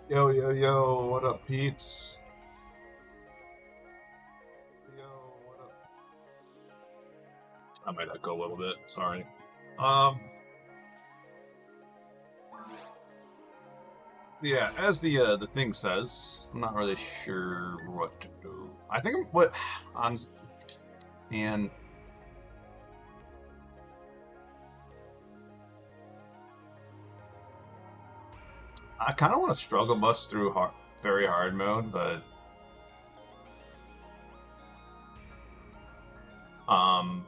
Yo, yo, yo, what up, peeps? Yo, what up? I might echo a little bit, sorry. Um, yeah, as the thing says, I'm not really sure what to do. I think what on and I kind of want to struggle bus through very hard mode, but um,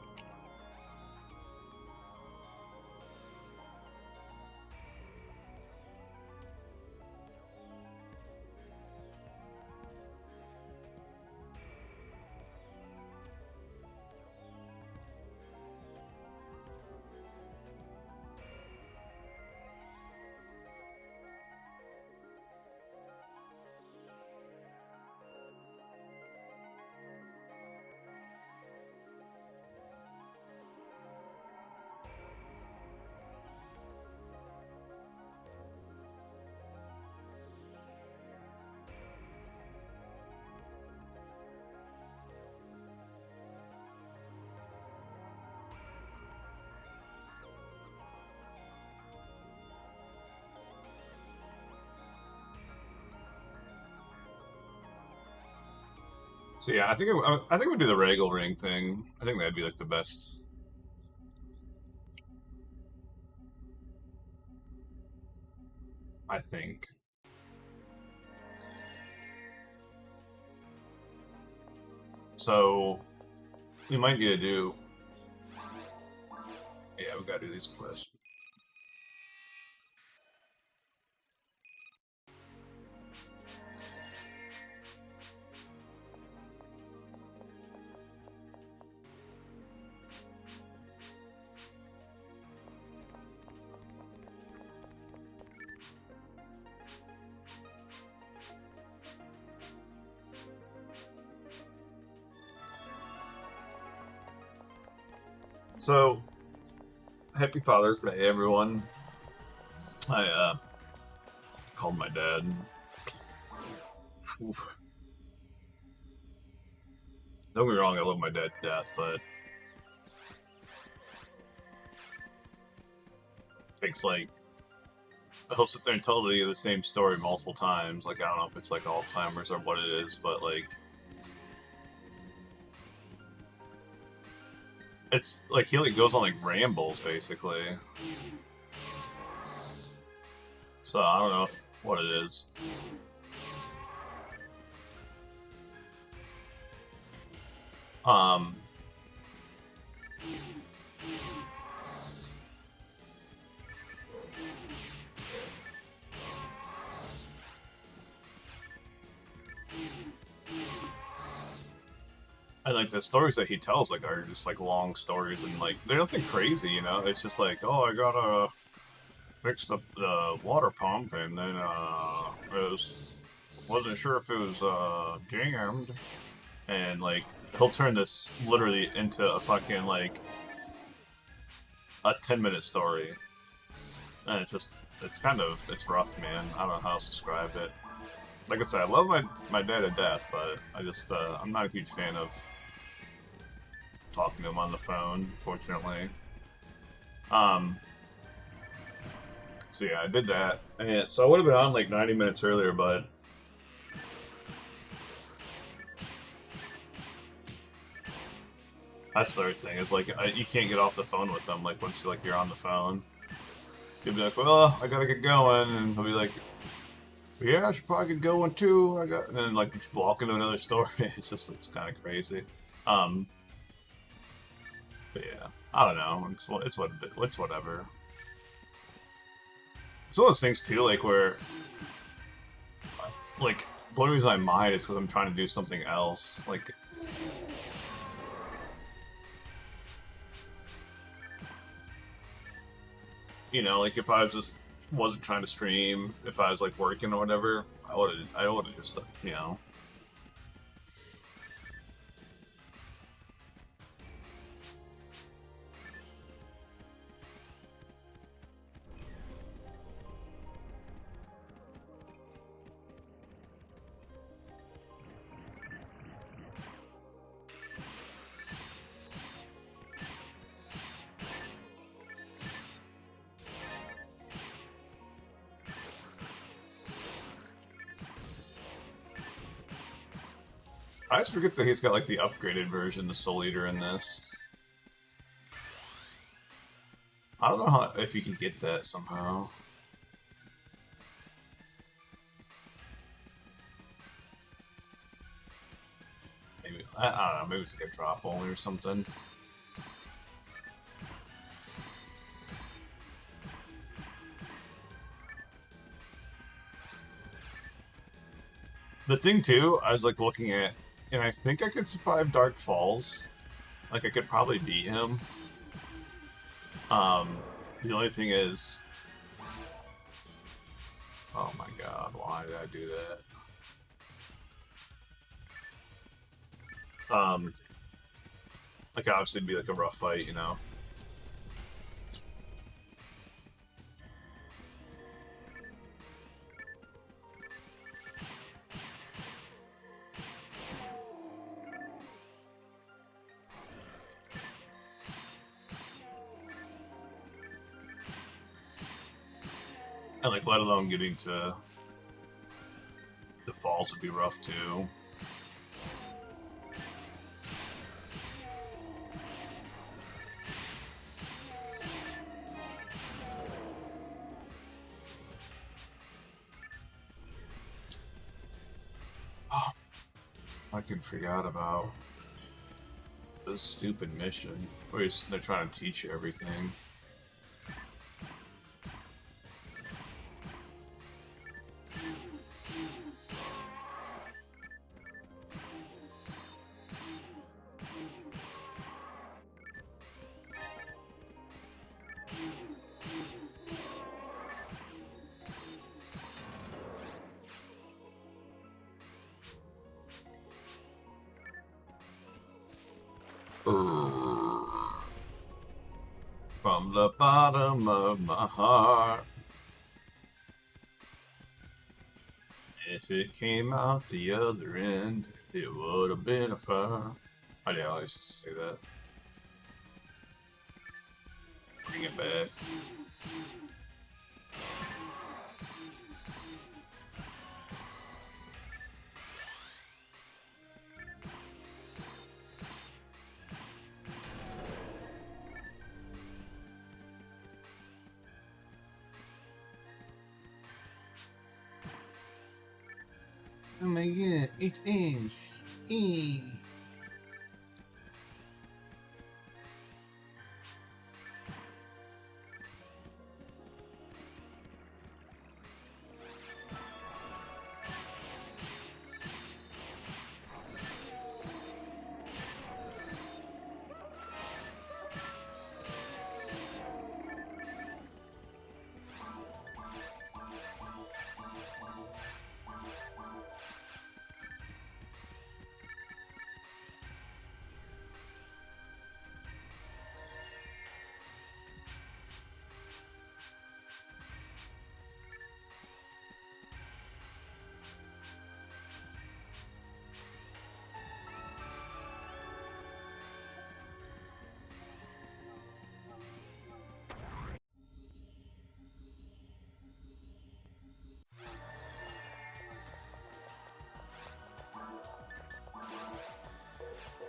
so yeah, I think we do the Ragol Ring thing. I think that'd be like the best. I think so. We might need to do. Yeah, we gotta do these quests. So, happy Father's Day, everyone. I called my dad. Oof. Don't get me wrong, I love my dad to death, but takes like he'll sit there and tell you the same story multiple times. Like I don't know if it's like Alzheimer's or what it is, but like it's like he like goes on like rambles basically. So I don't know what it is. Um, and like the stories that he tells like are just like long stories and like they're nothing crazy, you know. It's just like, oh, I gotta fix the water pump, and then it wasn't sure if it was jammed, and like he'll turn this literally into a fucking like a 10-minute story, and it's rough, man. I don't know how else to describe it. Like I said, I love my dad to death, but I'm not a huge fan of talking to him on the phone, fortunately. Um, so yeah, I did that, and so I would have been on like 90 minutes earlier, but that's the third thing is like you can't get off the phone with them. Like once like you're on the phone, you'll be like, "Well, I gotta get going," and he'll be like, "Yeah, I should probably get going too." And then like just walk into another story. It's kind of crazy. Um, but yeah, I don't know. It's whatever. It's one of those things too, like where like the only reason I mind is because I'm trying to do something else. Like you know, like if I was just wasn't trying to stream, if I was like working or whatever, I would have just you know. I just forget that he's got like the upgraded version, the Soul Eater in this. I don't know how if you can get that somehow. Maybe I don't know. Maybe it's like a drop only or something. The thing too, I was like looking at, and I think I could survive Dark Falls. Like I could probably beat him. The only thing is, oh my god, why did I do that? Like obviously it'd be like a rough fight, you know. And like let alone getting to the falls would be rough too. Oh, I can forgot about this stupid mission where they're trying to teach you everything. From the bottom of my heart, if it came out the other end, it would have been a fire. I didn't always say that. Bring it back. Oh my god, it's Ash.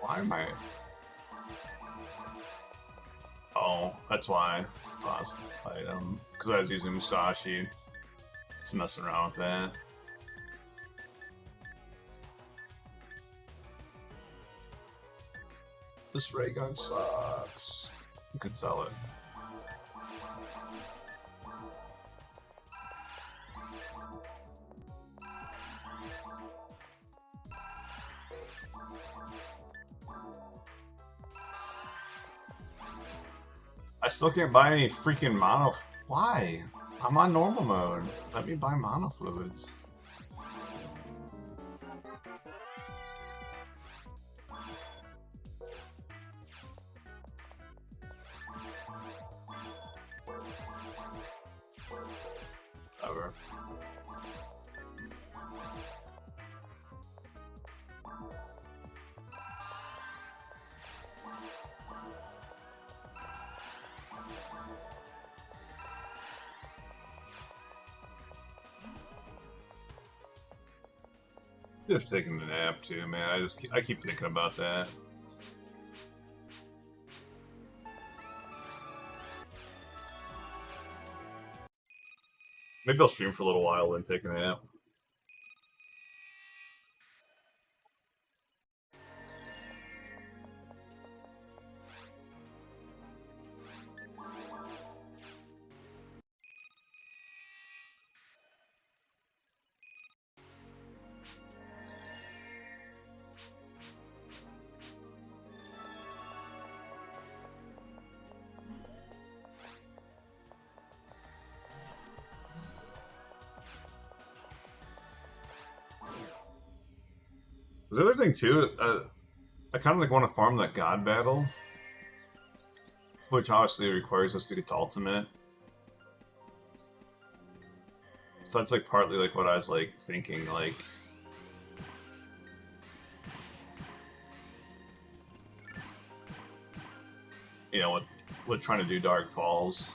Why am I? Oh, that's why. Pause. Item. Because I was using Musashi. Just messing around with that. This ray gun sucks. You could sell it. I still can't buy any freaking mono. Why? I'm on normal mode. Let me buy mono fluids. Over. Just taking a nap too, man. I keep thinking about that. Maybe I'll stream for a little while and take a nap. The other thing too, I kind of like want to farm that god battle, which obviously requires us to get to ultimate. So that's like partly like what I was like thinking, like you know, with trying to do Dark Falls.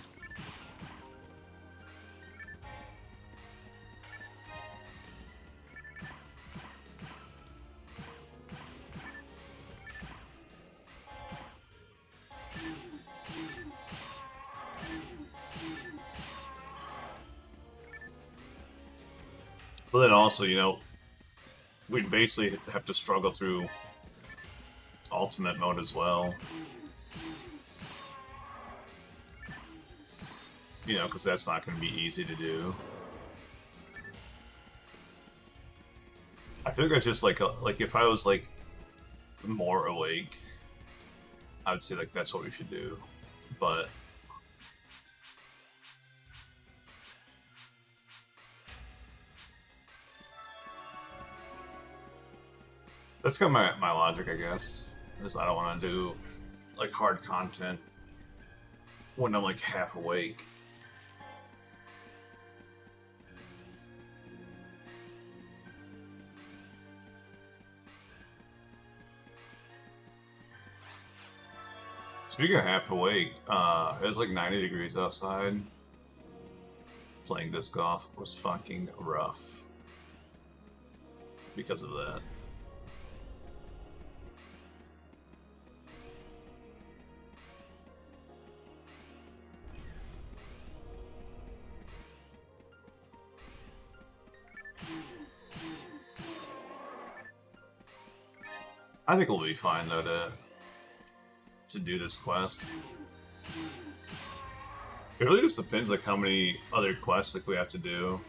But then also, you know, we'd basically have to struggle through ultimate mode as well. You know, because that's not going to be easy to do. I feel like that's just like if I was like more awake, I would say like that's what we should do. But that's kind of my logic, I guess. Is I don't want to do like hard content when I'm like half awake. Speaking of half awake, it was like 90 degrees outside. Playing disc golf was fucking rough because of that. I think we'll be fine though to do this quest. It really just depends like how many other quests like we have to do.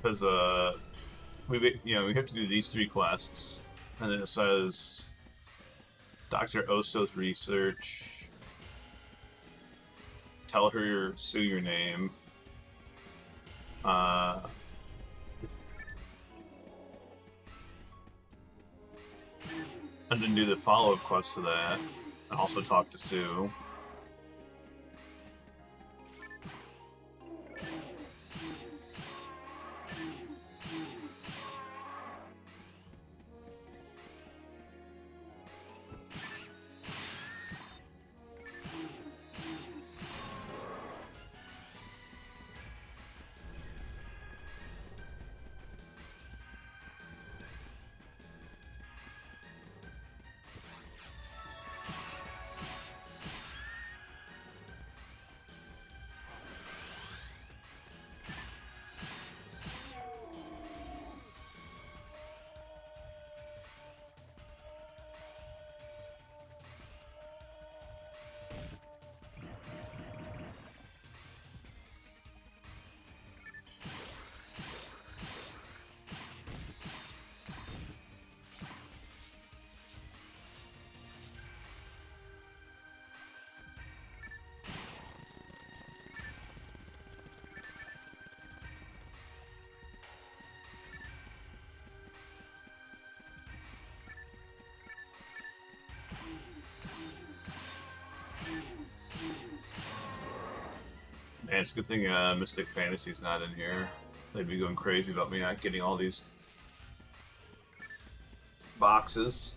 Because we have to do these 3 quests, and then it says Dr. Osto's research. Tell her your name. And then do the follow-up quest to that, and also talk to Sue. Man, it's a good thing Mystic Fantasy's not in here. They'd be going crazy about me not getting all these boxes.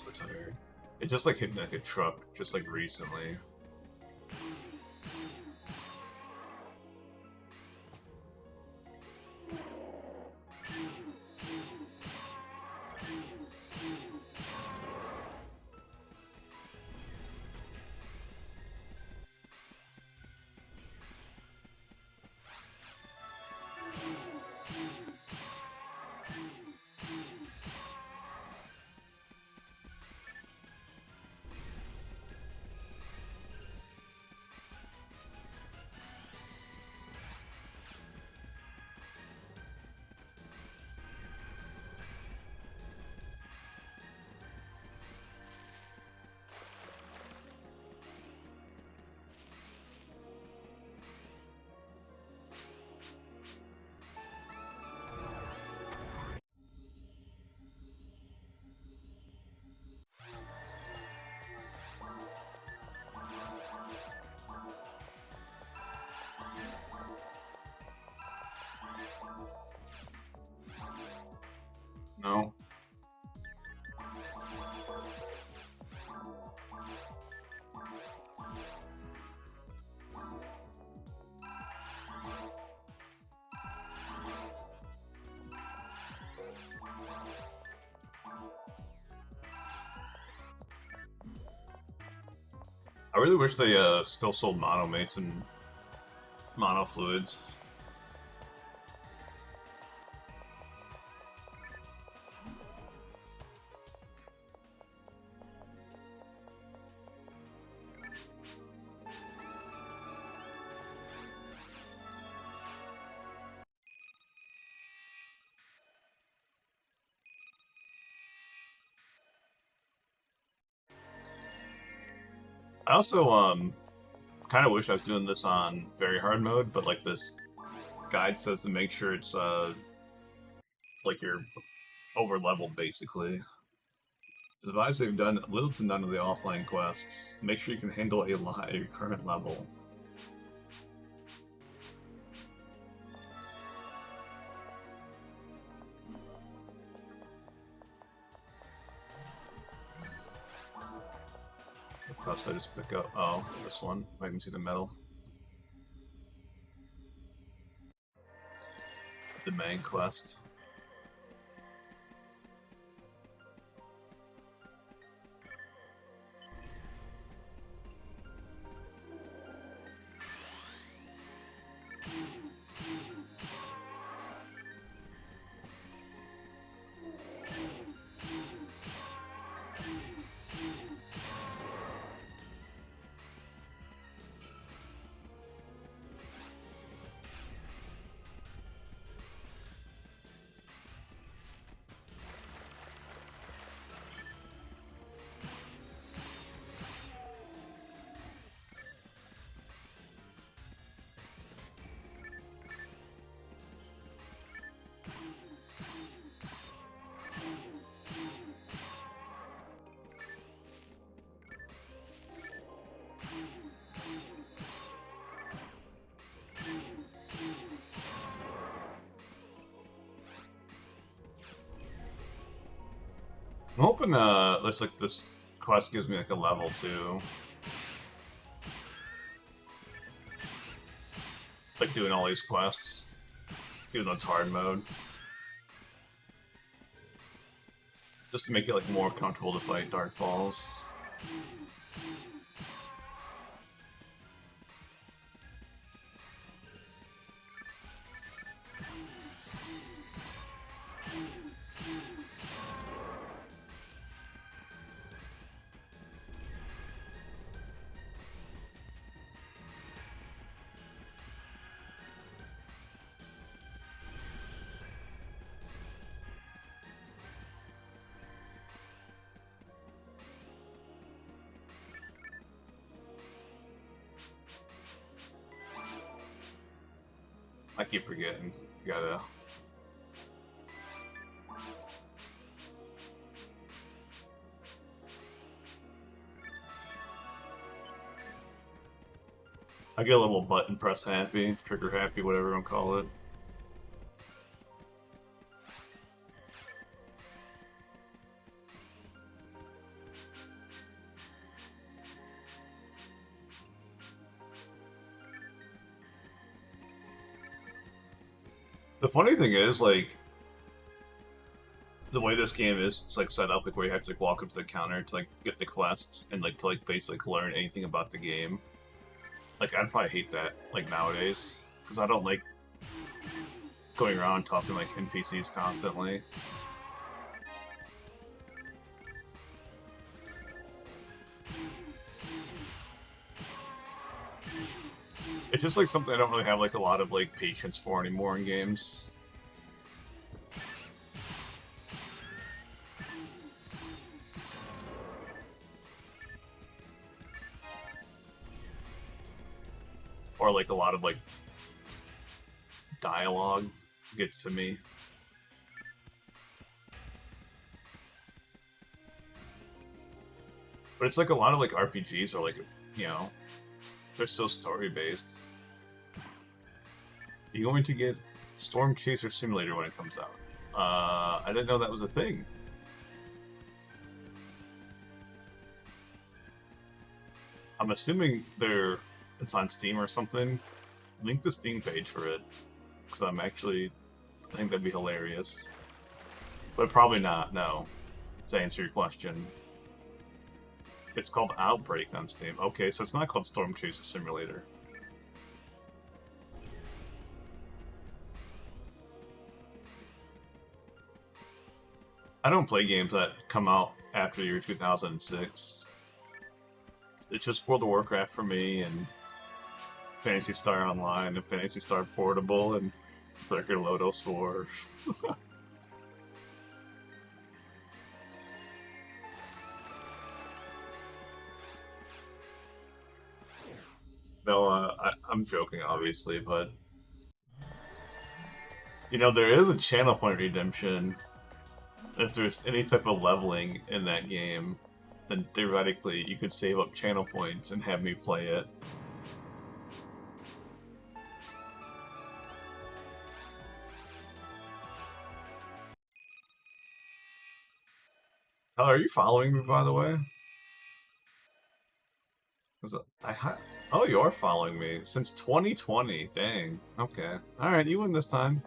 so tired. It just like hit like a truck just like recently. No. I really wish they still sold monomates and monofluids. I also kind of wish I was doing this on very hard mode, but like this guide says to make sure it's like you're over leveled basically. It's advised they've done little to none of the offline quests. Make sure you can handle a lot at your current level. What quest I just pick up? Oh, this one. I can see the medal. The main quest. I'm hoping looks like this quest gives me like a level too. Like doing all these quests. Even though it's hard mode. Just to make it like more comfortable to fight Dark Falls. I keep forgetting. You gotta... I get a little button press happy, trigger happy, whatever you want to call it. The funny thing is, like, the way this game is, it's like set up, like where you have to like walk up to the counter to like get the quests and like to like basically learn anything about the game. Like, I'd probably hate that like nowadays because I don't like going around talking like NPCs constantly. It's just like something I don't really have like a lot of like patience for anymore in games. Or like a lot of like dialogue gets to me. But it's like a lot of like RPGs are like, you know, they're so story based. You're going to get Storm Chaser Simulator when it comes out. I didn't know that was a thing. I'm assuming it's on Steam or something. Link the Steam page for it, because I think that'd be hilarious. But probably not, no, to answer your question. It's called Outbreak on Steam. Okay, so it's not called Storm Chaser Simulator. I don't play games that come out after the year 2006. It's just World of Warcraft for me, and Phantasy Star Online, and Phantasy Star Portable, and Record Lodos 4. No, I'm joking, obviously, but you know, there is a channel point redemption. If there's any type of leveling in that game, then theoretically you could save up channel points and have me play it. Oh, are you following me, by the way? Oh, you are following me since 2020. Dang. Okay. All right, you win this time.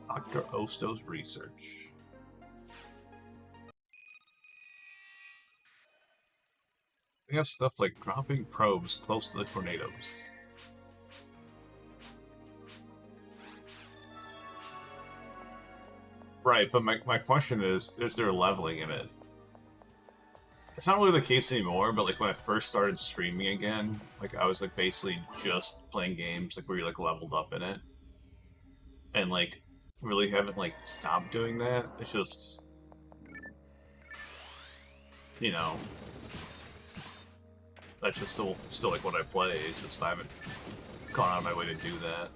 Dr. Osto's research. They have stuff like dropping probes close to the tornadoes. Right, but my question is there leveling in it? It's not really the case anymore, but like when I first started streaming again, like I was like basically just playing games like where you like leveled up in it. And like really haven't like stopped doing that. It's just, you know, that's just still like what I play. It's just I haven't gone out of my way to do that.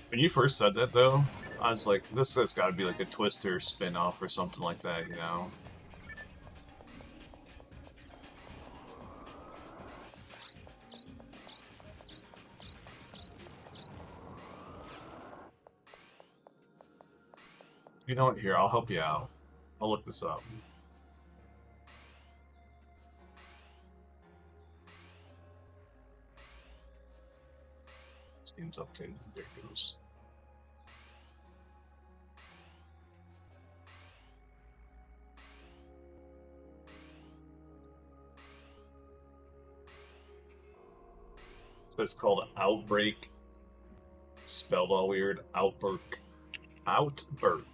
When you first said that though, I was like, this has got to be like a Twister spin-off or something like that, you know? You know what? Here, I'll help you out. I'll look this up. Steam's updated. There it goes. So it's called Outbreak. Spelled all weird. Outbreak. Outbreak.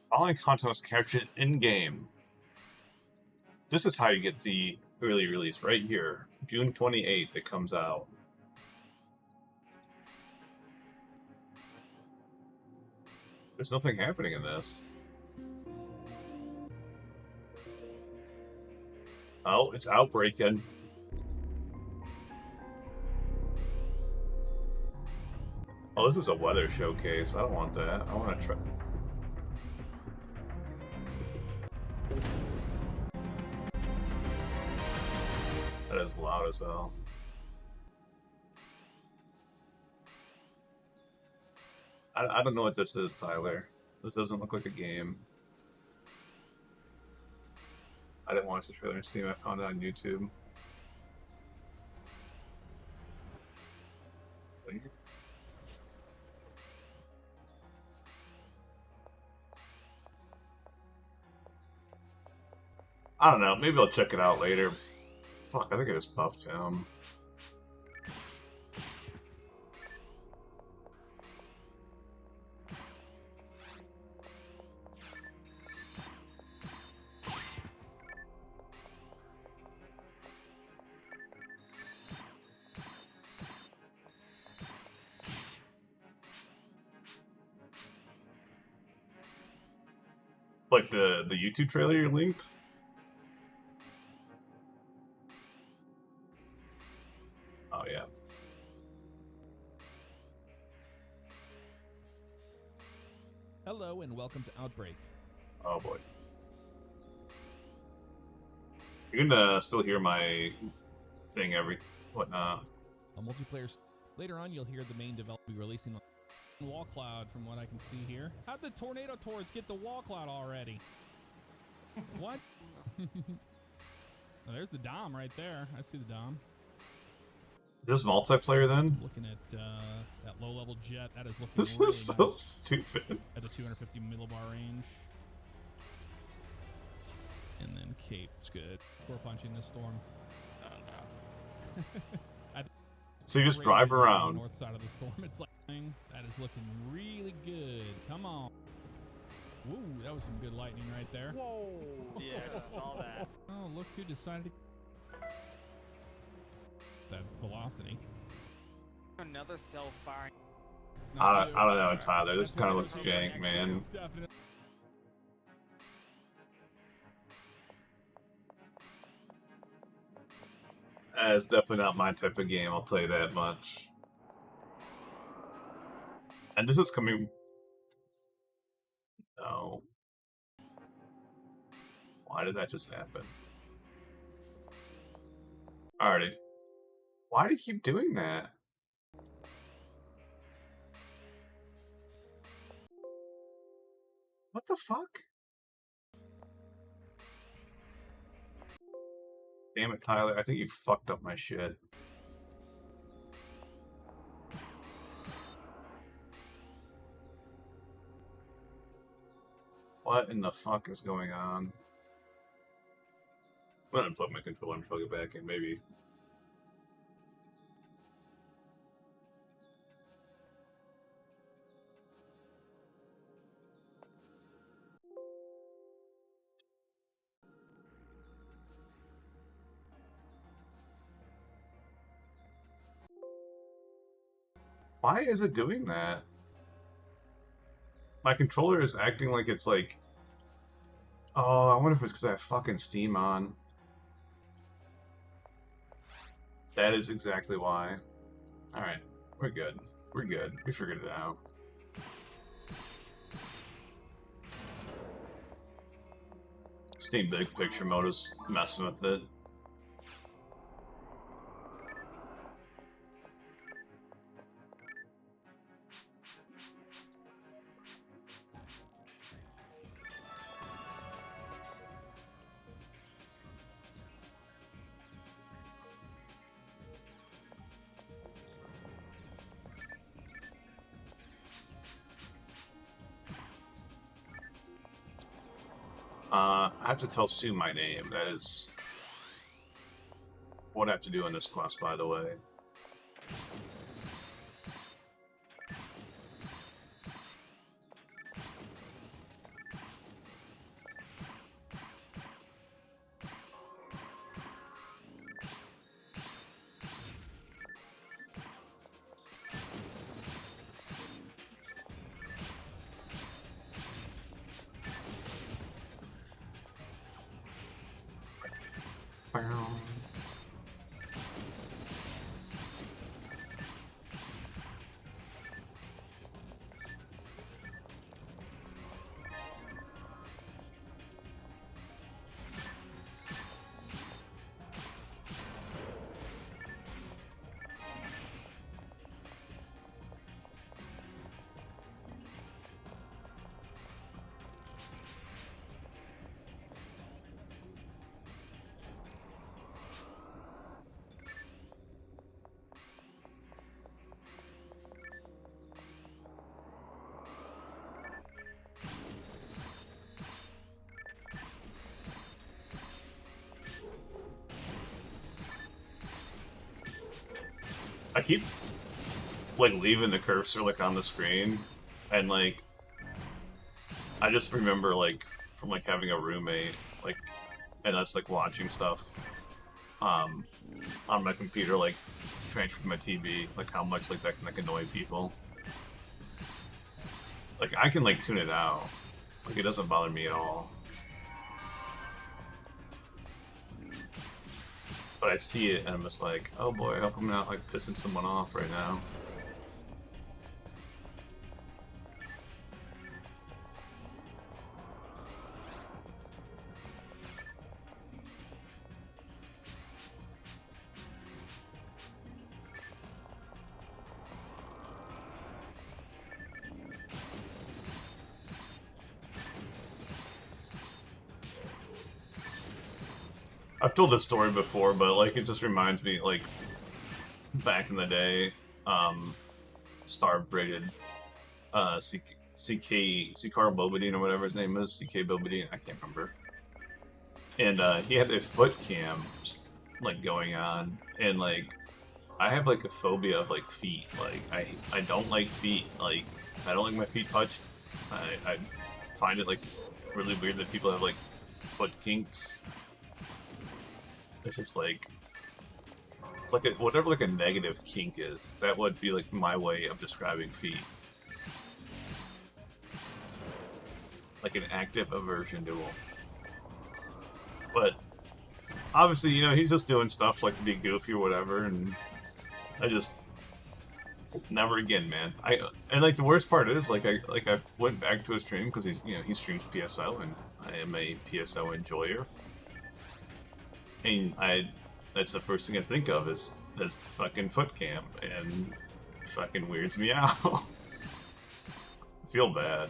Following content was captured in-game. This is how you get the early release right here. June 28th it comes out. There's nothing happening in this. Oh, it's outbreaking. Oh, this is a weather showcase. I don't want that. I want to try. That is loud as hell. I don't know what this is, Tyler. This doesn't look like a game. I didn't watch the trailer on Steam. I found it on YouTube. I don't know. Maybe I'll check it out later. Fuck, I think I just buffed him. Like the YouTube trailer you linked? Oh, yeah. Hello and welcome to Outbreak. Oh, boy. You can still hear my thing whatnot. A multiplayer. Later on, you'll hear the main developer be releasing a wall cloud from what I can see here. How'd the tornado turrets get the wall cloud already? What? Oh, there's the Dom right there. I see the Dom. Is this multiplayer then? Looking at that low-level jet. That is looking This really is so nice. stupid. At the 250 millibar range. And then Cape's good. We're punching this storm. Oh no. So you just drive around. North side of the storm. It's like that is looking really good. Come on. Woo, that was some good lightning right there. Whoa. Yeah, I just saw that. Oh, look who decided to that velocity. Another self-firing. I don't know, Tyler. This kind of looks jank, man. Definitely. It's definitely not my type of game, I'll tell you that much. And this is coming... No. Why did that just happen? Alrighty. Why do you keep doing that? What the fuck? Damn it, Tyler. I think you fucked up my shit. What in the fuck is going on? I'm gonna unplug my controller and plug it back in, maybe. Why is it doing that? My controller is acting like it's like... Oh, I wonder if it's because I have fucking Steam on. That is exactly why. Alright, we're good. We're good. We figured it out. Steam Big Picture mode is messing with it. I have to tell Sue my name. That is what I have to do in this quest, by the way. I keep like leaving the cursor like on the screen, and like I just remember like from like having a roommate like and us like watching stuff um on my computer like transferred to my TV, like how much like that can like annoy people. Like I can like tune it out, like it doesn't bother me at all. But I see it and I'm just like, oh boy, I hope I'm not like pissing someone off right now. I've told this story before, but like it just reminds me, like back in the day, Starved rated CK Bobadine or whatever his name is, CK Bobadine, I can't remember. And he had a foot cam like going on, and like I have like a phobia of like feet. Like I don't like feet. Like I don't like my feet touched. I find it like really weird that people have like foot kinks. It's just like it's like whatever like a negative kink is. That would be like my way of describing feet. Like an active aversion to them. But obviously, you know, he's just doing stuff like to be goofy or whatever, and I just never again, man. And like the worst part is like I went back to his stream because he's he streams PSO and I am a PSO enjoyer, and that's the first thing I think of is his fucking foot cam and fucking weirds me out. I feel bad.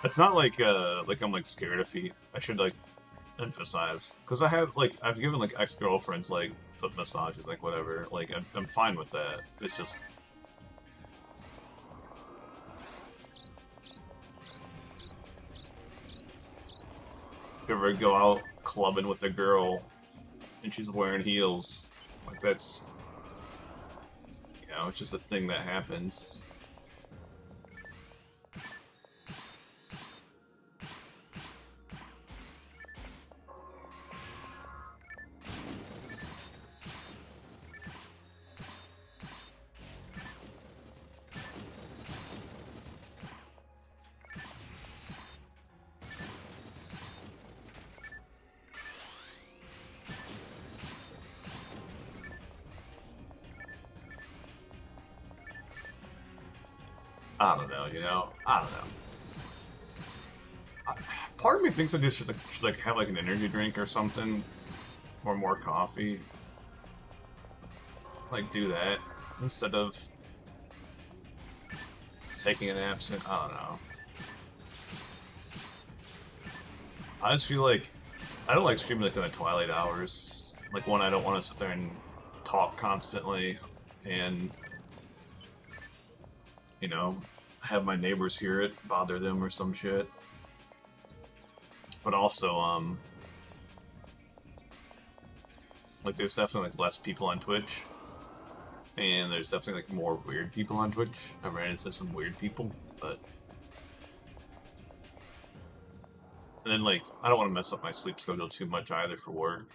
It's not like I'm like scared of feet. I should like emphasize because I've given like ex-girlfriends like foot massages, like whatever. Like I'm fine with that. It's just if you ever go out clubbing with a girl and she's wearing heels, like that's it's just a thing that happens. I don't know, I don't know. Part of me thinks I just should like have like an energy drink or something, or more coffee. Like do that instead of taking an absinthe. I don't know. I just feel like I don't like streaming like in the twilight hours. Like one, I don't want to sit there and talk constantly, and have my neighbors hear it, bother them or some shit. But also, like there's definitely like less people on Twitch, and there's definitely like more weird people on Twitch. I ran into some weird people, but and then like I don't want to mess up my sleep schedule too much either for work.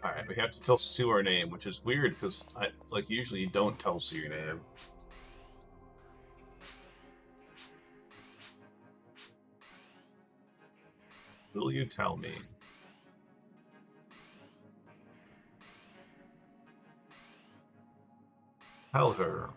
Alright, we have to tell Sue our name, which is weird because like usually you don't tell Sue your name. Will you tell me? Tell her.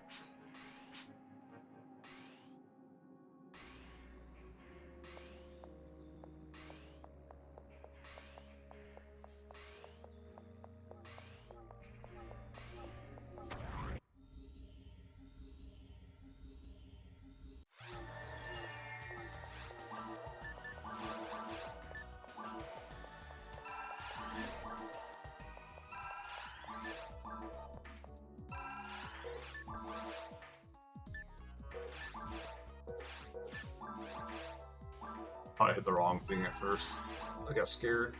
I hit the wrong thing at first. I got scared.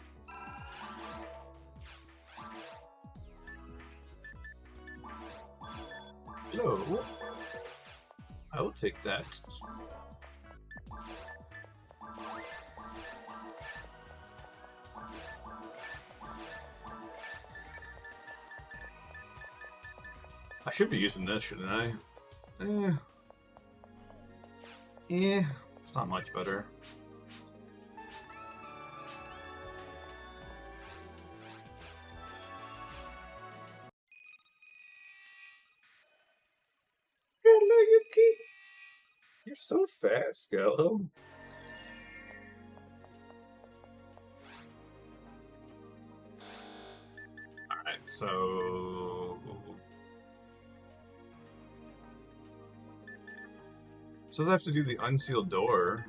Hello. I will take that. I should be using this, shouldn't I? It's not much better. Hello, Yuki. You're so fast, Gallo. Alright, so I have to do the unsealed door.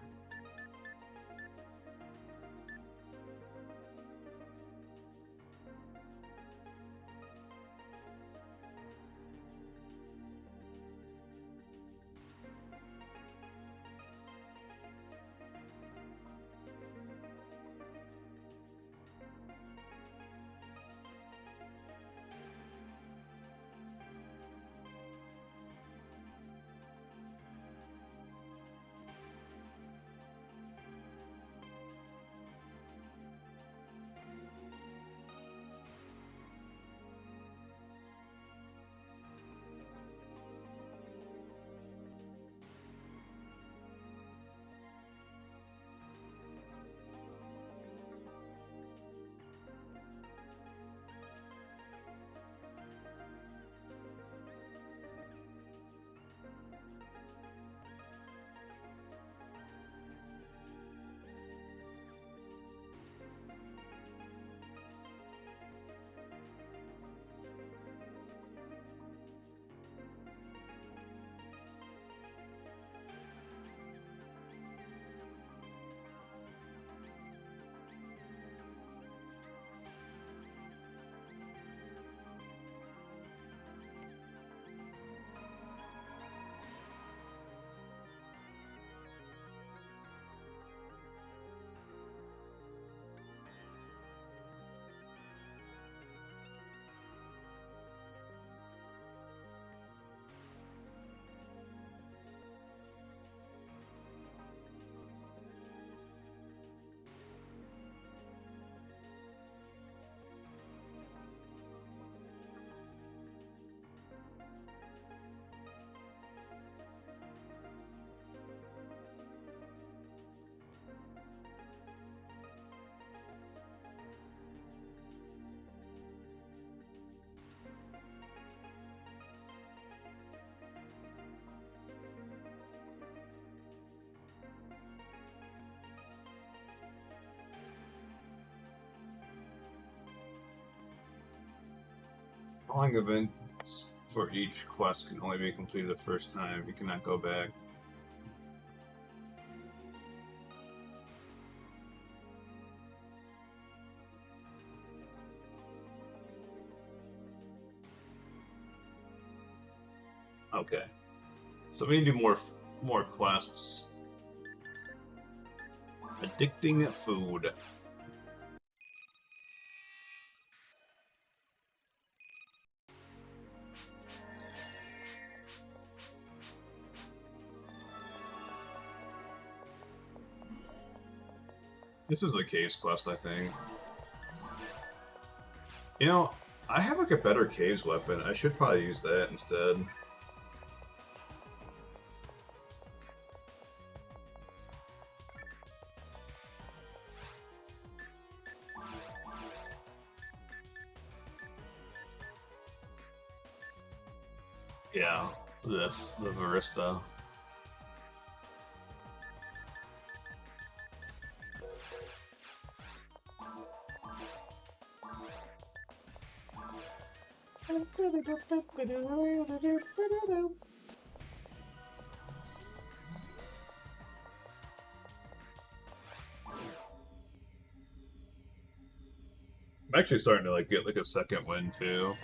Calling events for each quest can only be completed the first time. You cannot go back. Okay. So we need to do more quests. Addicting food. This is a caves quest, I think. You know, I have like a better caves weapon. I should probably use that instead. Yeah, the Barista. I'm actually starting to like get like a second win too.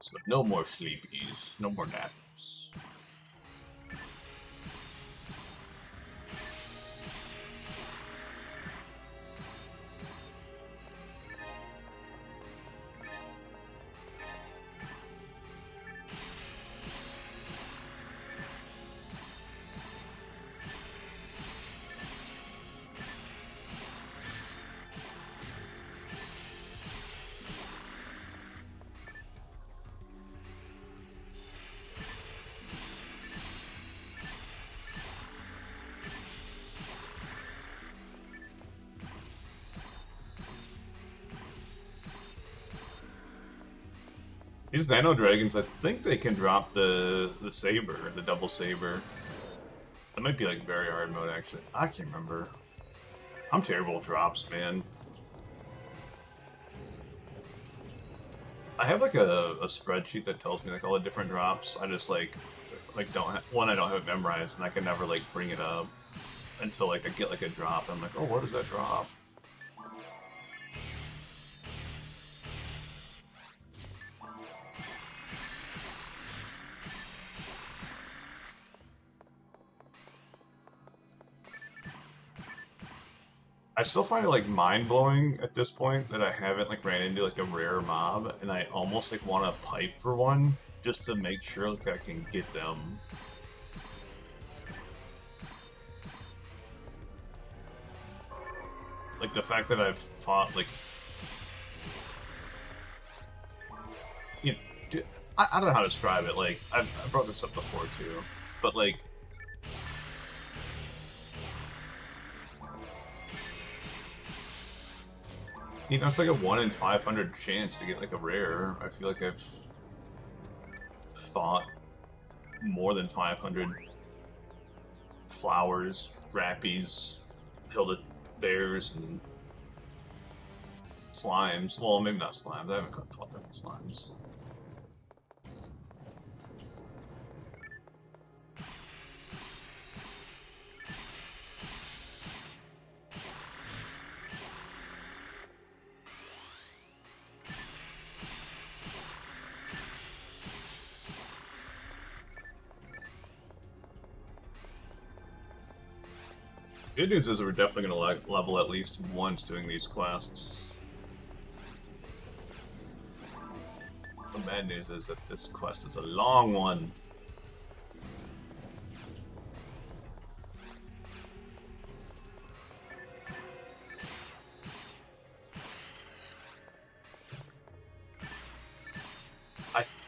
So no more sleepies, no more naps. These Dino Dragons, I think they can drop the saber, the double saber. That might be like very hard mode actually. I can't remember. I'm terrible with drops, man. I have like a spreadsheet that tells me like all the different drops. I just like don't I don't have it memorized, and I can never like bring it up until like I get like a drop. I'm like, oh, what is that drop? I still find it like mind-blowing at this point that I haven't like ran into like a rare mob, and I almost like want to pipe for one just to make sure like I can get them. Like the fact that I've fought like, you know, I don't know how to describe it. Like I brought this up before too, but like. You know, it's like a 1 in 500 chance to get like a rare. I feel like I've fought more than 500 flowers, rappies, Hilda bears, and slimes. Well, maybe not slimes. I haven't fought that many slimes. Good news is we're definitely going to level at least once doing these quests. The bad news is that this quest is a long one.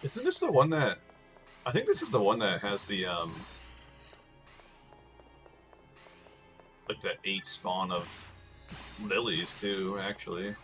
Isn't this the one that... I think this is the one that has the, like the 8 spawn of lilies, too, actually.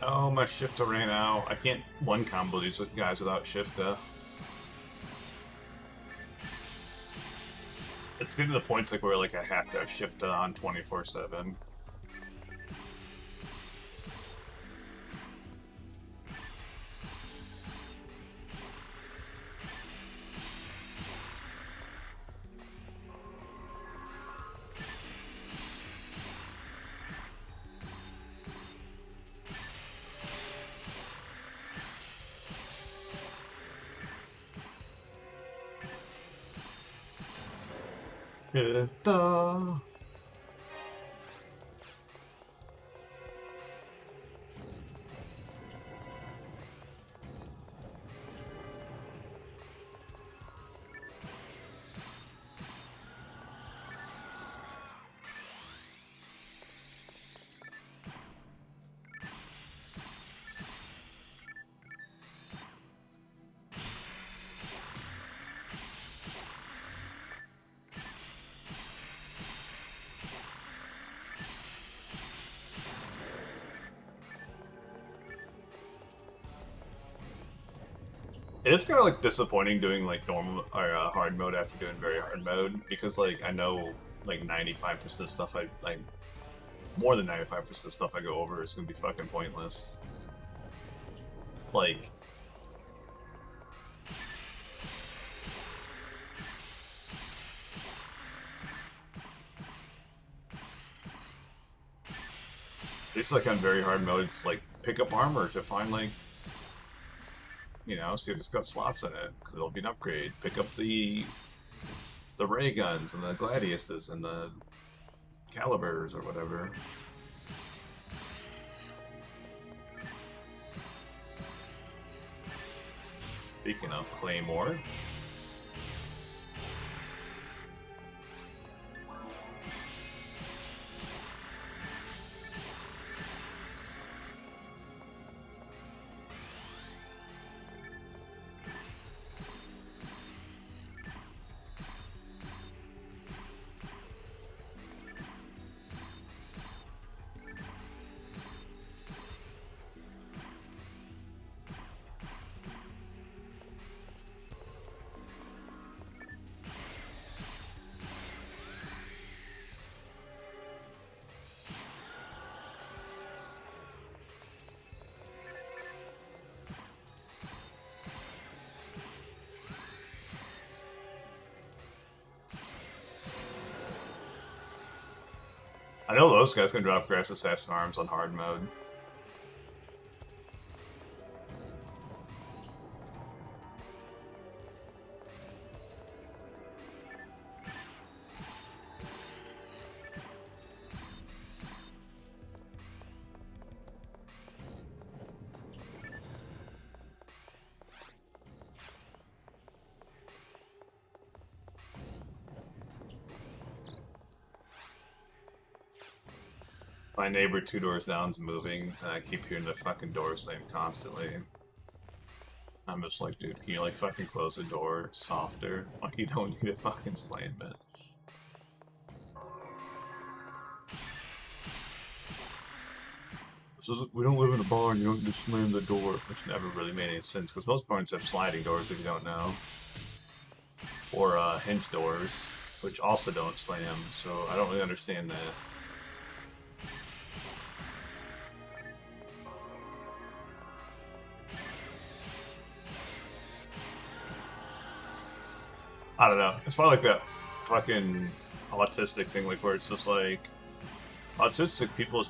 No, my shifter ran out. I can't one combo these guys without shifter. It's getting to the points like where like I have to have shifter on 24/7. Shifter. It is kind of like disappointing doing like normal or hard mode after doing very hard mode because like I know like 95% of stuff I like more than 95% of stuff I go over is gonna be fucking pointless. Like at least like on very hard mode, it's like pick up armor to find like, you know, see if it's got slots in it because it'll be an upgrade. Pick up the ray guns and the gladiuses and the calibers or whatever. Speaking of Claymore. I know those guys can drop Grass Assassin Arms on hard mode. My neighbor 2 doors down's moving, and I keep hearing the fucking door slam constantly. I'm just like, dude, can you like fucking close the door softer? Like you don't need to fucking slam it. We don't live in a barn, you don't just slam the door. Which never really made any sense, because most barns have sliding doors if you don't know. Or hinge doors, which also don't slam, so I don't really understand that. I don't know. It's probably like that fucking autistic thing, like where it's just like autistic people.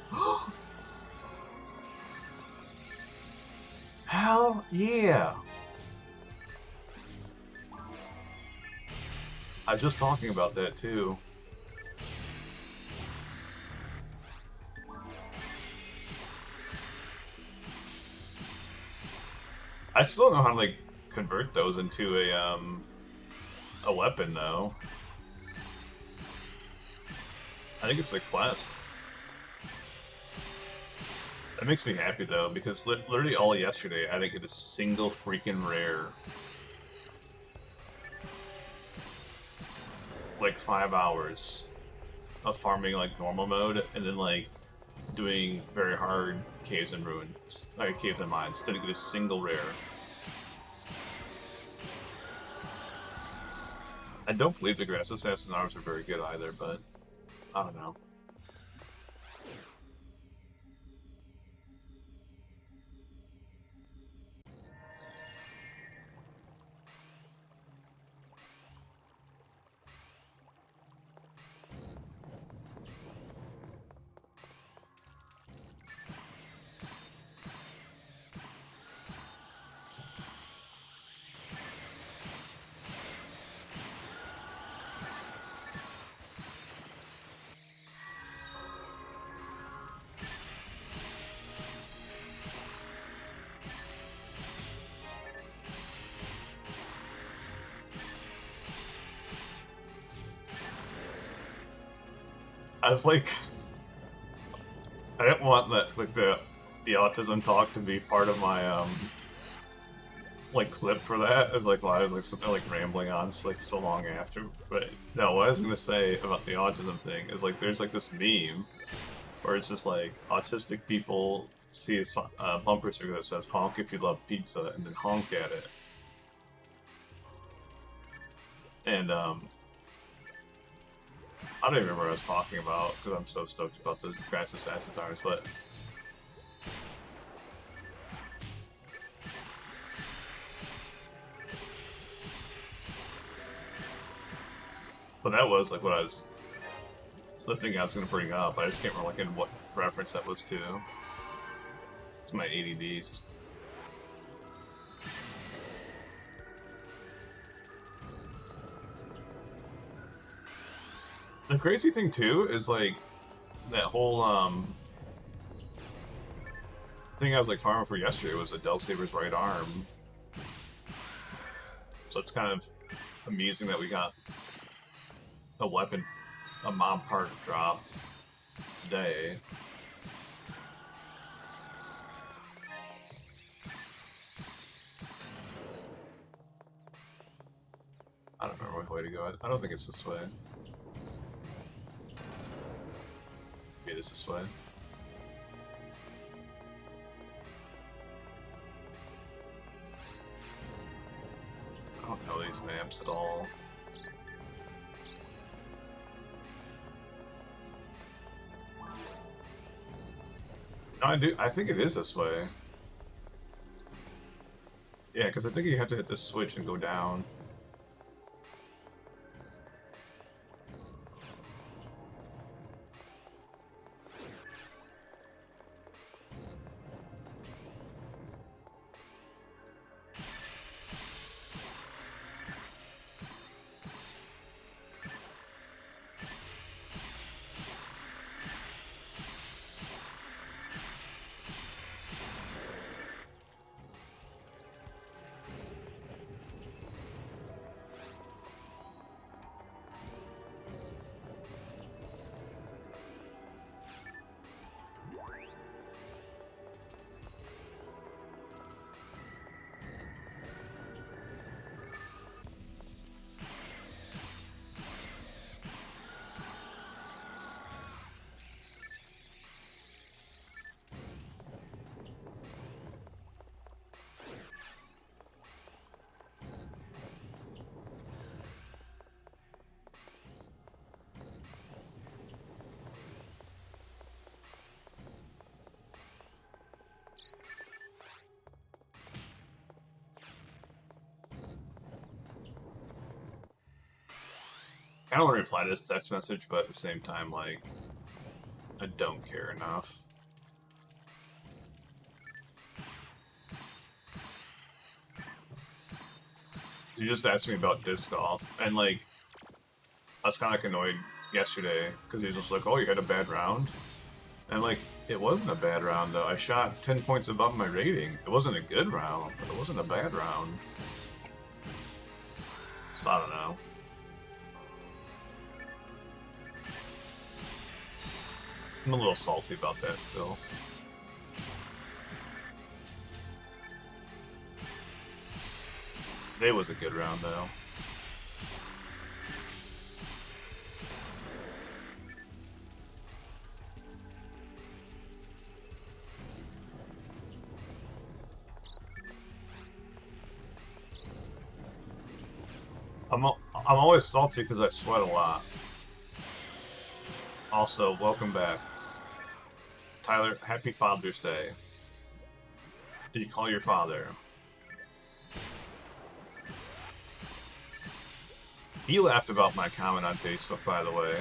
Hell yeah! I was just talking about that too. I still don't know how to like convert those into a weapon though. I think it's a quest. That makes me happy though, because literally all yesterday I didn't get a single freaking rare. Like 5 hours of farming like normal mode, and then like doing very hard caves and ruins, like caves and mines, to get a single rare. I don't believe the grass assassin arms are very good either, but I don't know. I was like, I didn't want that, like the autism talk to be part of my like clip for that. It was like, well, I was like something like rambling on like so long after. But no, what I was gonna say about the autism thing is like there's like this meme where it's just like autistic people see a bumper sticker that says "honk if you love pizza" and then honk at it. And I don't even remember what I was talking about because I'm so stoked about the Grass Assassin's arms, but that was like what I was, the thing I was going to bring up. I just can't remember like in what reference that was to. It's my ADDs. The crazy thing too is like that whole thing I was like farming for yesterday was a Del Saber's right arm. So it's kind of amusing that we got a weapon, a mob part drop today. I don't remember which way to go. I don't think it's this way. Maybe it's this way. I don't know these maps at all. No, I do. I think it is this way. Yeah, because I think you have to hit this switch and go down. I don't want to reply to this text message, but at the same time, like, I don't care enough. You just asked me about disc golf, and like, I was kind of like annoyed yesterday because he was just like, "Oh, you had a bad round," and I'm like, "It wasn't a bad round though. I shot 10 points above my rating. It wasn't a good round, but it wasn't a bad round." So I don't know. I'm a little salty about that still. Today was a good round though. I'm always salty because I sweat a lot. Also, welcome back. Tyler, happy Father's Day. Did you call your father? He laughed about my comment on Facebook, by the way.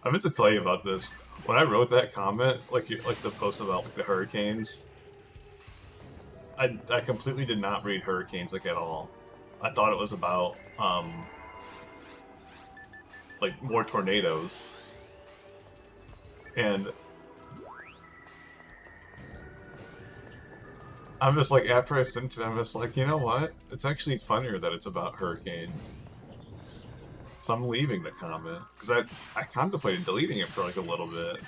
I meant to tell you about this. When I wrote that comment, like the post about like the hurricanes, I completely did not read hurricanes like at all. I thought it was about like more tornadoes. And I'm just like, after I sent it, I'm just like, you know what? It's actually funnier that it's about hurricanes. So I'm leaving the comment because I contemplated deleting it for like a little bit.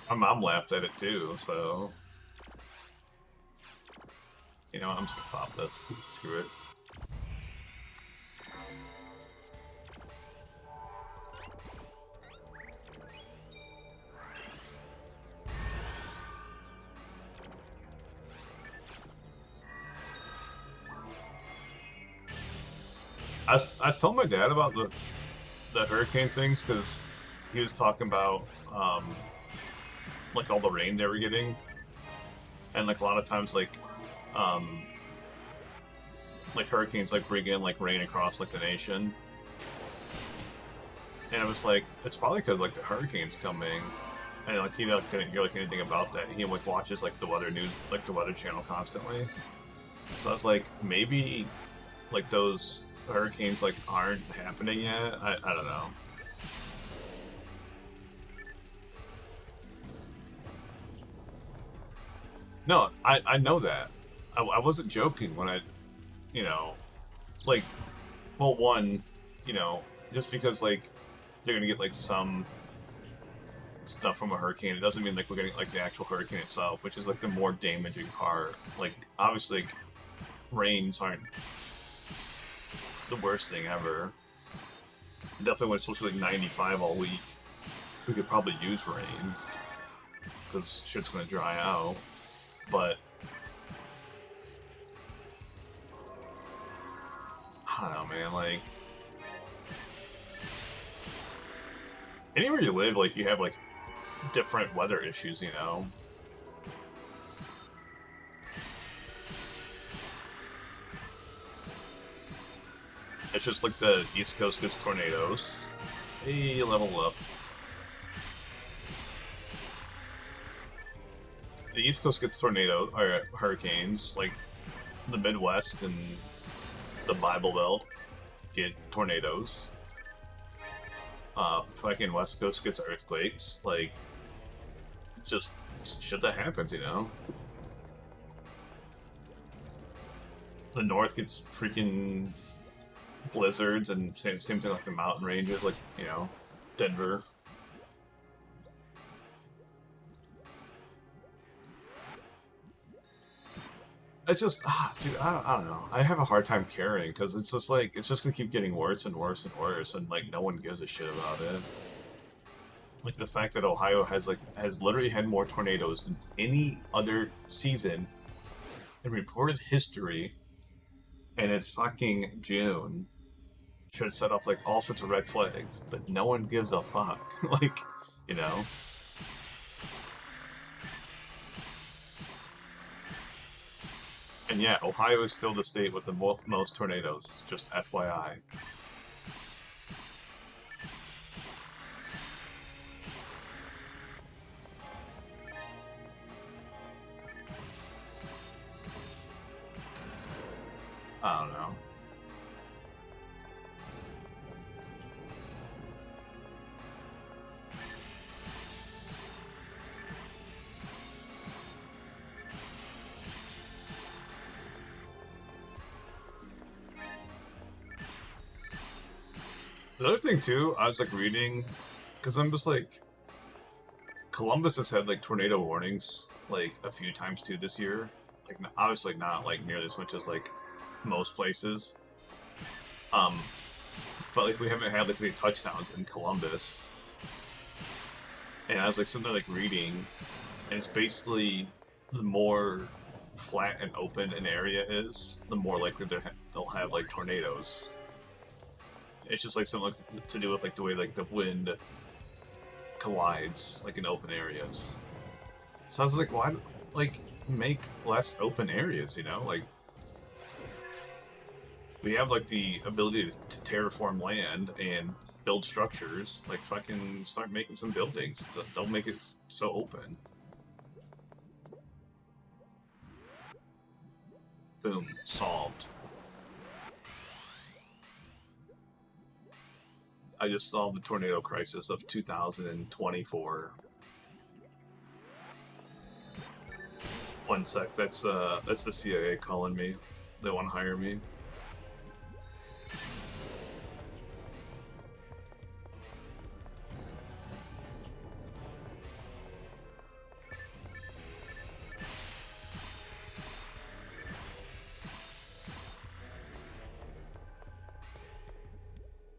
My mom laughed at it too, so you know I'm just gonna pop this. Screw it. I told my dad about the hurricane things because he was talking about like all the rain they were getting, and like a lot of times like hurricanes like bring in like rain across like the nation, and it was like it's probably because like the hurricane's coming, and like he like, didn't hear like anything about that. He like watches like the weather news, like the weather channel constantly. So I was like, maybe like those hurricanes like aren't happening yet. I don't know. No, I know that. I wasn't joking when I, you know, like, well, one, you know, just because like they're gonna get like some stuff from a hurricane, it doesn't mean like we're getting like the actual hurricane itself, which is like the more damaging part. Like, obviously, like, rains aren't the worst thing ever. Definitely when it's supposed to be like 95 all week, we could probably use rain because shit's gonna dry out. But I don't know, man. Like anywhere you live, like you have like different weather issues, you know. It's just like the East Coast gets tornadoes. Hey, level up. The East Coast gets tornadoes or hurricanes. Like the Midwest and the Bible Belt get tornadoes. Fucking West Coast gets earthquakes. Like, just shit that happens, you know. The North gets freaking blizzards, and same thing like the mountain ranges, like, you know, Denver. It's just, dude, I don't know. I have a hard time caring because it's just like it's just gonna keep getting worse and worse and worse, and like no one gives a shit about it. Like the fact that Ohio has literally had more tornadoes than any other season in reported history, and it's fucking June. Should set off like all sorts of red flags, but no one gives a fuck. Like, you know. And yeah, Ohio is still the state with the most tornadoes, just FYI. I don't know. The other thing too, I was like reading, because I'm just like, Columbus has had like tornado warnings like a few times too this year. Like obviously not like nearly as much as like most places. Um, but like we haven't had like any touchdowns in Columbus. And I was like sitting there like reading, And it's basically the more flat and open an area is, the more likely they'll have like tornadoes. It's just like something to do with like the way like the wind collides like in open areas. So I was like, why like make less open areas? You know, like we have like the ability to terraform land and build structures. Like fucking start making some buildings. Don't make it so open. Boom, solved. I just solved the tornado crisis of 2024. One sec, that's the CIA calling me. They want to hire me.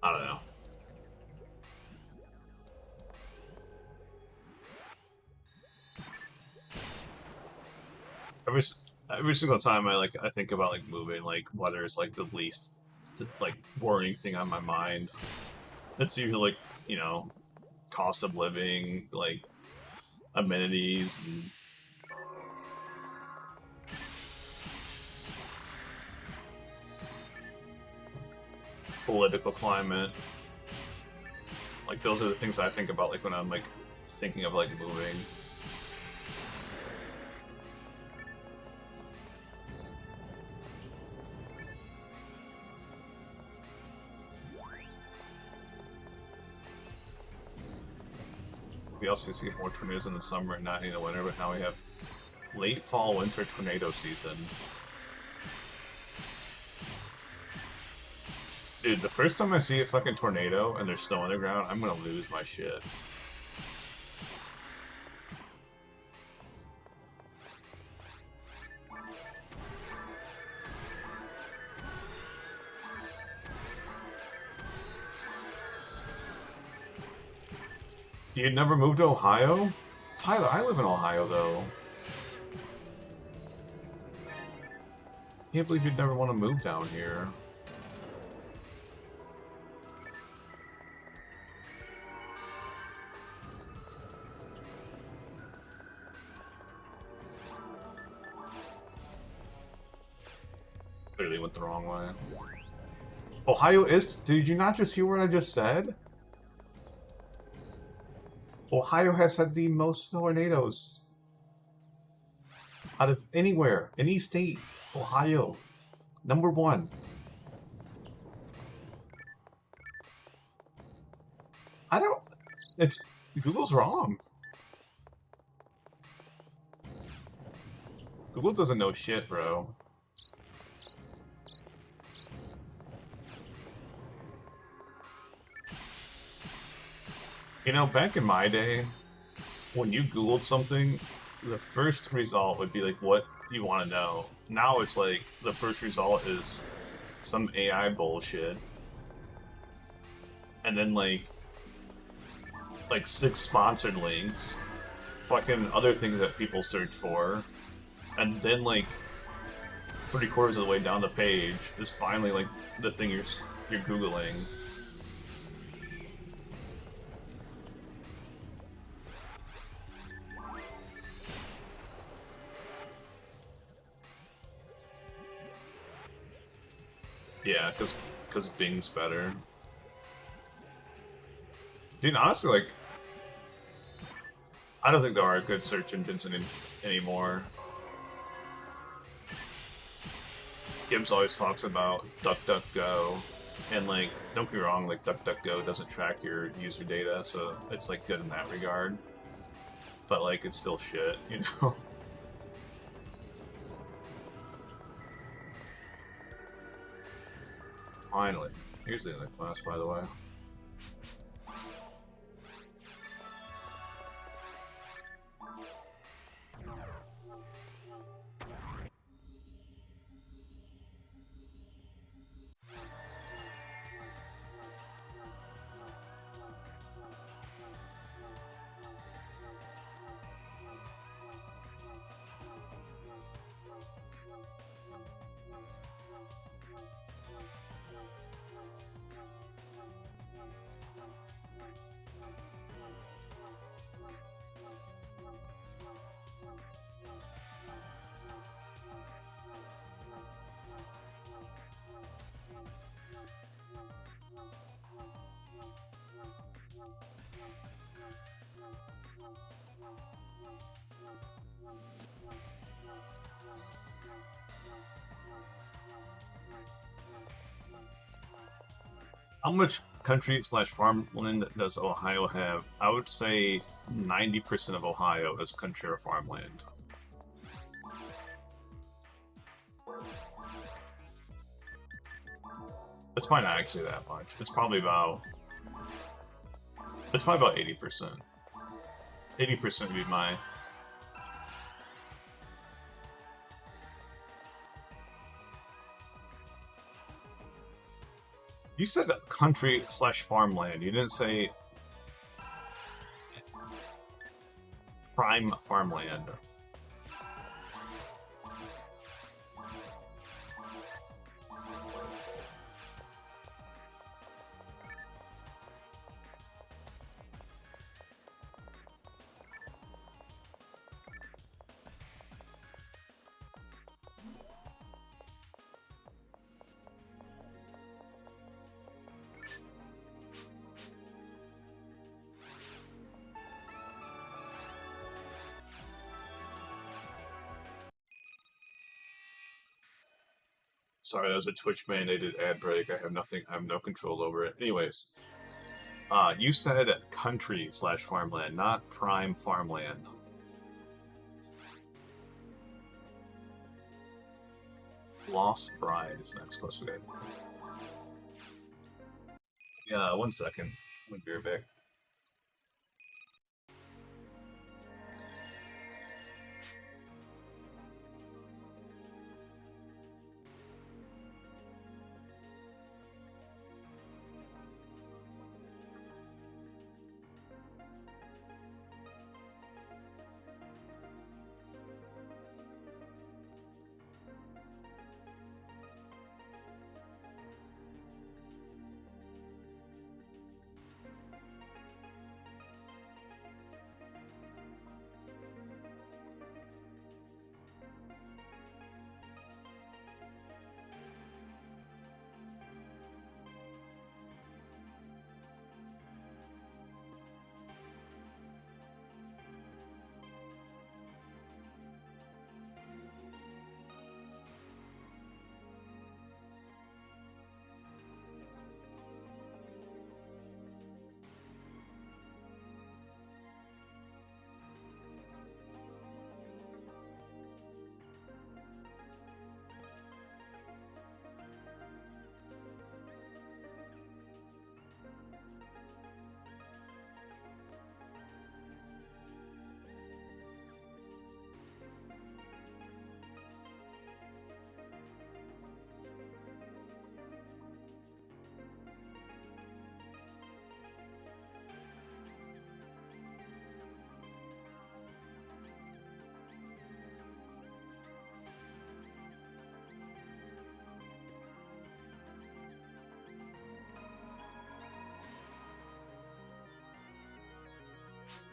I don't know. Every single time I think about like moving, like weather is like the least like worrying thing on my mind. It's usually like, you know, cost of living, like amenities and political climate. Like those are the things I think about like when I'm like thinking of like moving. We also used to get more tornadoes in the summer and not in the winter, but now we have late fall winter tornado season. Dude, the first time I see a fucking tornado and there's snow on the ground, I'm gonna lose my shit. You'd never moved to Ohio? Tyler, I live in Ohio, though. I can't believe you'd never want to move down here. Clearly went the wrong way. Ohio is... Did you not just hear what I just said? Ohio has had the most tornadoes. Out of anywhere. Any state. Ohio. Number one. I don't... It's... Google's wrong. Google doesn't know shit, bro. You know, back in my day, when you Googled something, the first result would be like what you want to know. Now it's like the first result is some AI bullshit. And then like 6 sponsored links, fucking other things that people search for, and then like 3/4 of the way down the page is finally like the thing you're Googling. Yeah, because Bing's better. Dude, honestly, like, I don't think there are good search engines anymore. Gibbs always talks about DuckDuckGo, and like, don't get me wrong, like DuckDuckGo doesn't track your user data, so it's like good in that regard. But like, it's still shit, you know? Finally. Here's the other class, by the way. How much country/farmland does Ohio have? I would say 90% of Ohio is country or farmland. It's probably not actually that much. It's probably about 80%. 80% would be my. You said country/farmland. You didn't say prime farmland. Sorry, that was a Twitch mandated ad break. I have no control over it. Anyways, you said country/farmland, not prime farmland. Lost Bride is the next question. Yeah, 1 second. I'll be right back.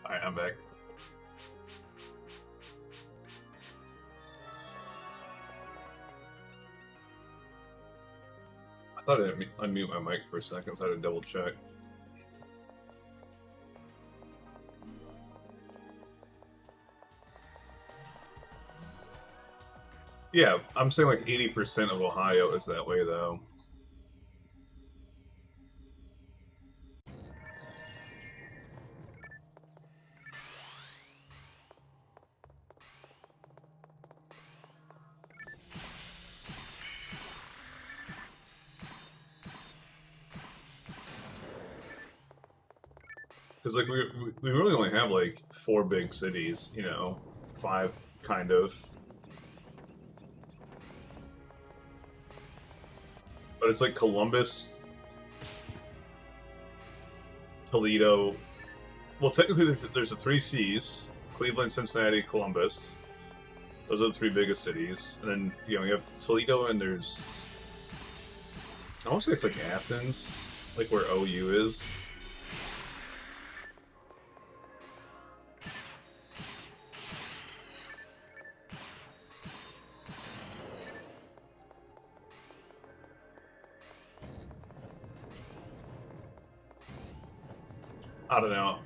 Alright, I'm back. I thought I didn't unmute my mic for a second, so I had to double check. Yeah, I'm saying like 80% of Ohio is that way, though. Because like we really only have like 4 big cities, you know, 5 kind of. But it's like Columbus, Toledo. Well, technically there's the 3 C's: Cleveland, Cincinnati, Columbus. Those are the 3 biggest cities, and then you know you have Toledo, and there's I want to say it's like Athens, like where OU is. I don't know.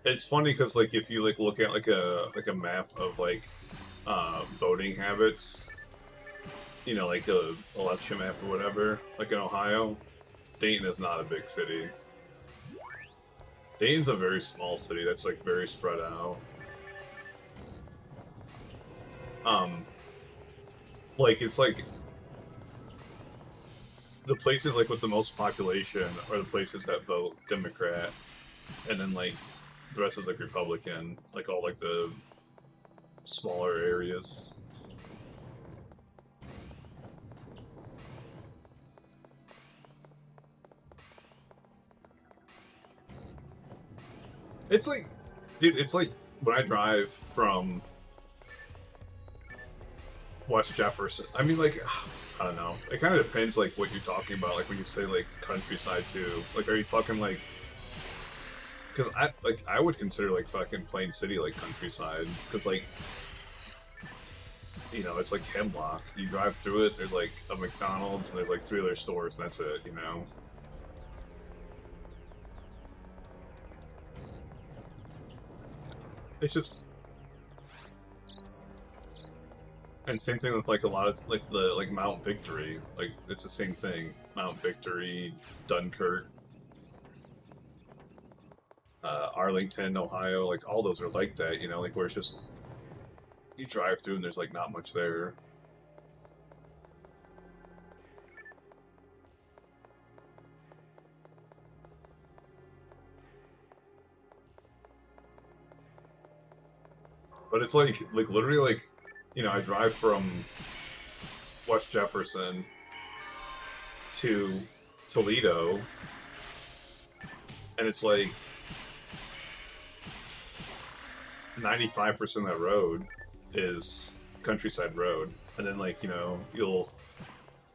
It's funny because like if you like look at like a map of like voting habits, you know, like a election map or whatever, like in Ohio, Dayton is not a big city. Dayton's a very small city that's like very spread out. Like it's like the places like with the most population are the places that vote Democrat, and then like the rest is like Republican, like all like the smaller areas. It's like, dude, it's like when I drive from West Jefferson. I mean, like, I don't know. It kind of depends, like, what you're talking about. Like, when you say, like, countryside, too. Like, are you talking, like... Because, I would consider, like, fucking Plain City, like, countryside. Because, like, you know, it's like Hemlock. You drive through it, there's, like, a McDonald's, and there's, like, 3 other stores, and that's it, you know? It's just... And same thing with like a lot of like the like Mount Victory, like it's the same thing. Mount Victory, Dunkirk, Arlington, Ohio, like all those are like that, you know, like where it's just you drive through and there's like not much there. But it's like literally like, you know, I drive from West Jefferson to Toledo, and it's like 95% of that road is countryside road, and then like, you know, you'll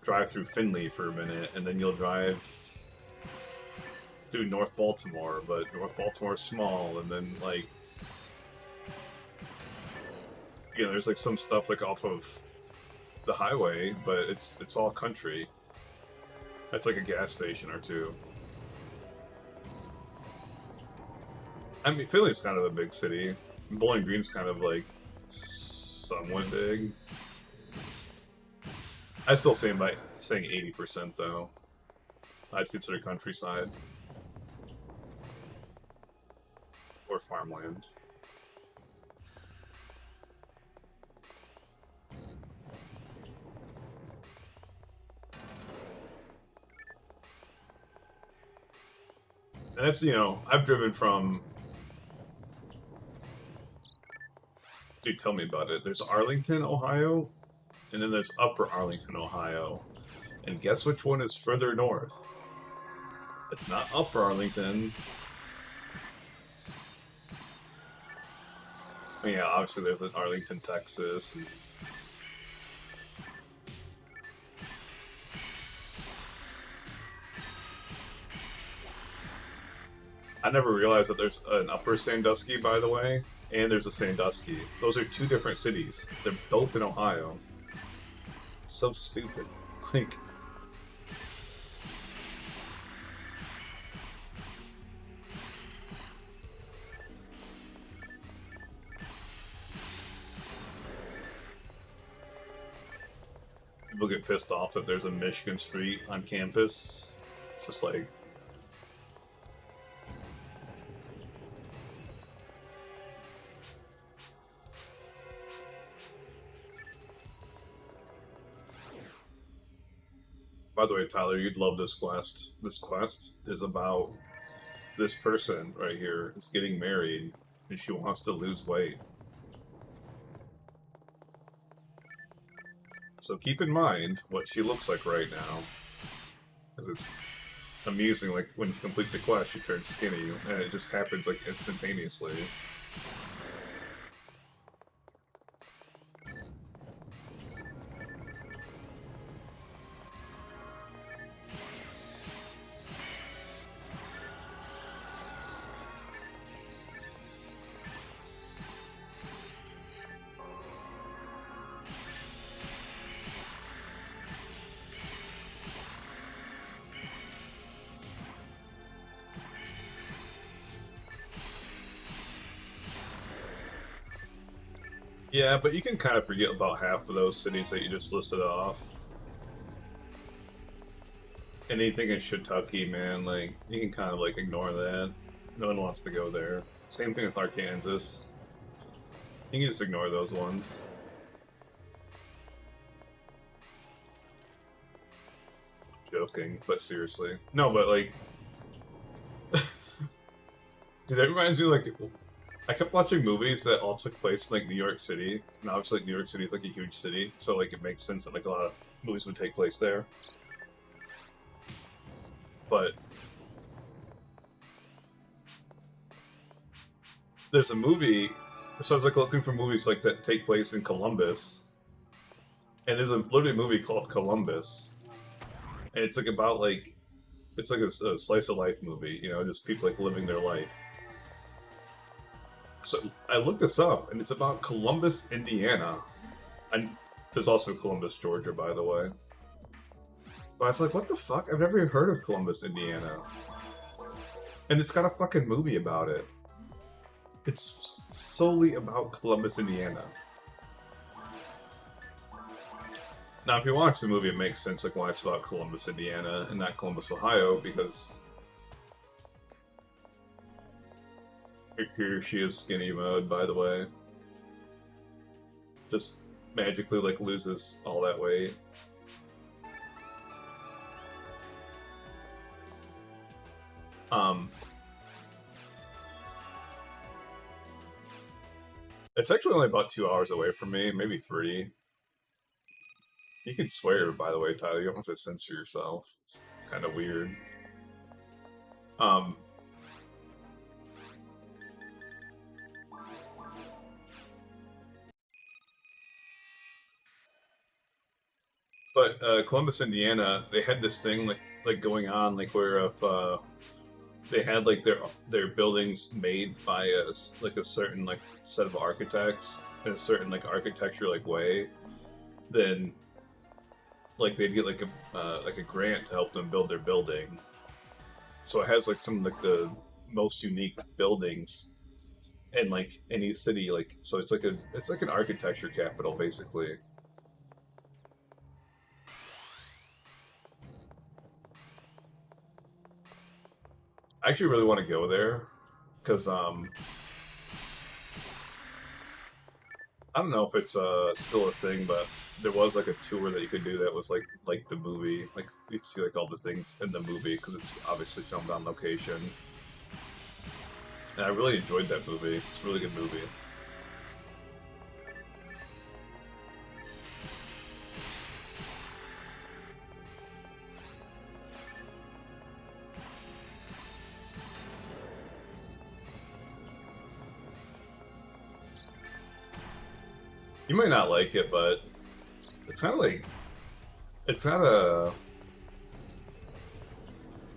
drive through Findlay for a minute, and then you'll drive through North Baltimore, but North Baltimore's small, and then like, you know, there's like some stuff like off of the highway, but it's all country. That's like a gas station or two. I mean, Philly's kind of a big city. Bowling Green's kind of like somewhat big. I still say by saying 80% though. I'd consider countryside or farmland. And that's, you know, I've driven from... Dude, tell me about it. There's Arlington, Ohio, and then there's Upper Arlington, Ohio. And guess which one is further north? It's not Upper Arlington. I mean, yeah, obviously there's an Arlington, Texas. And... I never realized that there's an Upper Sandusky, by the way, and there's a Sandusky. Those are two different cities. They're both in Ohio. So stupid. Like... People get pissed off that there's a Michigan Street on campus. It's just like... By the way, Tyler, you'd love this quest. This quest is about this person right here is getting married, and she wants to lose weight. So keep in mind what she looks like right now, because it's amusing. Like when you complete the quest, she turns skinny, and it just happens like instantaneously. Yeah, but you can kind of forget about half of those cities that you just listed off. anything in Kentucky, man, like, you can kind of, like, ignore that. No one wants to go there. Same thing with Arkansas. You can just ignore those ones. Joking, but seriously. No, but, like... Dude, that reminds me, like... I kept watching movies that all took place in, like, New York City. And obviously, like, New York City is, like, a huge city. So, like, it makes sense that, like, a lot of movies would take place there. But... there's a movie... So I was, like, looking for movies, like, that take place in Columbus. And there's literally a movie called Columbus. And it's, like, about, like... It's, like, a slice of life movie, you know? Just people, like, living their life. So I looked this up, and it's about Columbus, Indiana. And there's also Columbus, Georgia, by the way. But I was like, what the fuck? I've never even heard of Columbus, Indiana. And it's got a fucking movie about it. It's solely about Columbus, Indiana. Now, if you watch the movie, it makes sense like why it's about Columbus, Indiana, and not Columbus, Ohio, because here she is skinny mode, by the way. Just magically, like, loses all that weight. It's actually only about 2 hours away from me, maybe 3. You can swear, by the way, Tyler. You don't have to censor yourself. It's kind of weird. But Columbus, Indiana, they had this thing like going on, like where if they had like their buildings made by a certain like set of architects in a certain like architecture like way, then like they'd get like a grant to help them build their building. So it has like some like the most unique buildings in like any city, like so it's like an architecture capital basically. I actually really want to go there because I don't know if it's still a thing, but there was like a tour that you could do that was like the movie, like you'd see like all the things in the movie because it's obviously filmed on location. And I really enjoyed that movie. It's a really good movie. You might not like it, but it's kind of like it's not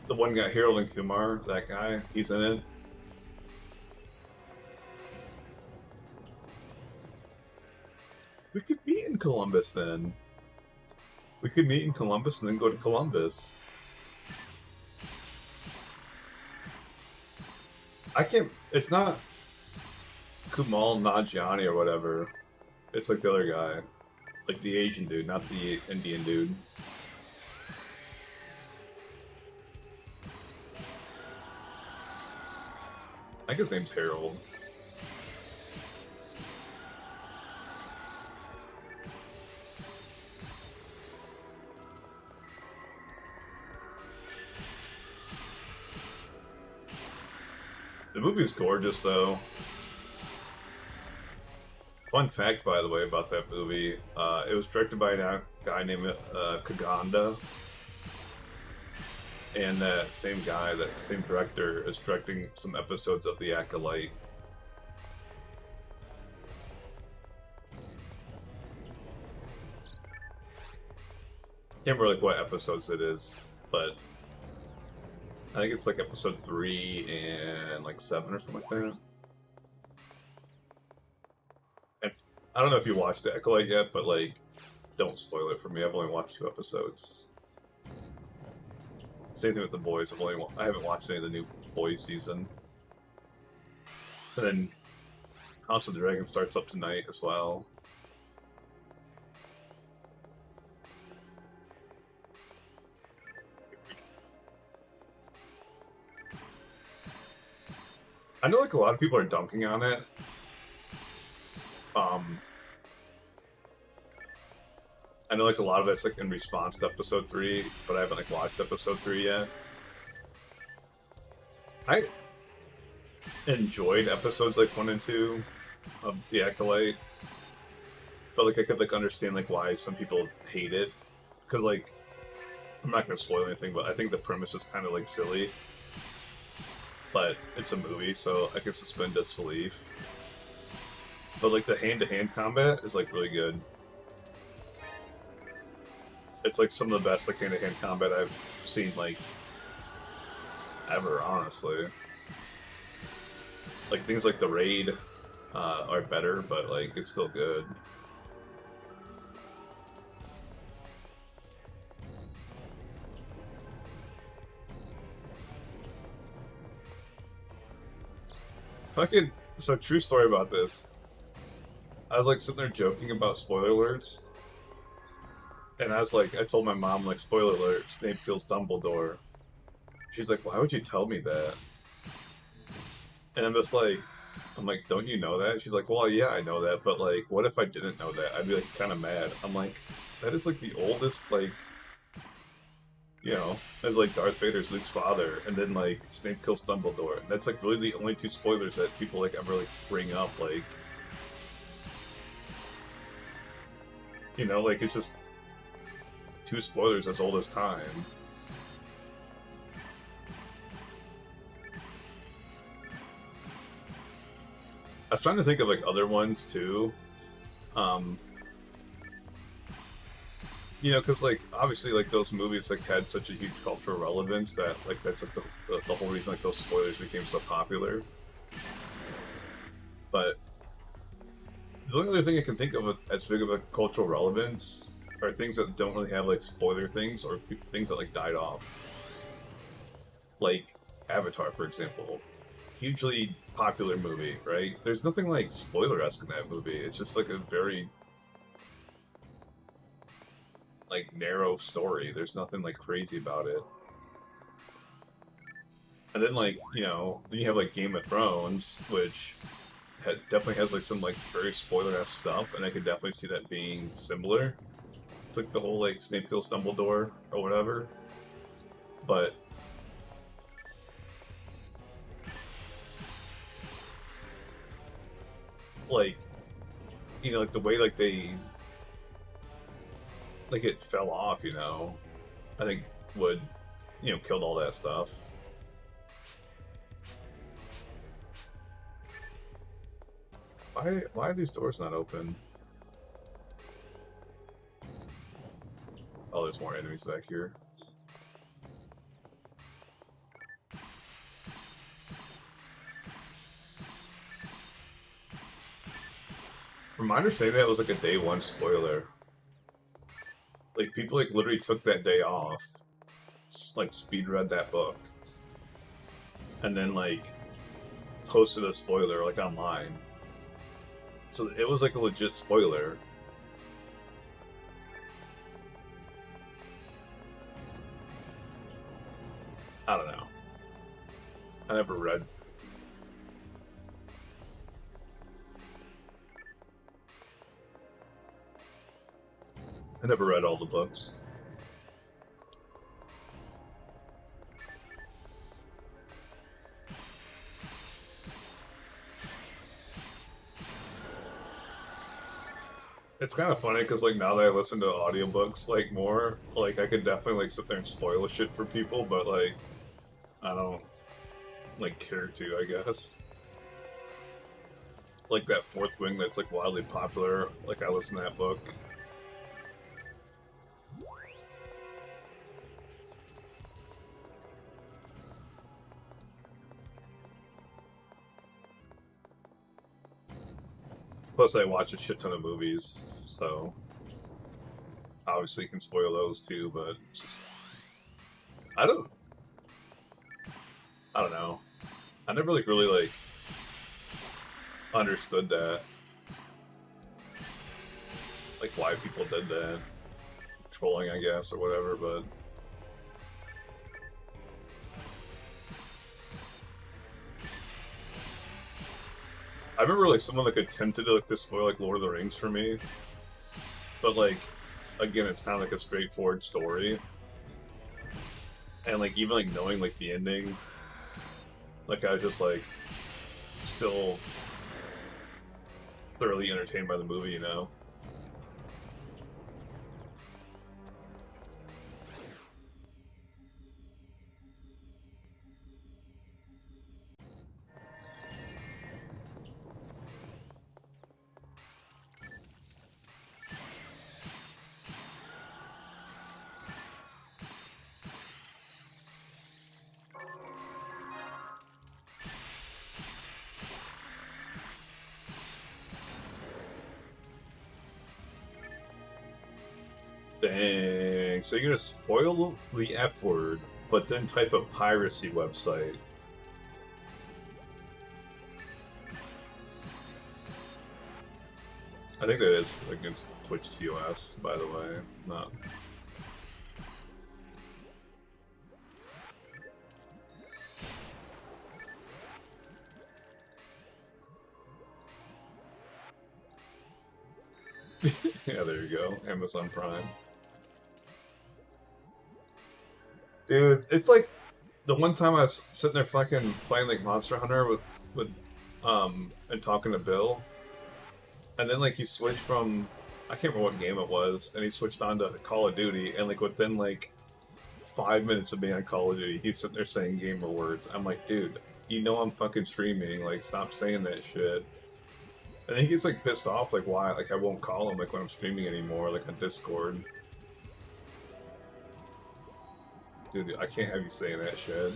the one guy Harold and Kumar, that guy, he's in it. We could meet in Columbus then. We could meet in Columbus and then go to Columbus. I can't. It's not Kumal Nanjiani or whatever. It's like the other guy. Like the Asian dude, not the Indian dude. I think his name's Harold. The movie's gorgeous, though. Fun fact, by the way, about that movie, it was directed by a guy named Kaganda. And that same guy, that same director, is directing some episodes of The Acolyte. Can't remember like what episodes it is, but I think it's like episode 3 and like 7 or something like that. And I don't know if you watched The Acolyte yet, but like, don't spoil it for me. I've only watched 2 episodes. Same thing with The Boys. I haven't watched any of the new Boys season. And then House of the Dragon starts up tonight as well. I know like a lot of people are dunking on it. I know like a lot of it's like in response to episode 3, but I haven't like watched episode 3 yet. I enjoyed episodes like 1 and 2 of The Acolyte, but like I could like understand like why some people hate it, because like I'm not gonna spoil anything, but I think the premise is kind of like silly. But it's a movie, so I can suspend disbelief. But like the hand-to-hand combat is like really good. It's like some of the best like hand-to-hand combat I've seen like ever, honestly. Like things like the raid are better, but like it's still good. Fucking, so true story about this. I was like sitting there joking about spoiler alerts, and I was like, I told my mom like, spoiler alert, Snape kills Dumbledore. She's like, why would you tell me that? And I'm just like, I'm like, don't you know that? She's like, well, yeah, I know that, but like, what if I didn't know that? I'd be like kind of mad. I'm like, that is like the oldest like, you know, as like Darth Vader's Luke's father, and then like Snape kills Dumbledore. And that's like really the only two spoilers that people like ever like bring up. Like, you know, like it's just two spoilers as old as time. I was trying to think of like other ones too. You know, because like obviously like those movies like had such a huge cultural relevance that like that's like the whole reason like those spoilers became so popular. But the only other thing I can think of as big of a cultural relevance are things that don't really have like spoiler things, or things that like died off. Like Avatar, for example. Hugely popular movie, right? There's nothing like spoiler-esque in that movie. It's just like a very like narrow story. There's nothing like crazy about it. And then like, you know, then you have like Game of Thrones, which definitely has like some like very spoiler-esque stuff, and I could definitely see that being similar. It's like the whole like Snape kills Dumbledore or whatever. But like, you know, like the way like they like it fell off, you know, I think would, you know, killed all that stuff. Why are these doors not open? Oh, there's more enemies back here. From my understanding, that was like a day one spoiler. Like people like literally took that day off, like speed read that book, and then like posted a spoiler like online. So it was like a legit spoiler. I don't know. I never read. I never read all the books. It's kind of funny because like now that I listen to audiobooks like more, like I could definitely like sit there and spoil shit for people, but like I don't like care to, I guess. Like that Fourth Wing that's like wildly popular, like I listen to that book. Plus I watch a shit ton of movies, so obviously you can spoil those too, but it's just I don't know. I never like really like understood that. Like why people did that. Trolling, I guess, or whatever, but I remember like someone like attempted to like to spoil like Lord of the Rings for me, but like again, it's kind of like a straightforward story, and like even like knowing like the ending, like I was just like still thoroughly entertained by the movie, you know. Dang. So you're gonna spoil the F word, but then type a piracy website. I think that is against Twitch TOS, by the way. Not. Yeah, there you go. Amazon Prime. Dude, it's like the one time I was sitting there fucking playing like Monster Hunter with and talking to Bill, and then like he switched from I can't remember what game it was, and he switched on to Call of Duty, and like within like 5 minutes of being on Call of Duty, he's sitting there saying gamer words. I'm like, dude, you know I'm fucking streaming, like stop saying that shit. And he gets like pissed off, like why like I won't call him like when I'm streaming anymore, like on Discord. Dude, I can't have you saying that shit.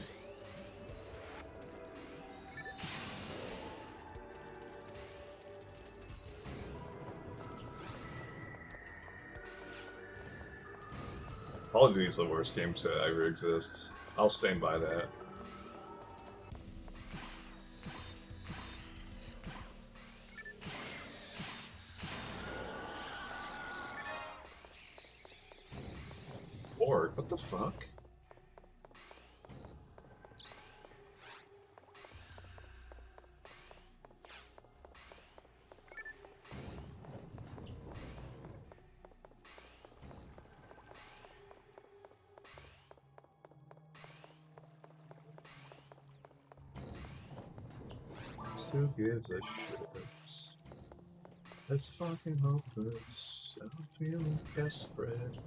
Call of Duty's the worst game to ever exist. I'll stand by that. Lord, what the fuck? Who gives a shit? It's fucking hopeless. I'm feeling desperate.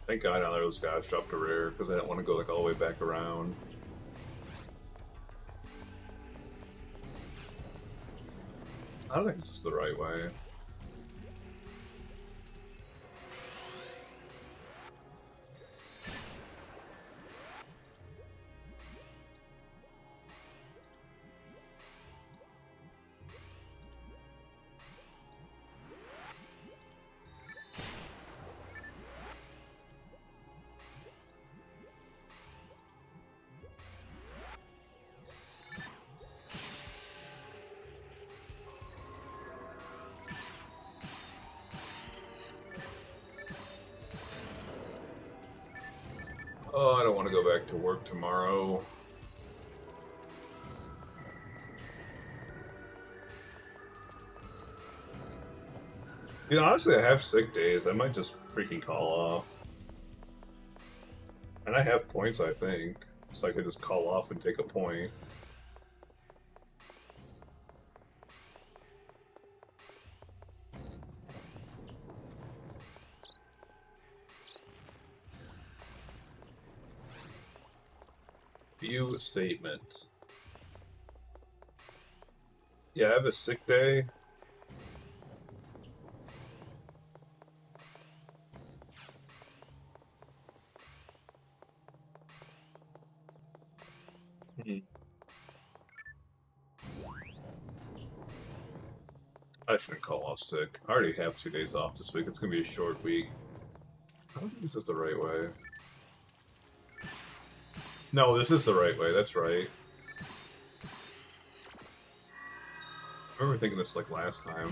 Thank God none of those guys dropped a rare because I didn't want to go like all the way back around. I don't think this is the right way. Oh, I don't want to go back to work tomorrow. You know, honestly, I have sick days. I might just freaking call off. And I have points, I think. So I could just call off and take a point. View statement. Yeah, I have a sick day. I shouldn't call off sick. I already have 2 days off this week. It's gonna be a short week. I don't think this is the right way. No, this is the right way. That's right. I remember thinking this like last time.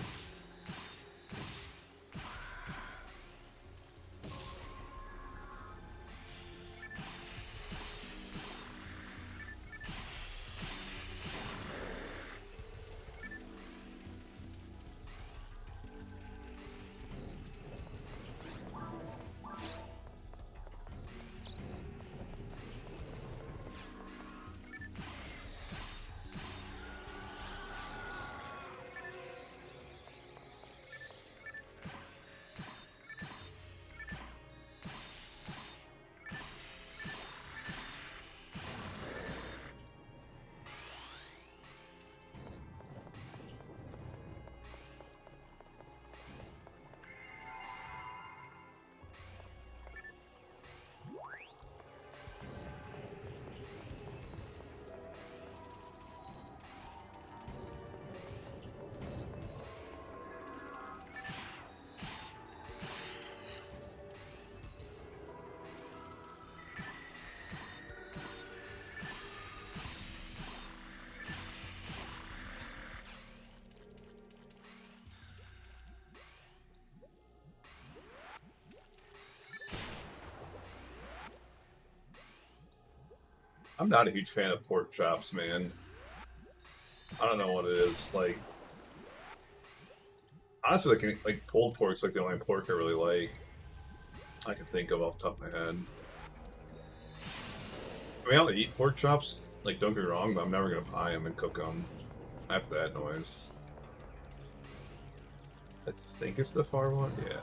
I'm not a huge fan of pork chops, man. I don't know what it is. Like, honestly, like pulled pork's like the only pork I really like. I can think of off the top of my head. I mean, I'll eat pork chops. Like, don't get me wrong, but I'm never gonna buy them and cook them. After that noise. I think it's the far one. Yeah.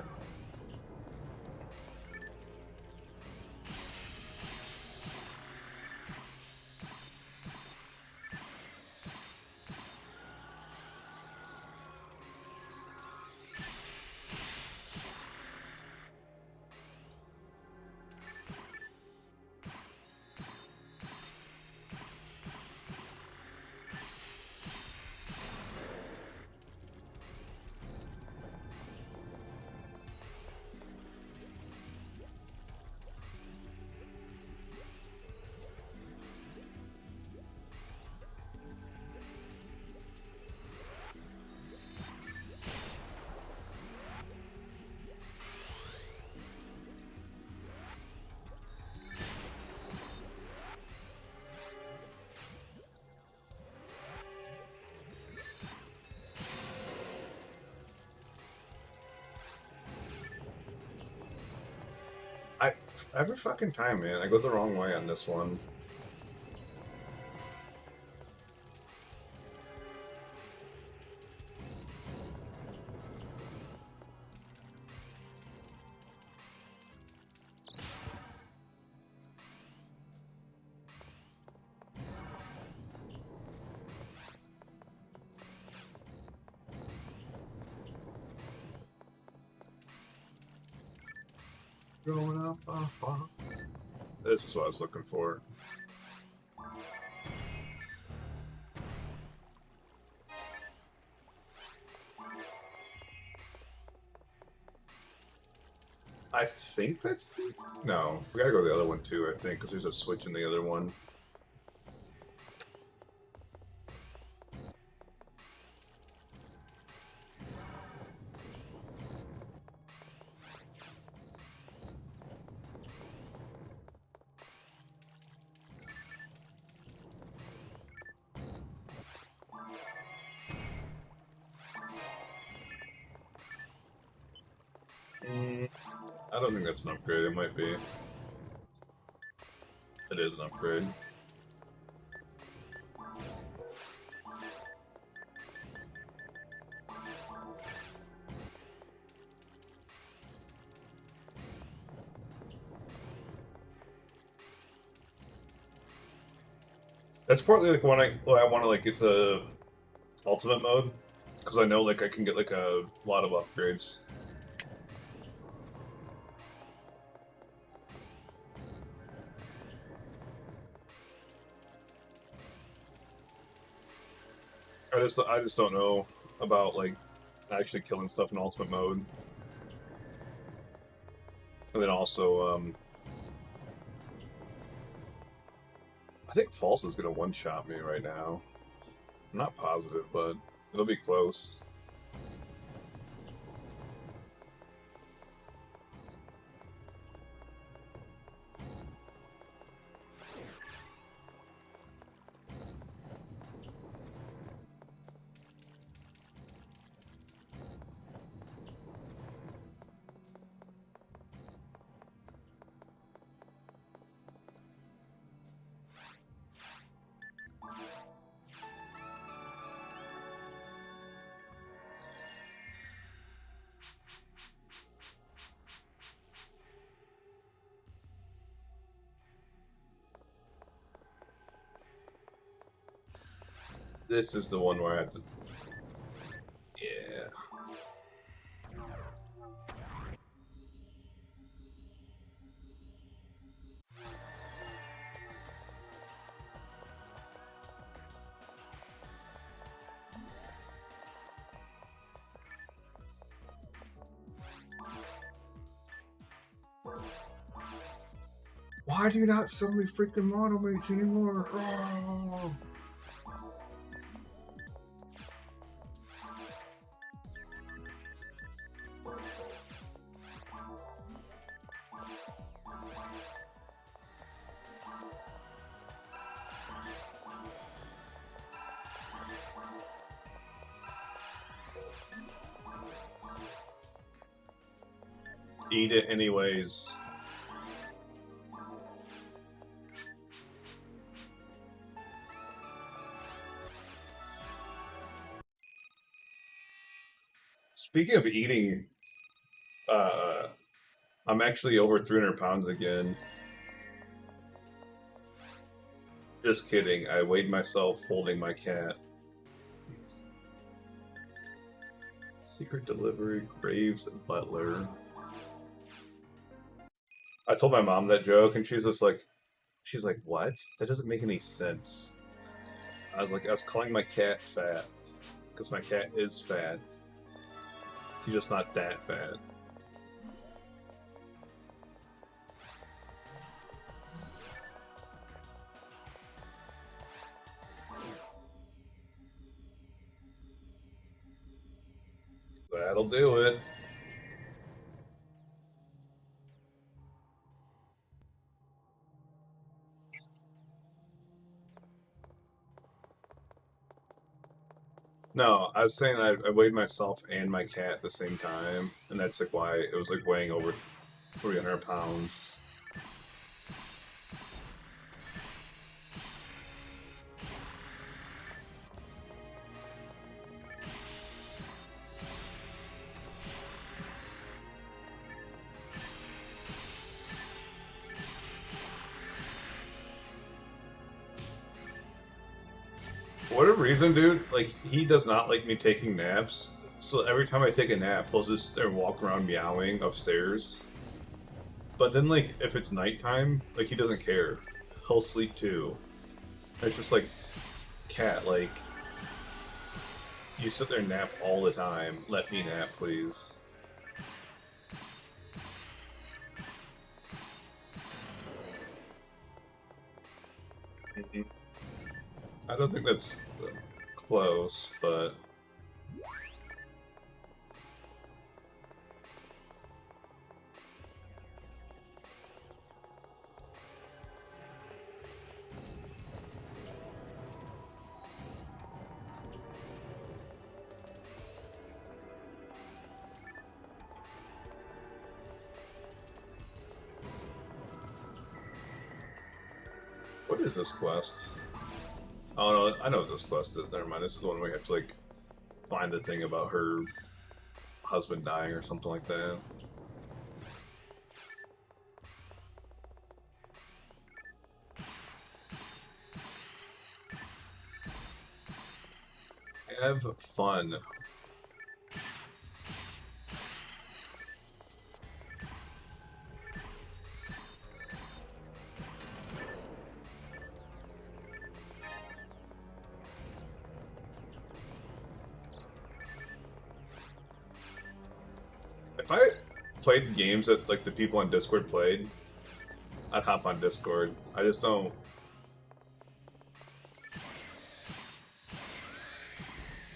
Every fucking time, man. I go the wrong way on this one. Growing up, this is what I was looking for. I think that's the... No, we gotta go to the other one too, I think, because there's a switch in the other one. I don't think that's an upgrade, it might be. It is an upgrade. That's partly like when I want to like get to ultimate mode, because I know like I can get like a lot of upgrades. I just don't know about like actually killing stuff in ultimate mode. And then also, I think False is gonna one-shot me right now. I'm not positive, but it'll be close. This is the one where I have to... Yeah. Why do you not sell me freaking model mates anymore? Oh. Eat it anyways. Speaking of eating, I'm actually over 300 pounds again. Just kidding. I weighed myself holding my cat. Secret delivery, Graves, and Butler. I told my mom that joke, and she's like, what? That doesn't make any sense. I was calling my cat fat, because my cat is fat. He's just not that fat. That'll do it. No, I was saying I weighed myself and my cat at the same time, and that's like why it was like weighing over 300 pounds. For whatever reason, dude, like, he does not like me taking naps. So every time I take a nap, he'll just there walk around meowing upstairs. But then, like, if it's nighttime, like, he doesn't care. He'll sleep too. It's just like, cat, like, you sit there and nap all the time. Let me nap, please. I don't think that's close, but... What is this quest? Oh no, I know what this quest is. Never mind. This is the one where we have to, like, find the thing about her husband dying or something like that. Have fun. played the games that like the people on Discord played, I'd hop on Discord. I just don't.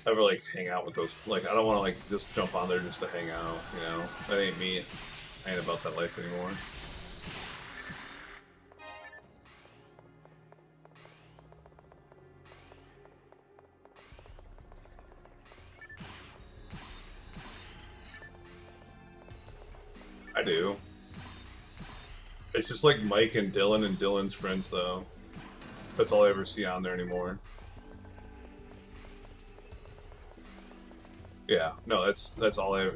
Ever like hang out with those? Like I don't want to like just jump on there just to hang out. You know, that ain't me. I ain't about that life anymore. I do. It's just like Mike and Dylan's friends though. That's all I ever see on there anymore. Yeah, no, that's all I.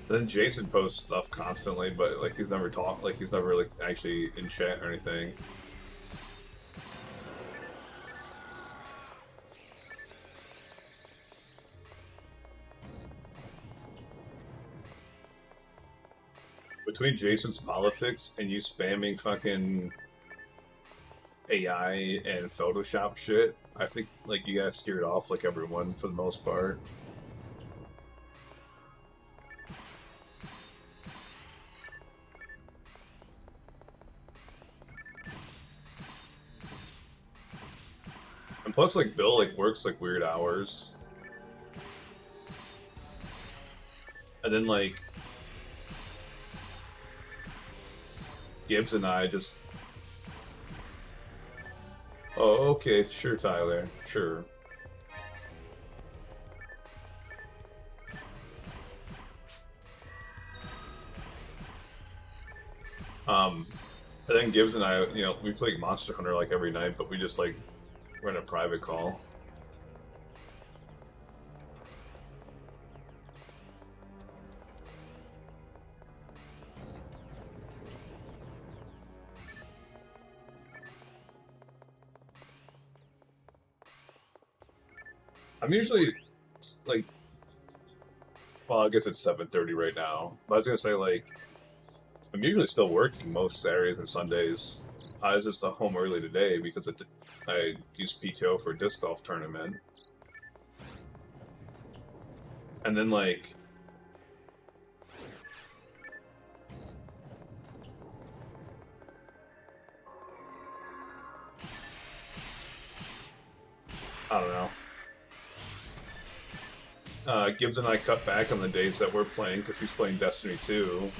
Then Jason posts stuff constantly, but like he's never like he's never like actually in chat or anything. Between Jason's politics and you spamming fucking AI and Photoshop shit, I think like you guys scared off like everyone for the most part. And plus, like, Bill, like, works, like, weird hours. And then, like, Gibbs and I just... Oh, okay, sure, Tyler, sure. And then Gibbs and I, you know, we play Monster Hunter, like, every night, but we just, like, run a private call. I'm usually, like, well, I guess it's 7:30 right now, but I was gonna say, like, I'm usually still working most Saturdays and Sundays. I was just home early today because I used PTO for a disc golf tournament. And then, like, I don't know. Gibbs and I cut back on the days that we're playing because he's playing Destiny 2.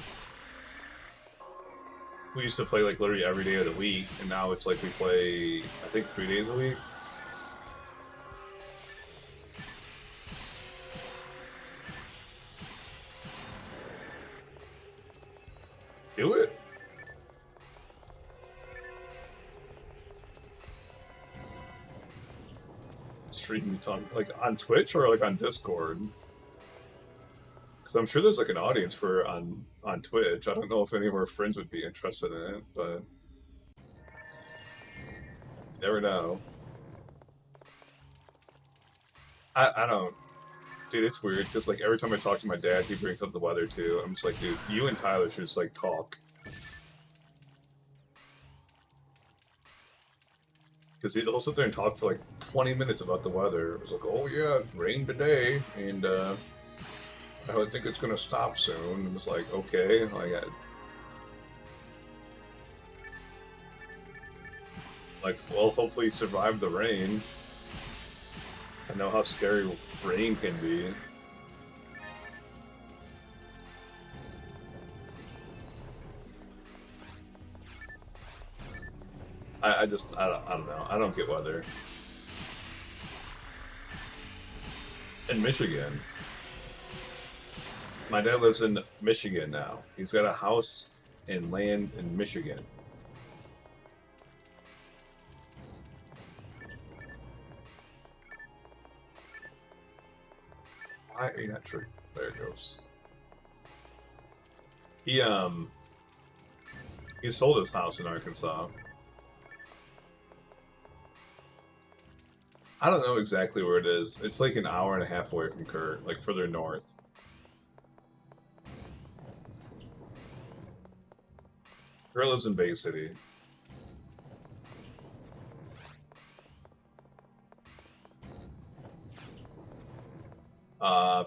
We used to play like literally every day of the week, and now it's like we play, I think, 3 days a week. Do it. Streaming ton like on Twitch or like on Discord. Because I'm sure there's like an audience for on Twitch. I don't know if any of our friends would be interested in it, but never know. I don't, dude. It's weird because like every time I talk to my dad, he brings up the weather too. I'm just like, dude, you and Tyler should just like talk. Because he'll sit there and talk for like 20 minutes about the weather. It was like, oh yeah, it rained today, and I don't think it's gonna stop soon. And it's like, okay, like, well, hopefully survive the rain. I know how scary rain can be. I don't know. I don't get weather. In Michigan. My dad lives in Michigan now. He's got a house and land in Michigan. Why are you not true? There it goes. He sold his house in Arkansas. I don't know exactly where it is. It's like an hour and a half away from Kurt, like further north. Kurt lives in Bay City.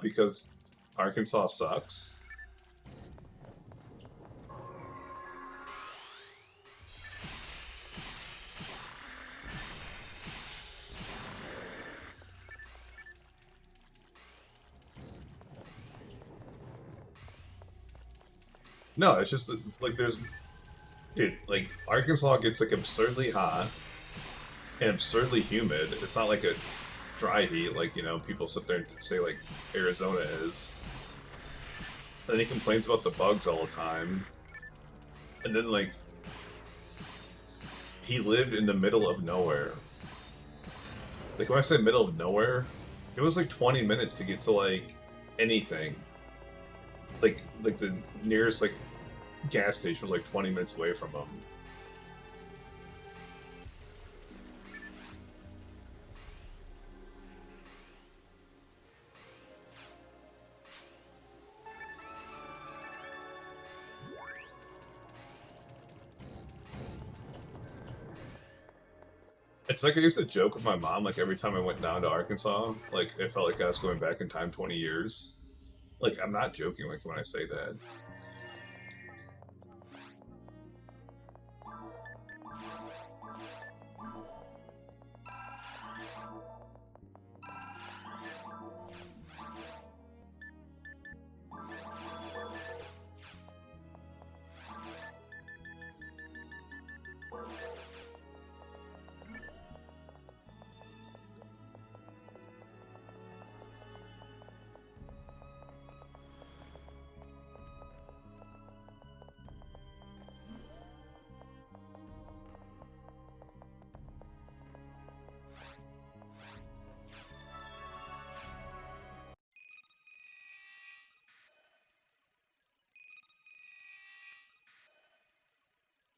Because Arkansas sucks. No, it's just like there's, dude, like Arkansas gets like absurdly hot and absurdly humid. It's not like a dry heat like, you know, people sit there and say like Arizona is. Then he complains about the bugs all the time. And then like he lived in the middle of nowhere. Like when I say middle of nowhere, it was like 20 minutes to get to like anything. Like the nearest like gas station was like 20 minutes away from him. It's like I used to joke with my mom, like every time I went down to Arkansas, like it felt like I was going back in time 20 years. Like I'm not joking like when I say that.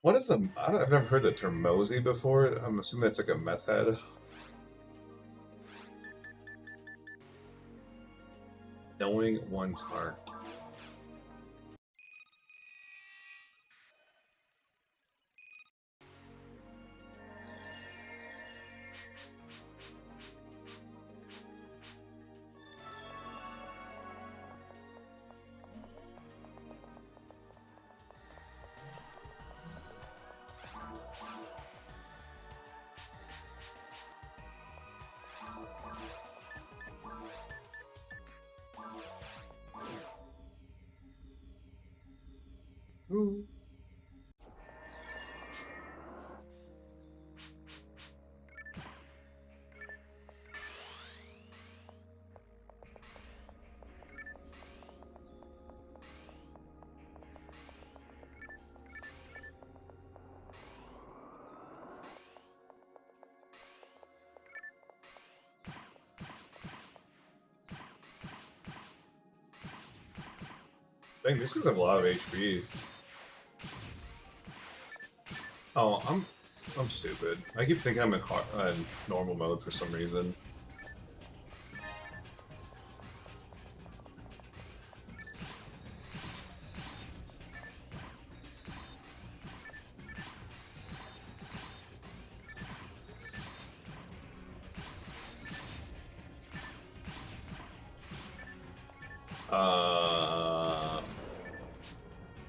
What is the? I've never heard the term mosey before. I'm assuming it's like a meth head. Knowing one's heart. Ooh. Dang, these guys have a lot of HP. Oh, I'm stupid. I keep thinking I'm in normal mode for some reason.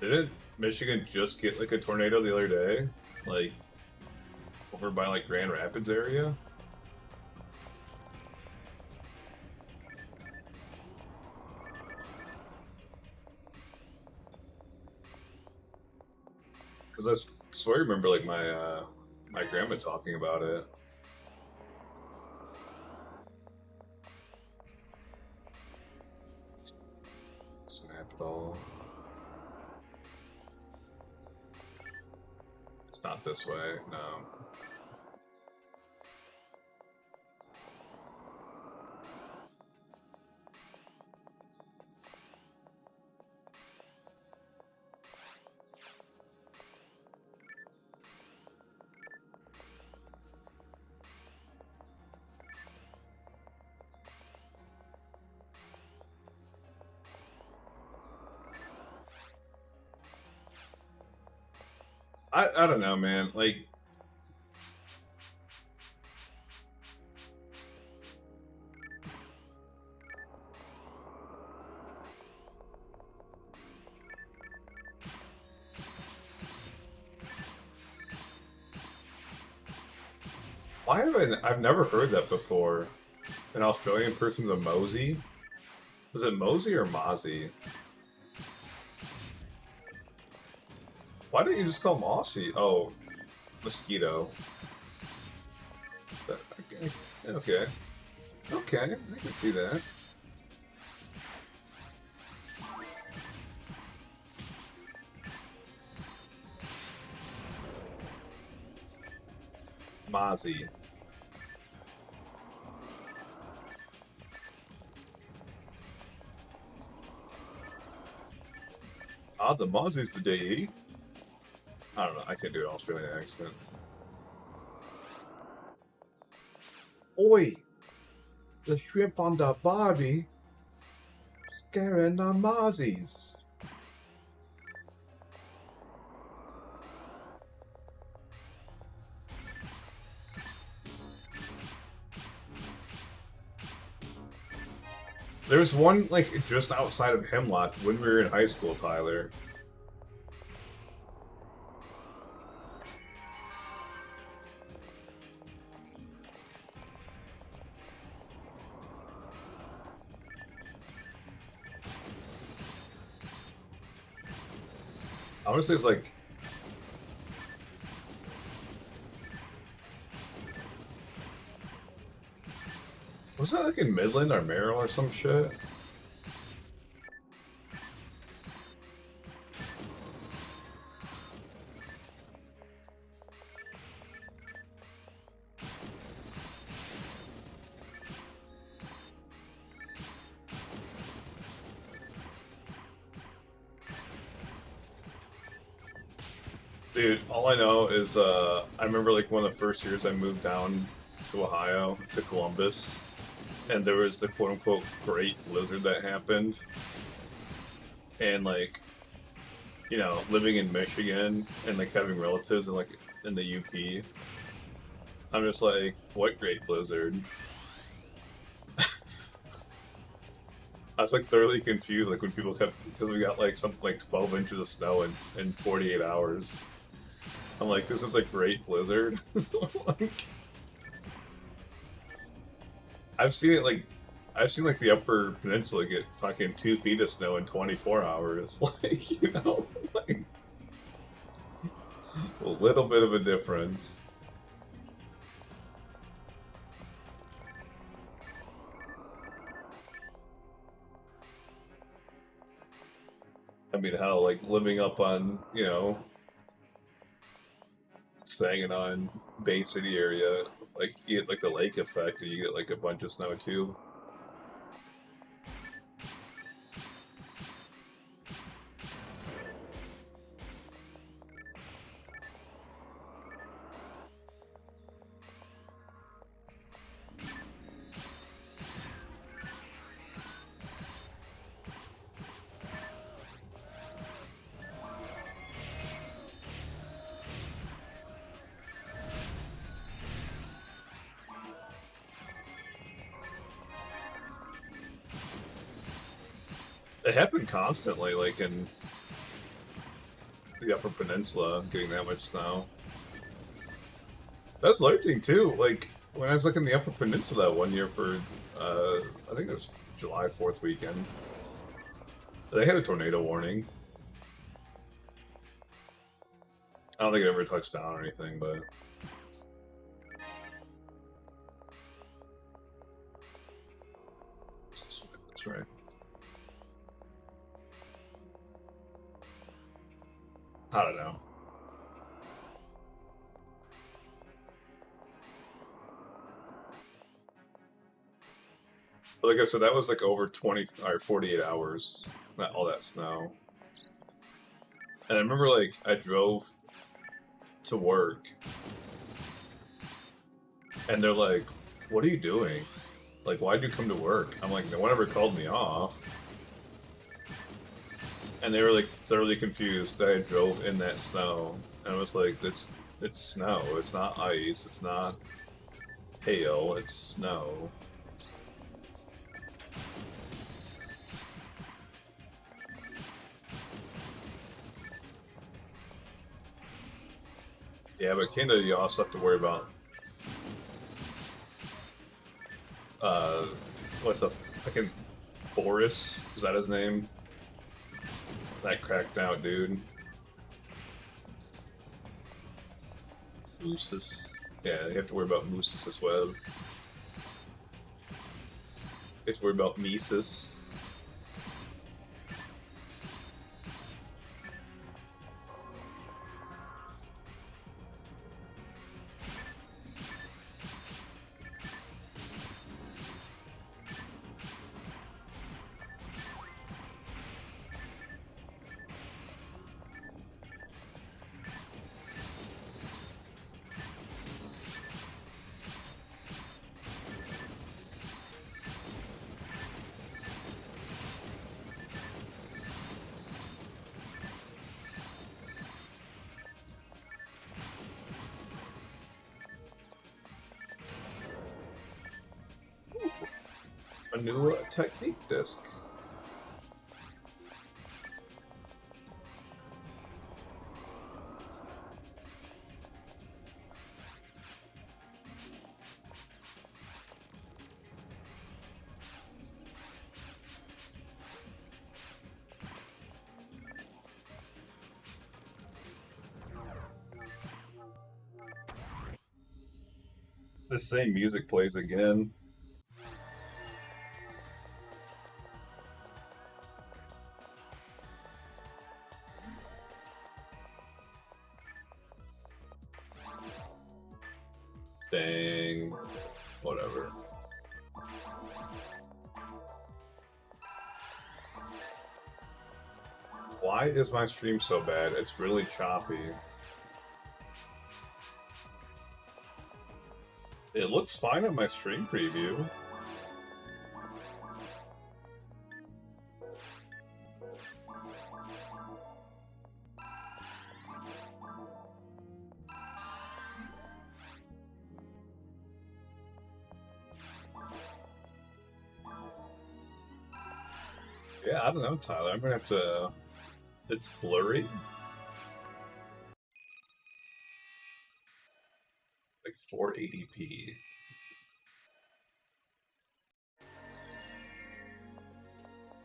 Didn't Michigan just get like a tornado the other day? Like over by like Grand Rapids area? Because I swear I remember like my grandma talking about it. Snap it all. It's not this way, no. I don't know, man. Like, why haven't I've never heard that before? An Australian person's a mosey? Was it mosey or mozzie? Why didn't you just call him Aussie? Oh, mosquito. Okay, okay, okay. I can see that. Mozzie. Ah, the Mozzie's today. I don't know. I can't do an Australian accent. Oi! The shrimp on the barbie scaring the Mozzies. There's one, like, just outside of Hemlock when we were in high school, Tyler. I want to say it's like... Was that like in Midland or Merrill or some shit? Dude, all I know is, I remember like one of the first years I moved down to Ohio, to Columbus, and there was the quote-unquote great blizzard that happened. And like, you know, living in Michigan and like having relatives in like in the UP, I'm just like, what great blizzard? I was like thoroughly confused, like when people kept, because we got like something like 12 inches of snow in 48 hours. I'm like, this is a great blizzard. Like, I've seen it like, I've seen like the Upper Peninsula get fucking 2 feet of snow in 24 hours. Like, you know, like a little bit of a difference. I mean, how like living up on, you know, Saginaw Bay City area, like you get like the lake effect, and you get like a bunch of snow too. It happened constantly, like in the Upper Peninsula, getting that much snow. That's the other thing too. Like when I was looking the Upper Peninsula that one year for, I think it was July 4th weekend, they had a tornado warning. I don't think it ever touched down or anything, but that's right. I don't know. But like I said, that was like over 20 or 48 hours, not all that snow. And I remember like I drove to work and they're like, what are you doing? Like, why'd you come to work? I'm like, no one ever called me off. And they were like thoroughly confused that I drove in that snow. And I was like, it's snow, it's not ice, it's not hail, it's snow. Yeah, but Canada, you also have to worry about what's the fucking Boris? Is that his name? That cracked out dude. Mooses. Yeah, you have to worry about mooses as well. You have to worry about Mises. A new technique disc. The same music plays again. Dang. Whatever. Why is my stream so bad? It's really choppy. It looks fine on my stream preview. Yeah, I don't know, Tyler. I'm gonna have to... It's blurry. Like 480p.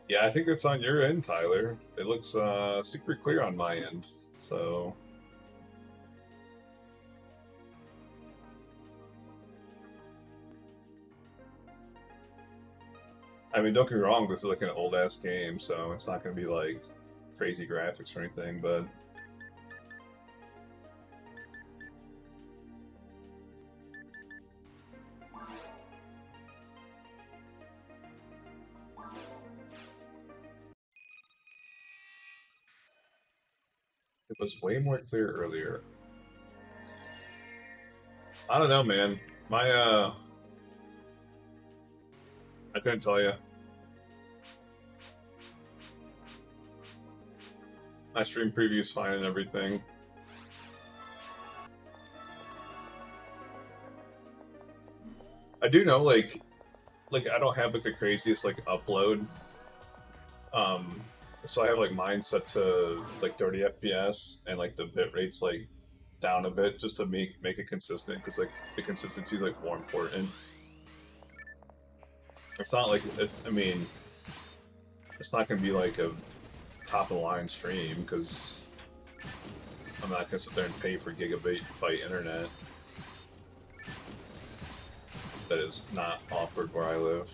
Yeah, I think it's on your end, Tyler. It looks super clear on my end, so... I mean, don't get me wrong, this is like an old-ass game, so it's not going to be like crazy graphics or anything, but... It was way more clear earlier. I don't know, man. My, I couldn't tell you. My stream preview is fine and everything. I do know, like I don't have like the craziest like upload. So I have like mine set to like 30 FPS and like the bit rate's like down a bit just to make it consistent because like the consistency is like more important. It's not like I mean, it's not gonna be like a top of the line stream because I'm not gonna sit there and pay for gigabyte internet that is not offered where I live.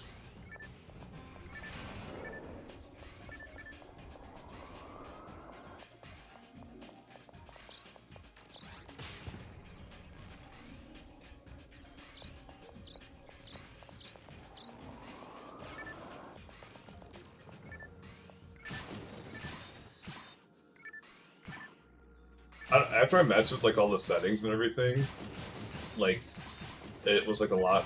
After I messed with like all the settings and everything, like it was like a lot.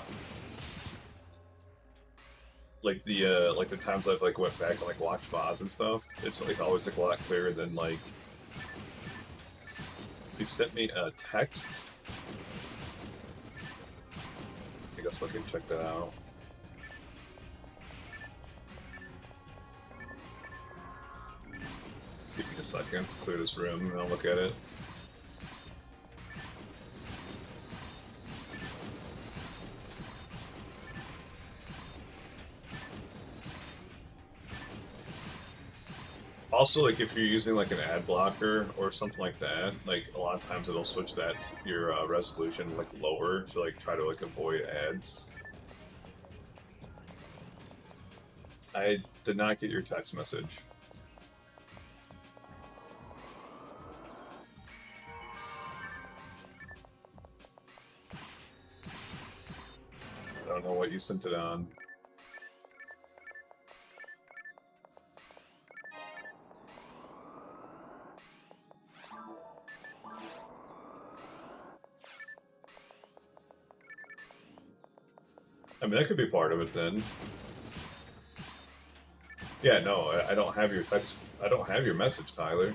Like the times I've like went back and like watched VODs and stuff, it's like always like a lot clearer than like. You sent me a text. I guess I can check that out. Give me a second, clear this room, and I'll look at it. Also, like, if you're using, like, an ad blocker or something like that, like, a lot of times it'll switch that to your resolution, like, lower to, like, try to, like, avoid ads. I did not get your text message. I don't know what you sent it on. I mean, that could be part of it then. Yeah, no, I don't have your text. I don't have your message, Tyler.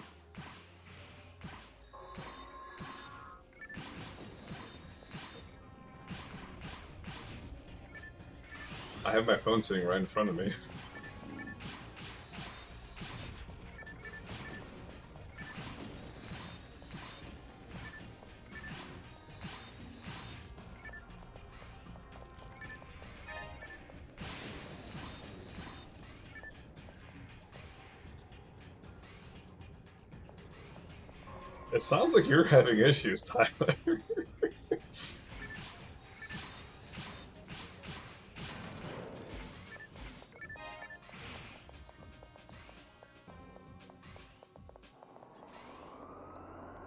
I have my phone sitting right in front of me. It sounds like you're having issues, Tyler.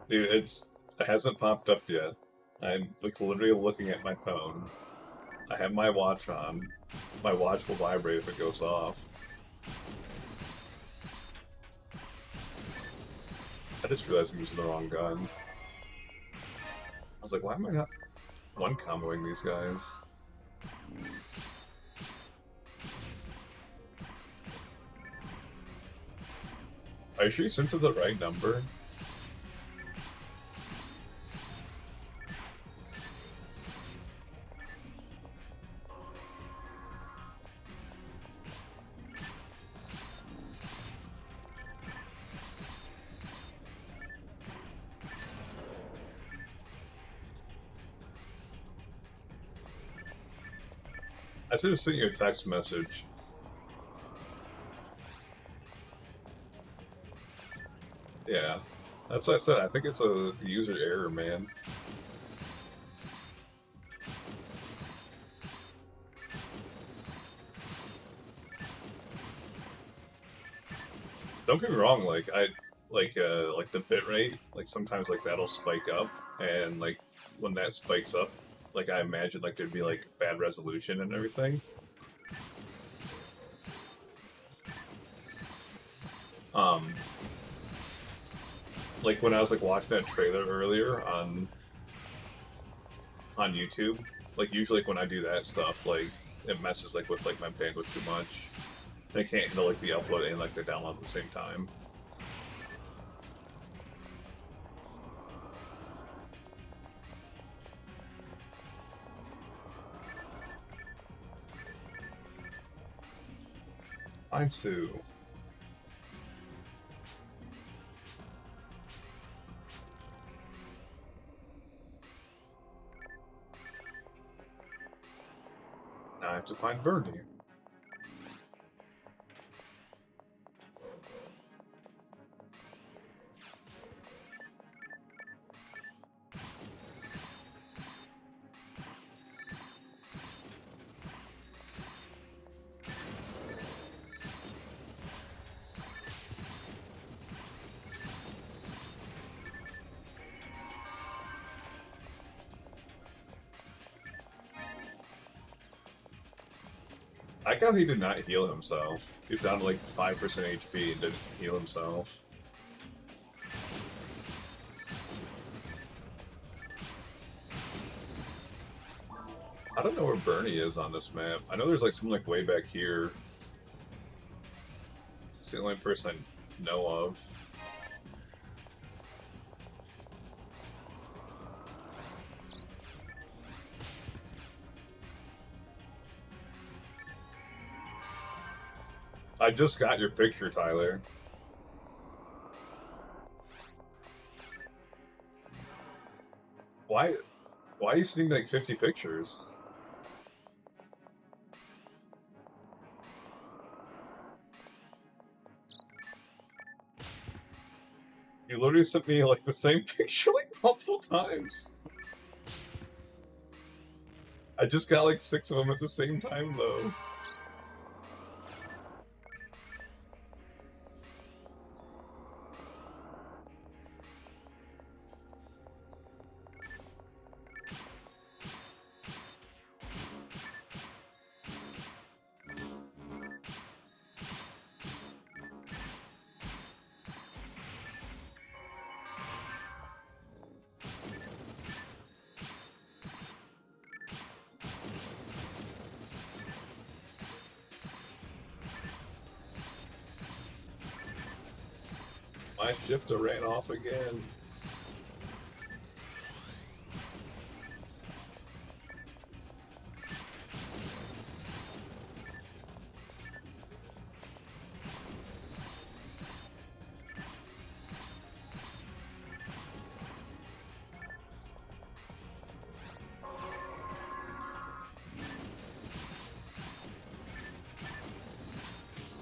Dude, it hasn't popped up yet. I'm like literally looking at my phone. I have my watch on. My watch will vibrate if it goes off. I just realized I'm using the wrong gun. I was like, why am I not one-comboing these guys? Are you sure you sent it the right number? I should have sent you a text message. Yeah, that's what I said. I think it's a user error, man. Don't get me wrong, like like the bitrate, like sometimes like that'll spike up, and like when that spikes up, like I imagine like there'd be like bad resolution and everything. Um, like when I was like watching that trailer earlier on YouTube, like usually like, when I do that stuff, like it messes like with like my bandwidth too much. And I can't handle like the upload and like the download at the same time. Fine, Sue. Now I have to find Bernie. I like how he did not heal himself. He's down to like 5% HP and didn't heal himself. I don't know where Bernie is on this map. I know there's like someone like way back here. It's the only person I know of. I just got your picture, Tyler. Why are you sending like 50 pictures? You literally sent me like the same picture like multiple times. I just got like 6 of them at the same time though. My shifter ran off again.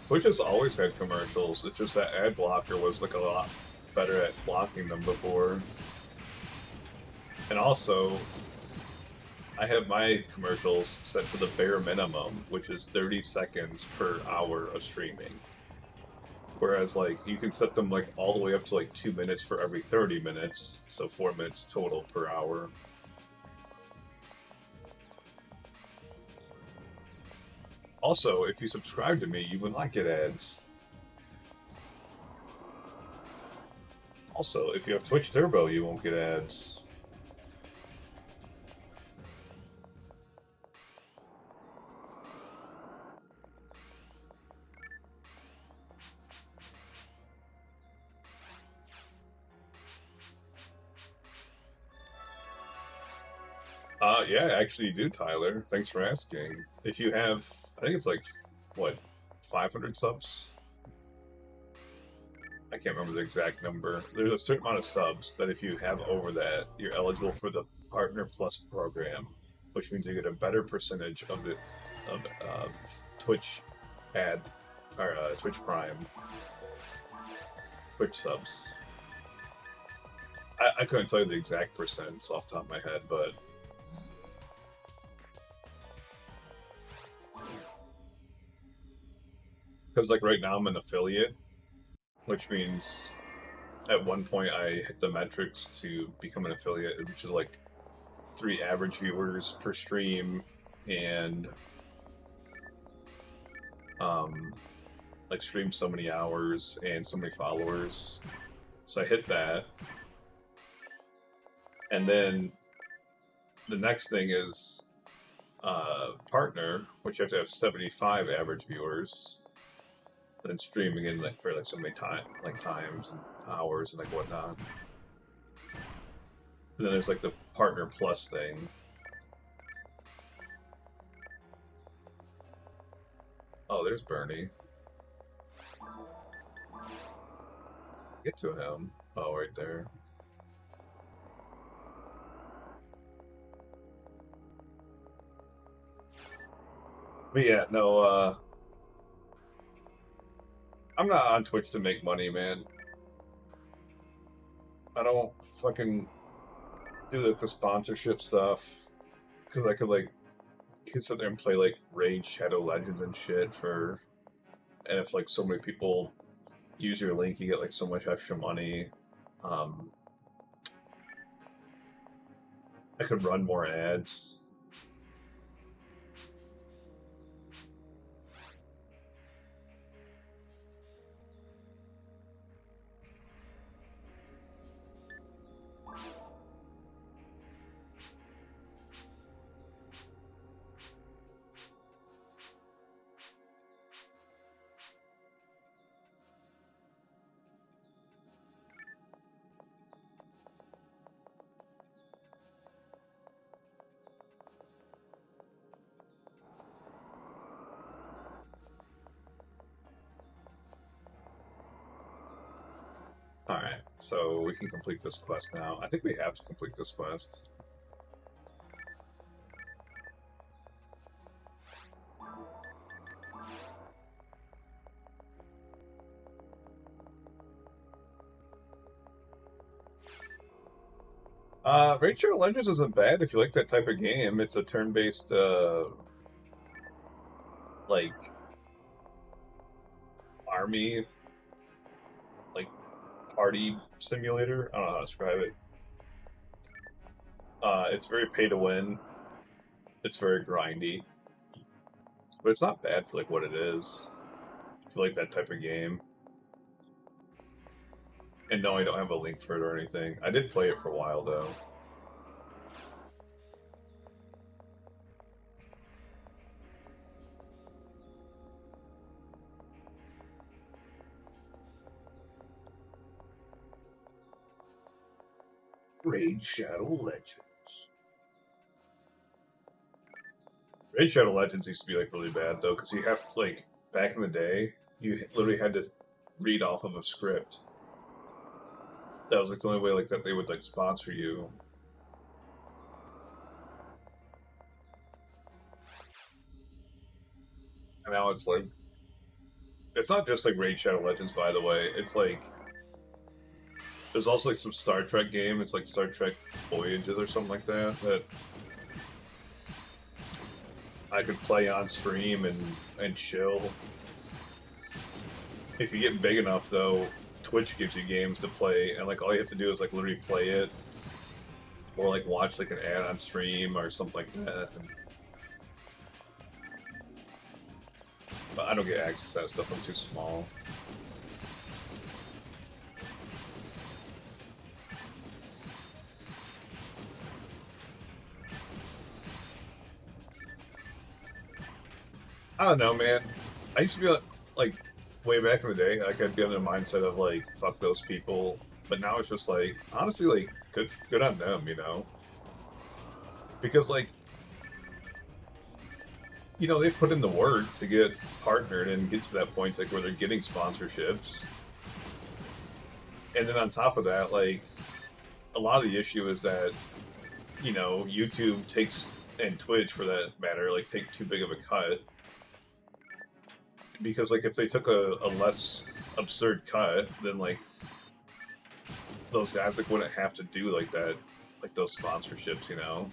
Twitch has always had commercials, it's just that ad blocker was like a lot better at blocking them before. And also, I have my commercials set to the bare minimum, which is 30 seconds per hour of streaming. Whereas, like, you can set them, like, all the way up to, like, 2 minutes for every 30 minutes, so 4 minutes total per hour. Also, if you subscribe to me, you will not get ads. Also, if you have Twitch Turbo, you won't get ads. Yeah, actually you do, Tyler. Thanks for asking. If you have, I think it's like, what, 500 subs? I can't remember the exact number. There's a certain amount of subs that if you have over that, you're eligible for the Partner Plus program, which means you get a better percentage of the Twitch ad or Twitch Prime, Twitch subs. I couldn't tell you the exact percents off the top of my head, but because like right now I'm an affiliate, which means at one point I hit the metrics to become an affiliate, which is like 3 average viewers per stream and like stream so many hours and so many followers. So I hit that. And then the next thing is partner, which you have to have 75 average viewers. And then streaming in like for like so many times and hours and like whatnot. And then there's like the Partner Plus thing. Oh, there's Bernie. Get to him. Oh, right there. But yeah, no, I'm not on Twitch to make money, man. I don't fucking do like the sponsorship stuff because I could sit there and play like Raid Shadow Legends and shit for, and if like so many people use your link, you get like so much extra money. I could run more ads. Alright, so we can complete this quest now. I think we have to complete this quest. Raid Shadow Legends isn't bad if you like that type of game. It's a turn-based, like, army, like, party simulator. I don't know how to describe it. It's very pay-to-win. It's very grindy. But it's not bad for, like, what it is. If you like that type of game. And no, I don't have a link for it or anything. I did play it for a while, though. Raid Shadow Legends. Raid Shadow Legends used to be like really bad though, because you have like back in the day, you literally had to read off of a script. That was like the only way like that they would like sponsor you. And now it's like, it's not just like Raid Shadow Legends, by the way. It's like there's also like some Star Trek game. It's like Star Trek Voyages or something like that that I could play on stream and chill. If you get big enough, though, Twitch gives you games to play, and like all you have to do is like literally play it, or like watch like an ad on stream or something like that. But I don't get access to that stuff. I'm too small. I don't know, man. I used to be like way back in the day, like I'd be in the mindset of like fuck those people, but now it's just like honestly like good on them, you know? Because like you know they've put in the work to get partnered and get to that point like where they're getting sponsorships, and then on top of that, like a lot of the issue is that you know YouTube takes and Twitch for that matter like take too big of a cut. Because like if they took a less absurd cut, then like those guys like wouldn't have to do like that, like those sponsorships, you know.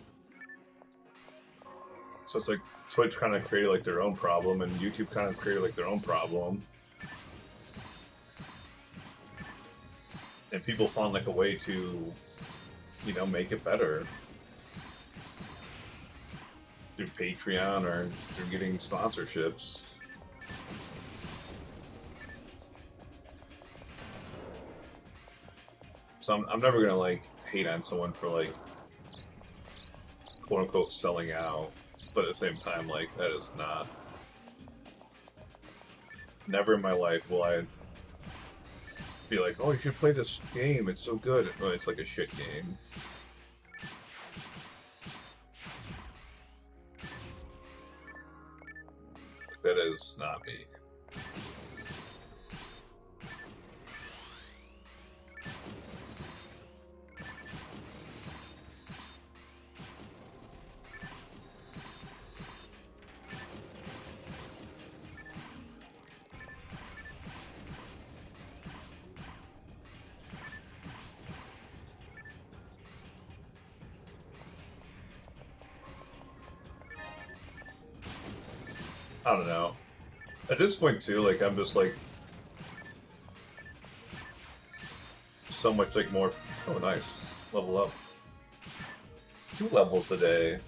So it's like Twitch kind of created like their own problem, and YouTube kind of created like their own problem, and people found like a way to, you know, make it better through Patreon or through getting sponsorships. So I'm never gonna like hate on someone for like quote unquote selling out, but at the same time, like that is not. Never in my life will I be like, oh, you should play this game. It's so good. When it's like a shit game. That is not me. I don't know. At this point too, like I'm just like so much like more. Oh, nice, level up. 2 levels today. I'm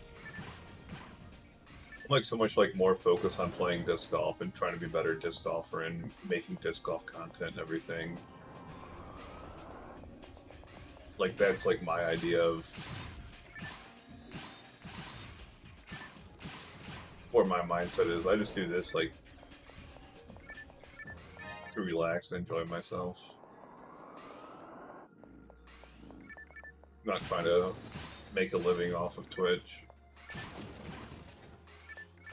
like so much like more focused on playing disc golf and trying to be a better disc golfer and making disc golf content and everything. Like that's like my idea of where my mindset is. I just do this like to relax and enjoy myself. I'm not trying to make a living off of Twitch.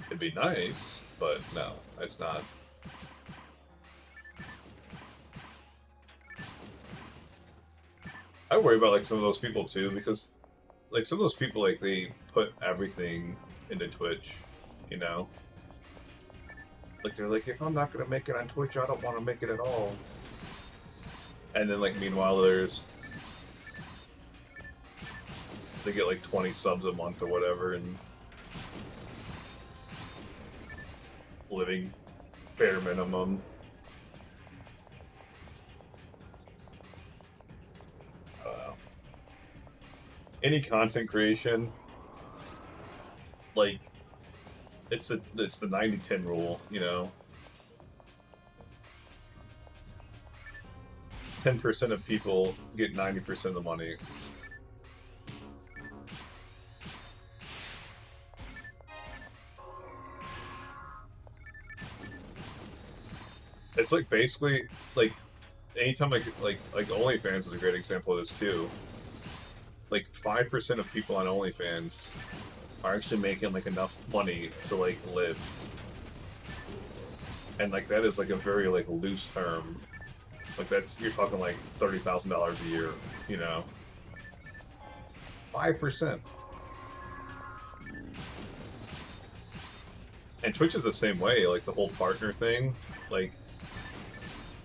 It'd be nice, but no, it's not. I worry about like some of those people too, because like some of those people like they put everything into Twitch, you know? Like they're like, if I'm not gonna make it on Twitch, I don't want to make it at all. And then like meanwhile there's they get like 20 subs a month or whatever, and living bare minimum. I don't know. Any content creation, like, it's the 90-10 rule, you know. 10% of people get 90% of the money. It's like basically like anytime like OnlyFans is a great example of this too. Like 5% of people on OnlyFans are actually making like enough money to like live, and like that is like a very like loose term. Like that's, you're talking like $30,000 a year, you know. 5%. And Twitch is the same way. Like the whole partner thing, like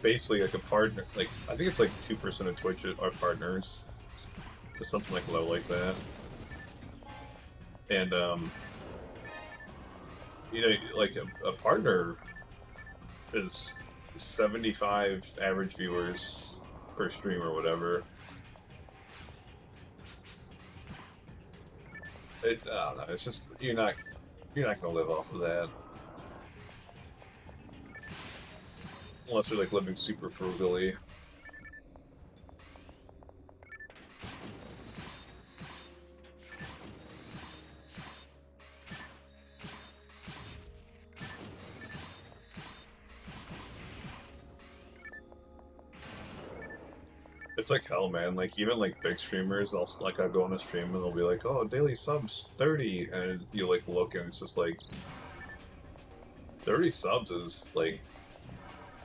basically like a partner, like I think it's like 2% of Twitch are partners, or something like low like that. And you know, like a partner is 75 average viewers per stream or whatever. I don't know. It's just you're not gonna live off of that unless you're like living super frugally. It's like hell, man. Like even like big streamers, I'll go on a stream and they'll be like, "Oh, daily subs 30," and you like look and it's just like 30 subs is like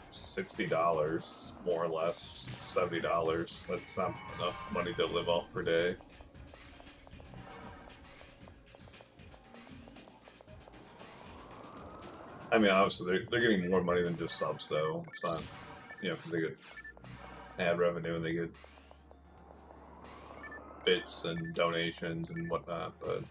$60 more or less, $70. That's not enough money to live off per day. I mean, obviously they're getting more money than just subs, though. It's not, you know, because they get ad revenue and they get bits and donations and whatnot, but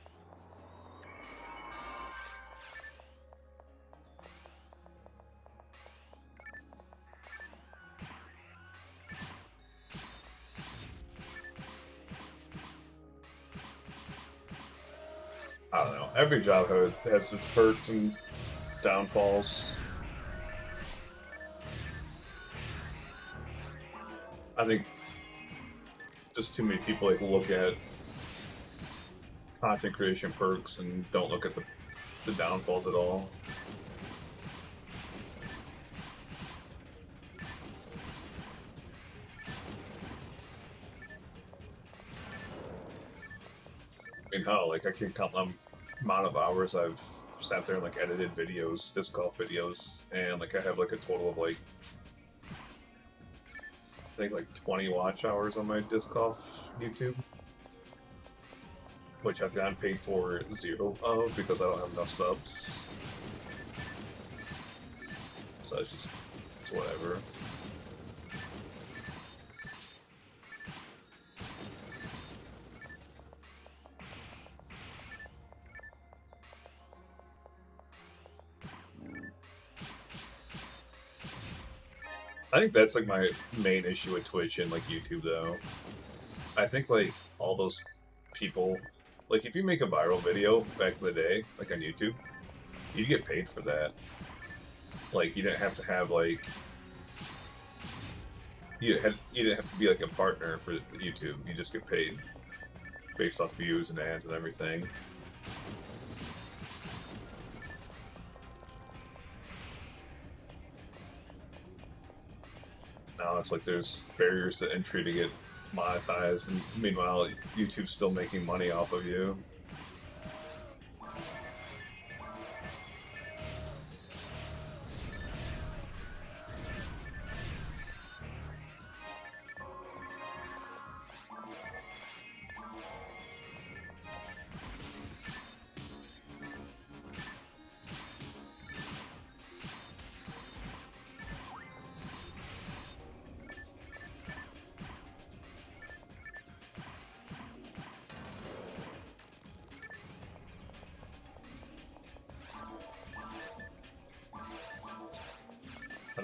I don't know. Every job has its perks and downfalls. I think just too many people like look at content creation perks and don't look at the downfalls at all. I mean, hell, like I can't count the amount of hours I've sat there and like edited videos, disc golf videos, and like I have like a total of like I think like 20 watch hours on my disc golf YouTube, which I've gotten paid for 0 of because I don't have enough subs. So it's whatever. I think that's like my main issue with Twitch and like YouTube though. I think like all those people, like if you make a viral video back in the day, like on YouTube, you get paid for that. Like you didn't have to have like you didn't have to be like a partner for YouTube. You just get paid based off views and ads and everything. Now it's like there's barriers to entry to get monetized, and meanwhile YouTube's still making money off of you.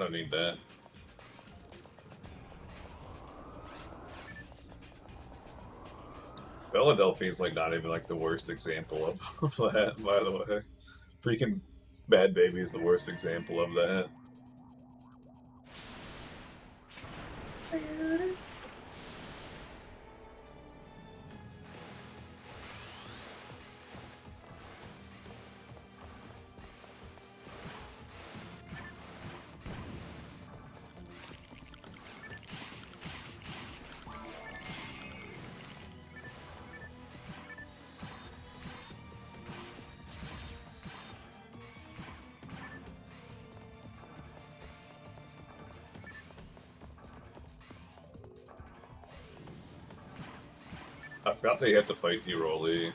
don't need that. Philadelphia is like not even like the worst example of that, by the way. Freaking Bad Baby is the worst example of that. I forgot they had to fight D-Rolly.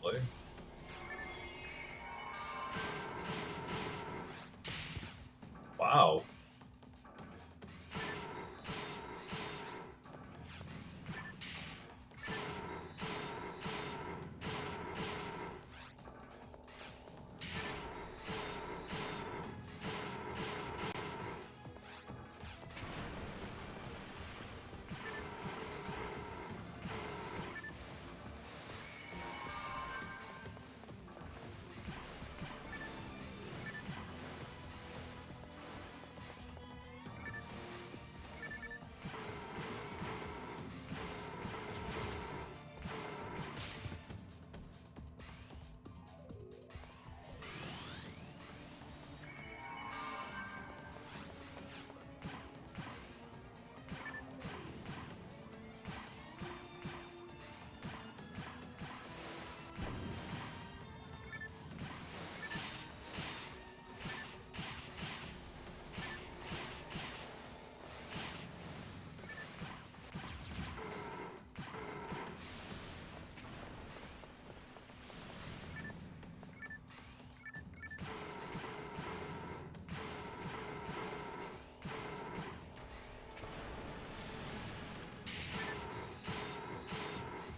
Really? Wow.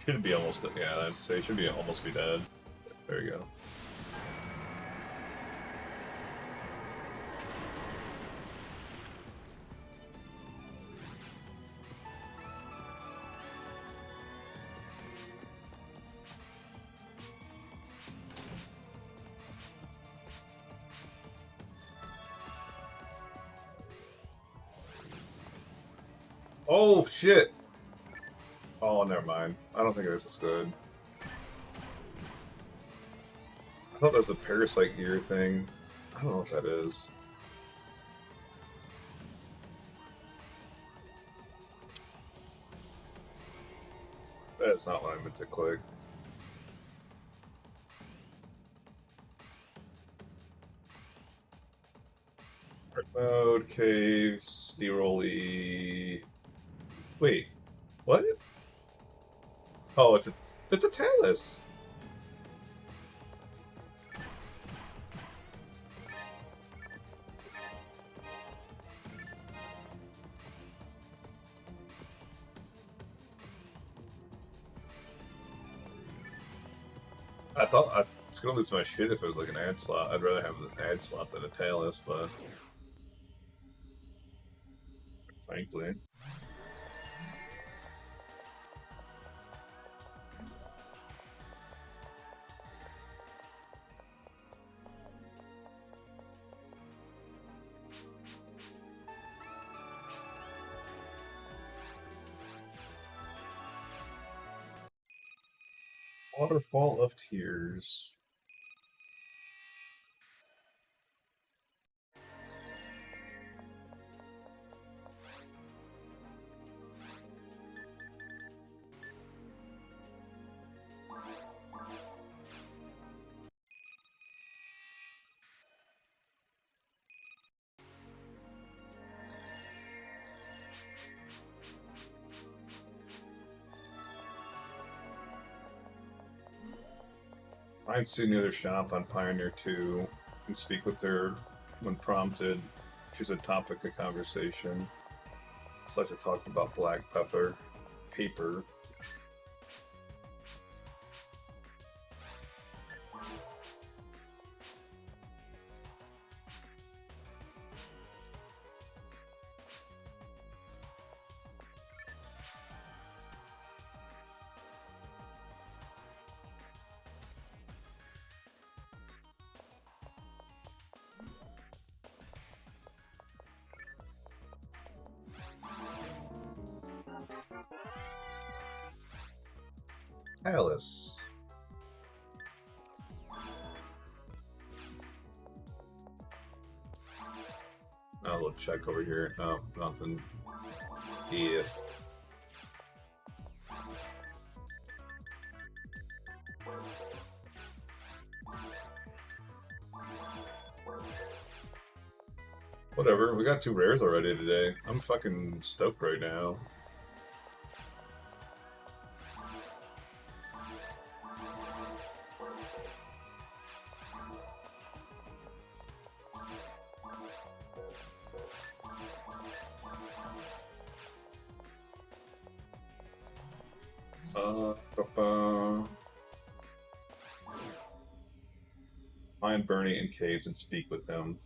Should be almost, yeah, I'd say should be almost be dead. There you go. Oh, shit! Oh, never mind. I don't think this is good. I thought that was the parasite gear thing. I don't know what that is. That's not what I meant to click. Art mode, caves, D-Rolly. Wait, what? Oh, it's a Talus. I thought I was gonna lose my shit if it was like an ad slot. I'd rather have an ad slot than a Talus, but frankly. Waterfall of Tears. Find Sue near their shop on Pioneer 2 and speak with her when prompted. Choose a topic of conversation. Such a talk about black paper. Alice. I'll check over here. No, nothing. If. Whatever, we got 2 rares already today. I'm fucking stoked right now. Find Bernie in caves and speak with him.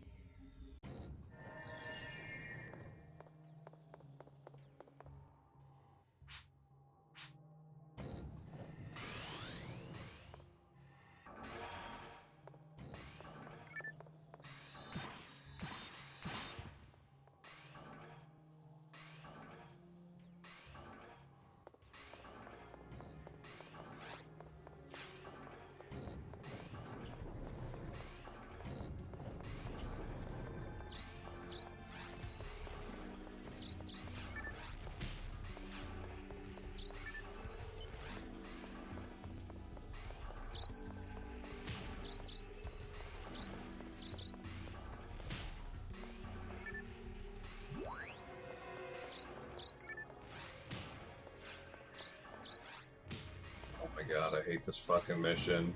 Oh my god, I hate this fucking mission.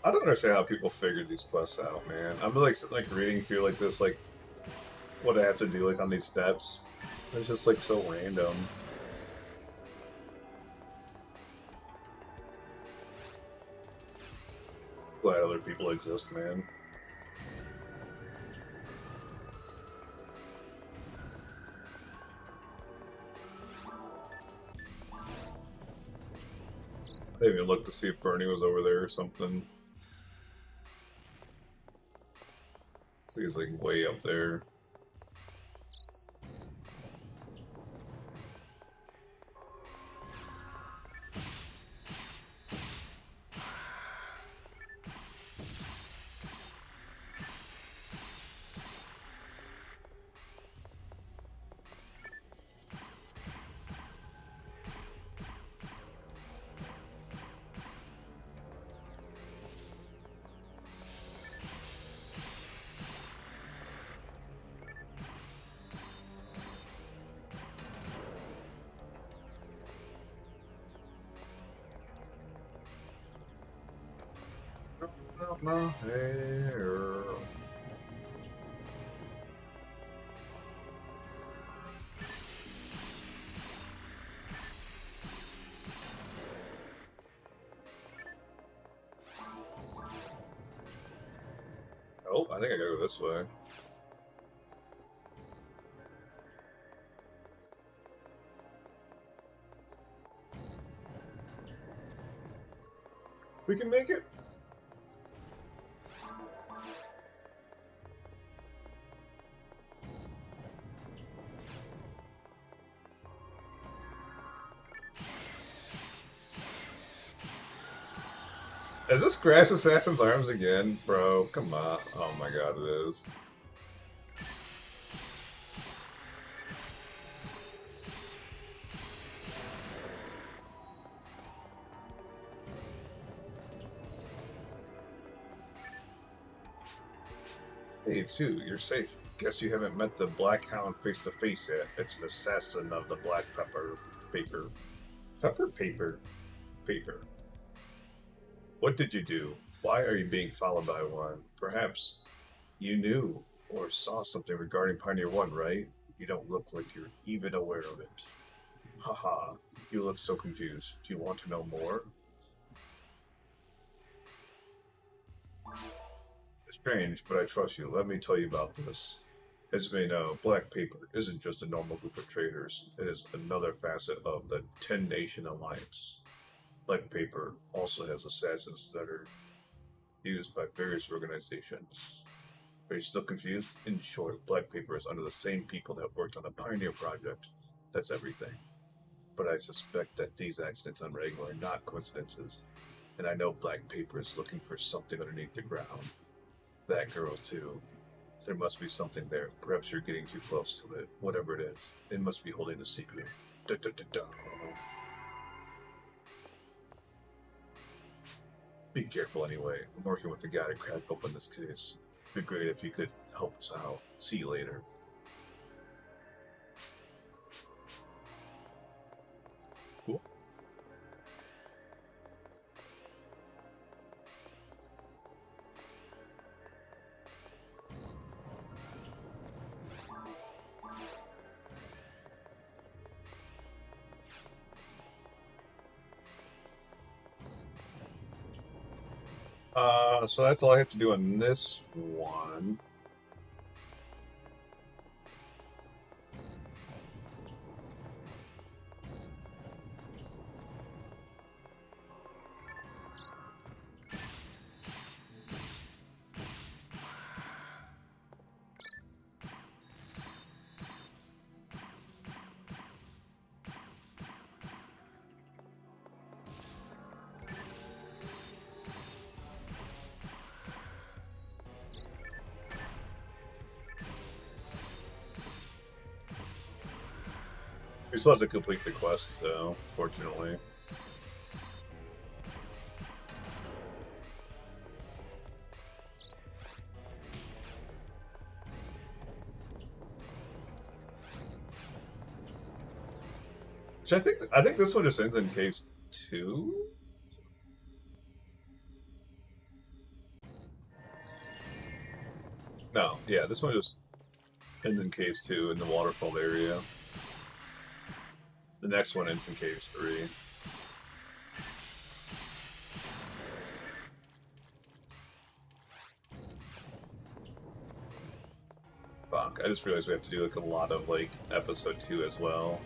I don't understand how people figure these quests out, man. I'm like reading through like this, like what I have to do like on these steps. It's just like so random. other people exist, man. I didn't even look to see if Bernie was over there or something. See, he's like way up there. Out my hair. Oh, I think I gotta go this way. We can make it. Is this Grass Assassin's Arms again? Bro, come on. Oh my god, it is. Hey, too, you're safe. Guess you haven't met the Black Hound face to face yet. It's an assassin of the Black Pepper Paper. Pepper Paper? Paper. What did you do? Why are you being followed by one? Perhaps you knew or saw something regarding Pioneer 1, right? You don't look like you're even aware of it. Haha, you look so confused. Do you want to know more? It's strange, but I trust you. Let me tell you about this. As you may know, Black Paper isn't just a normal group of traders. It is another facet of the 10-Nation Alliance. Black Paper also has assassins that are used by various organizations. Are you still confused? In short, Black Paper is under the same people that worked on the Pioneer Project. That's everything. But I suspect that these accidents on Ragol are not coincidences. And I know Black Paper is looking for something underneath the ground. That girl, too. There must be something there. Perhaps you're getting too close to it. Whatever it is, it must be holding a secret. Da, da, da, da. Be careful anyway. I'm working with the guy to crack open this case. It'd be great if you could help us out. See you later. Cool. So that's all I have to do on this one. We still have to complete the quest, though, fortunately. Which I think this one just ends in case 2? No, yeah, this one just ends in case 2 in the waterfall area. The next one ends in caves 3. Fuck, I just realized we have to do like a lot of like episode 2 as well.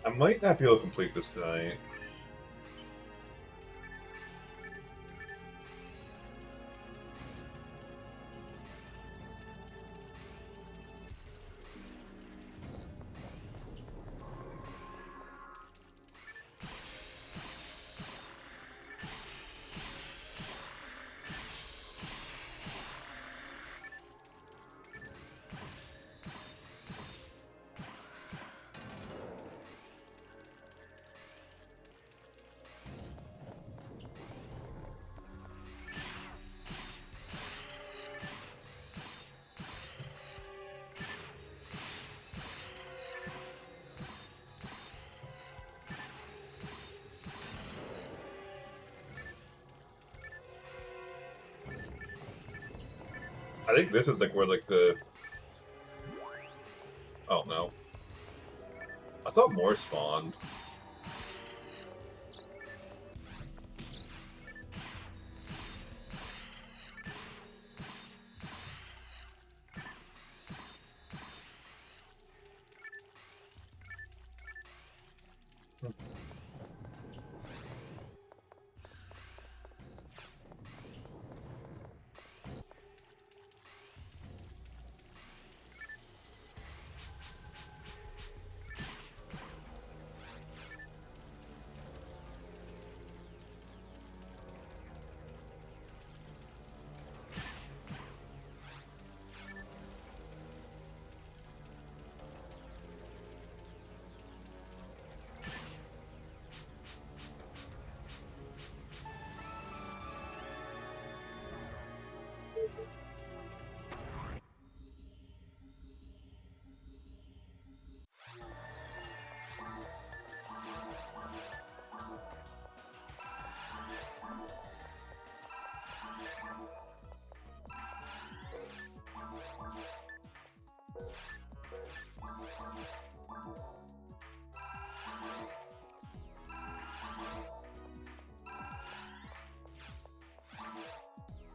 I might not be able to complete this tonight. I think this is like where like the... Oh no. I thought more spawned.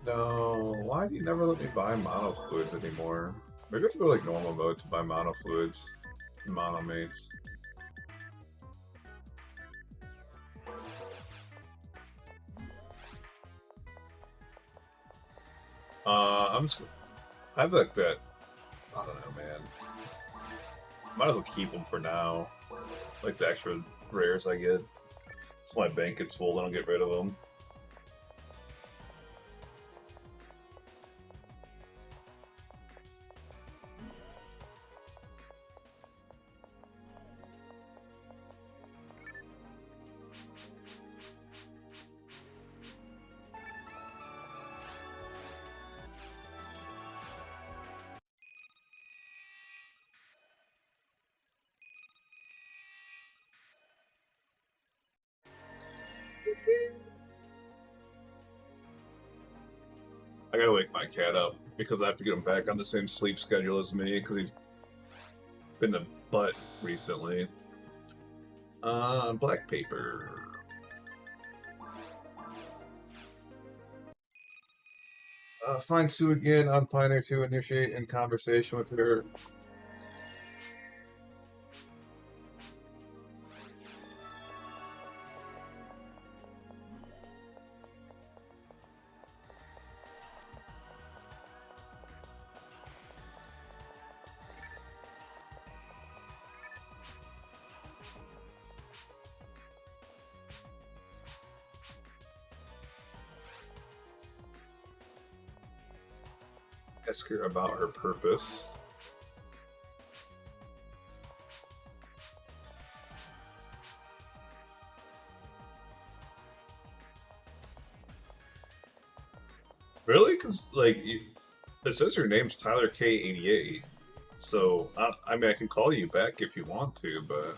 No, why do you never let me buy mono fluids anymore? Maybe I have to go like normal mode to buy mono fluids and mono mates. I'm just... I have like that... I don't know, man. Might as well keep them for now. Like the extra rares I get. So my bank gets full, then I'll get rid of them. I gotta wake my cat up because I have to get him back on the same sleep schedule as me because he's been a butt recently. Black paper. Find Sue again on Pioneer to initiate in conversation with her. Ask her about her purpose. Really? Because, like, it says your name's Tyler K88. So, I mean, I can call you back if you want to, but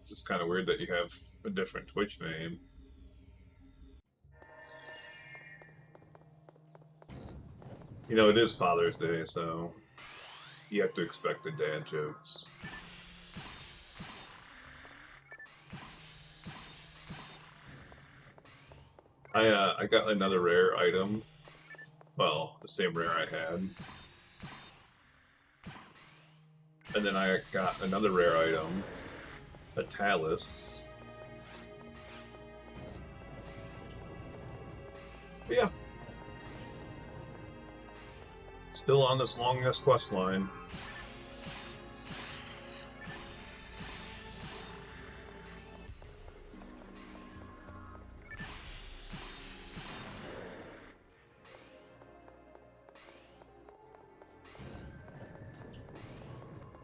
it's just kind of weird that you have a different Twitch name. You know, it is Father's Day, so you have to expect the dad jokes. I got another rare item. Well, the same rare I had. And then I got another rare item, a Talus. But yeah. Still on this long-ass quest line.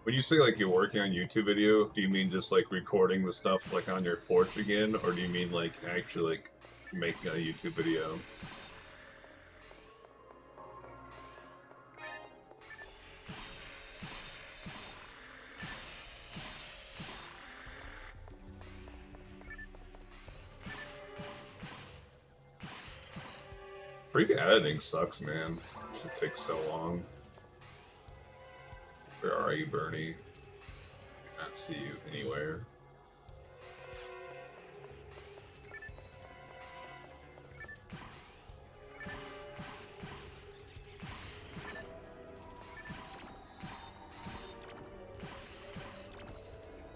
When you say like you're working on YouTube video, do you mean just like recording the stuff like on your porch again, or do you mean like actually like making a YouTube video? Freaking editing sucks, man. It takes so long. Where are you, Bernie? I can't see you anywhere.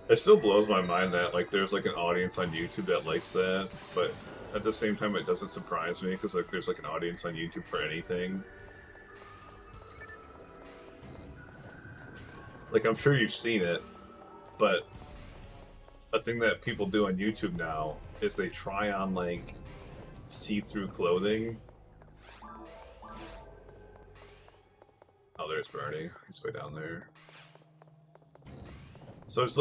It still blows my mind that like there's like an audience on YouTube that likes that, but at the same time it doesn't surprise me because like there's like an audience on YouTube for anything. Like, I'm sure you've seen it, but a thing that people do on YouTube now is they try on, like, see-through clothing. Oh, there's Bernie. He's way down there. So it's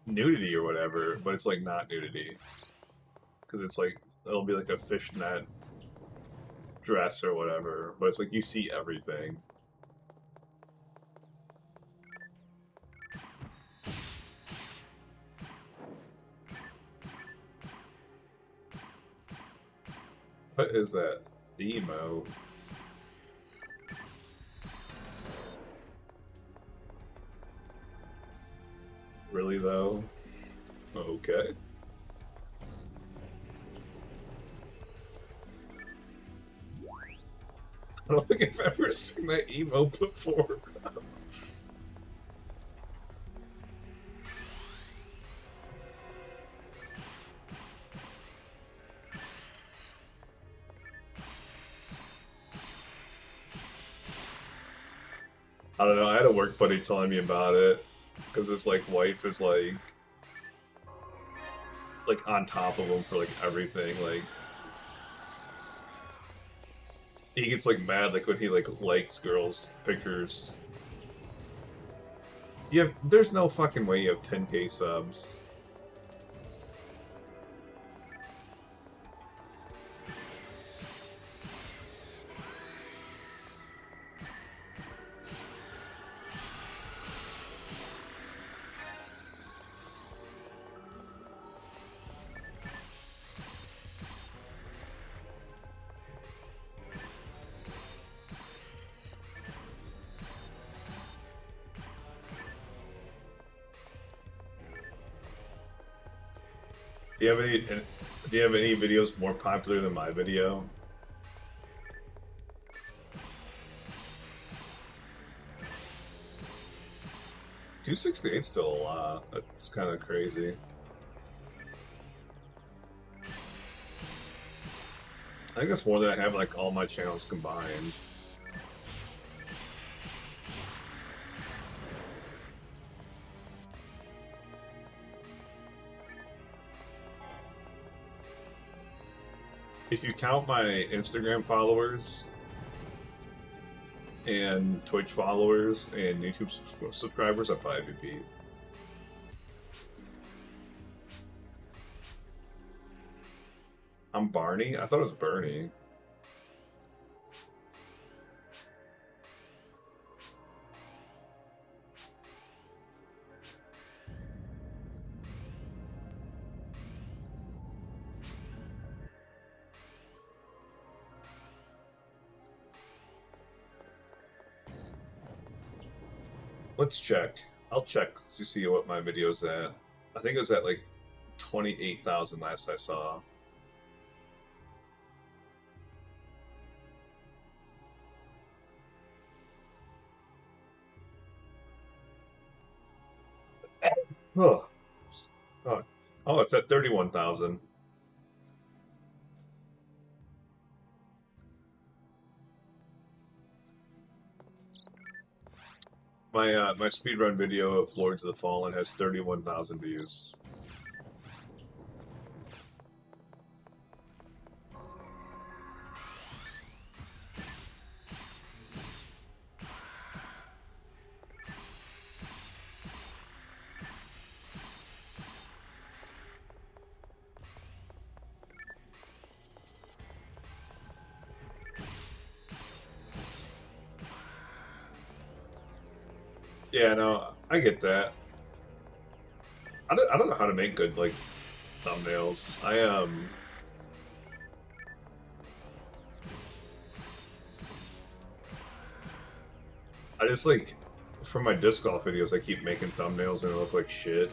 nudity or whatever, but it's, like, not nudity. Because it's, like, it'll be, like, a fishnet dress or whatever, but it's, like, you see everything. What is that? Emo. Really though? Okay. I don't think I've ever seen that emo before. I don't know, I had a work buddy telling me about it, because his, like, wife is, like, on top of him for, like, everything, like, he gets, like, mad, like, when he, like, likes girls' pictures. Yeah, there's no fucking way you have 10k subs. Do you have any videos more popular than my video? $268's still a lot. That's kind of crazy. I think that's more than I have like all my channels combined. If you count my Instagram followers and Twitch followers and YouTube subscribers, I'd probably be beat. I'm Barney? I thought it was Bernie. Let's check. I'll check to see what my video's at. I think it was at like 28,000 last I saw. Oh, oh, oh, it's at 31,000. My speedrun video of Lords of the Fallen has 31,000 views. Yeah, no, I get that. I don't know how to make good like thumbnails. I just like for my disc golf videos I keep making thumbnails and they look like shit.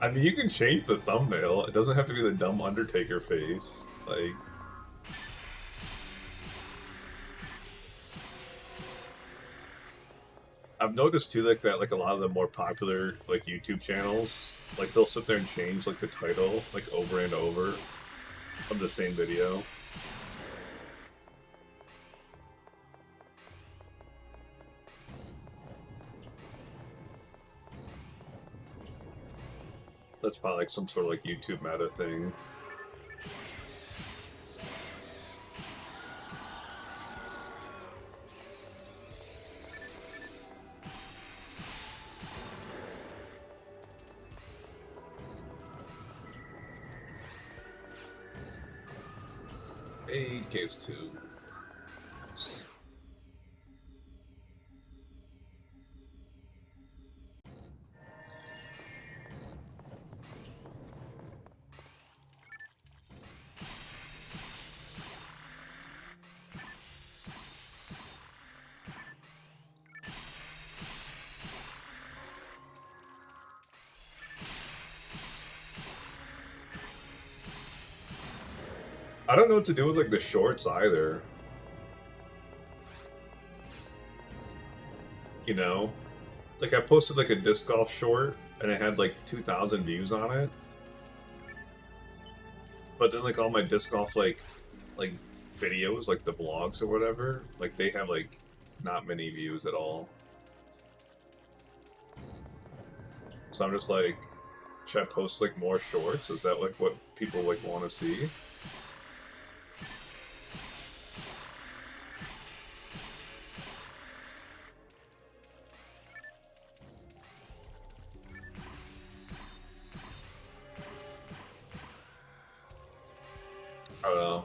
I mean, you can change the thumbnail. It doesn't have to be the dumb Undertaker face. Like, I've noticed too, like that, like a lot of the more popular like YouTube channels, like they'll sit there and change like the title like over and over of the same video. That's probably like some sort of like YouTube meta thing. Hey, Caves 2. I don't know what to do with like the shorts either. You know? Like I posted like a disc golf short and it had like 2,000 views on it. But then like all my disc golf like videos, like the vlogs or whatever, like they have like not many views at all. So I'm just like, should I post like more shorts? Is that like what people like want to see? I don't know.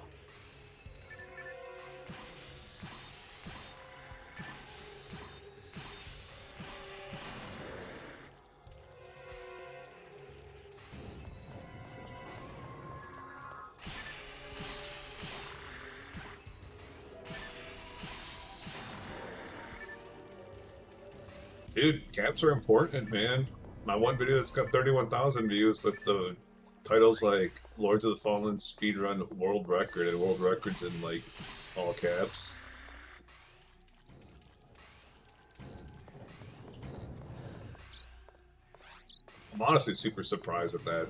Dude, caps are important, man. My one video that's got 31,000 views, that the title's like Lords of the Fallen Speedrun World Record, and world records in like all caps. I'm honestly super surprised that that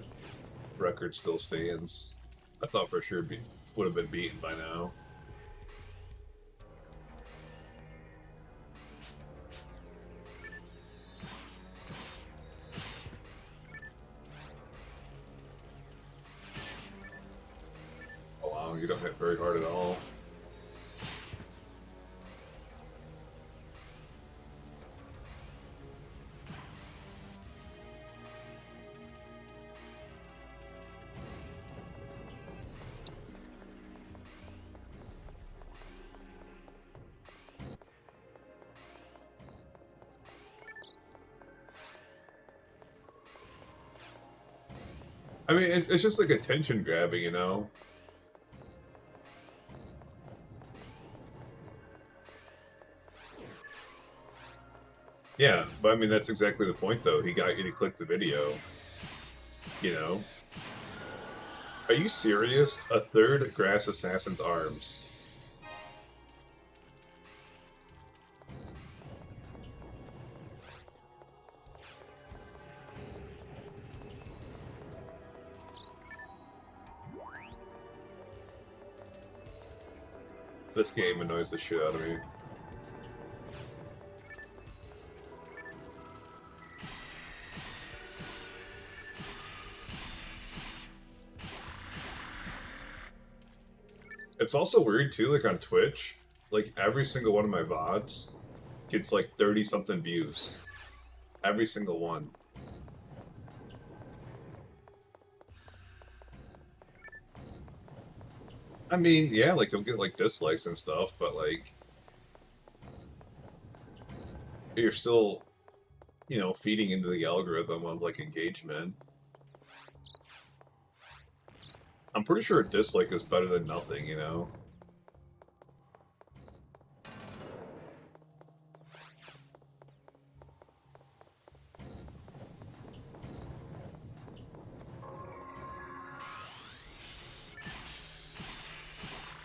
record still stands. I thought for sure would have been beaten by now. Oh wow, you don't hit very hard at all. I mean, it's just like attention grabbing, you know? Yeah, but I mean that's exactly the point though. He got you to click the video. You know? Are you serious? A third Grass Assassin's arms. This game annoys the shit out of me. It's also weird too, like on Twitch, like every single one of my VODs gets like 30 something views. Every single one. I mean, yeah, like you'll get like dislikes and stuff, but like you're still, you know, feeding into the algorithm of like engagement. I'm pretty sure a dislike is better than nothing, you know?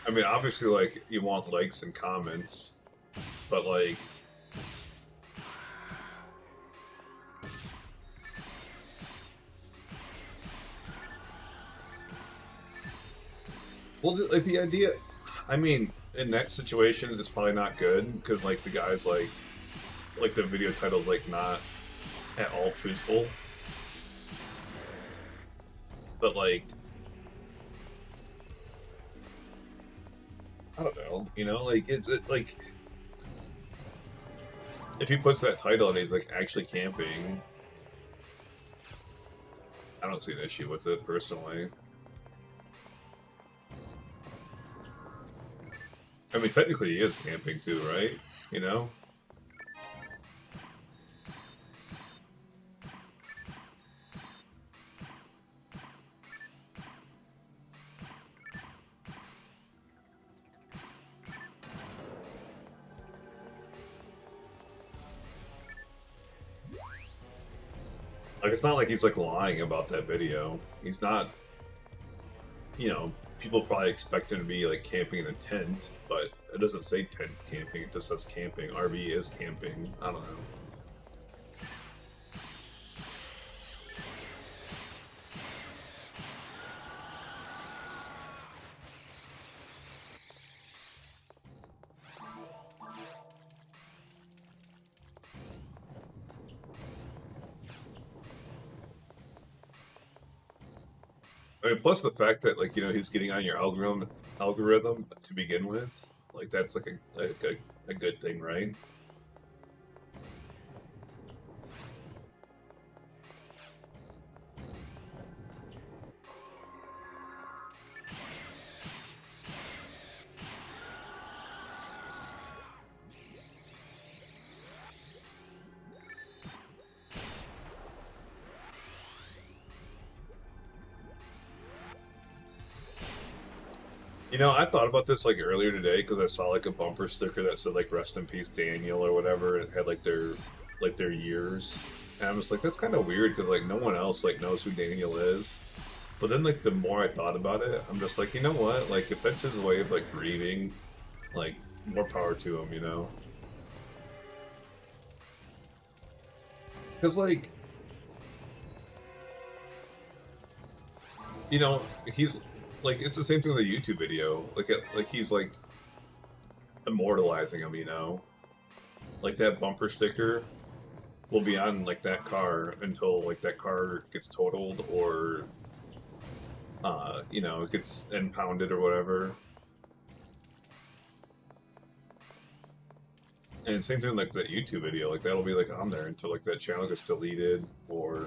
I mean, obviously, like, you want likes and comments, but, like... Well, like, the idea... I mean, in that situation, it's probably not good, because, like, the guy's, like, the video title's, like, not at all truthful. But, like... I don't know, you know, like, like... If he puts that title and he's, like, actually camping... I don't see an issue with it, personally. I mean, technically he is camping too, right? You know? Like, it's not like he's, like, lying about that video. He's not... You know, people probably expect him to be, like, camping in a tent, but it doesn't say tent camping, it just says camping. RV is camping. I don't know. I mean, plus the fact that, like, you know, he's getting on your algorithm to begin with, like, that's like a good thing, right? You know, I thought about this like earlier today because I saw like a bumper sticker that said like "Rest in Peace Daniel" or whatever. And it had like their years, and I'm just like, that's kind of weird because like no one else like knows who Daniel is. But then like the more I thought about it, I'm just like, you know what? Like if that's his way of like grieving, like more power to him, you know? Because like, you know, he's like it's the same thing with a YouTube video. Like he's like immortalizing him, you know? Like that bumper sticker will be on like that car until like that car gets totaled or you know, it gets impounded or whatever. And same thing like that YouTube video, like that'll be like on there until like that channel gets deleted or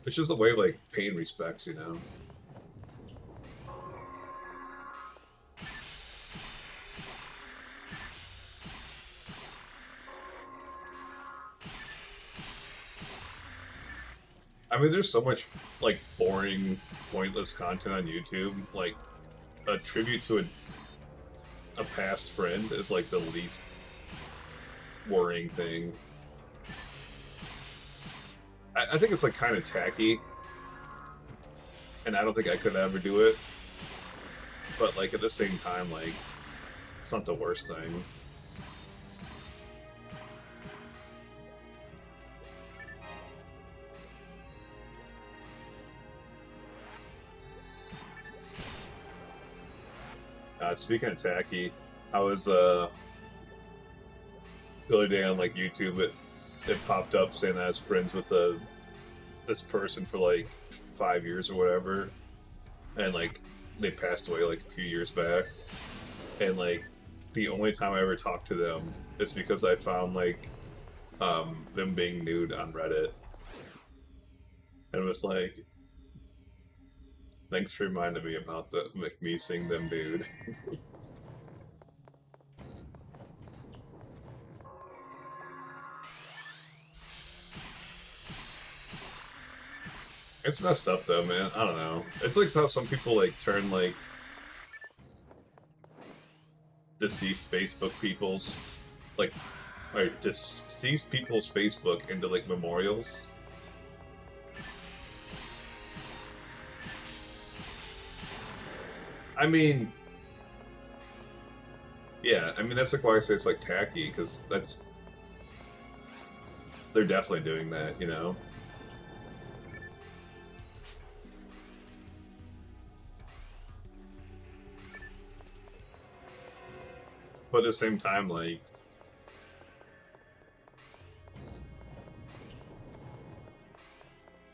it's just a way of like paying respects, you know. I mean, there's so much like boring, pointless content on YouTube. Like a tribute to a past friend is like the least worrying thing. I think it's like kind of tacky, and I don't think I could ever do it. But like at the same time, like it's not the worst thing. Speaking of tacky, I was the other day on like YouTube, it popped up saying that I was friends with this person for like 5 years or whatever, and like they passed away like a few years back, and like the only time I ever talked to them is because I found like them being nude on Reddit, and it was like, thanks for reminding me about me seeing them nude. It's messed up though, man. I don't know. It's like how some people like turn like deceased Facebook people's like or deceased people's Facebook into like memorials. I mean, yeah, I mean that's like why I say it's like tacky, because they're definitely doing that, you know. But at the same time, like,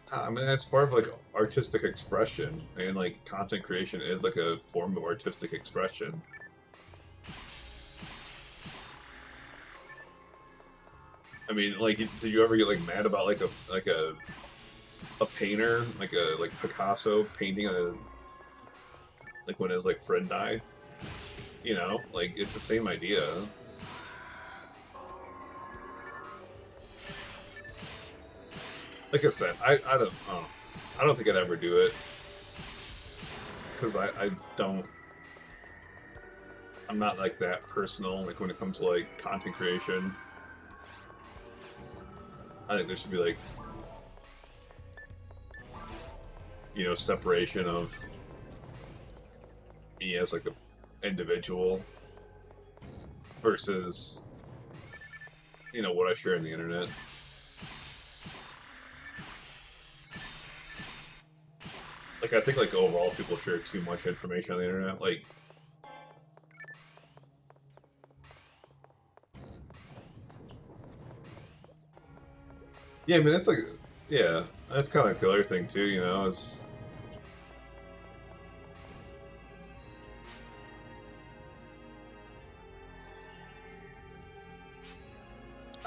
I mean, that's part of like artistic expression, and like content creation is like a form of artistic expression. I mean, like, did you ever get like mad about like a painter, like Picasso painting like when his like friend died? You know, like it's the same idea. Like I said, I don't think I'd ever do it, because I don't. I'm not like that personal. Like when it comes to like content creation, I think there should be like, you know, separation of me as like a individual versus, you know, what I share on the internet. Like I think like overall people share too much information on the internet. Like, yeah, I mean that's like, yeah, that's kind of like the other thing too. You know, is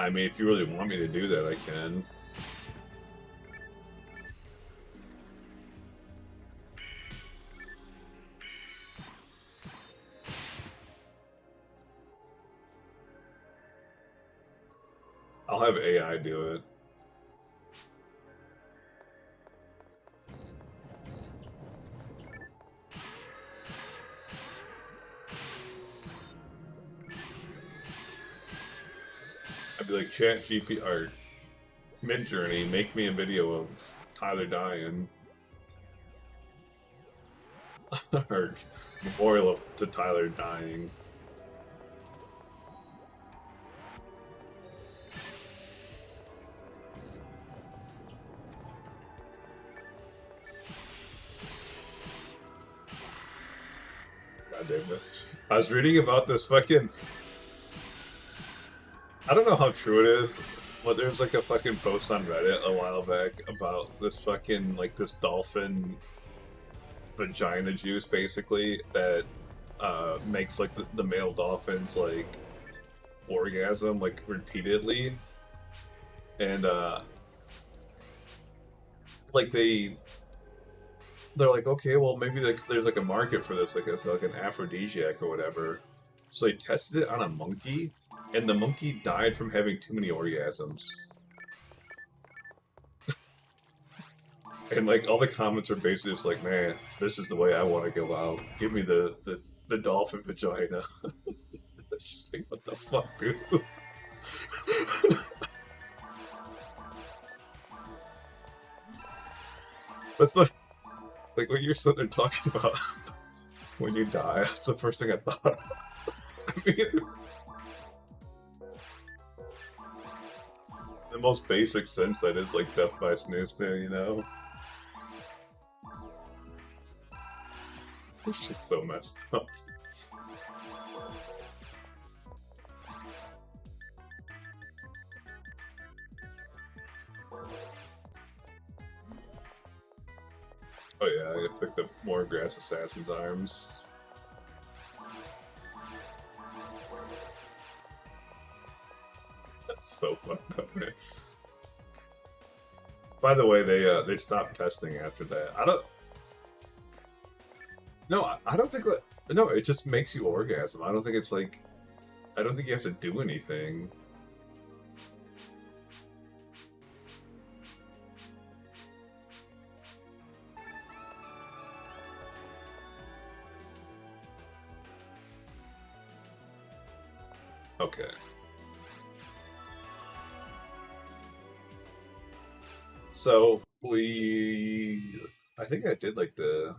I mean, if you really want me to do that, I can. I'll have AI do it. I'd be like, Chat GP or Midjourney, make me a video of Tyler dying. Or memorial to Tyler dying. God damn it. I was reading about this fucking... I don't know how true it is, but there's like a fucking post on Reddit a while back about this fucking, like, this dolphin vagina juice, basically, that makes, like, the male dolphins, like, orgasm, like, repeatedly. And, like, they're like, okay, well, maybe, like, there's, like, a market for this, like, it's like an aphrodisiac or whatever. So they tested it on a monkey, and the monkey died from having too many orgasms. And like all the comments are basically just like, man, this is the way I want to go out. Give me the the dolphin vagina. Just like, what the fuck, dude? That's like when you're sitting there talking about when you die. That's the first thing I thought. I mean, the most basic sense that is like death by snooze too, you know? This shit's so messed up. Oh yeah, I picked up more Grass Assassin's arms. That's so fucked up, man. By the way, they stopped testing after that. I don't. No, I don't think that. No, it just makes you orgasm. I don't think it's like. I don't think you have to do anything. Okay. So I think I did like the.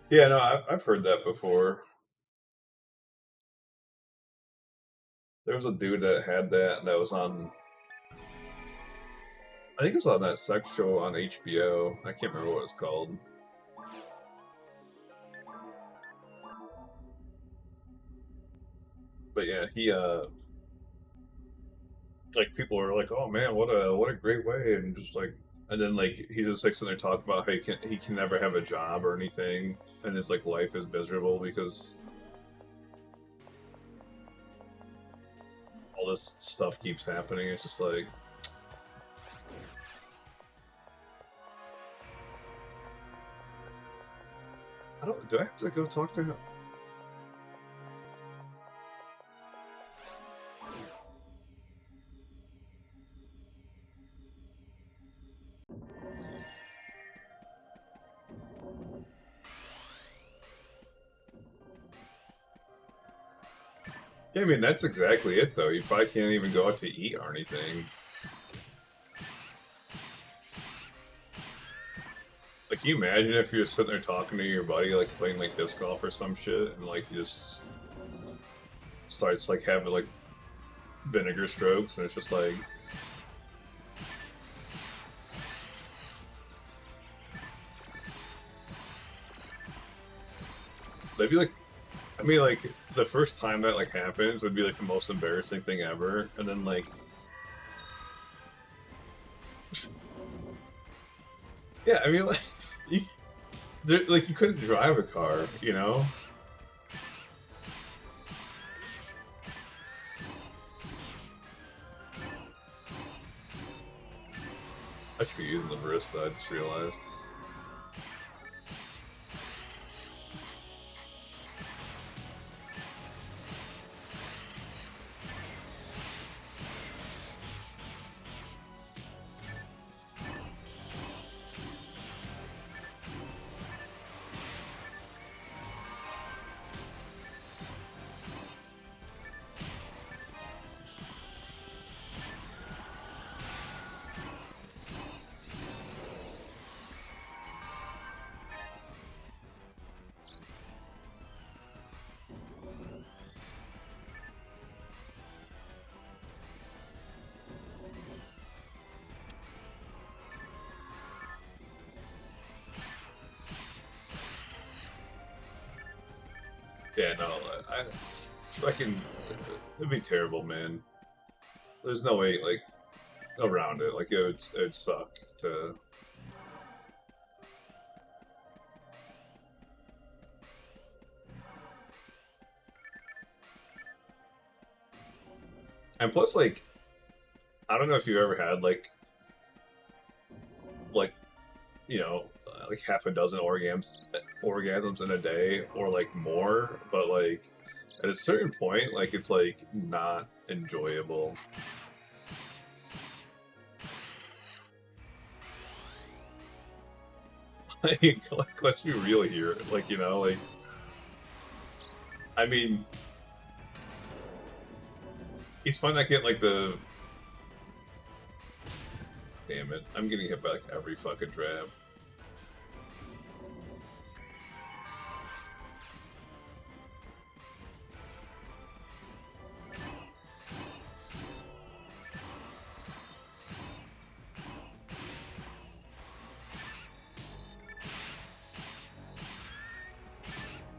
Yeah, no, I've heard that before. There was a dude that had that was on. I think it was on that sex show on HBO. I can't remember what it's called. But yeah, he like people were like, "Oh man, what a great way," and just like, and then like he just like sitting there talking about how he can never have a job or anything, and his like life is miserable because all this stuff keeps happening. It's just like, I don't. Do I have to go talk to him? Yeah, I mean that's exactly it though. You probably can't even go out to eat or anything. Like, can you imagine if you're sitting there talking to your buddy, like playing like disc golf or some shit, and like you just starts like having like vinegar strokes, and it's just like, they'd be like, I mean, like the first time that like happens would be like the most embarrassing thing ever, and then like, yeah, I mean, like you, like you couldn't drive a car, you know. I should be using the barista. I just realized. Yeah, no, I fucking it'd be terrible, man. There's no way like around it. Like it'd suck to. And plus, like, I don't know if you've ever had like you know, like half a dozen orgasms in a day or like more, but like at a certain point, like it's like not enjoyable. Like let's be real here. Like, you know, like I mean, he's fine not getting like the. Damn it! I'm getting hit by like every fucking trap.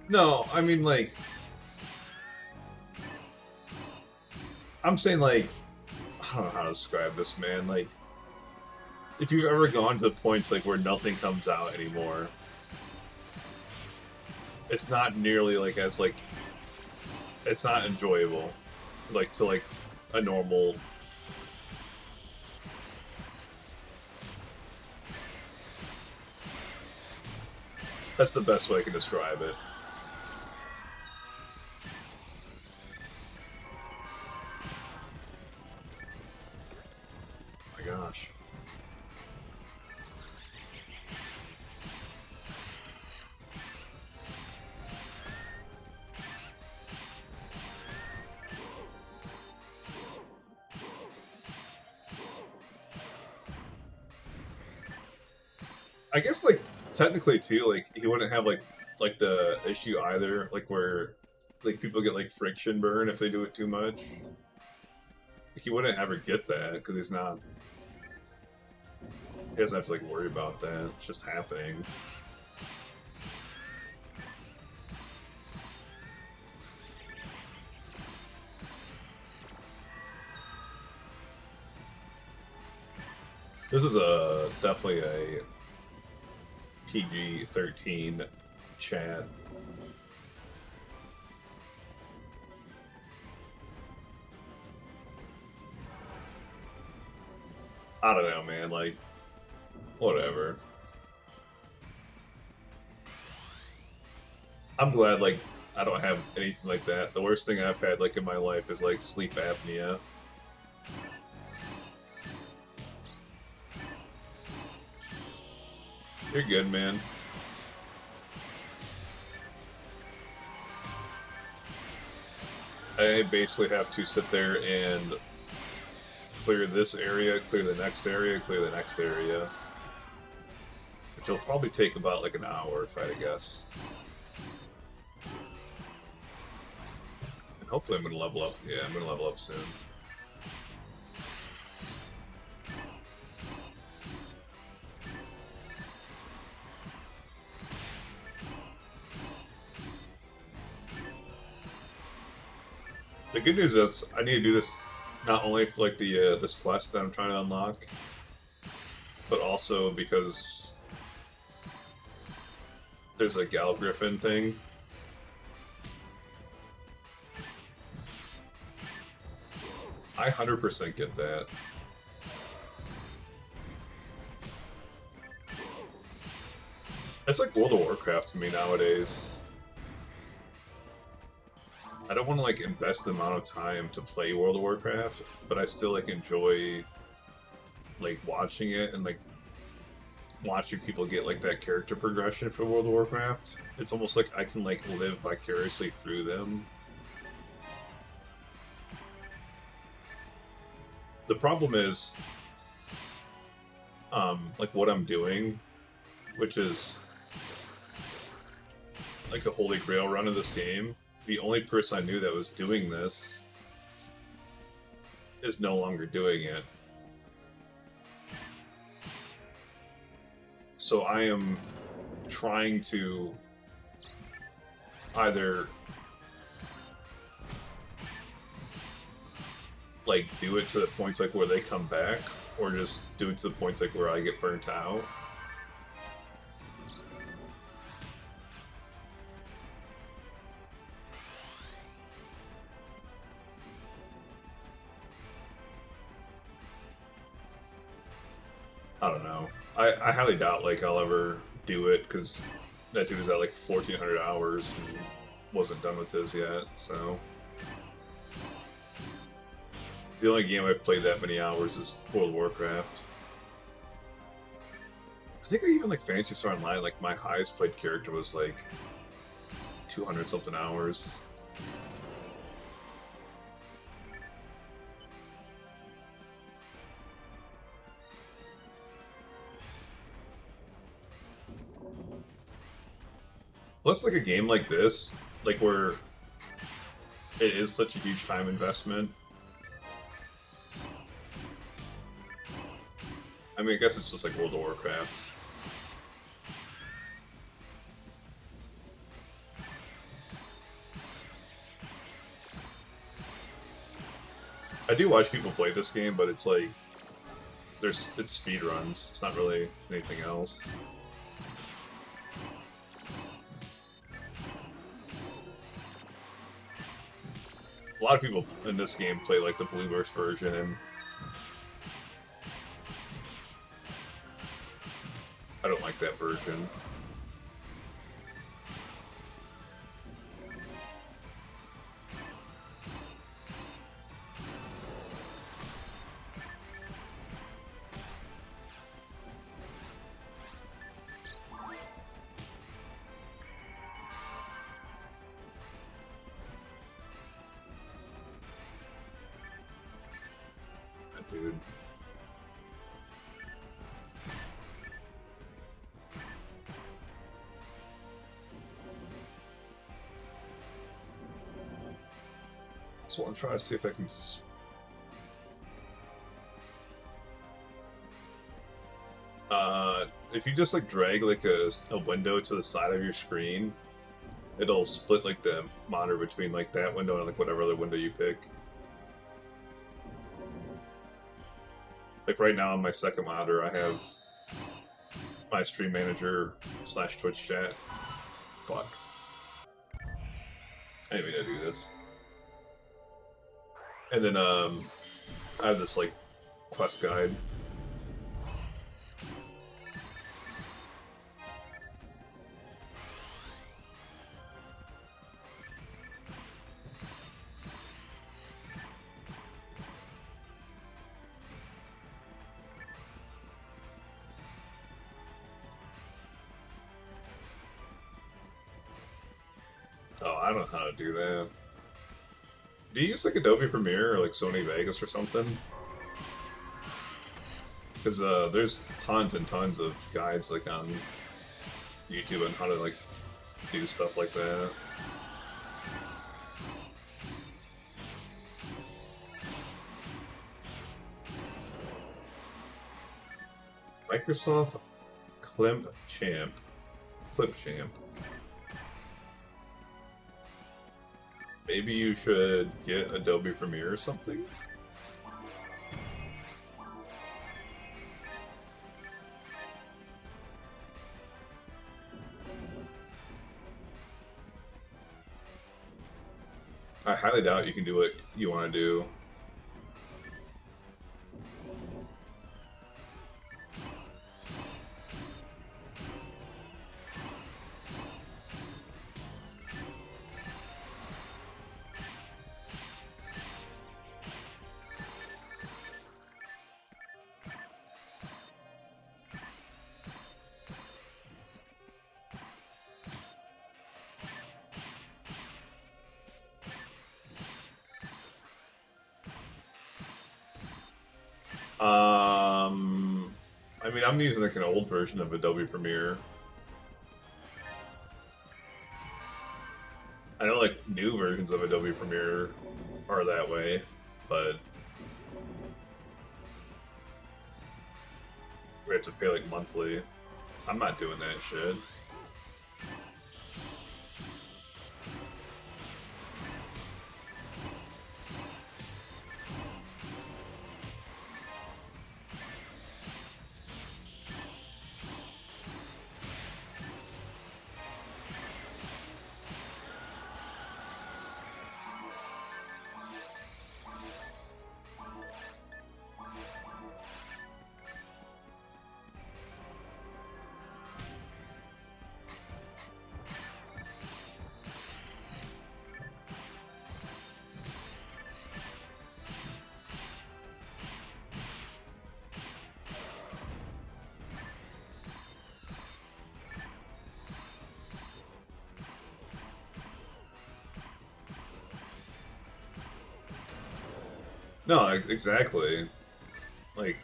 No, I mean like I'm saying like I don't know how to describe this, man. Like if you've ever gone to the points like where nothing comes out anymore, it's not nearly like as like it's not enjoyable like to like a normal. That's the best way I can describe it. Oh my gosh. I guess like technically too, like he wouldn't have like the issue either, like where like people get like friction burn if they do it too much. Like, he wouldn't ever get that because he's not. He doesn't have to like worry about that. It's just happening. This is a definitely a PG-13 chat. I don't know, man. Like, whatever. I'm glad, like, I don't have anything like that. The worst thing I've had, like, in my life is, like, sleep apnea. You're good, man. I basically have to sit there and clear this area, clear the next area, clear the next area. Which will probably take about like an hour if I had to guess. And hopefully I'm going to level up. Yeah, I'm going to level up soon. The good news is I need to do this not only for like the this quest that I'm trying to unlock, but also because there's a Gal Griffin thing. I 100% get that. It's like World of Warcraft to me nowadays. I don't want to like invest the amount of time to play World of Warcraft, but I still like enjoy like watching it and like watching people get like that character progression for World of Warcraft. It's almost like I can like live vicariously through them. The problem is like what I'm doing, which is like a holy grail run of this game. The only person I knew that was doing this is no longer doing it. So I am trying to either like do it to the points like where they come back, or just do it to the points like where I get burnt out. I don't know. I highly doubt like I'll ever do it because that dude is at like 1,400 hours and wasn't done with his yet. So the only game I've played that many hours is World of Warcraft. I think I even like Phantasy Star Online. Like my highest played character was like 200 something hours. Plus, like a game like this, like where it is such a huge time investment. I mean, I guess it's just like World of Warcraft. I do watch people play this game, but it's like it's speed runs. It's not really anything else. A lot of people in this game play like the Blueburst version, and I don't like that version. Dude. So I'm trying to see if I can. If you just like drag like a window to the side of your screen, it'll split like the monitor between like that window and like whatever other window you pick. Like right now on my second monitor, I have my stream manager / Twitch chat. Fuck. I didn't mean to do this. And then I have this like quest guide. Oh, I don't know how to do that. Do you use like Adobe Premiere or like Sony Vegas or something? Because there's tons and tons of guides like on YouTube on how to like do stuff like that. Microsoft Clip Champ. Maybe you should get Adobe Premiere or something? I highly doubt you can do what you want to do. I mean, I'm using like an old version of Adobe Premiere. I know like new versions of Adobe Premiere are that way, but we have to pay like monthly. I'm not doing that shit. No, exactly. Like,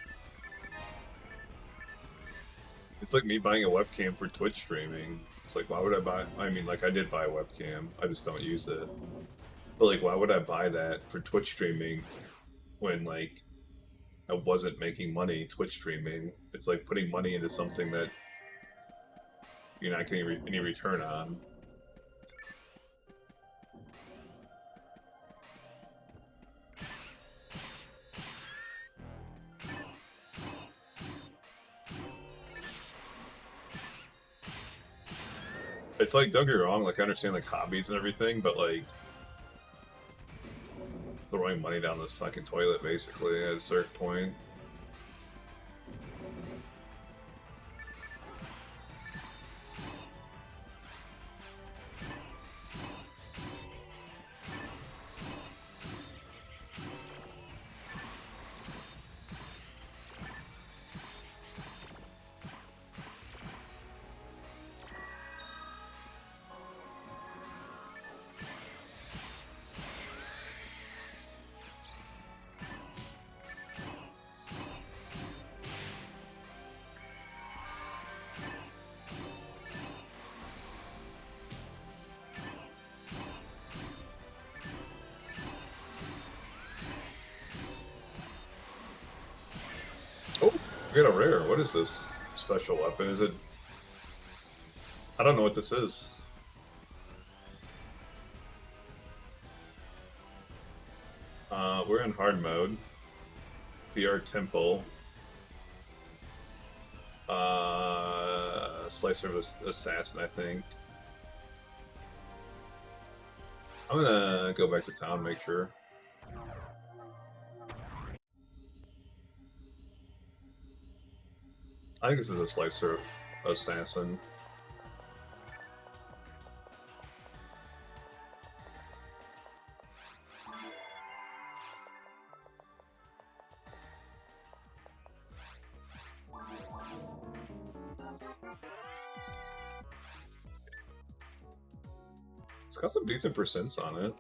it's like me buying a webcam for Twitch streaming. It's like, why would I buy? I mean, like, I did buy a webcam. I just don't use it. But like, why would I buy that for Twitch streaming when like I wasn't making money Twitch streaming? It's like putting money into something that you're not getting any return on. It's like, don't get me wrong, like I understand like hobbies and everything, but like throwing money down this fucking toilet basically at a certain point. Oh, we got a rare. What is this special weapon? Is it? I don't know what this is. We're in hard mode. VR Temple. Slicer of Assassin, I think. I'm gonna go back to town, make sure. I think this is a Slicer Assassin. It's got some decent percents on it.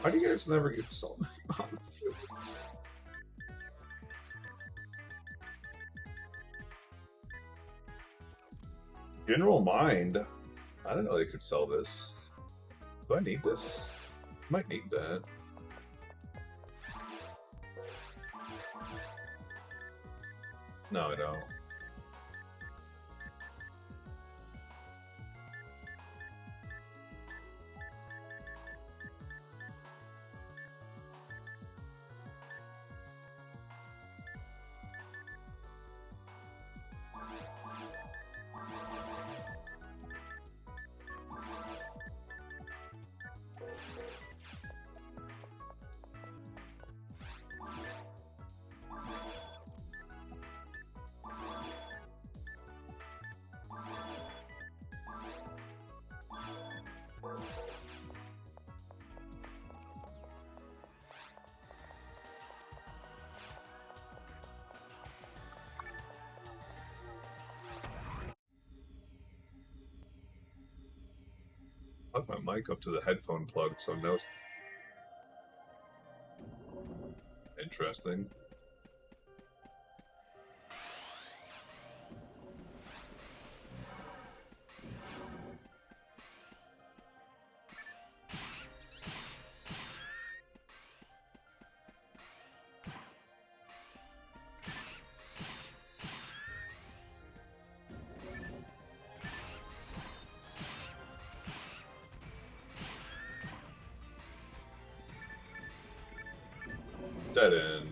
Why do you guys never get so many monofuels? General Mind. I didn't know they could sell this. Do I need this? Might need that. No, I don't. Plug my mic up to the headphone plug, so no. Interesting. Dead end.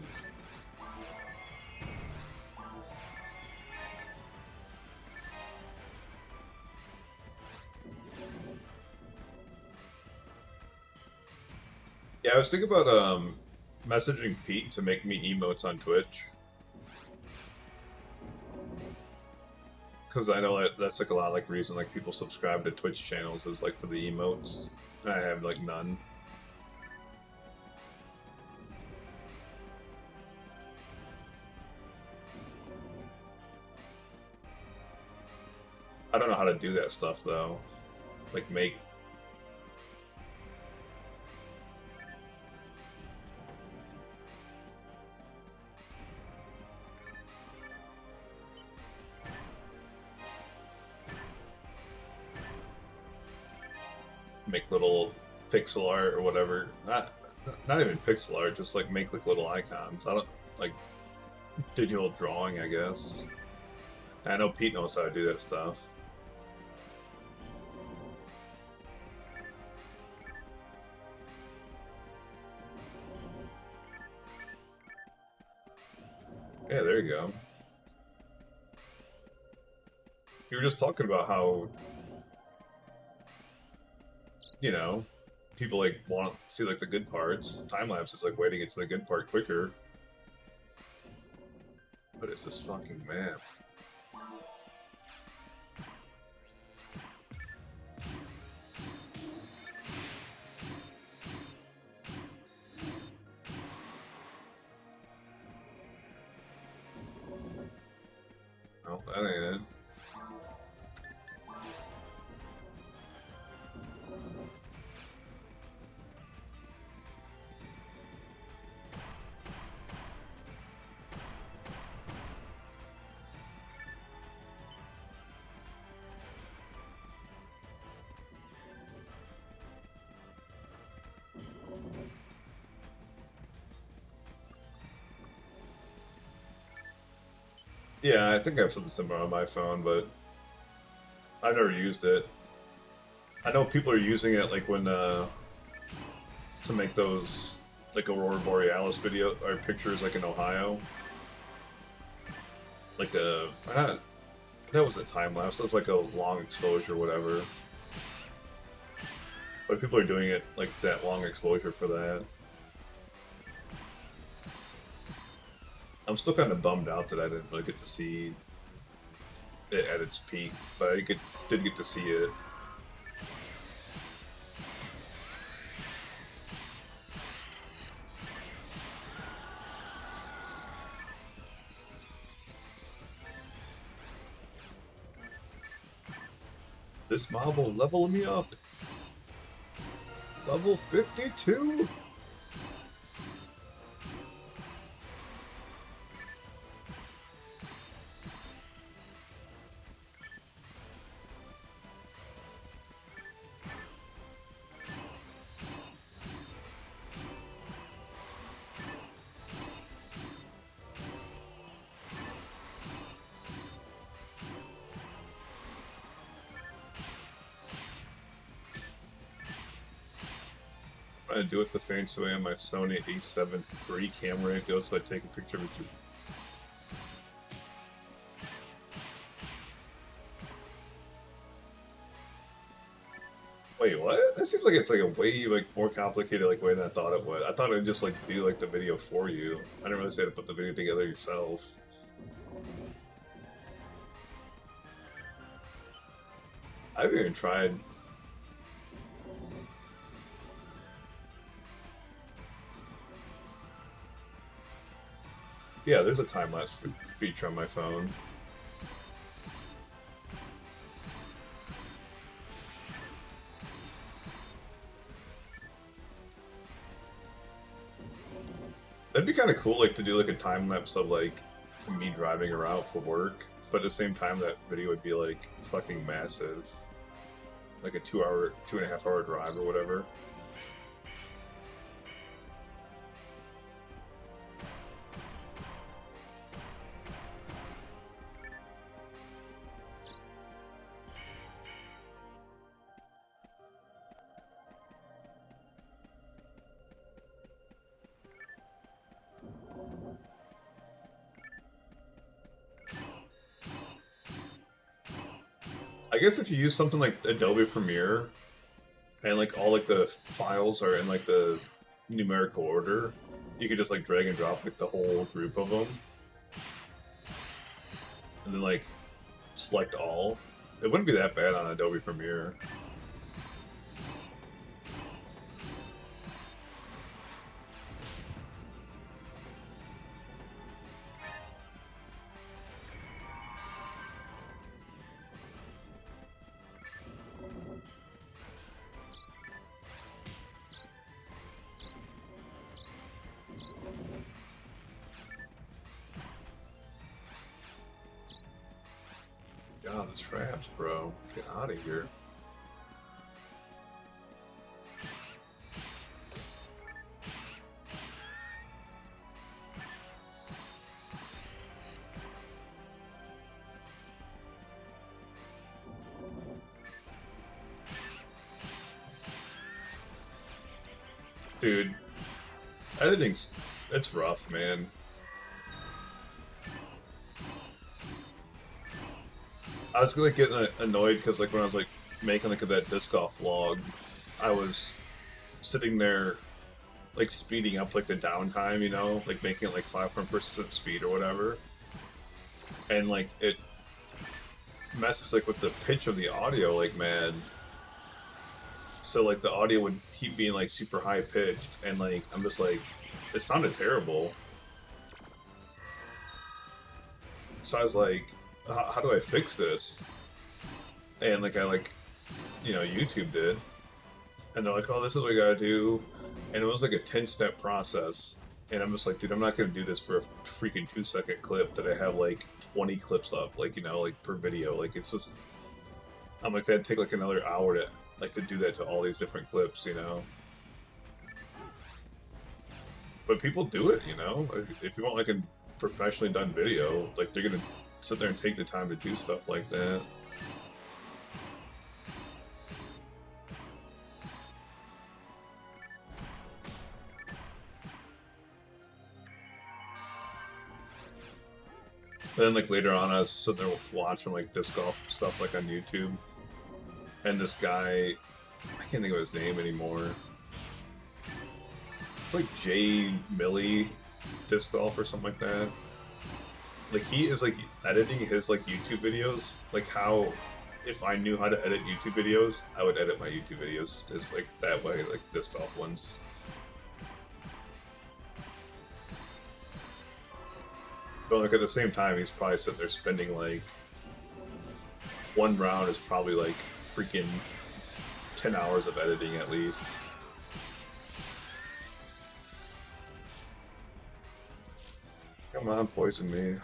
Yeah, I was thinking about messaging Pete to make me emotes on Twitch. Because I know that's like a lot like reason like people subscribe to Twitch channels is like for the emotes. I have like none. I don't know how to do that stuff though. Like make. Make little pixel art or whatever. Not even pixel art, just like make like little icons. I don't like digital drawing, I guess. I know Pete knows how to do that stuff. Yeah, there you go. You were just talking about how, you know, people like want to see like the good parts. Time lapse is like way to get to the good part quicker. What is this fucking map? Oh, that ain't it. Yeah, I think I have something similar on my phone, but I've never used it. I know people are using it like when to make those like Aurora Borealis video or pictures like in Ohio. Like not, that was a time lapse. That was like a long exposure, whatever. But people are doing it like that long exposure for that. I'm still kind of bummed out that I didn't really get to see it at its peak, but I did get to see it. This mob will level me up. Level 52? I do it the fancy way on my Sony A7 III camera. It goes by taking a picture of it. Wait, what? That seems like it's like a way like more complicated like way than I thought it would. I thought it'd just like do like the video for you. I didn't really say to put the video together yourself. I haven't even tried. Yeah, there's a time-lapse feature on my phone. That'd be kind of cool, like, to do, like, a time-lapse of, like, me driving around for work, but at the same time, that video would be, like, fucking massive. Like a 2.5 hour drive or whatever. I guess if you use something like Adobe Premiere, and like all like the files are in like the numerical order, you could just like drag and drop like the whole group of them, and then like select all. It wouldn't be that bad on Adobe Premiere. God, the traps, bro. Get out of here. Dude, it's rough, man. I was like getting annoyed because like when I was like making like that disc golf vlog, I was sitting there like speeding up like the downtime, you know, like making it like 500% speed or whatever, and like it messes like with the pitch of the audio, like man. So like the audio would keep being like super high pitched, and like I'm just like, it sounded terrible. So I was like, how do I fix this? And like I like, you know, YouTube did, and they're like, oh, this is what you gotta do, and it was like a 10-step process. And I'm just like, dude, I'm not gonna do this for a freaking 2-second clip that I have like 20 clips up, like, you know, like per video. Like it's just, I'm like, that'd take like another hour to do that to all these different clips, you know. But people do it, you know. If you want like a professionally done video, like they're gonna sit there and take the time to do stuff like that. But then like later on, I was sitting there watching like disc golf stuff like on YouTube, and this guy, I can't think of his name anymore. It's like Jay Millie disc golf or something like that. Like he is like editing his like YouTube videos, like how if I knew how to edit YouTube videos, I would edit my YouTube videos. It's like that way, like disc golf ones. But like at the same time, he's probably sitting there spending like one round is probably like freaking 10 hours of editing at least. Come on, poison me.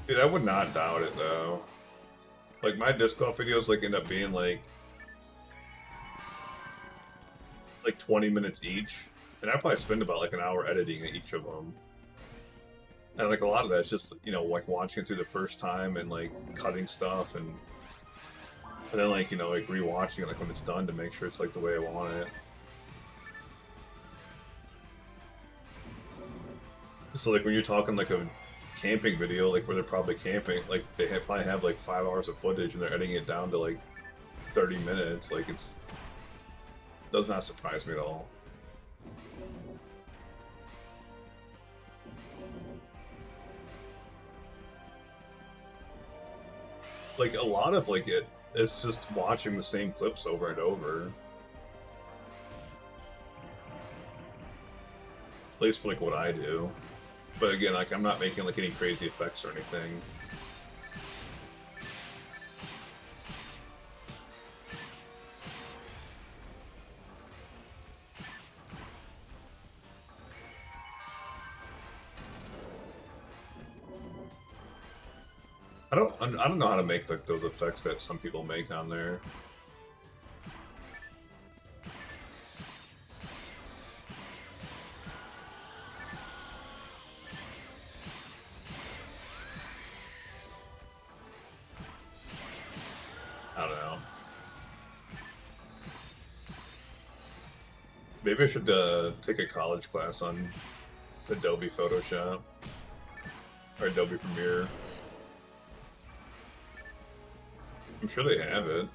Dude, I would not doubt it though. Like my disc golf videos like end up being like 20 minutes each, and I probably spend about like an hour editing each of them. And like a lot of that's just, you know, like watching it through the first time and like cutting stuff and then like, you know, like rewatching it like when it's done to make sure it's like the way I want it. So like when you're talking like a camping video, like where they're probably camping, like they probably have like 5 hours of footage and they're editing it down to like 30 minutes. Like it's does not surprise me at all. Like a lot of like it's just watching the same clips over and over. At least for like what I do. But again, like I'm not making like any crazy effects or anything. I don't know how to make like those effects that some people make on there. I don't know. Maybe I should take a college class on Adobe Photoshop or Adobe Premiere. I'm sure they have it.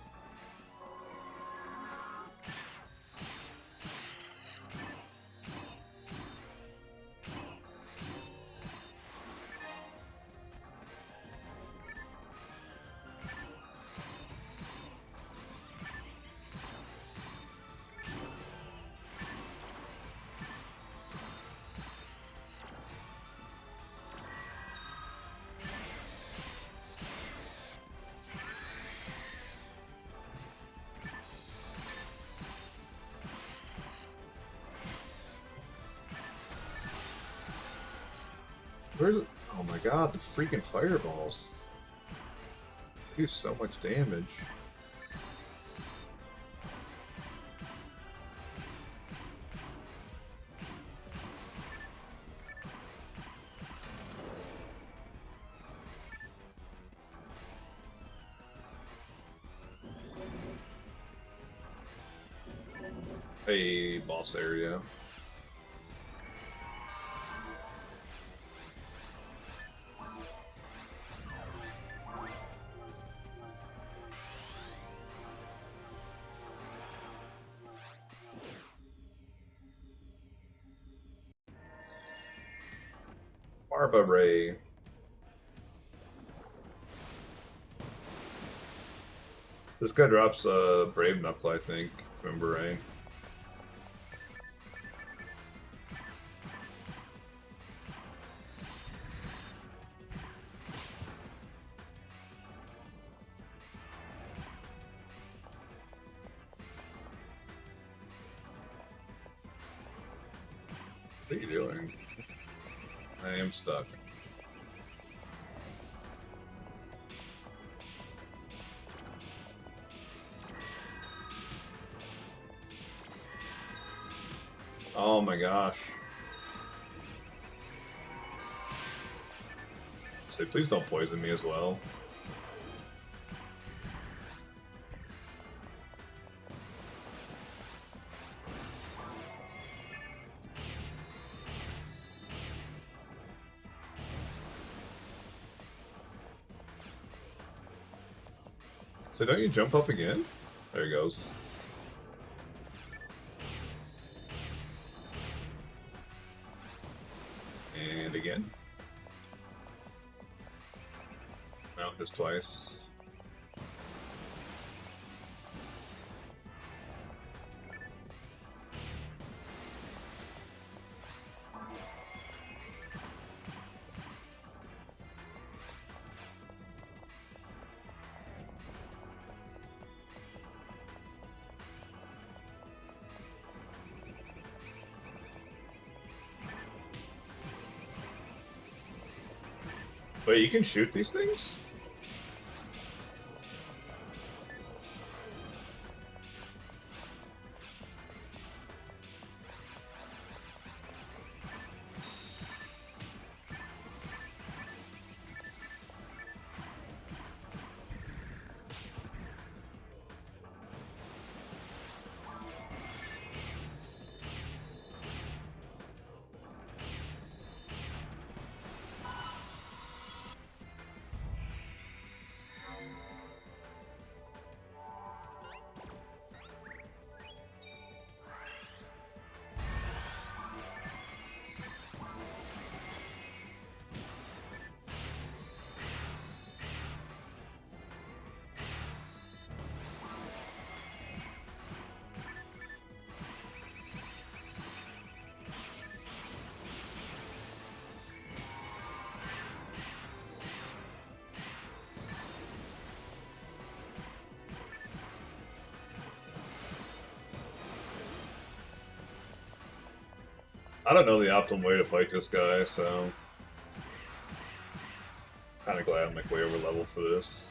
Where's it? Oh my god, the freaking fireballs. Do so much damage. Hey, boss area. Barba Ray. This guy drops a Brave Knuckle, I think, if I remember right. What are you doing? I am stuck. Oh my gosh. Say, please don't poison me as well. So don't you jump up again? There he goes. And again. No, just twice. Wait, you can shoot these things? I don't know the optimal way to fight this guy, so kind of glad I'm like way over level for this.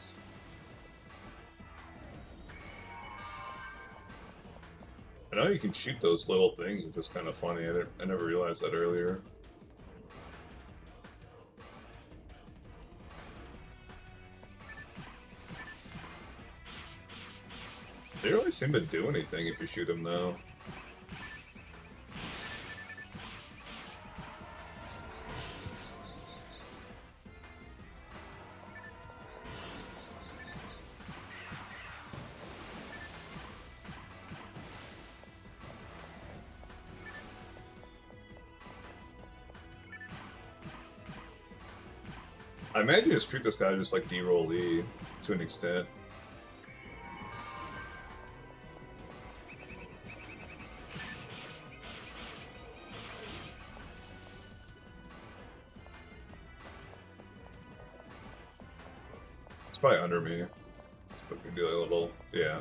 I know you can shoot those little things, which is kind of funny. I never realized that earlier. They don't really seem to do anything if you shoot them, though. I imagine you just treat this guy just like D-roll E to an extent. It's probably under me. But we can do a little, yeah.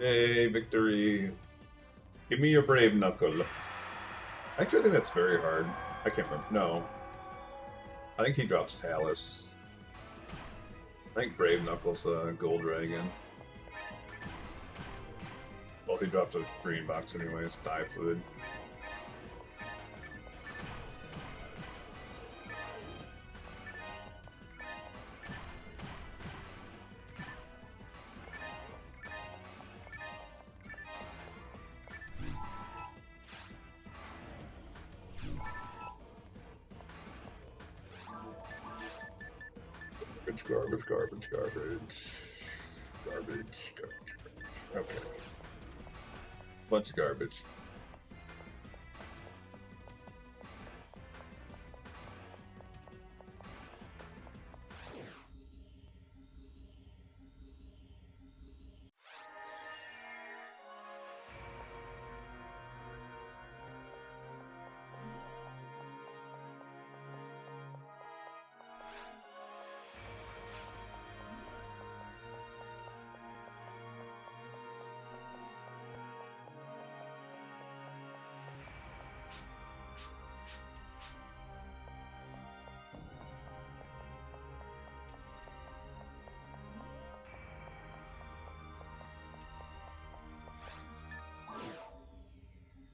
Yay, victory. Give me your brave knuckle. Actually, I think that's very hard. I can't remember. No. I think he drops Talus. I think Brave Knuckles Gold Dragon. Well, he dropped a green box anyways. Die Fluid. Garbage, garbage, garbage. Garbage, garbage, garbage. Okay. Bunch of garbage.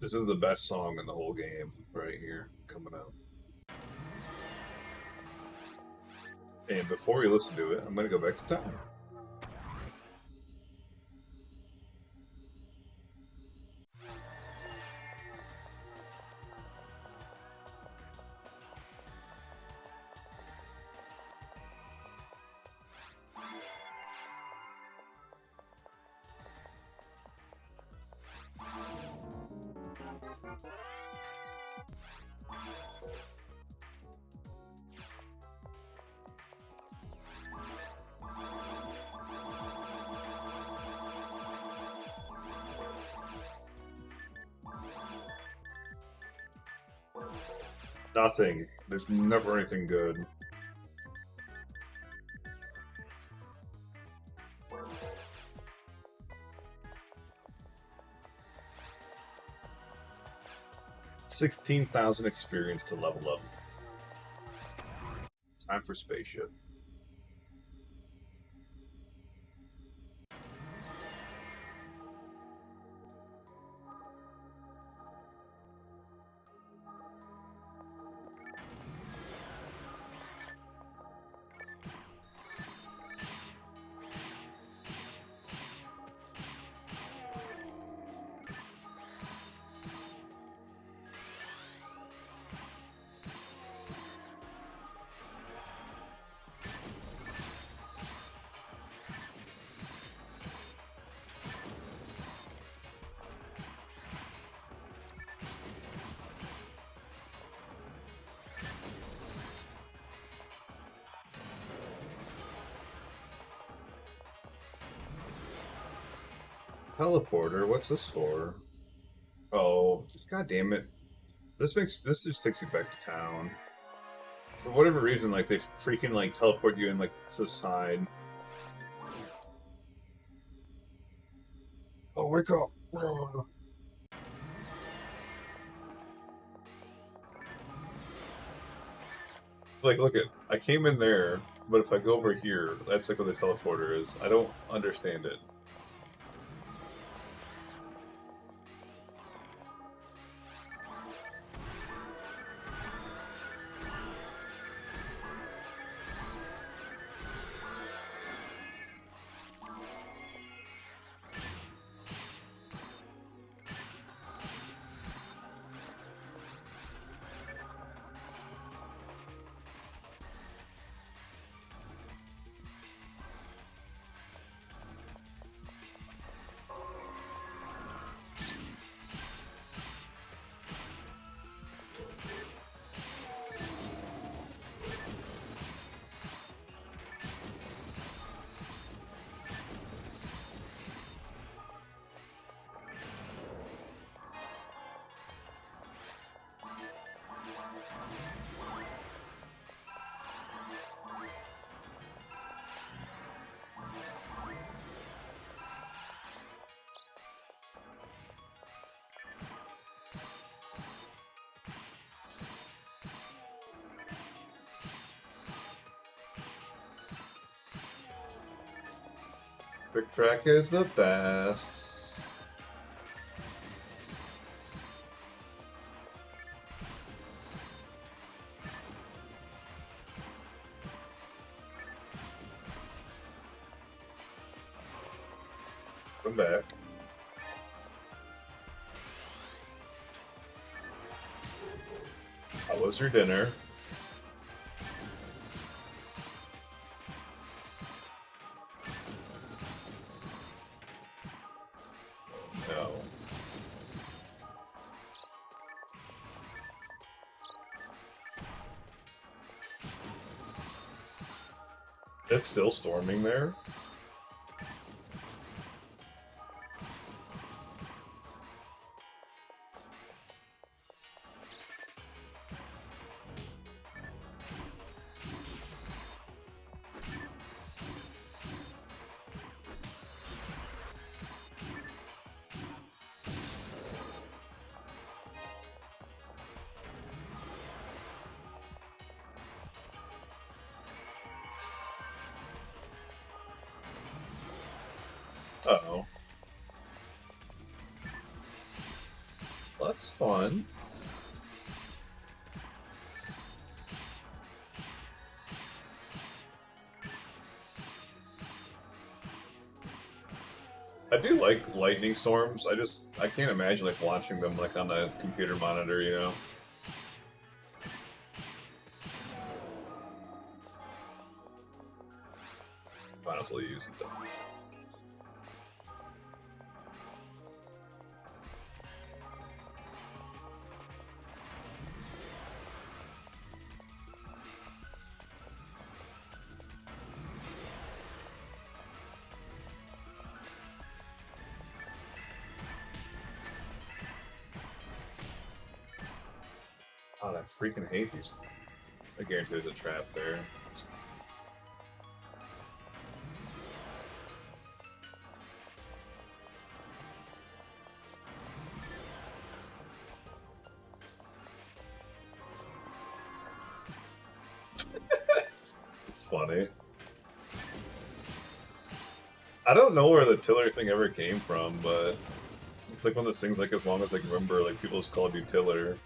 This is the best song in the whole game, right here, coming out. And before we listen to it, I'm going to go back to town. Nothing. There's never anything good. $16,000 experience to level up. Time for spaceship. Teleporter? What's this for? Oh, god damn it. This just takes you back to town. For whatever reason, like, they freaking, like, teleport you in, like, to the side. Oh, wake up! Like, look at, I came in there, but if I go over here, that's like what the teleporter is. I don't understand it. Trick Track is the best. Come back. How was your dinner? No. It's still storming there? Uh-oh. That's fun. I do like lightning storms. I can't imagine like watching them like on a computer monitor, you know. Might as well use it though. God, I freaking hate these. I guarantee there's a trap there. It's funny. I don't know where the tiller thing ever came from, but it's like one of those things, like, as long as I can remember, like, people just called you tiller.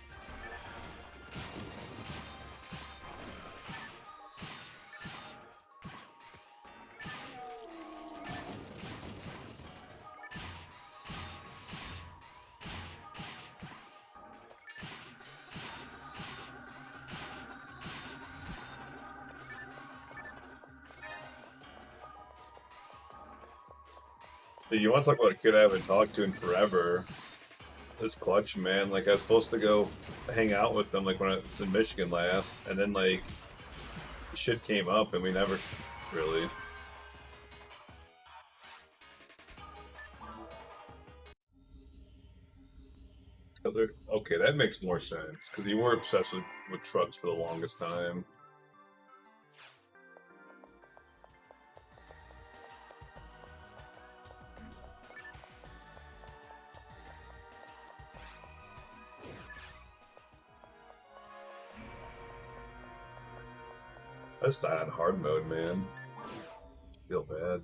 Dude, you want to talk about a kid I haven't talked to in forever? This Clutch, man. Like, I was supposed to go hang out with him, like, when I was in Michigan last, and then, like, shit came up, and we never really... Okay, that makes more sense, because you were obsessed with trucks for the longest time. I just died on hard mode, man. Feel bad.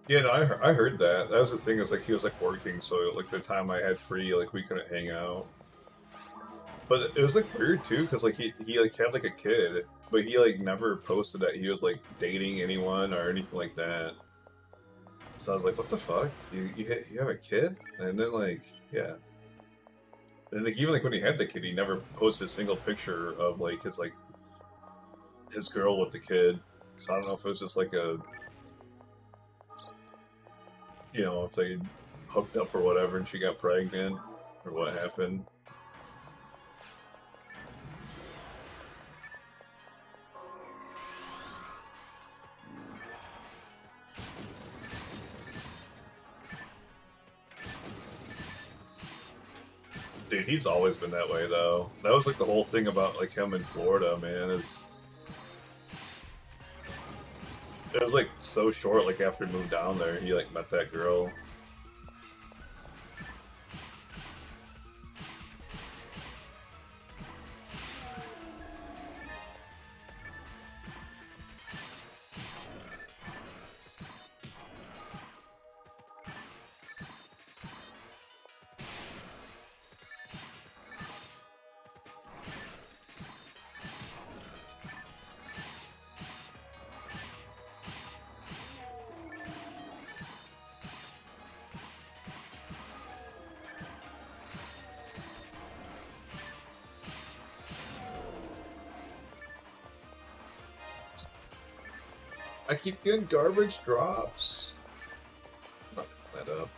Yeah, no, I heard that. That was the thing, is like he was like working, so like the time I had free, like we couldn't hang out. But it was like weird too, because like he like had like a kid, but he like never posted that he was like dating anyone or anything like that. So I was like, what the fuck? You have a kid? And then like, yeah. And like even like when he had the kid, he never posted a single picture of like his girl with the kid. So I don't know if it was just like a, you know, if they hooked up or whatever and she got pregnant or what happened. Dude, he's always been that way, though. That was like the whole thing about like him in Florida, man. Is It was like so short. Like after he moved down there, he like met that girl. I keep getting garbage drops. Not that up.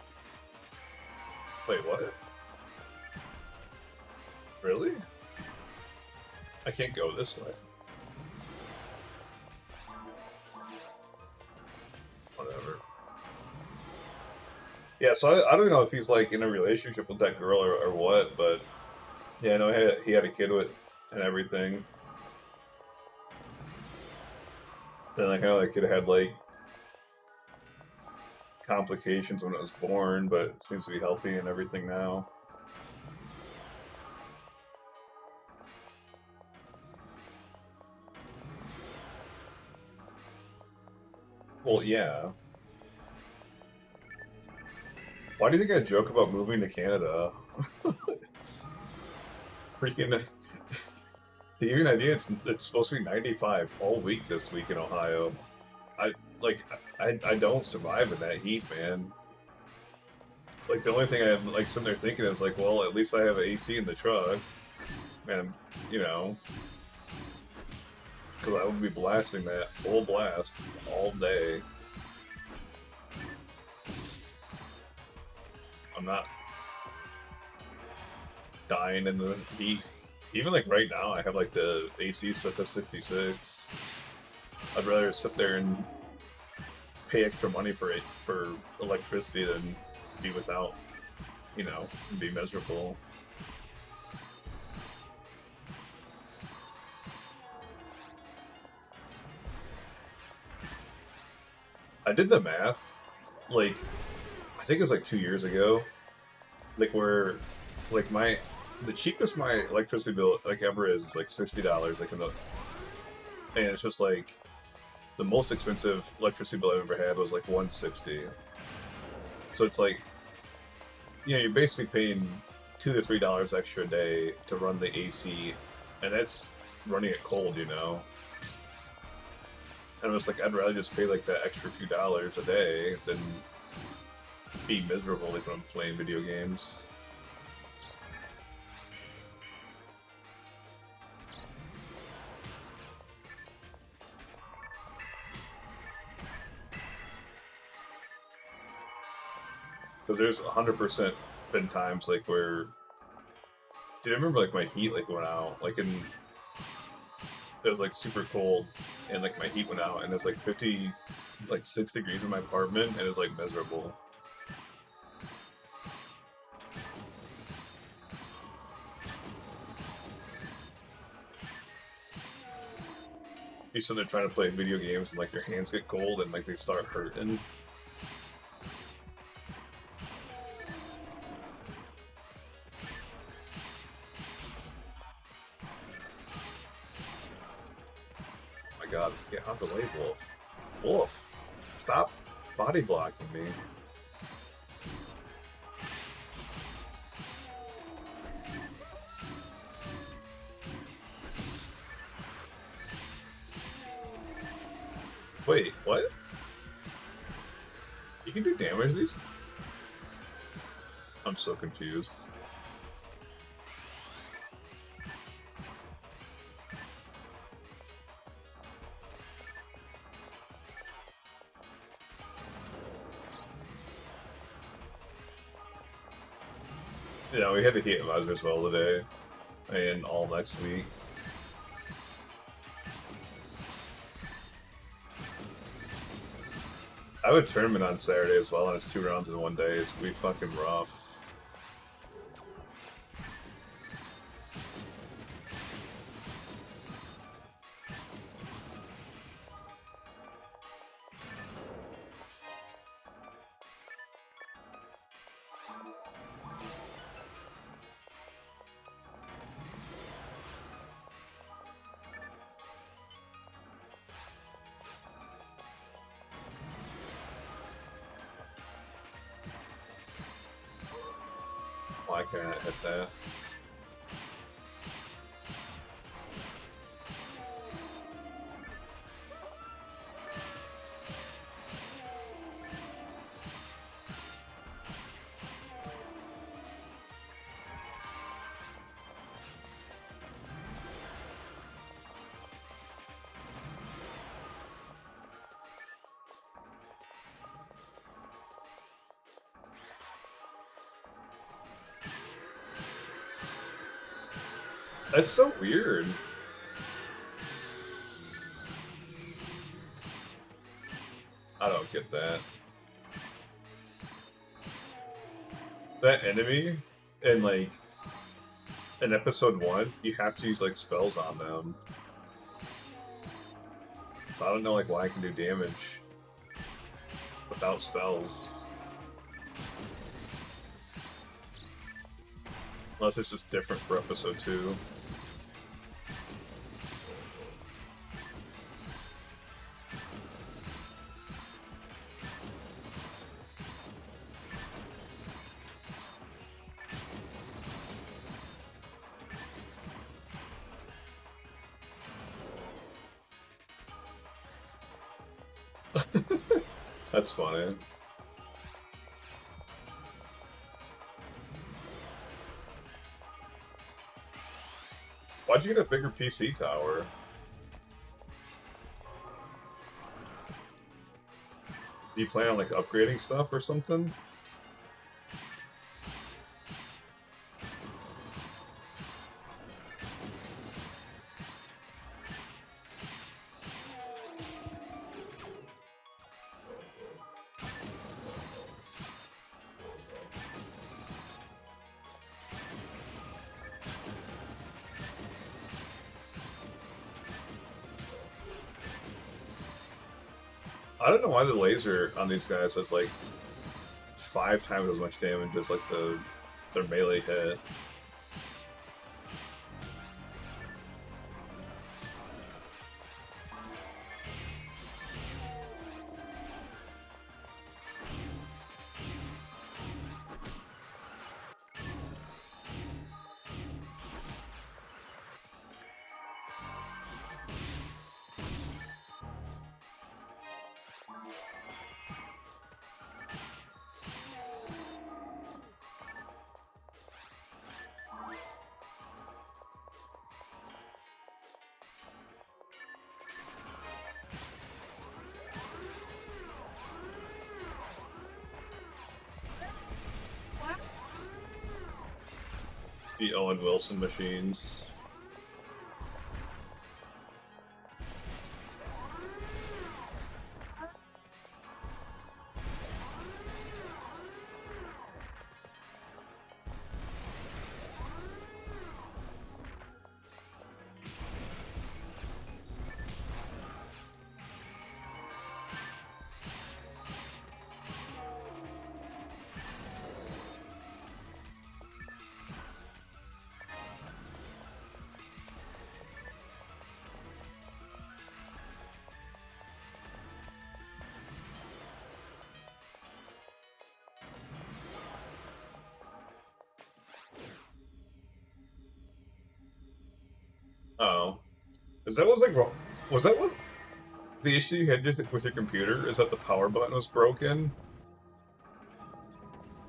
Wait, what? Really? I can't go this way. Whatever. Yeah, so I don't know if he's like in a relationship with that girl or what, but yeah, I know he had a kid with and everything. And like I know that kid had like complications when it was born, but it seems to be healthy and everything now. Well, yeah. Why do you think I joke about moving to Canada? Freaking. To give you an idea, it's supposed to be 95 all week this week in Ohio. I don't survive in that heat, man. Like the only thing I'm like sitting there thinking is like, well, at least I have AC in the truck, and you know, because I would be blasting that full blast all day. I'm not dying in the heat. Even like right now, I have like the AC set to 66. I'd rather sit there and pay extra money for electricity than be without, you know, and be miserable. I did the math, like, I think it was like 2 years ago, like where, like the cheapest my electricity bill like ever is like $60, like and it's just like the most expensive electricity bill I ever had was like $160. So it's like, you know, you're basically paying $2 to $3 extra a day to run the AC, and that's running it cold, you know. And I was like, I'd rather just pay like that extra few dollars a day than be miserable like when I'm playing video games. Because there's 100% been times like where, dude, I remember like my heat like went out, like in, it was like super cold, and like my heat went out, and it's like 50, like 6 degrees in my apartment, and it's like miserable. You're sitting there trying to play video games, and like your hands get cold, and like they start hurting. God, get out the way, Wolf. Wolf, stop body blocking me. Wait, what? You can do damage to these? I'm so confused. Yeah, we had to heat advisor as well today, and all next week. I have a tournament on Saturday as well, and it's 2 rounds in one day. It's gonna be fucking rough. Why can't I hit that? That's so weird. I don't get that. That enemy, in like, in episode 1, you have to use like spells on them. So I don't know like why I can do damage without spells. Unless it's just different for episode 2. That's funny. Why'd you get a bigger PC tower? Do you plan on like upgrading stuff or something? I don't know why the laser on these guys does like 5 times as much damage as like their melee hit. The Owen Wilson machines. Oh. Is that what's like wrong? Was that what the issue you had with your computer? Is that the power button was broken?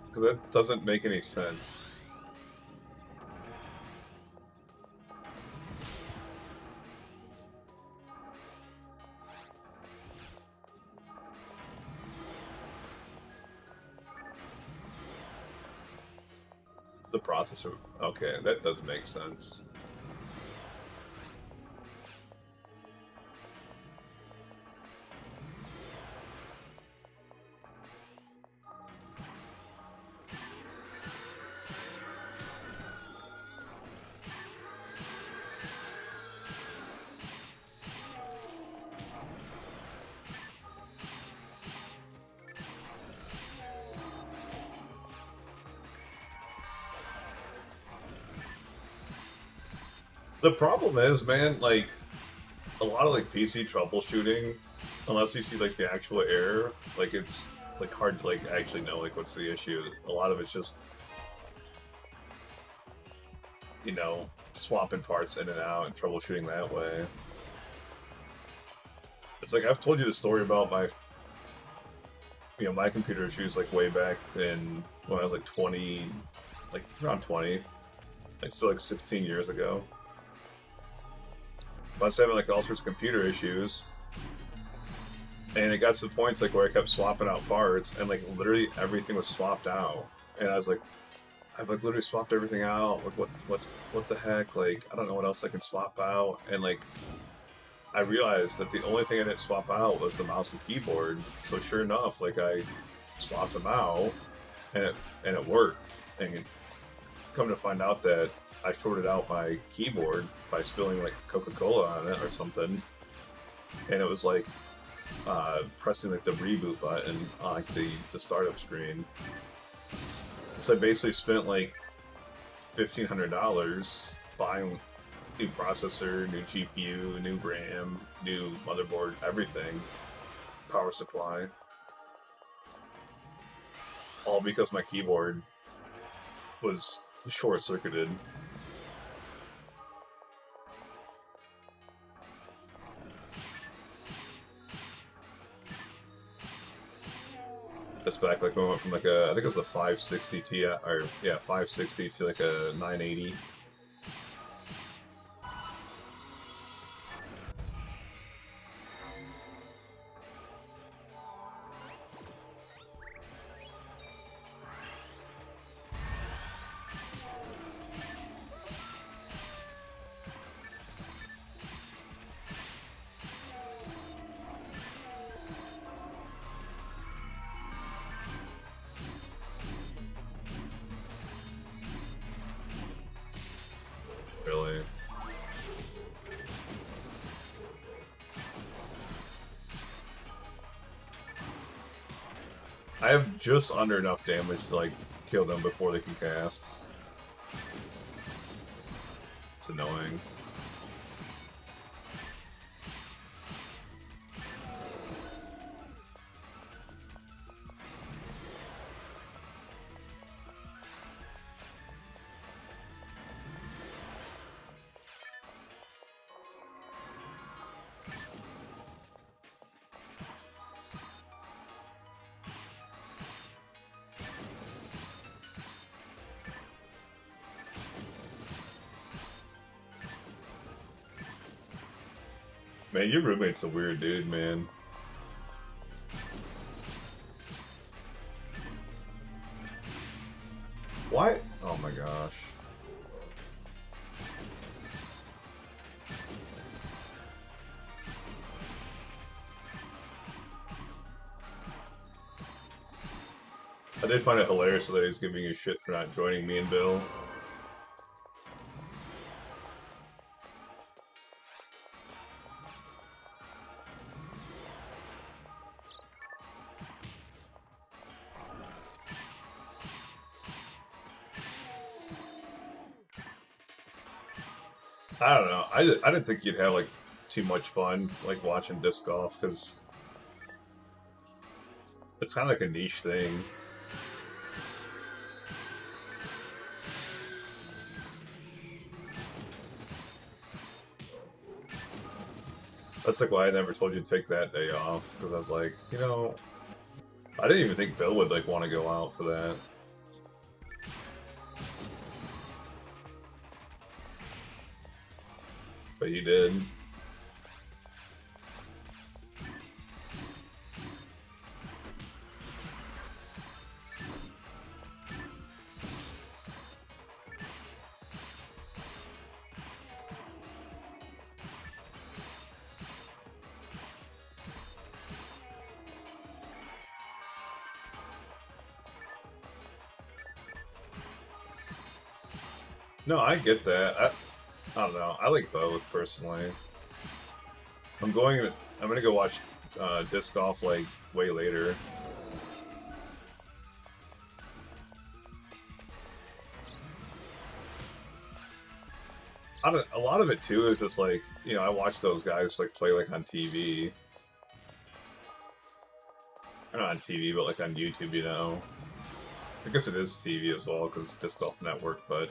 Because that doesn't make any sense. The processor. Okay, that does make sense. The problem is, man, like, a lot of, like, PC troubleshooting, unless you see, like, the actual error, like, it's, like, hard to, like, actually know, like, what's the issue. A lot of it's just, you know, swapping parts in and out and troubleshooting that way. It's like, I've told you the story about my, you know, my computer issues, like, way back in, when I was, like, 20, like, around 20, like, still, like, 16 years ago. I was having, like, all sorts of computer issues, and it got to the points, like, where I kept swapping out parts, and, like, literally everything was swapped out, and I was like, I've, like, literally swapped everything out, like, what the heck, like, I don't know what else I can swap out, and, like, I realized that the only thing I didn't swap out was the mouse and keyboard. So sure enough, like, I swapped them out, and it worked. And come to find out that I shorted out my keyboard by spilling like Coca-Cola on it or something, and it was like pressing like the reboot button on like the startup screen. So I basically spent like $1,500 buying new processor, new GPU, new RAM, new motherboard, everything, power supply, all because my keyboard was short-circuited. That's back like when we went from like a, I think it was the 560 Ti, or yeah, 560 to like a 980. Really. I have just under enough damage to like kill them before they can cast. It's annoying. Man, your roommate's a weird dude, man. What? Oh my gosh. I did find it hilarious that he's giving you shit for not joining me and Bill. I don't know. I didn't think you'd have like too much fun like watching disc golf because it's kind of like a niche thing. That's like why I never told you to take that day off, because I was like, you know, I didn't even think Bill would like want to go out for that. But he did. No, I get that. I don't know. I like both personally. I'm gonna go watch disc golf like way later. A lot of it too is just like, you know, I watch those guys like play like on TV. Or not on TV, but like on YouTube, you know. I guess it is TV as well because Disc Golf Network, but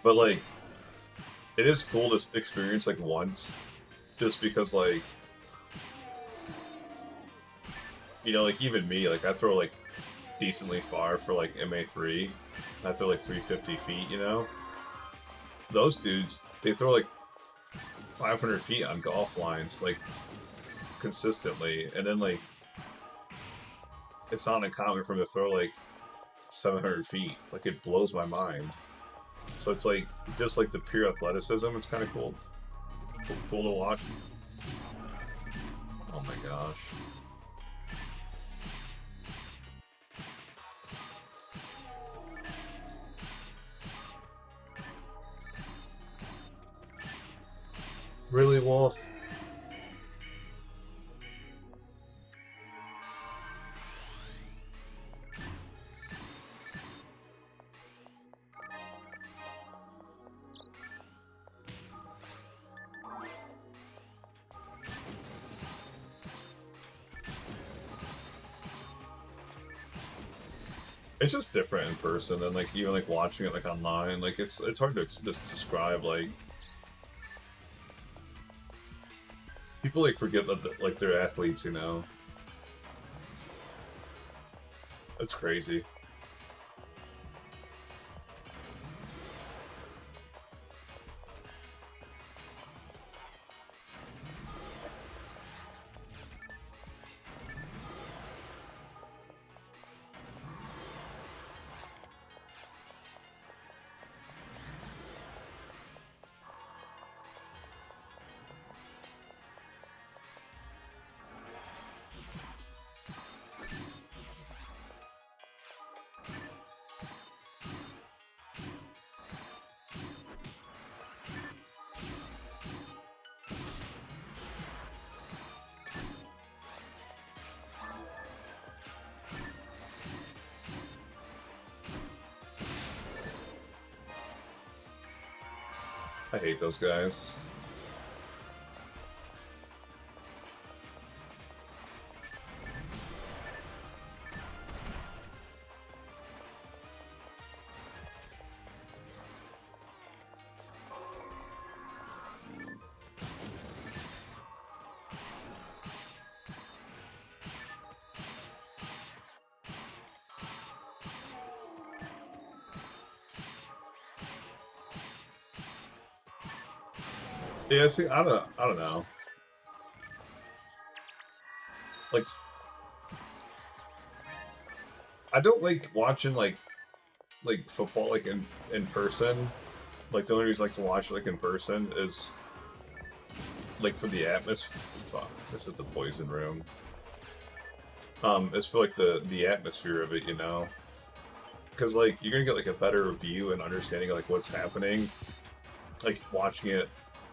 like it is cool to experience like once, just because like, you know, like even me, like I throw like decently far for like MA3. I throw like 350 feet, you know. Those dudes, they throw like 500 feet on golf lines, like consistently, and then like it's not uncommon for them to throw like 700 feet. Like it blows my mind. So it's like just like the pure athleticism. It's kind of cool. Cool to watch. Oh my gosh. Really, Wolf? It's just different in person, and like even like watching it like online, like it's hard to just describe. Like people like forget that like they're athletes, you know. It's crazy. I hate those guys. Yeah, see, I don't know. Like, I don't like watching like football like in person. Like the only reason I like to watch like in person is like for the atmosphere. Fuck, this is the poison room. It's for like the atmosphere of it, you know. Because like you're gonna get like a better view and understanding of like what's happening, like watching it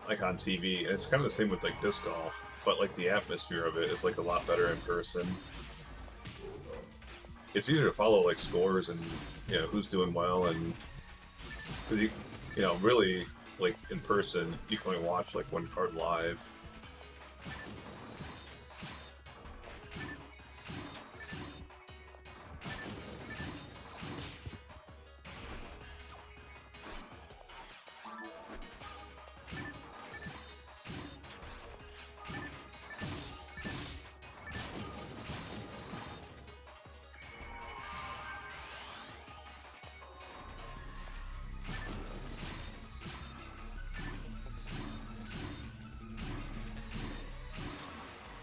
like on TV. And it's kind of the same with like disc golf, but like the atmosphere of it is like a lot better in person. It's easier to follow like scores and, you know, who's doing well, and because you know, really like in person you can only watch like one card live.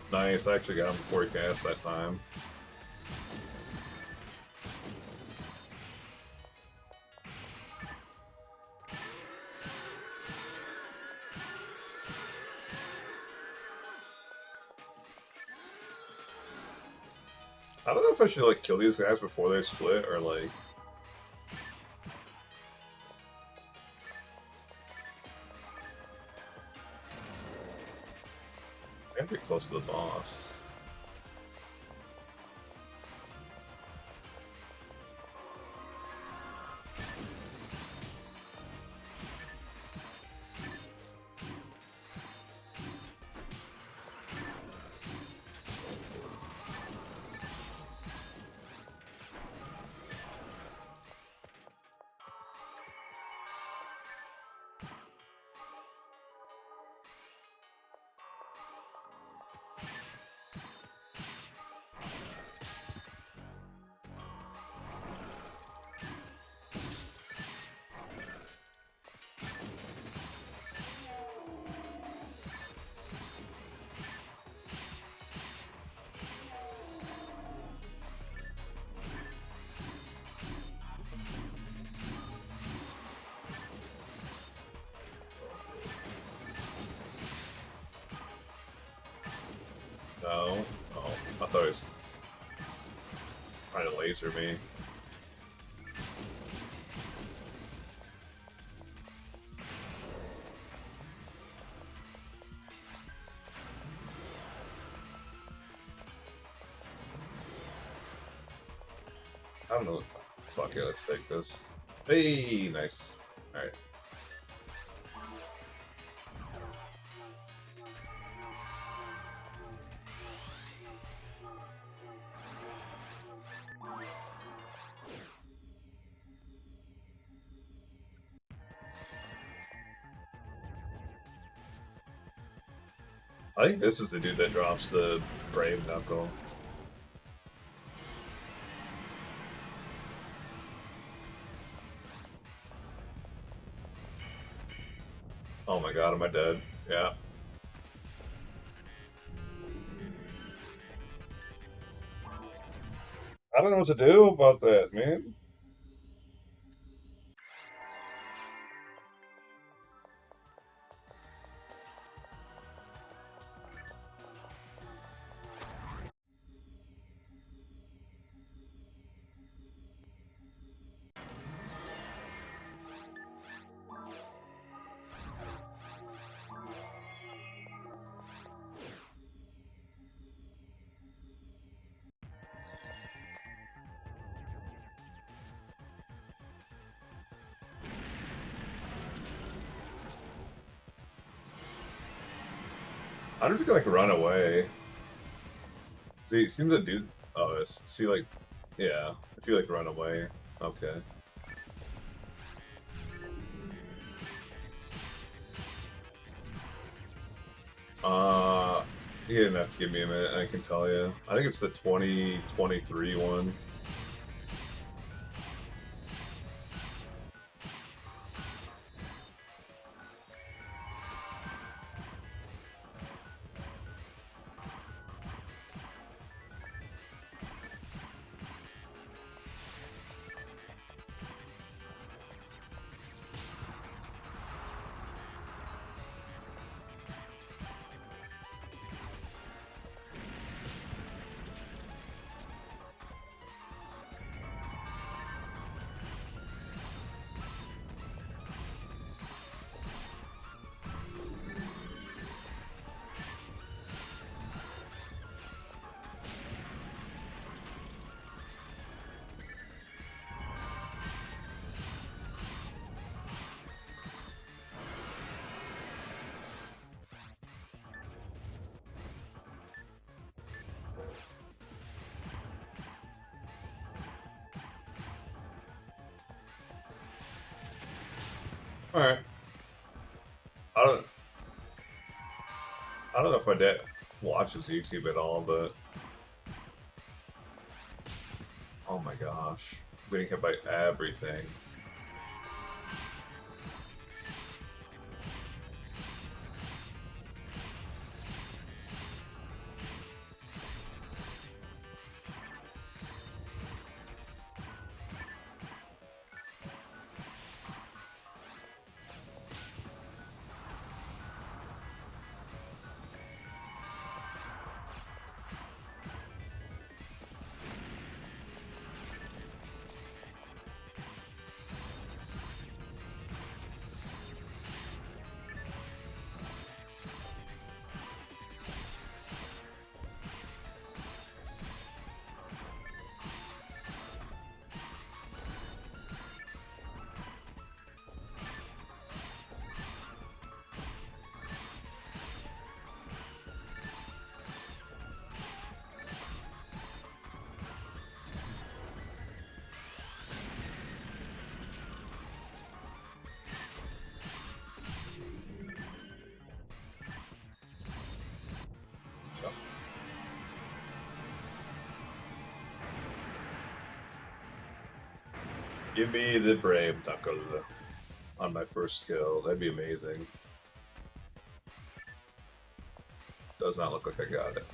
Nice, I actually got him before he cast that time. I don't know if I should like kill these guys before they split or like. I gotta be close to the boss. No. Oh, I thought he was trying to laser me. I don't know. Fuck it, let's take this. Hey, nice. Alright. I think this is the dude that drops the Brave Knuckle. Oh my god, am I dead? Yeah. I don't know what to do about that, man. I don't know if you can like run away. See, it seems to do. Oh, see, like, yeah. If you like run away, okay. You didn't have to give me a minute. I can tell you. I think it's the 2023 one. Alright. I don't know if my dad watches YouTube at all, but oh my gosh, I'm getting hit by everything. Give me the Brave Knuckle on my first kill. That'd be amazing. Does not look like I got it.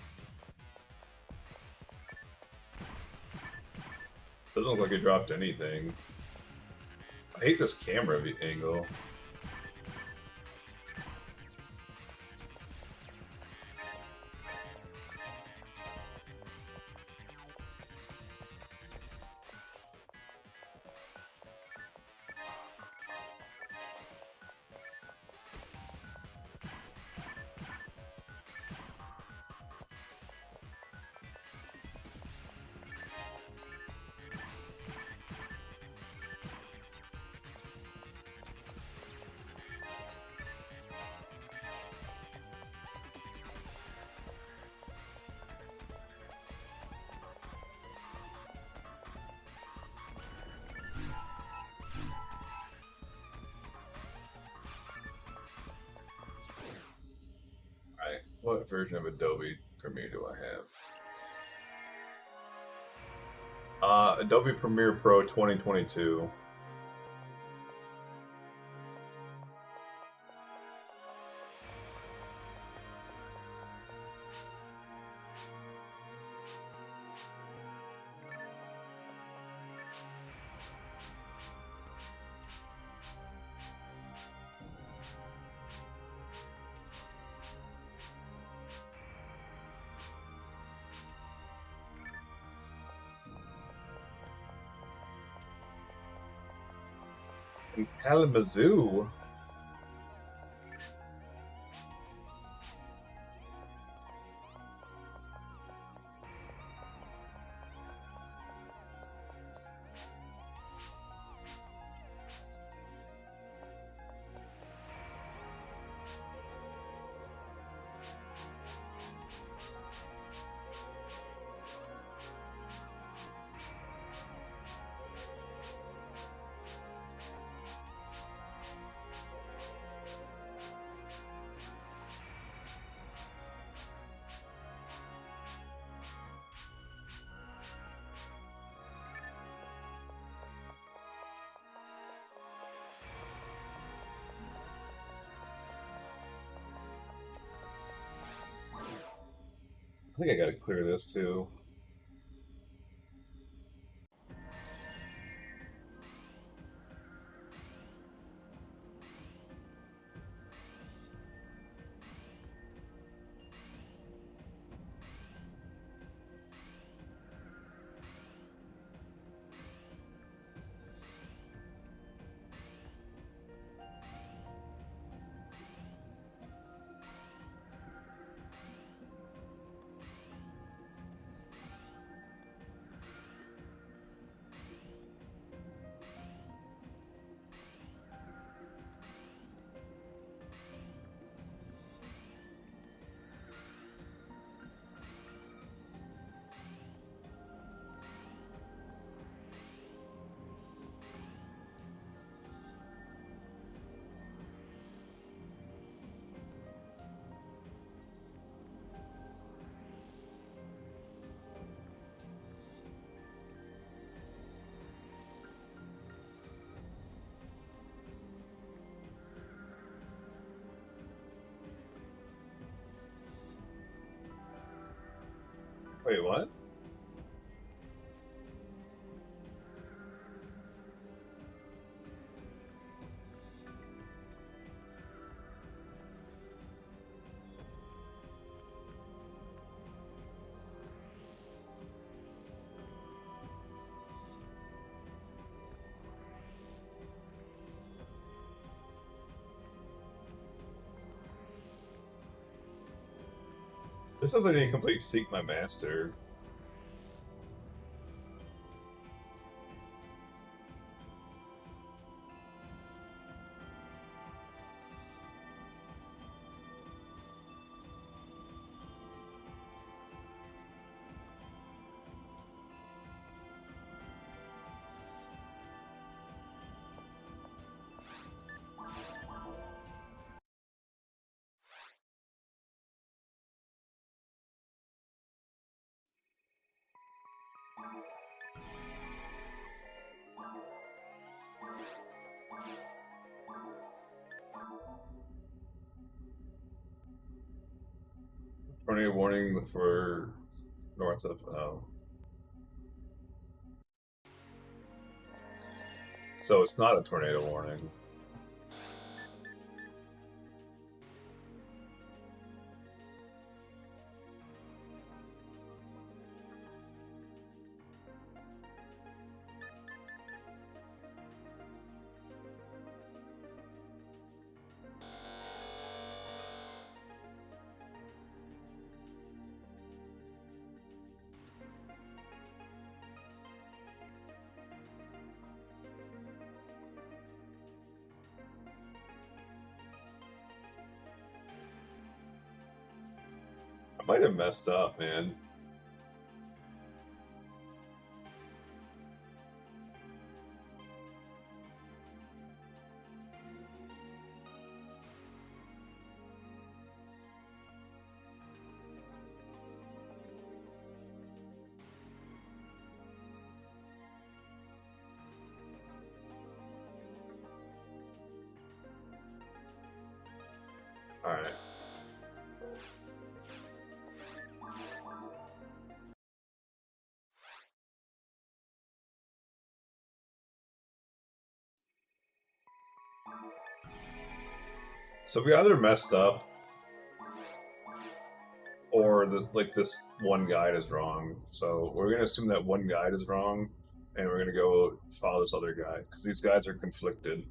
Doesn't look like I dropped anything. I hate this camera angle. What version of Adobe Premiere do I have? Adobe Premiere Pro 2022. In Kalamazoo. I think I gotta clear this too. Wait, what? This doesn't even complete Seek My Master. Tornado warning for north of. Oh. So it's not a tornado warning. I might have messed up, man. Alright. So we either messed up, or this one guide is wrong. So we're gonna assume that one guide is wrong, and we're gonna go follow this other guide because these guides are conflicted.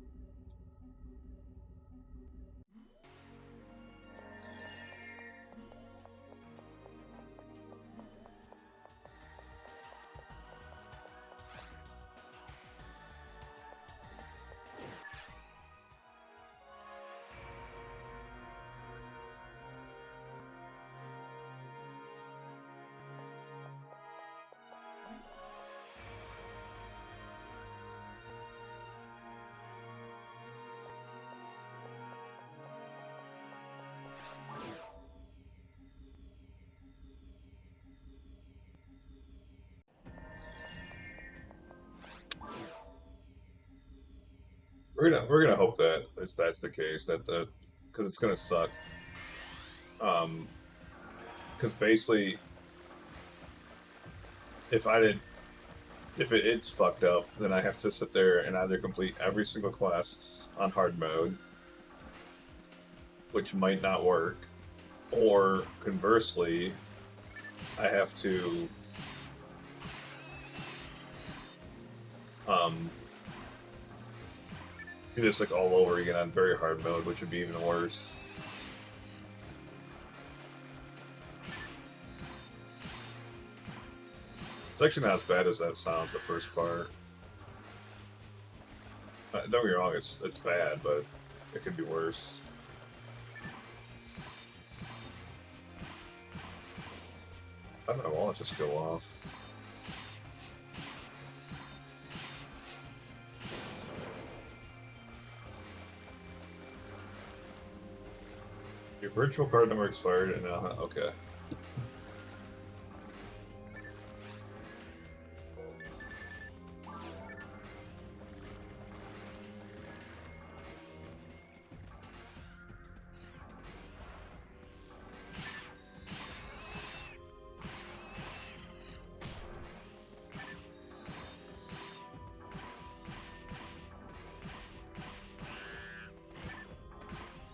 We're gonna hope that that's the case, because it's gonna suck. Because basically, if it's fucked up, then I have to sit there and either complete every single quest on hard mode, which might not work, or conversely, I have to do this like all over again on very hard mode, which would be even worse. It's actually not as bad as that sounds the first part. Don't get me wrong, it's bad, but it could be worse. I don't know, I'll just go off. Your virtual card number expired and now, okay.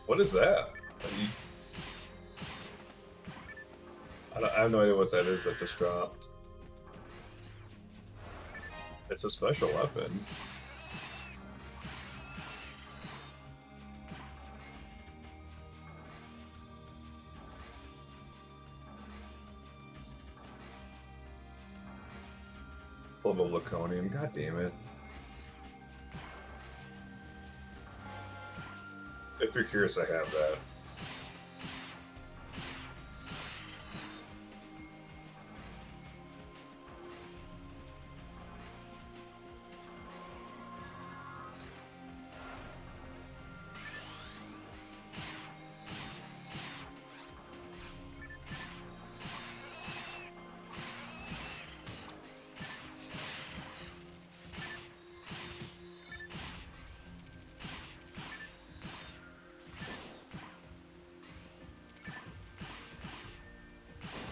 What is that? I have no idea what that is that just dropped. It's a special weapon. Global Laconium, god damn it. If you're curious, I have that.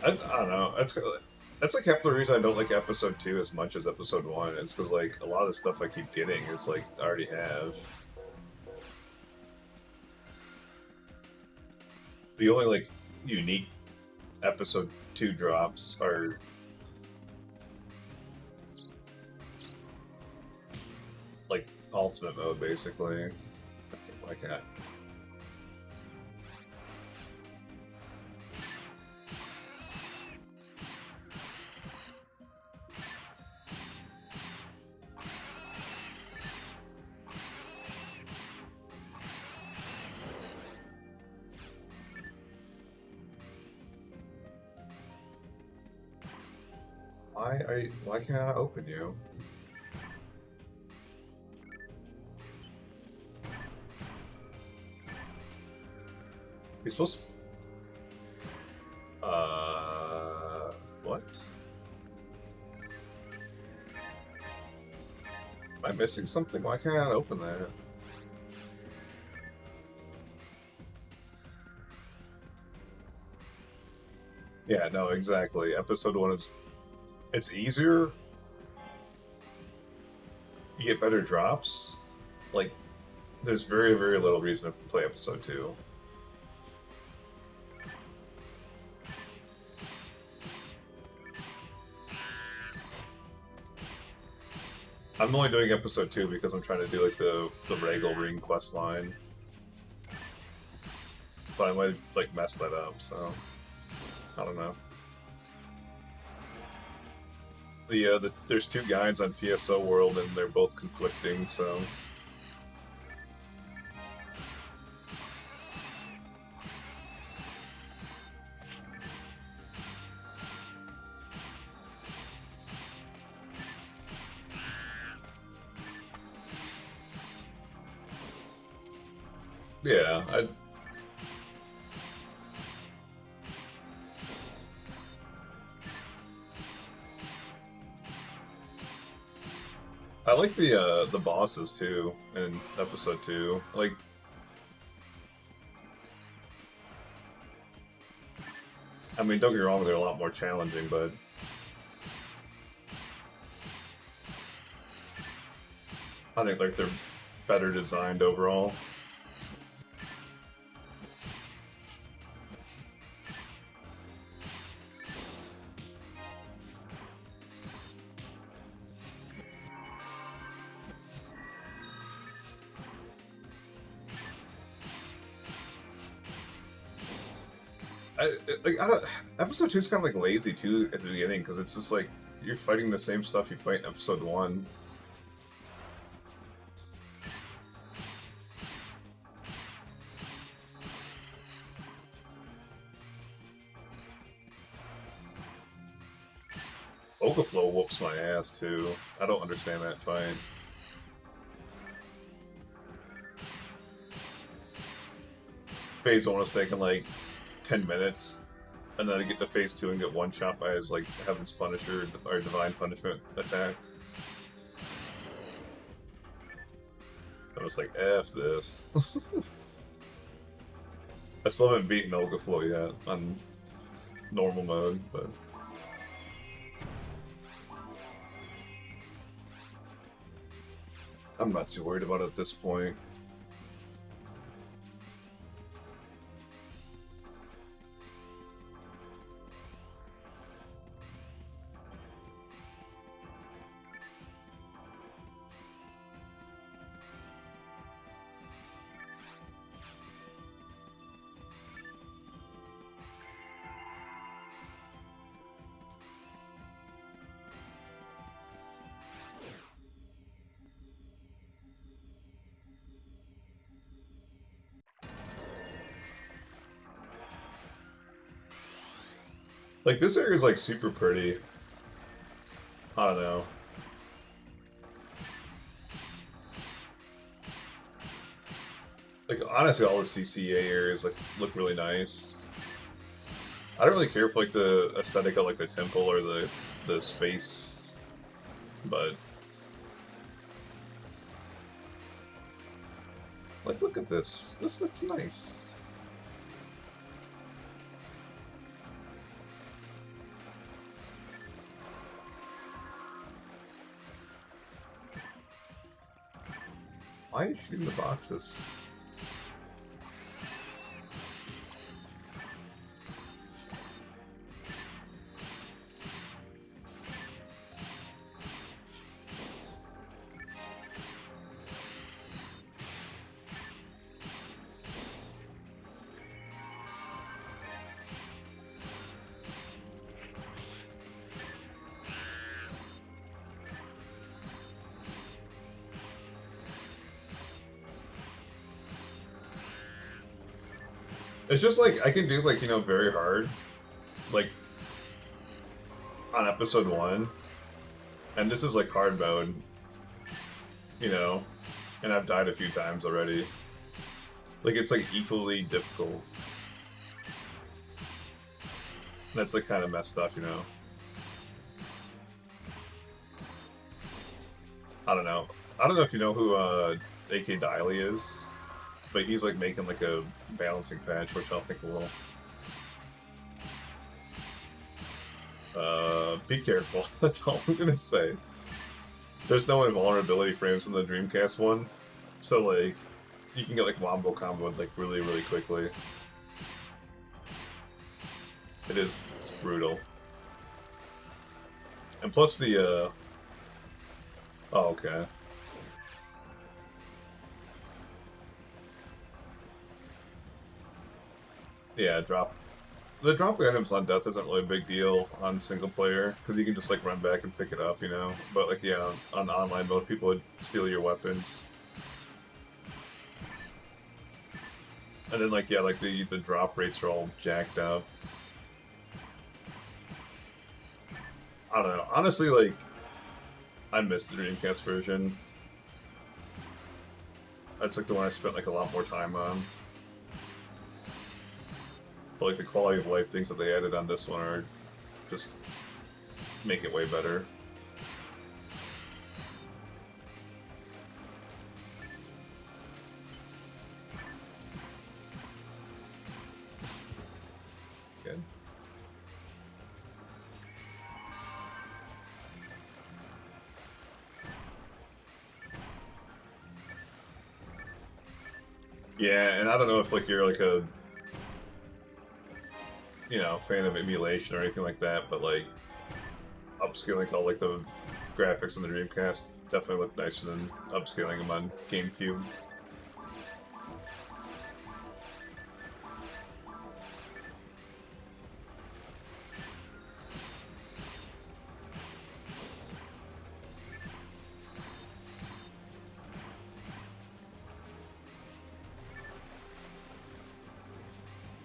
I don't know. That's like half the reason I don't like episode 2 as much as episode 1. It's because like a lot of the stuff I keep getting is like I already have. The only like unique episode 2 drops are like ultimate mode basically. Why can't? Why can't I open you? You're supposed to... what? Am I missing something? Why can't I open that? Yeah, no, exactly. Episode 1 it's easier. You get better drops. Like, there's very, very little reason to play episode 2. I'm only doing episode 2 because I'm trying to do like the Ragol Ring quest line. But I might like mess that up, so I don't know. There's 2 guides on PSO World and they're both conflicting, so yeah, I like the bosses too in episode 2. Like, I mean, don't get me wrong, they're a lot more challenging, but I think like they're better designed overall. Episode 2 is kind of like lazy too at the beginning because it's just like you're fighting the same stuff you fight in episode 1. Ogaflow whoops my ass too. I don't understand that fight. Phase 1 was taking like 10 minutes. And then I get to phase 2 and get one shot by his like Heaven's Punisher or Divine Punishment attack. I was like, F this. I still haven't beaten Ogaflow yet on normal mode, but I'm not too worried about it at this point. Like, this area is like super pretty. I don't know. Like, honestly, all the CCA areas like look really nice. I don't really care for like the aesthetic of like the temple or the space, but like, look at this. This looks nice. Why are you shooting the boxes? It's just like, I can do like, you know, very hard, like, on episode 1, and this is like hard mode, you know, and I've died a few times already. Like, it's like equally difficult. That's like kind of messed up, you know. I don't know. I don't know if you know who AK Diley is, but he's like making like a balancing patch, which I'll think will Be careful. That's all I'm gonna say. There's no invulnerability frames in the Dreamcast one, so like you can get like wombo comboed like really quickly. It's brutal. And plus the oh, okay. Yeah, the dropping items on death isn't really a big deal on single player because you can just like run back and pick it up, you know. But like yeah, on online mode, people would steal your weapons, and then like yeah, like the drop rates are all jacked up. I don't know. Honestly, like I missed the Dreamcast version. That's like the one I spent like a lot more time on. But like the quality of life things that they added on this one are just make it way better. Good. Yeah, and I don't know if like you're like a fan of emulation or anything like that, but like upscaling all like the graphics in the Dreamcast definitely look nicer than upscaling them on GameCube.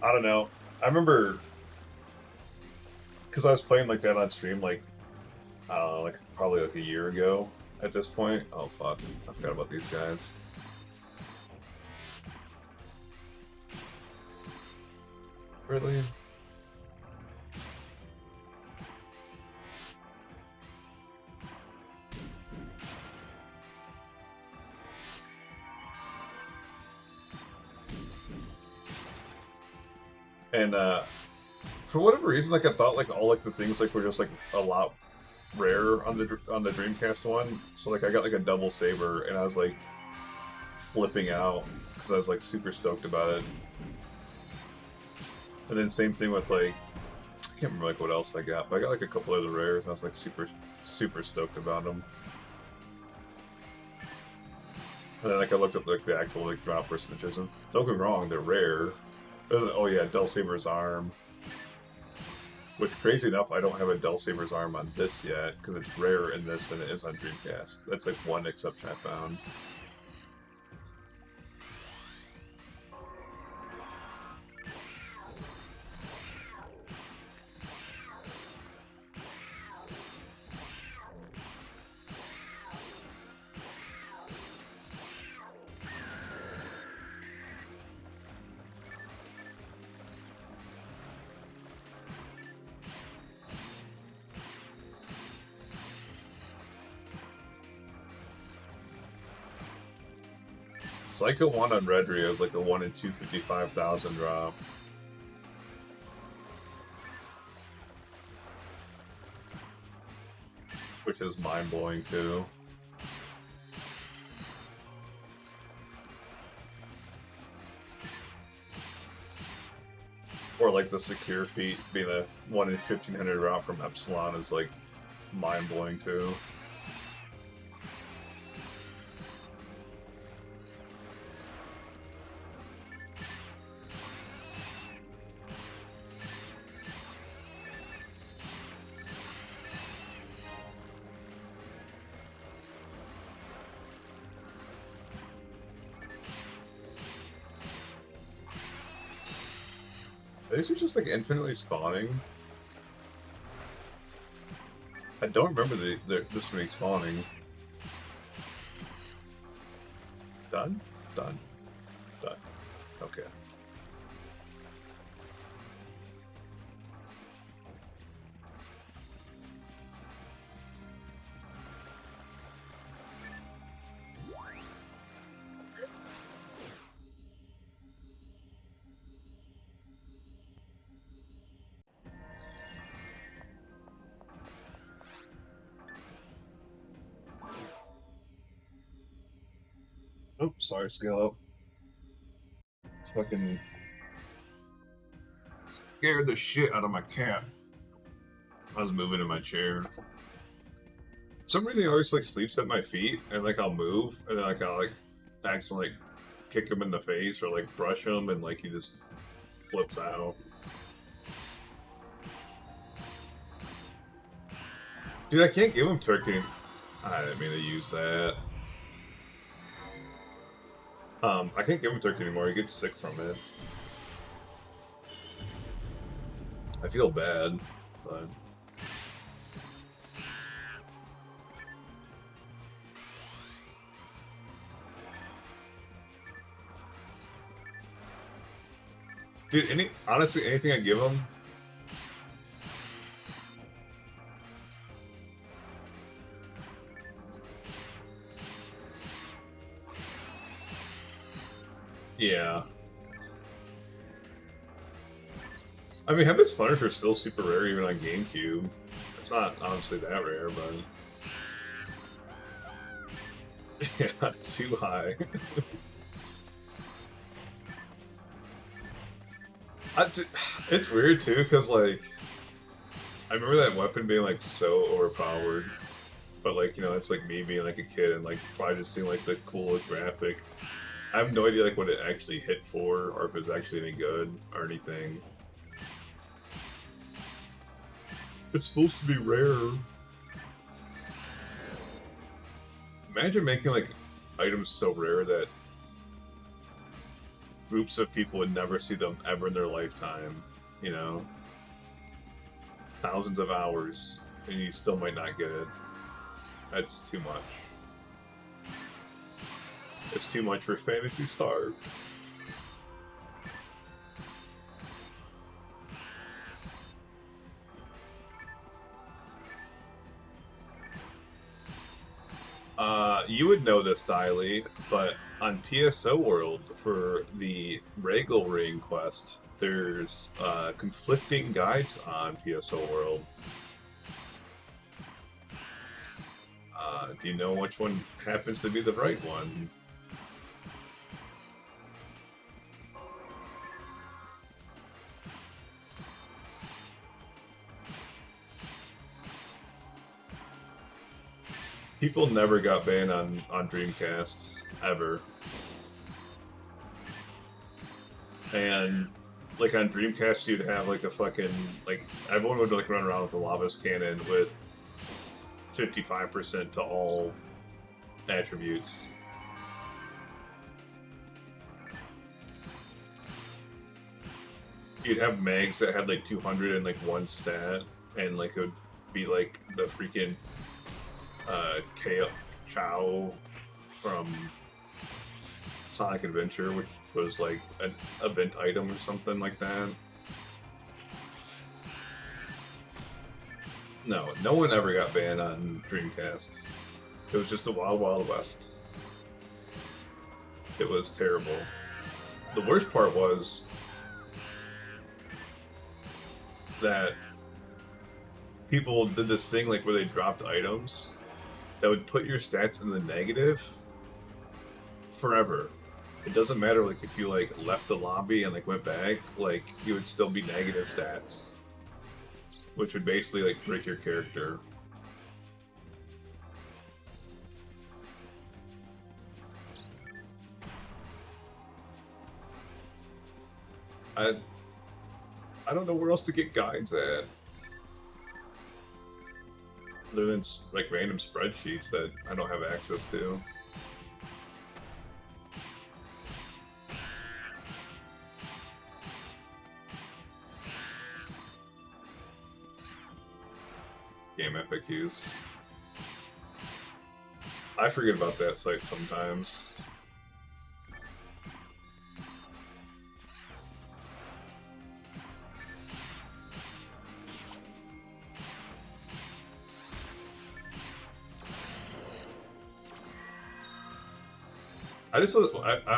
I don't know. I remember because I was playing like that on stream like like probably like a year ago at this point. Oh fuck, I forgot about these guys. Really? And for whatever reason, like I thought like all like the things like were just like a lot rare on the Dreamcast one. So like I got like a double saber and I was like flipping out because I was like super stoked about it. And then same thing with like I can't remember like what else I got, but I got like a couple other rares and I was like super stoked about them. And then like I looked up like the actual like drop percentages and don't get me wrong, they're rare. Oh yeah, Del Saber's arm. Which, crazy enough, I don't have a Del Saber's arm on this yet, because it's rarer in this than it is on Dreamcast. That's like one exception I found. Psycho 1 on Redria is like a 1 in 255,000 drop. Which is mind-blowing too. Or like the secure feat being a 1 in 1,500 drop from Epsilon is like mind-blowing too. These are just like infinitely spawning. I don't remember this many spawning. Done? Done. Done. Okay. Oh, sorry, scale up. Fucking scared the shit out of my cat. I was moving in my chair. For some reason, he always like sleeps at my feet, and like I'll move, and then like I'll like accidentally like, kick him in the face or like brush him, and like he just flips out. Dude, I can't give him turkey. I didn't mean to use that. I can't give him turkey anymore. He gets sick from it. I feel bad, but. Dude, honestly, anything I give him. Yeah. I mean, Heaven's Punisher is still super rare even on GameCube. It's not honestly that rare, but. Yeah, too high. It's weird too, because like. I remember that weapon being like so overpowered. But like, you know, it's like me being like a kid and like probably just seeing like the coolest graphic. I have no idea like what it actually hit for, or if it's actually any good or anything. It's supposed to be rare. Imagine making like items so rare that groups of people would never see them ever in their lifetime. You know, thousands of hours, and you still might not get it. That's too much. It's too much for Phantasy Star. You would know this, Diley, but on PSO World, for the Ragol Ring quest, there's conflicting guides on PSO World. Do you know which one happens to be the right one? People never got banned on Dreamcasts, ever. And, like, on Dreamcast, you'd have, like, a fucking, like, everyone would, like, run around with a Lavas Cannon with 55% to all attributes. You'd have mags that had, like, 200 and, like, one stat, and, like, it would be, like, the freaking Chow from Sonic Adventure, which was like an event item or something like that. No one ever got banned on Dreamcast. It was just a wild, wild west. It was terrible. The worst part was that people did this thing like where they dropped items that would put your stats in the negative forever. It doesn't matter like if you like left the lobby and like went back, like you would still be negative stats, which would basically like break your character. I don't know where else to get guides at. Other than like random spreadsheets that I don't have access to. Game FAQs. I forget about that site sometimes. I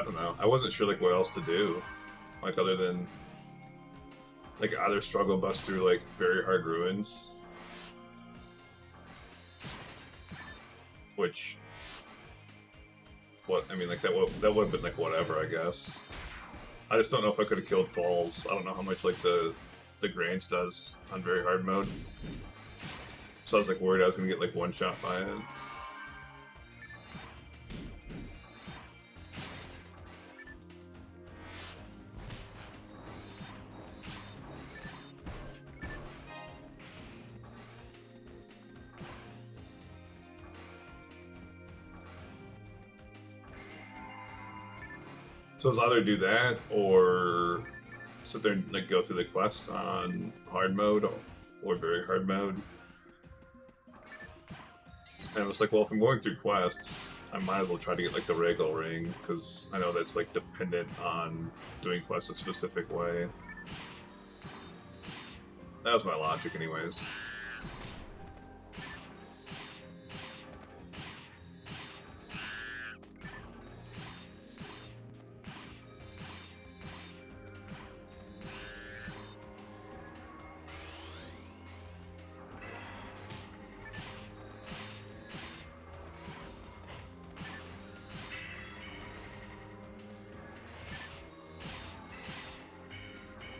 don't know. I wasn't sure like what else to do, like other than like either struggle bus through like very hard ruins, which what I mean, like that would have been like whatever, I guess. I just don't know if I could have killed Falls. I don't know how much like the Grants does on very hard mode. So I was like worried I was gonna get like one shot by it. So it's either do that or sit there and like go through the quests on hard mode or very hard mode. And I was like, well, if I'm going through quests, I might as well try to get like the Ragol Ring, because I know that's like dependent on doing quests a specific way. That was my logic anyways.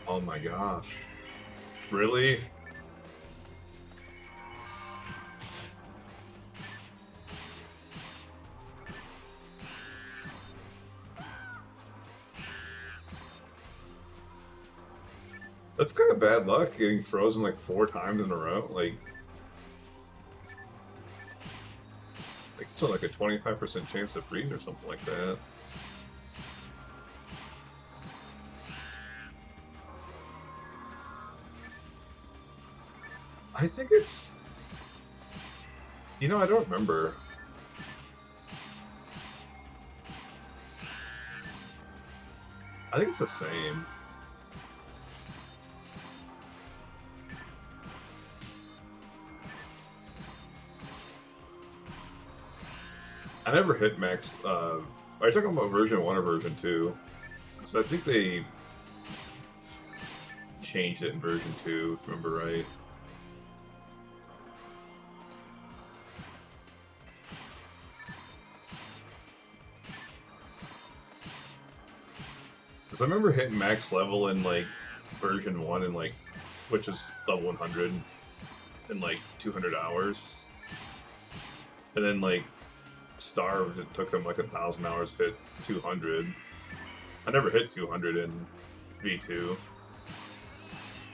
Oh my gosh. Really? That's kind of bad luck, getting frozen like 4 times in a row. Like it's like a 25% chance to freeze or something like that. I think it's... You know, I don't remember. I think it's the same. I never hit max... are you talking about version 1 or version 2? Because I think they changed it in version 2, if I remember right. Because I remember hitting max level in, like, version 1 and, like, which is level 100 in, like, 200 hours. And then, like, Starved, it took him, like, 1,000 hours to hit 200. I never hit 200 in V2.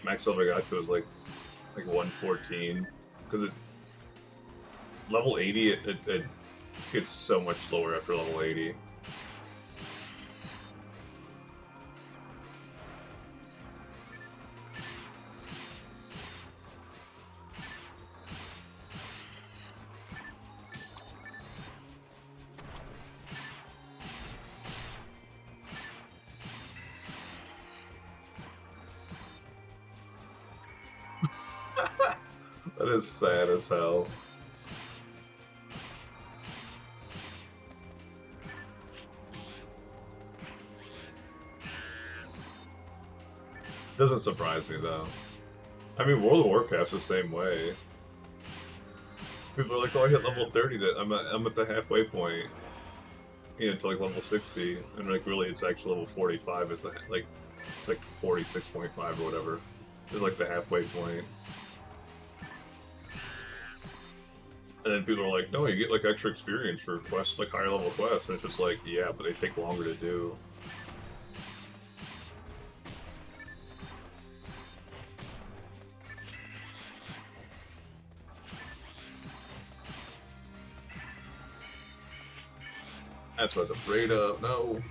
Max level I got to was, like 114. Because it... Level 80, it gets so much slower after level 80. That is sad as hell. Doesn't surprise me though. I mean, World of Warcraft's the same way. People are like, "Oh, I hit level 30. That I'm at the halfway point." You know, to like level 60, and like really, it's actually level 45. Is the like, it's like 46.5 or whatever. Is like the halfway point. And then people are like, "No, you get like extra experience for quests, like higher level quests." And it's just like, yeah, but they take longer to do. That's what I was afraid of. No.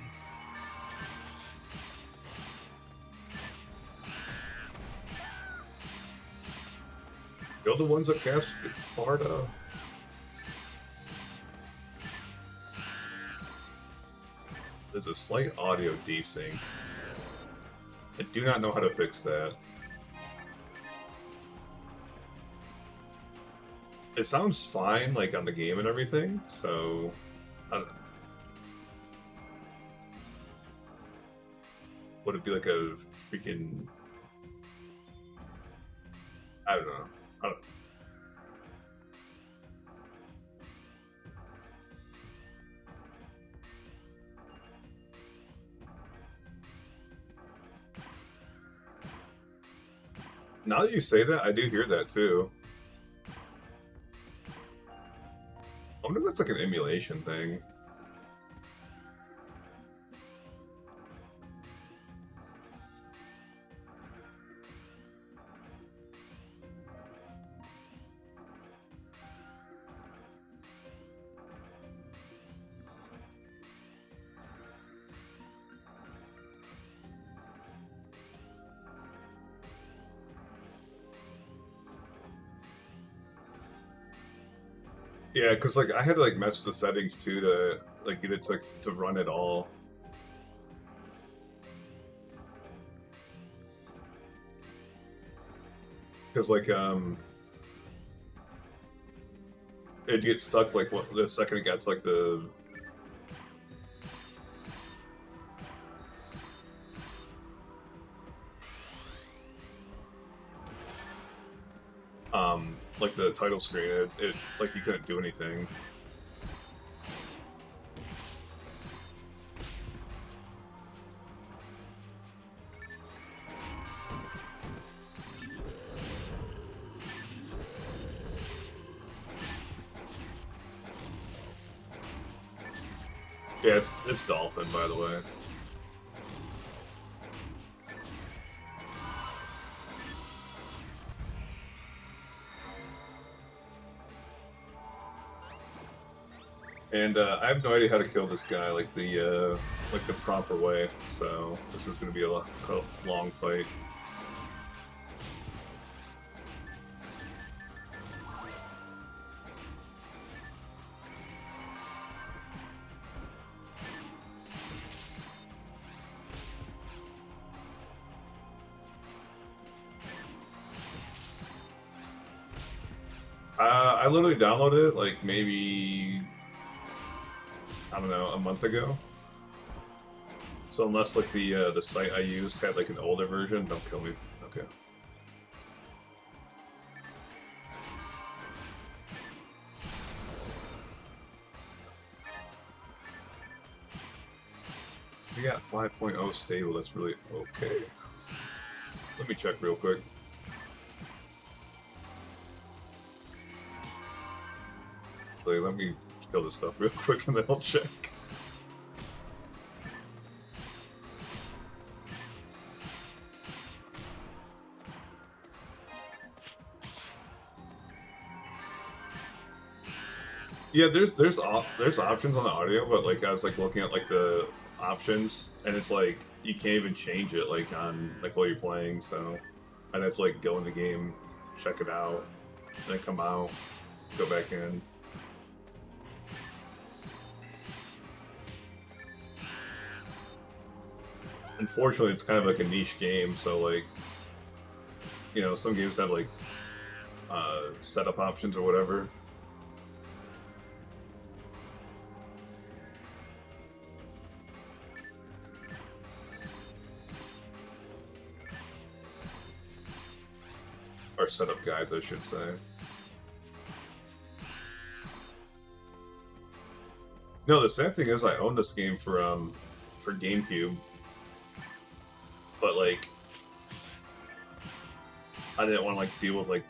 You're the ones that cast Barda. There's a slight audio desync. I do not know how to fix that. It sounds fine, like, on the game and everything, so... I don't know. Would it be like a freaking... I don't know. I don't... Now that you say that, I do hear that too. I wonder if that's like an emulation thing. Yeah, because like I had to like mess with the settings too to like get it to run it all. Because like it'd get stuck like what the second it got to like the like the title screen, it like you couldn't do anything. Yeah, it's Dolphin, by the way. And I have no idea how to kill this guy like the proper way. So this is going to be a long fight. I literally downloaded it like maybe, I don't know, a month ago. So unless like the site I used had like an older version, don't kill me. Okay. We got 5.0 stable. That's really okay. Let me check real quick. Let me kill this stuff real quick and then I'll check. Yeah, there's options on the audio, but like I was like looking at like the options, and it's like you can't even change it like on like while you're playing. So I'd have to like go in the game, check it out, then come out, go back in. Unfortunately, it's kind of like a niche game, so like, you know, some games have like setup options or whatever. Or setup guides, I should say. No, the sad thing is I own this game for GameCube, but like I didn't want to like deal with like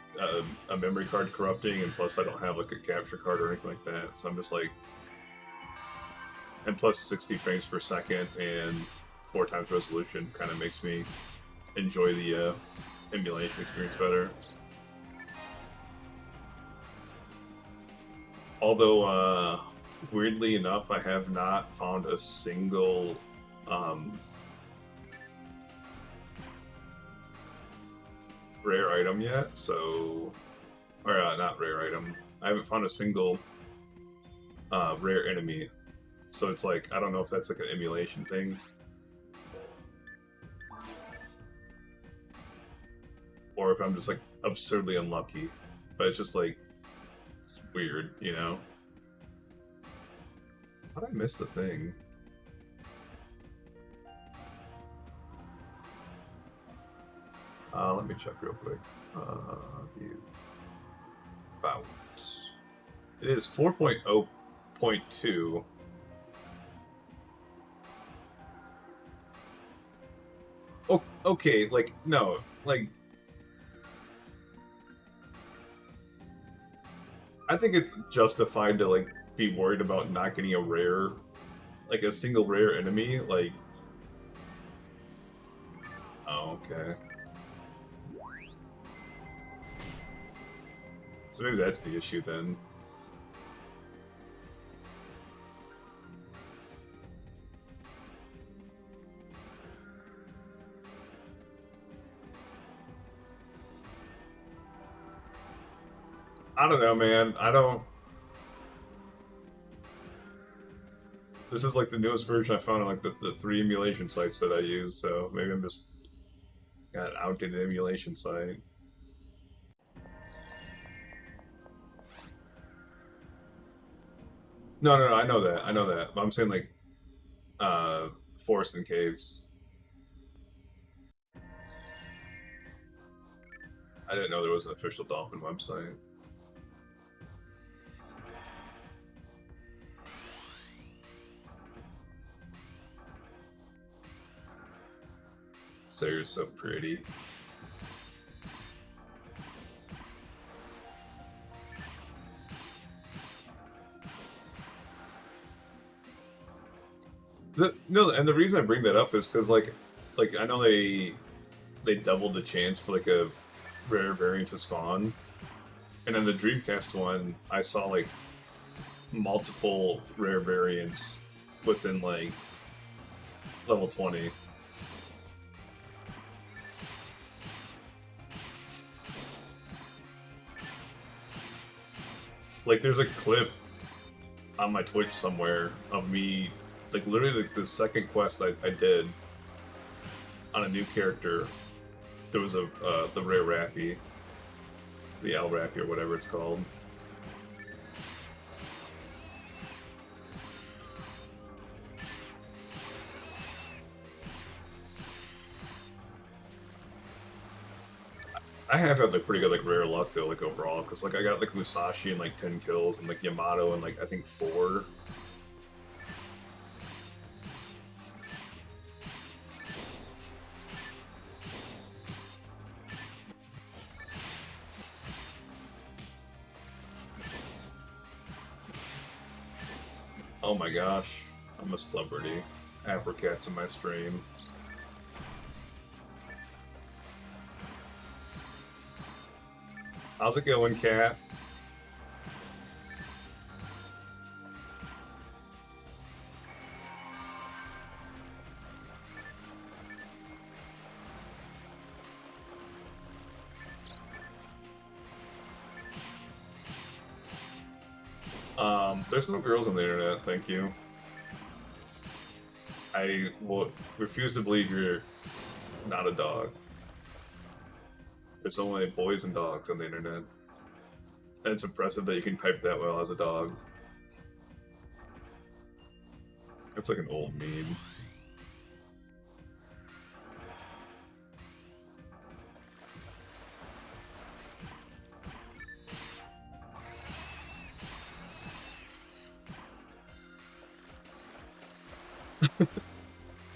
a memory card corrupting, and plus I don't have like a capture card or anything like that. So I'm just like, and plus 60 frames per second and 4 times resolution kind of makes me enjoy the emulation experience better. Although, weirdly enough, I have not found a single rare item yet, so... Or, not rare item. I haven't found a single rare enemy. So it's like, I don't know if that's like an emulation thing. Or if I'm just like absurdly unlucky. But it's just like, it's weird, you know? How'd I miss the thing? Let me check real quick. View. Bounce. It is 4.0.2. Oh, okay, like, no. Like, I think it's justified to like be worried about not getting a rare, like a single rare enemy. Like, oh, okay. So maybe that's the issue then. I don't know, man. I don't. This is like the newest version I found on like the 3 emulation sites that I use, so maybe I'm just got an outdated emulation site. No, no, no, I know that. I know that. But I'm saying like forest and caves. I didn't know there was an official dolphin website. Sarah's so pretty. No, and the reason I bring that up is because like I know they doubled the chance for like a rare variant to spawn, and in the Dreamcast one, I saw like multiple rare variants within like level 20. Like, there's a clip on my Twitch somewhere of me, like, literally like, the second quest I did on a new character. There was a the rare Rappy, the L Rappy or whatever it's called. I have had like pretty good like rare luck though, like overall, because like I got like Musashi and like 10 kills, and like Yamato and like I think 4. Oh my gosh, I'm a celebrity. Apricot's in my stream. How's it going, Cat? There's no girls on the internet, thank you. I will refuse to believe you're not a dog. There's only boys and dogs on the internet. And it's impressive that you can type that well as a dog. It's like an old meme.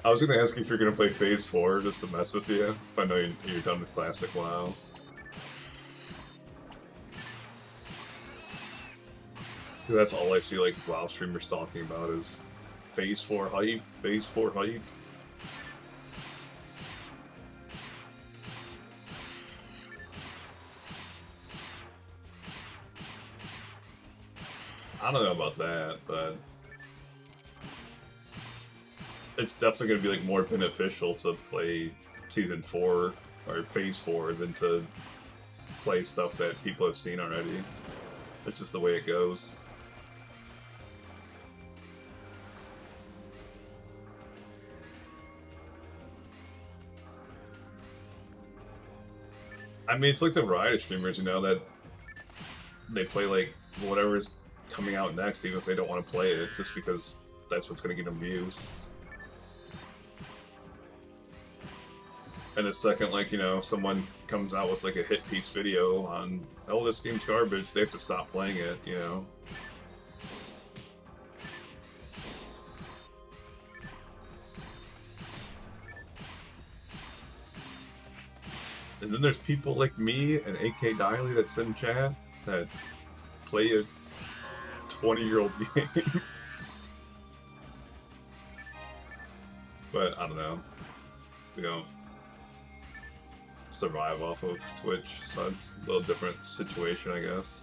I was gonna ask you if you're gonna play Phase 4 just to mess with you. I know you're done with Classic WoW. That's all I see like WoW streamers talking about is Phase 4 hype, Phase 4 hype. I don't know about that, but it's definitely going to be like more beneficial to play Season 4 or Phase 4 than to play stuff that people have seen already. It's just the way it goes. I mean, it's like the Riot streamers, you know, that they play like whatever's coming out next, even if they don't want to play it, just because that's what's going to get them views. And the second, like, you know, someone comes out with like a hit piece video on, oh, this game's garbage, they have to stop playing it, you know. And then there's people like me and AK Diley that's in chat that play a 20-year-old game. But I don't know. We don't survive off of Twitch, so it's a little different situation, I guess.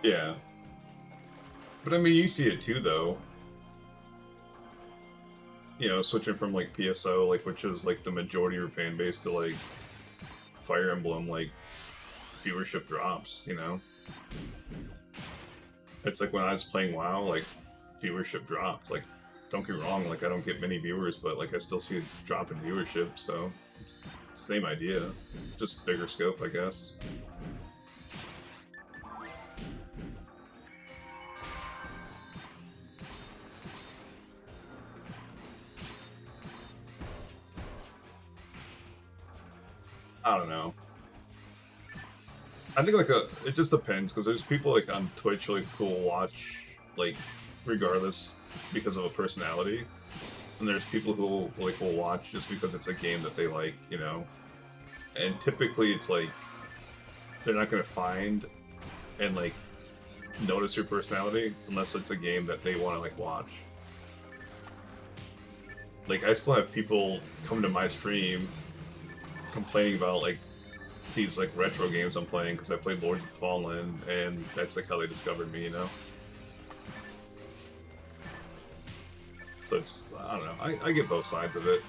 Yeah. But I mean, you see it too, though. You know, switching from, like, PSO, like, which is, like, the majority of your fan base, to, like, Fire Emblem, like, viewership drops, you know? It's like when I was playing WoW, like, viewership dropped. Like, don't get me wrong, like, I don't get many viewers, but, like, I still see a drop in viewership, so it's the same idea. Just bigger scope, I guess. I don't know. I think like it just depends, because there's people like on Twitch like who will watch like regardless because of a personality, and there's people who will watch just because it's a game that they like, you know. And typically it's like they're not gonna find and like notice your personality unless it's a game that they want to like watch. Like I still have people come to my stream complaining about like these like retro games I'm playing because I played Lords of the Fallen, and that's like how they discovered me, you know. So it's, I don't know, I get both sides of it.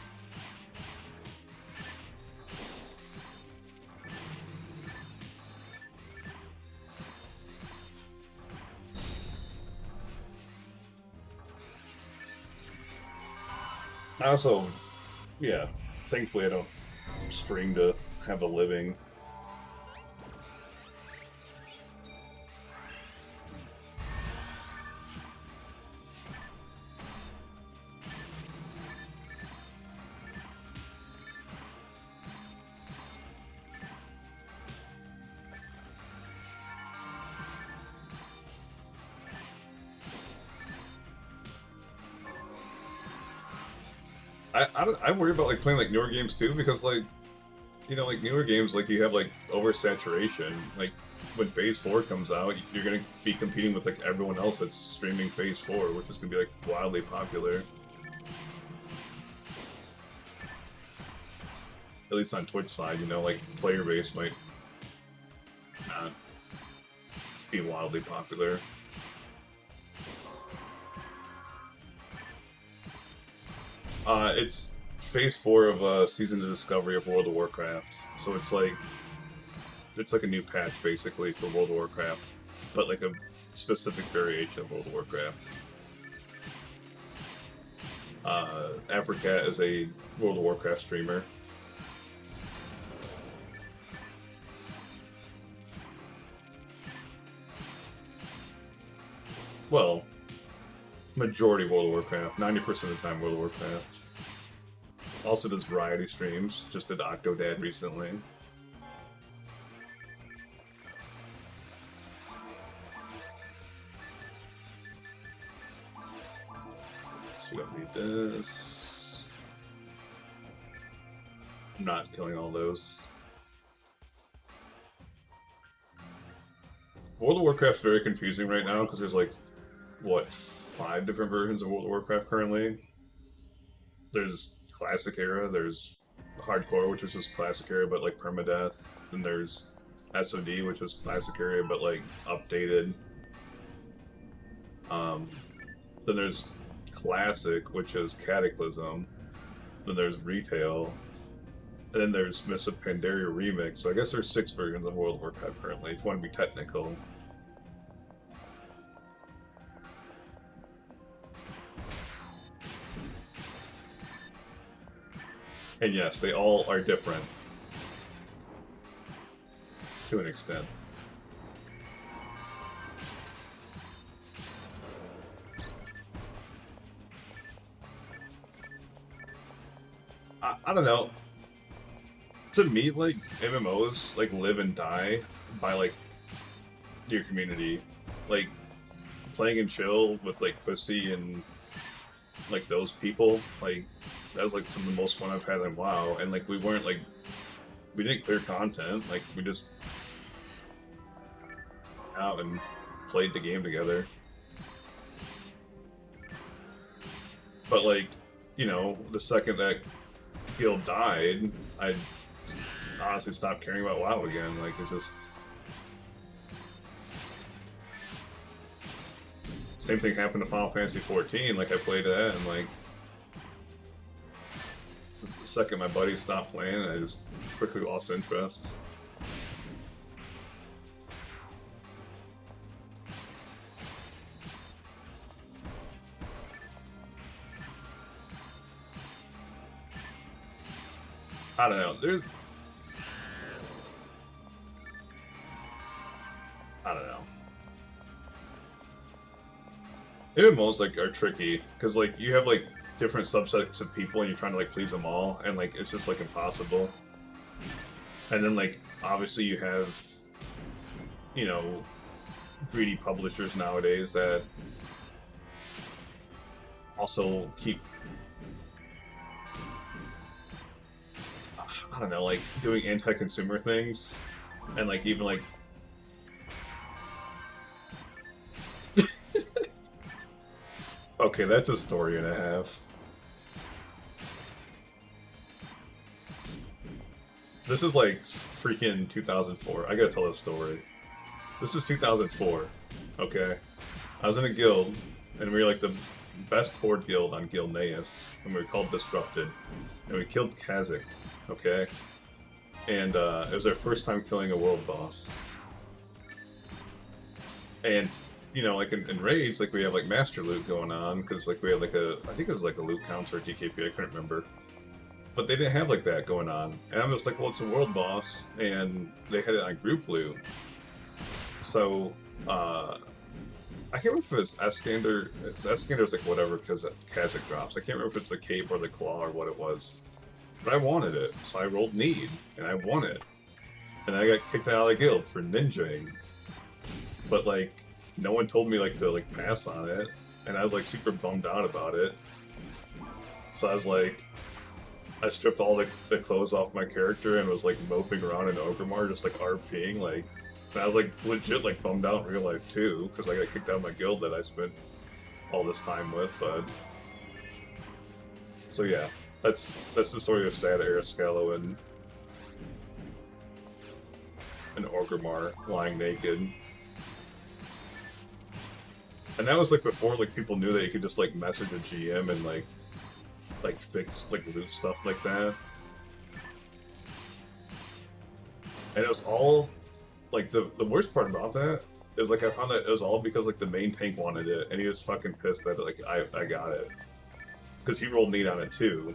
I also, yeah, thankfully I don't stream to have a living. I worry about like playing like newer games too, because like, you know, like newer games, like you have like oversaturation. Like when Phase 4 comes out, you're gonna be competing with like everyone else that's streaming Phase 4, which is gonna be like wildly popular. At least on Twitch side, you know, like player base might not be wildly popular. It's Phase 4 of Season of Discovery of World of Warcraft. So it's like a new patch basically for World of Warcraft, but like a specific variation of World of Warcraft. Apricot is a World of Warcraft streamer. Well, majority World of Warcraft, 90% of the time World of Warcraft. Also does variety streams, just did Octodad recently. So we don't need this. I'm not killing all those. World of Warcraft's very confusing right now, because there's like, what, 5 different versions of World of Warcraft currently? There's Classic Era, there's Hardcore, which is just Classic Era but like permadeath. Then there's SOD, which is Classic Era but like updated. Then there's Classic, which is Cataclysm. Then there's Retail. And then there's Mists of Pandaria Remix. So I guess there's 6 versions of World of Warcraft currently, if you want to be technical. And yes, they all are different. To an extent. I don't know. To me, like, MMOs, like, live and die by, like, your community. like playing and chill with like Pussy and like those people, like that was like some of the most fun I've had in WoW. And like we didn't clear content, like we just out and played the game together. But like, you know, the second that guild died, I honestly stopped caring about WoW again. Like it's just same thing happened to Final Fantasy 14. Like I played that, and like the second my buddies stopped playing, I just quickly lost interest. I don't know. I don't know. MMOs like are tricky because like you have like different subsets of people and you're trying to like please them all, and like it's just like impossible. And then like obviously you have, you know, greedy publishers nowadays that also keep, I don't know, like doing anti-consumer things, and like even like okay, that's a story and a half. This is like freaking 2004. I gotta tell this story. This is 2004. Okay, I was in a guild, and we were like the best horde guild on Guild Naeus, and we were called Disrupted, and we killed Kazakh. Okay, and it was our first time killing a world boss. And you know, like in raids, like we have like master loot going on because like we had like I think it was like a loot counter or DKP. I couldn't remember. But they didn't have like that going on, and I'm just like, well, it's a world boss, and they had it on group loot. So I can't remember if it's Eskander. Eskander's like whatever because Kazakh drops. I can't remember if it's the cape or the claw or what it was. But I wanted it, so I rolled need, and I won it. And I got kicked out of the guild for ninjaing. But like, no one told me like to like pass on it, and I was like super bummed out about it. So I was like, I stripped all the clothes off my character and was like moping around in Orgrimmar, just like RPing, like. And I was like legit like bummed out in real life too, because I got kicked out of my guild that I spent all this time with. But so yeah, that's the story of Sad Arascalo and Orgrimmar lying naked. And that was like before like people knew that you could just like message a GM and like fix like loot stuff like that. And it was all like the worst part about that is like I found that it was all because like the main tank wanted it, and he was fucking pissed that like I got it because he rolled need on it too,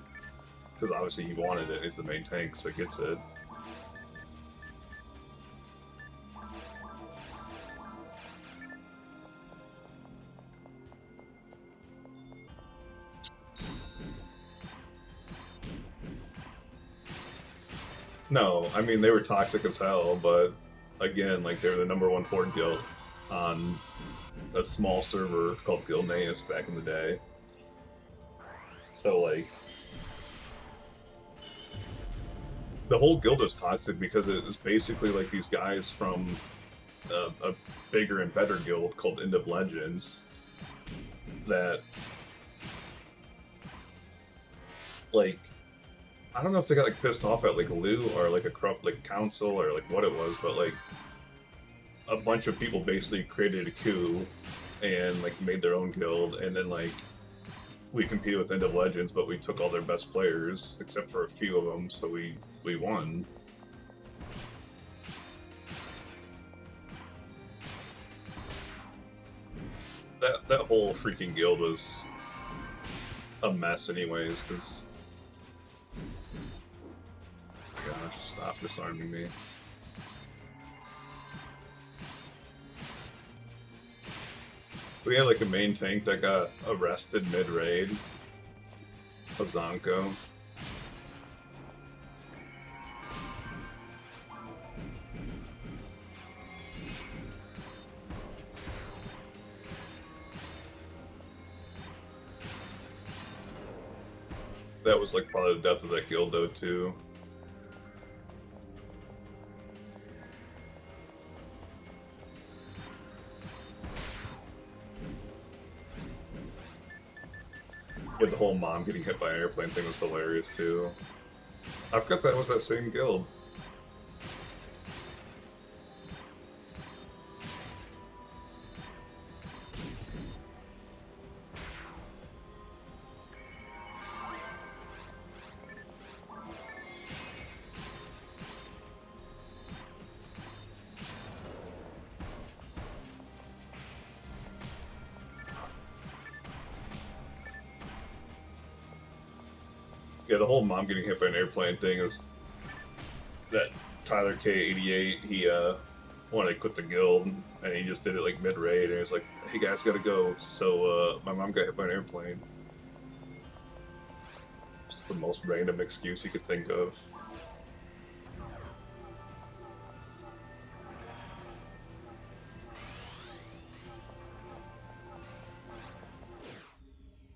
because obviously he wanted it. He's the main tank, so he gets it. No, I mean they were toxic as hell, but again, like they were the #1 horde guild on a small server called Guild Naeus back in the day. So like, the whole guild is toxic because it is basically like these guys from a bigger and better guild called End of Legends that like. I don't know if they got like pissed off at like Lou or like a corrupt like council or like what it was, but like a bunch of people basically created a coup and like made their own guild, and then like we competed with End of Legends, but we took all their best players except for a few of them, so we won. That whole freaking guild was a mess anyways, because gosh, stop disarming me. We had like a main tank that got arrested mid-raid. Ozanko. That was like part of the death of that guild though too. Yeah, the whole mom getting hit by an airplane thing was hilarious too. I forgot that was that same guild. Yeah, the whole mom getting hit by an airplane thing is that Tyler K88, he wanted to quit the guild and he just did it like mid-raid and he was like, hey guys, gotta go. So my mom got hit by an airplane. Just the most random excuse you could think of.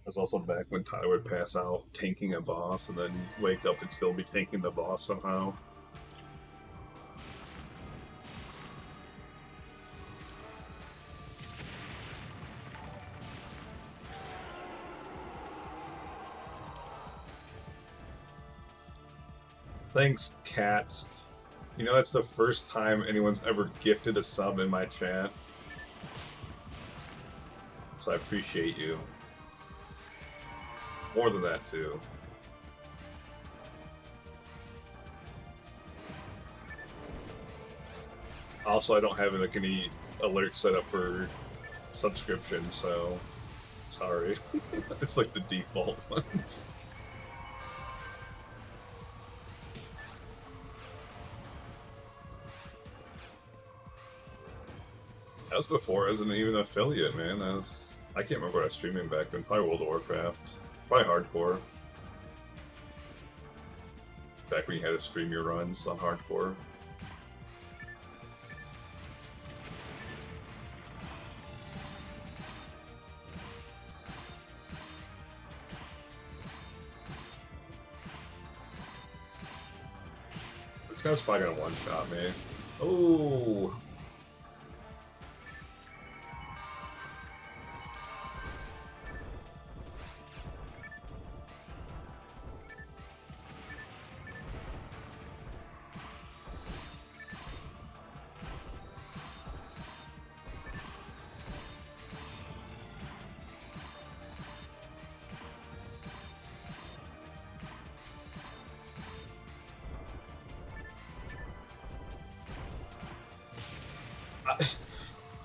It was also back when Tyler would pass out tanking a boss and then wake up and still be tanking the boss somehow. Thanks, Cat. You know, that's the first time anyone's ever gifted a sub in my chat. So I appreciate you. More than that, too. Also, I don't have like any alerts set up for subscription, so sorry. It's like the default ones. That was before I wasn't even an affiliate, man. That was, I can't remember what I was streaming back then. Probably World of Warcraft. Probably hardcore. Back when you had to stream your runs on hardcore. This guy's probably gonna one-shot me. Oh.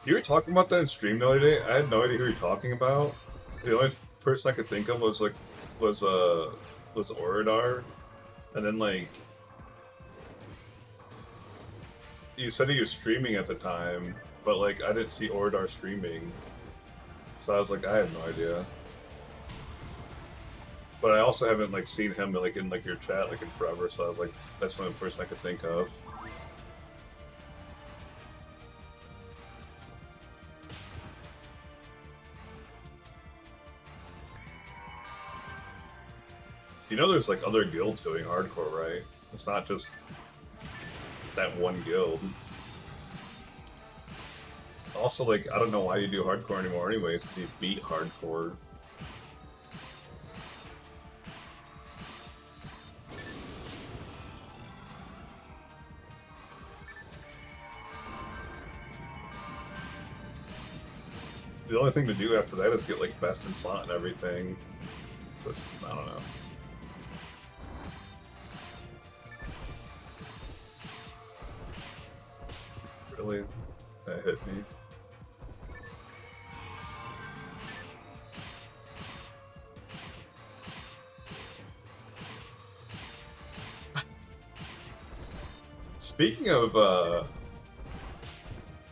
You were talking about that in stream the other day. I had no idea who you were talking about. The only person I could think of was Oradar, and then like you said he was streaming at the time, but like I didn't see Oradar streaming, so I was like, I have no idea. But I also haven't like seen him like in like your chat like in forever, so I was like, that's the only person I could think of. You know there's like other guilds doing hardcore, right? It's not just that one guild. Also, like, I don't know why you do hardcore anymore anyways, because you beat hardcore. The only thing to do after that is get like best in slot and everything. So it's just, I don't know. Really? That hit me. Speaking of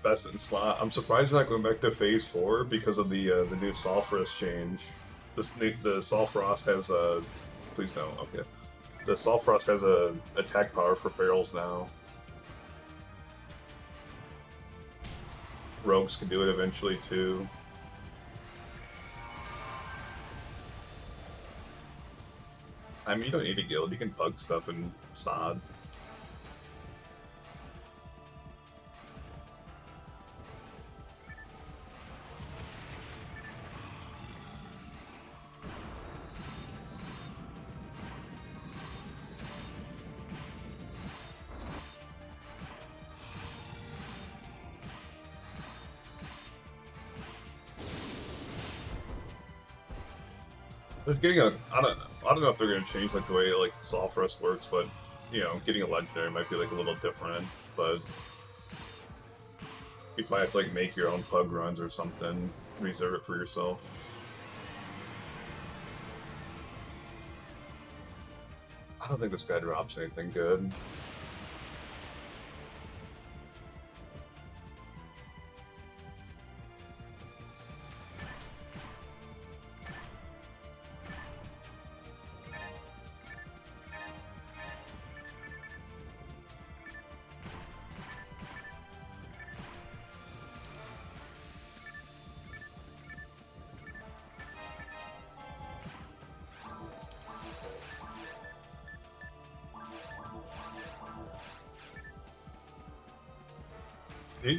best in slot, I'm surprised you're not going back to Phase 4 because of the new Sulfurous change. The Sulfuros has a... Please don't, okay. The Sulfuros has a attack power for ferals now. Rogues can do it eventually too. I mean, you don't need a guild. You can pug stuff in SOD. But getting a, I don't know if they're gonna change like the way like soft rest works, but you know, getting a legendary might be like a little different. But you might have to like make your own pug runs or something, reserve it for yourself. I don't think this guy drops anything good.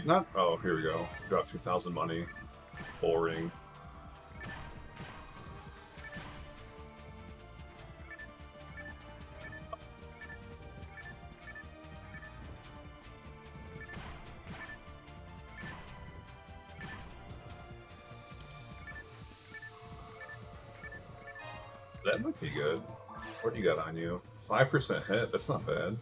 Not. Oh, here we go. Drop 2,000 money. Boring. That might be good. What do you got on you? 5% hit. That's not bad.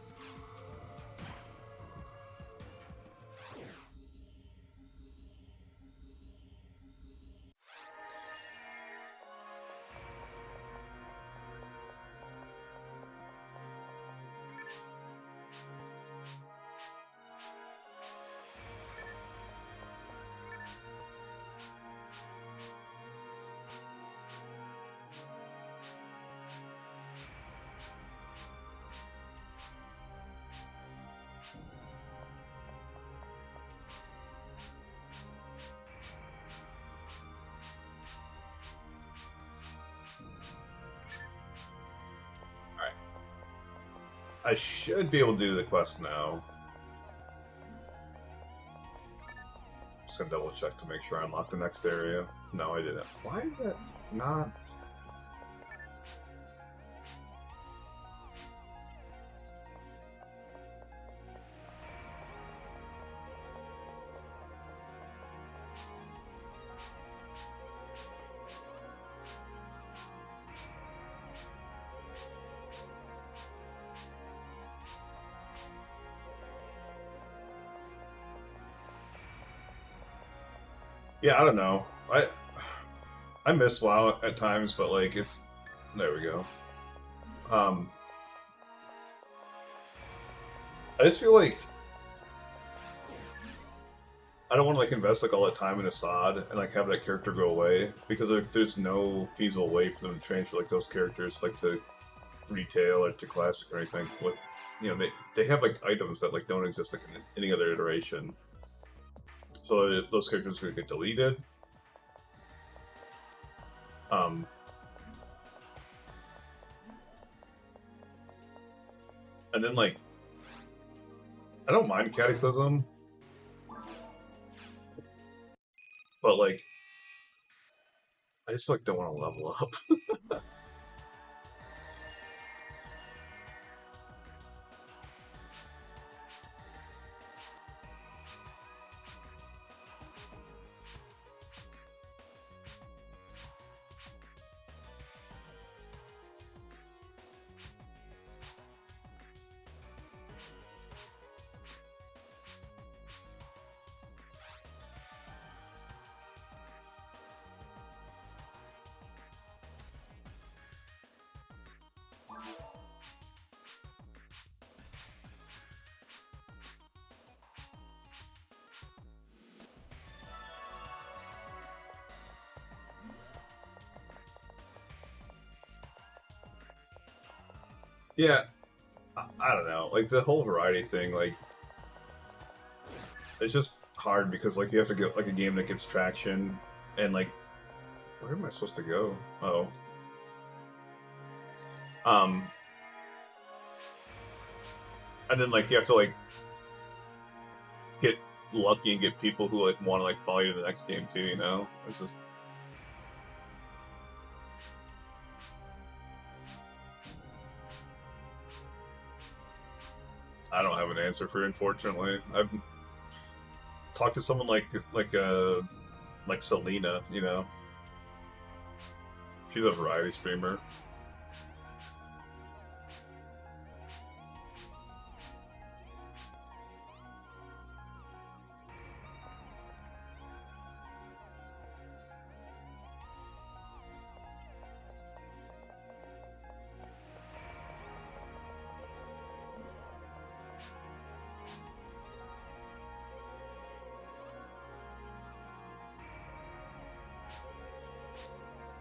I should be able to do the quest now. Just gonna double check to make sure I unlocked the next area. No, I didn't. Why did that not? Yeah, I don't know. I miss WoW at times, but like it's there we go. I just feel like I don't want to like invest like all that time in Assad and like have that character go away because there's no feasible way for them to transfer like those characters like to retail or to classic or anything. What you know they have like items that like don't exist like in any other iteration. So those characters are going to get deleted. And then, like, I don't mind Cataclysm. But, like, I just, like, don't want to level up. Yeah, I don't know. Like, the whole variety thing, like, it's just hard because, like, you have to get, like, a game that gets traction, and, like, where am I supposed to go? Oh. Um, and then like you have to like get lucky and get people who like want to like follow you to the next game too. You know, it's just. I don't have an answer for it, unfortunately. I've talked to someone like Selena, you know. She's a variety streamer.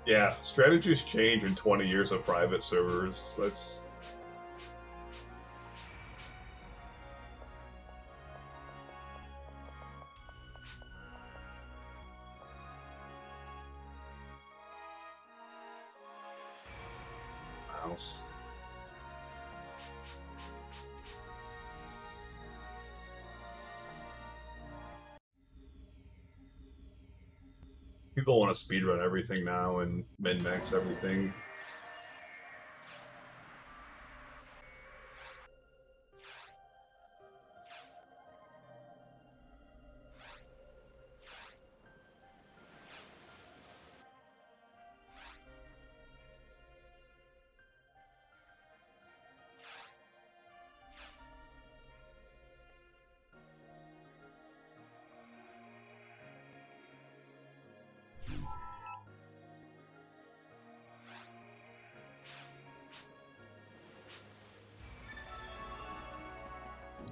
Yeah, strategies change in 20 years of private servers. That's. Mouse. People want to speedrun everything now and min-max everything.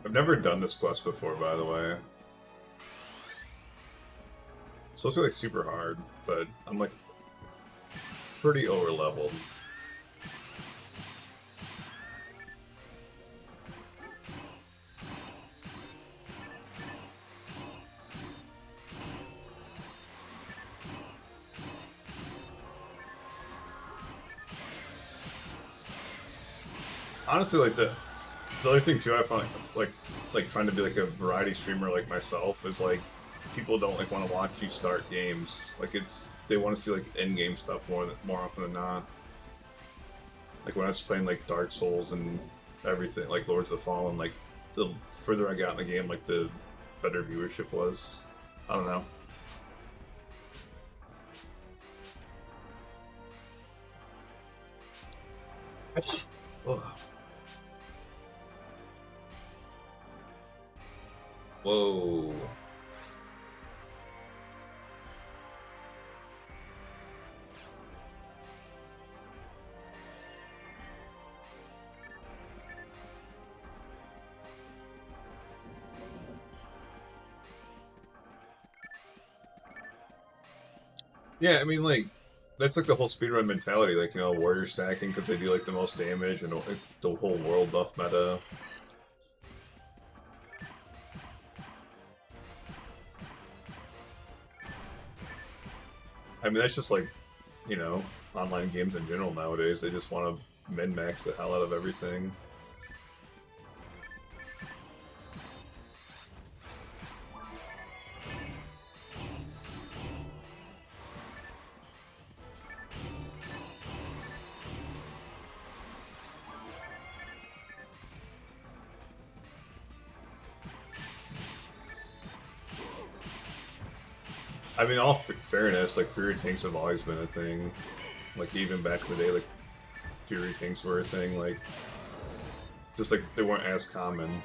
I've never done this quest before, by the way. It's supposed to be like super hard, but I'm like pretty over leveled. Honestly, like the other thing too, I find like trying to be like a variety streamer like myself is like people don't like want to watch you start games. Like they want to see like end game stuff more often than not. Like when I was playing like Dark Souls and everything, like Lords of the Fallen, like the further I got in the game, like the better viewership was. I don't know. Ugh. Whoa. Yeah, I mean, like, that's like the whole speedrun mentality, like, you know, warrior stacking because they do like the most damage and it's the whole world buff meta. I mean, that's just like, you know, online games in general nowadays. They just want to min-max the hell out of everything. I mean, all fairness, like, Fury tanks have always been a thing. Like, even back in the day, like, Fury tanks were a thing, like, just like, they weren't as common.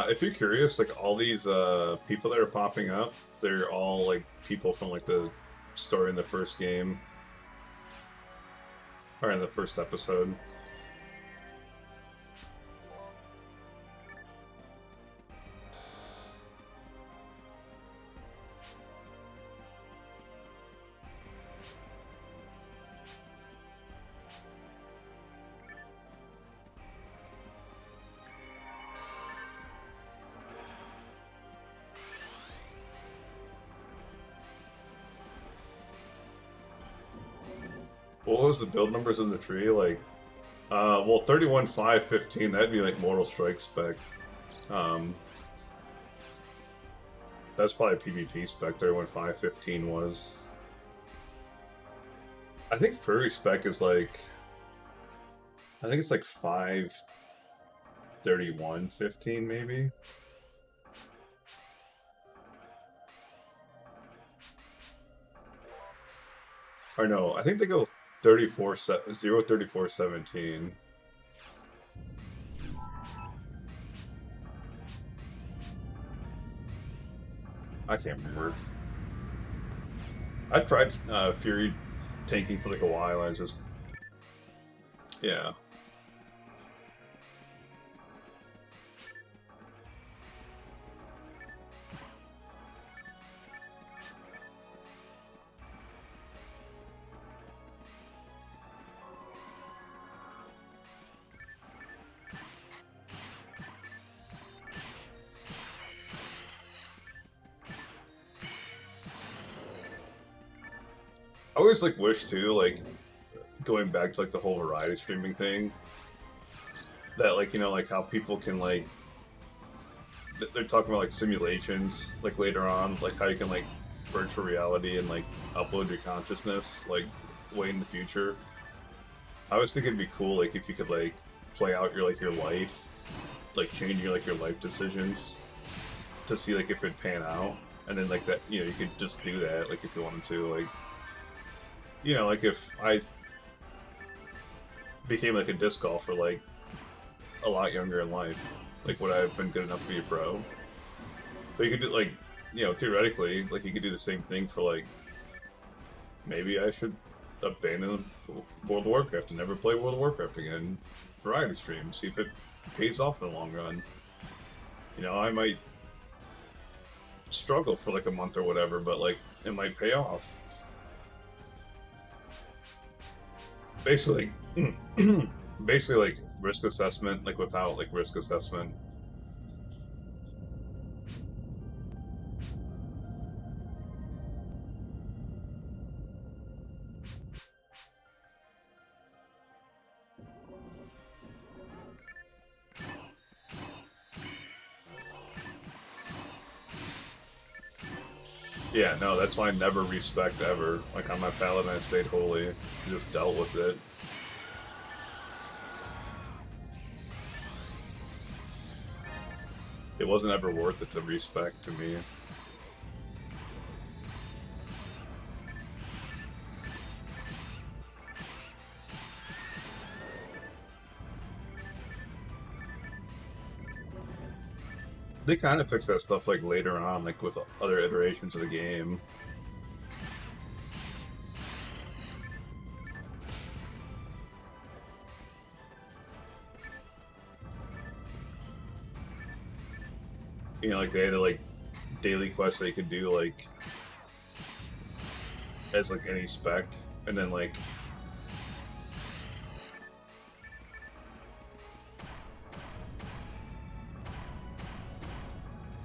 If you're curious, like all these people that are popping up, they're all like people from like the story in the first game or in the first episode. What was the build numbers in the tree? Like, well, 31.5.15, that'd be like Mortal Strike spec. That's probably PvP spec, 31.5.15 was. I think Furry spec is like, I think it's like 5.31.15 maybe? Or no, I think they go 0.34.17. I can't remember. I tried Fury tanking for like a while, I just... Yeah. I always like wish too, like going back to like the whole variety streaming thing, that like, you know, like how people can like they're talking about like simulations like later on, like how you can like virtual reality and like upload your consciousness like way in the future. I always think it'd be cool like if you could like play out your life, like changing like your life decisions to see like if it'd pan out, and then like that, you know, you could just do that like if you wanted to, like, you know, like if I became like a disc golfer like a lot younger in life, like would I have been good enough to be a pro? But you could do like, you know, theoretically, like you could do the same thing for like, maybe I should abandon World of Warcraft and never play World of Warcraft again. Variety stream, see if it pays off in the long run. You know, I might struggle for like a month or whatever, but like it might pay off. Basically, basically like risk assessment, like without like risk assessment. Yeah, no, that's why I never respect ever. Like on my paladin, I stayed holy, just dealt with it. It wasn't ever worth it to respect to me. They kind of fixed that stuff like later on, like with other iterations of the game. You know, like they had a like daily quest they could do like as like any spec, and then like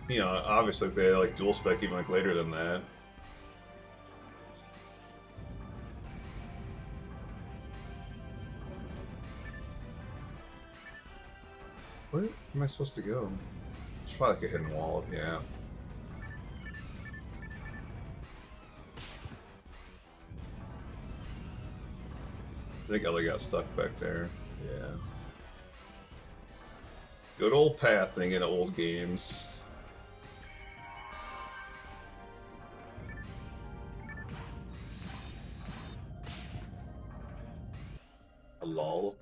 you know, obviously if they had like dual spec even like later than that. Where am I supposed to go? It's probably like a hidden wall, yeah. I think Ellie got stuck back there. Yeah. Good old pathing in old games. A lol.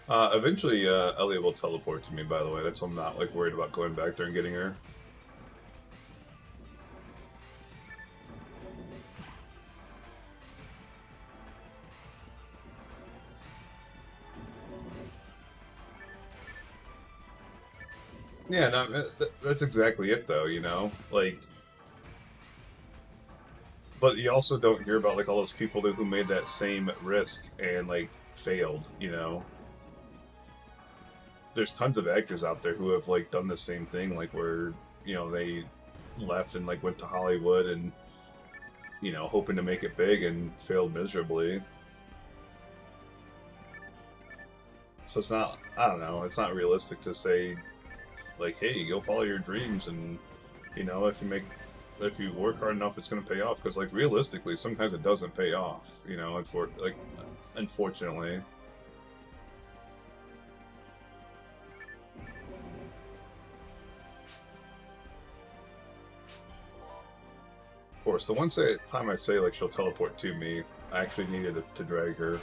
Eventually, Ellie will teleport to me, by the way. That's why I'm not, like, worried about going back there and getting her. Yeah, no, that's exactly it, though, you know? Like... But you also don't hear about, like, all those people who made that same risk and, like, failed, you know? there's tons of actors out there who have like done the same thing, like where they left and like went to Hollywood and hoping to make it big and failed miserably. So it's not, I don't know, it's not realistic to say like, hey, go follow your dreams, and if you work hard enough, it's going to pay off. Because like realistically, sometimes it doesn't pay off. Unfortunately. Of course, the one time I say like she'll teleport to me, I actually needed to drag her.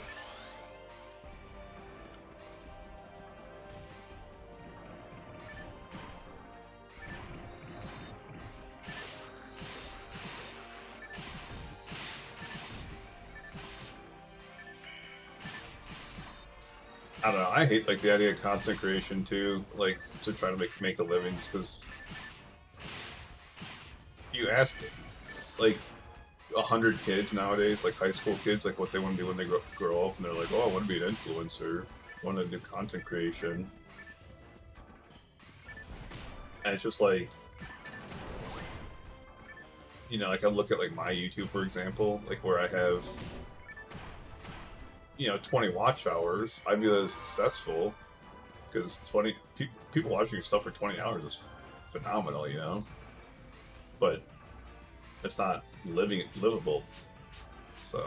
I don't know. I hate like the idea of content creation too, like to try to make a living, just because you ask like 100 kids nowadays, like high school kids, like what they want to do when they grow up, and they're like, "Oh, I want to be an influencer, I want to do content creation," and it's just like, like I look at like my YouTube, for example, like where I have 20 watch hours, I'd be that successful, because 20 people watching your stuff for 20 hours is phenomenal, but it's not livable. So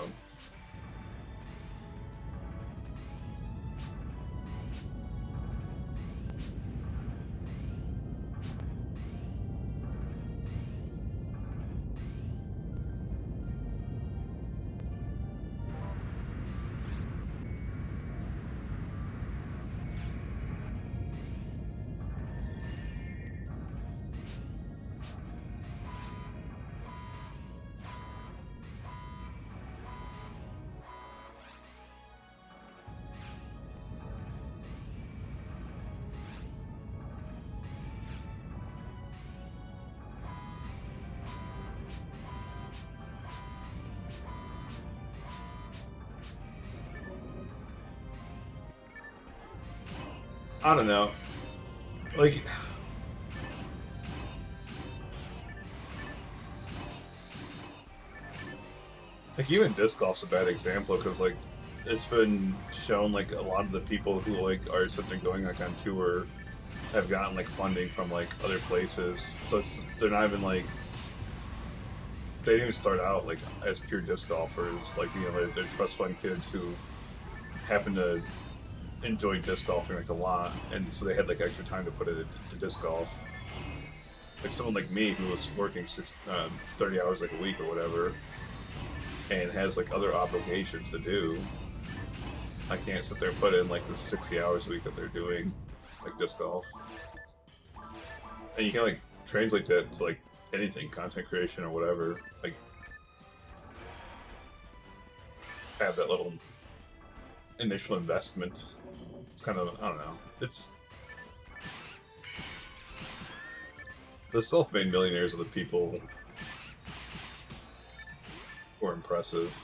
I don't know, like even disc golf's a bad example, because like it's been shown like a lot of the people who like are sitting going like on tour have gotten like funding from like other places, so they're not even like, they didn't even start out like as pure disc golfers, like they're trust fund kids who happen to enjoy disc golfing like a lot, and so they had like extra time to put it to disc golf. Like someone like me who was working 30 hours like a week or whatever, and has like other obligations to do, I can't sit there and put in like the 60 hours a week that they're doing like disc golf. And you can like translate that to like anything, content creation or whatever, like have that little initial investment. It's kind of, I don't know, it's the self-made millionaires are the people who are impressive.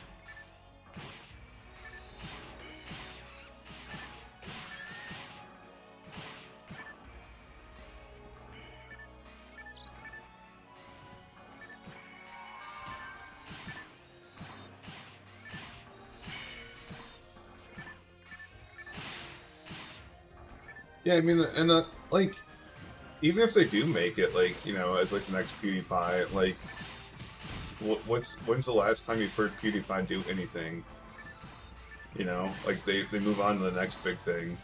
Yeah, I mean, and like, even if they do make it, like, as like the next PewDiePie, like, when's the last time you've heard PewDiePie do anything? Like they move on to the next big thing.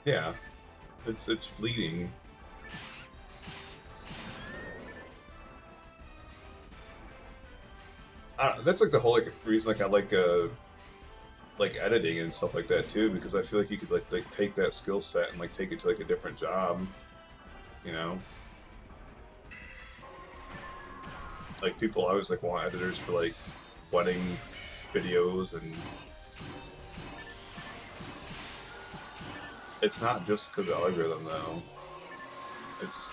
Yeah, it's fleeting. That's like the whole like reason like I like editing and stuff like that too, because I feel like you could like take that skill set and like take it to like a different job, like people always like want editors for like wedding videos, and it's not just because of algorithm though, it's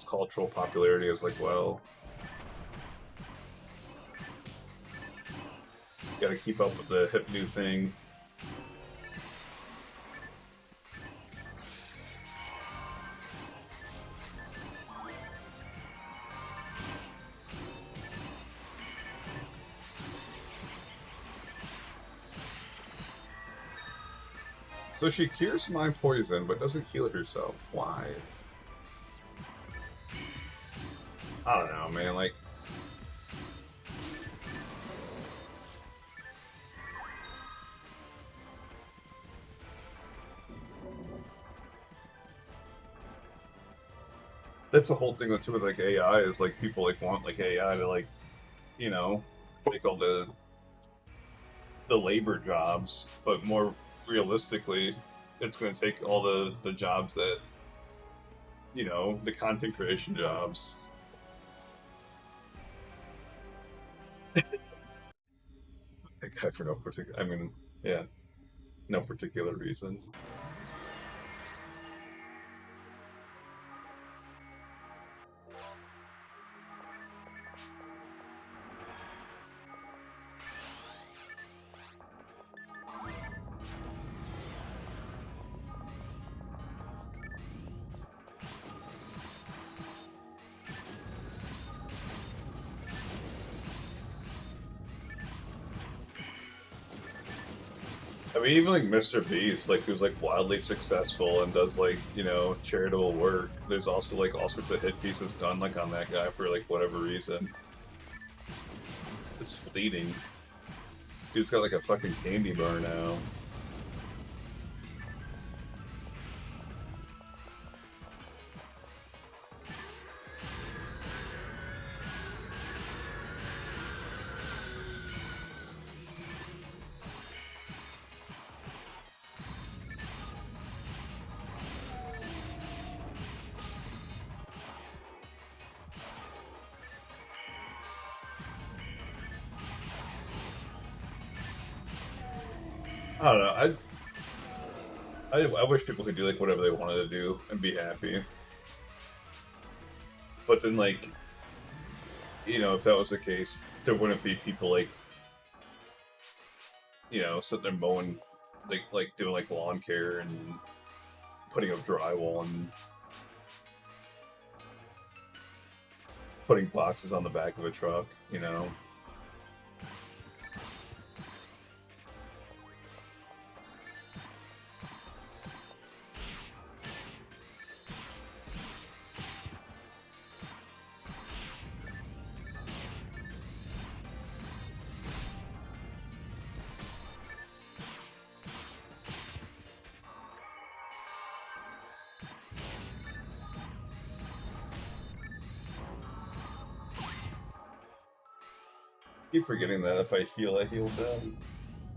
cultural popularity as like well. Gotta keep up with the hip new thing. So she cures my poison, but doesn't heal herself. Why? I don't know, man. Like, that's the whole thing with like AI is like people like want like AI to like, you know, take all the labor jobs, but more realistically, it's going to take all the jobs that, you know, the content creation jobs. That guy for no particular, I mean, yeah, no particular reason. I mean, even like Mr. Beast, like who's like wildly successful and does like, you know, charitable work. There's also like all sorts of hit pieces done like on that guy for like whatever reason. It's fleeting. Dude's got like a fucking candy bar now. I don't know. I wish people could do like whatever they wanted to do and be happy. But then like, you know, if that was the case, there wouldn't be people like, you know, sitting there mowing, like doing like lawn care and putting up drywall and putting boxes on the back of a truck, you know. Keep forgetting that if I heal, I heal them.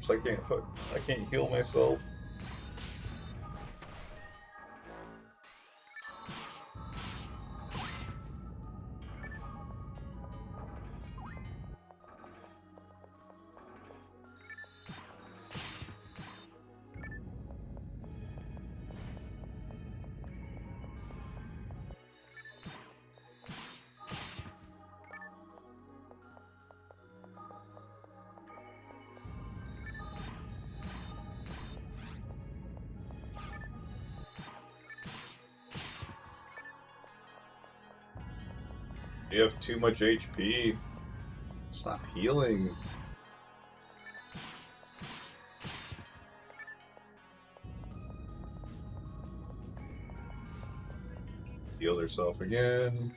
So I can't heal myself. You have too much HP. Stop healing. Heals herself again.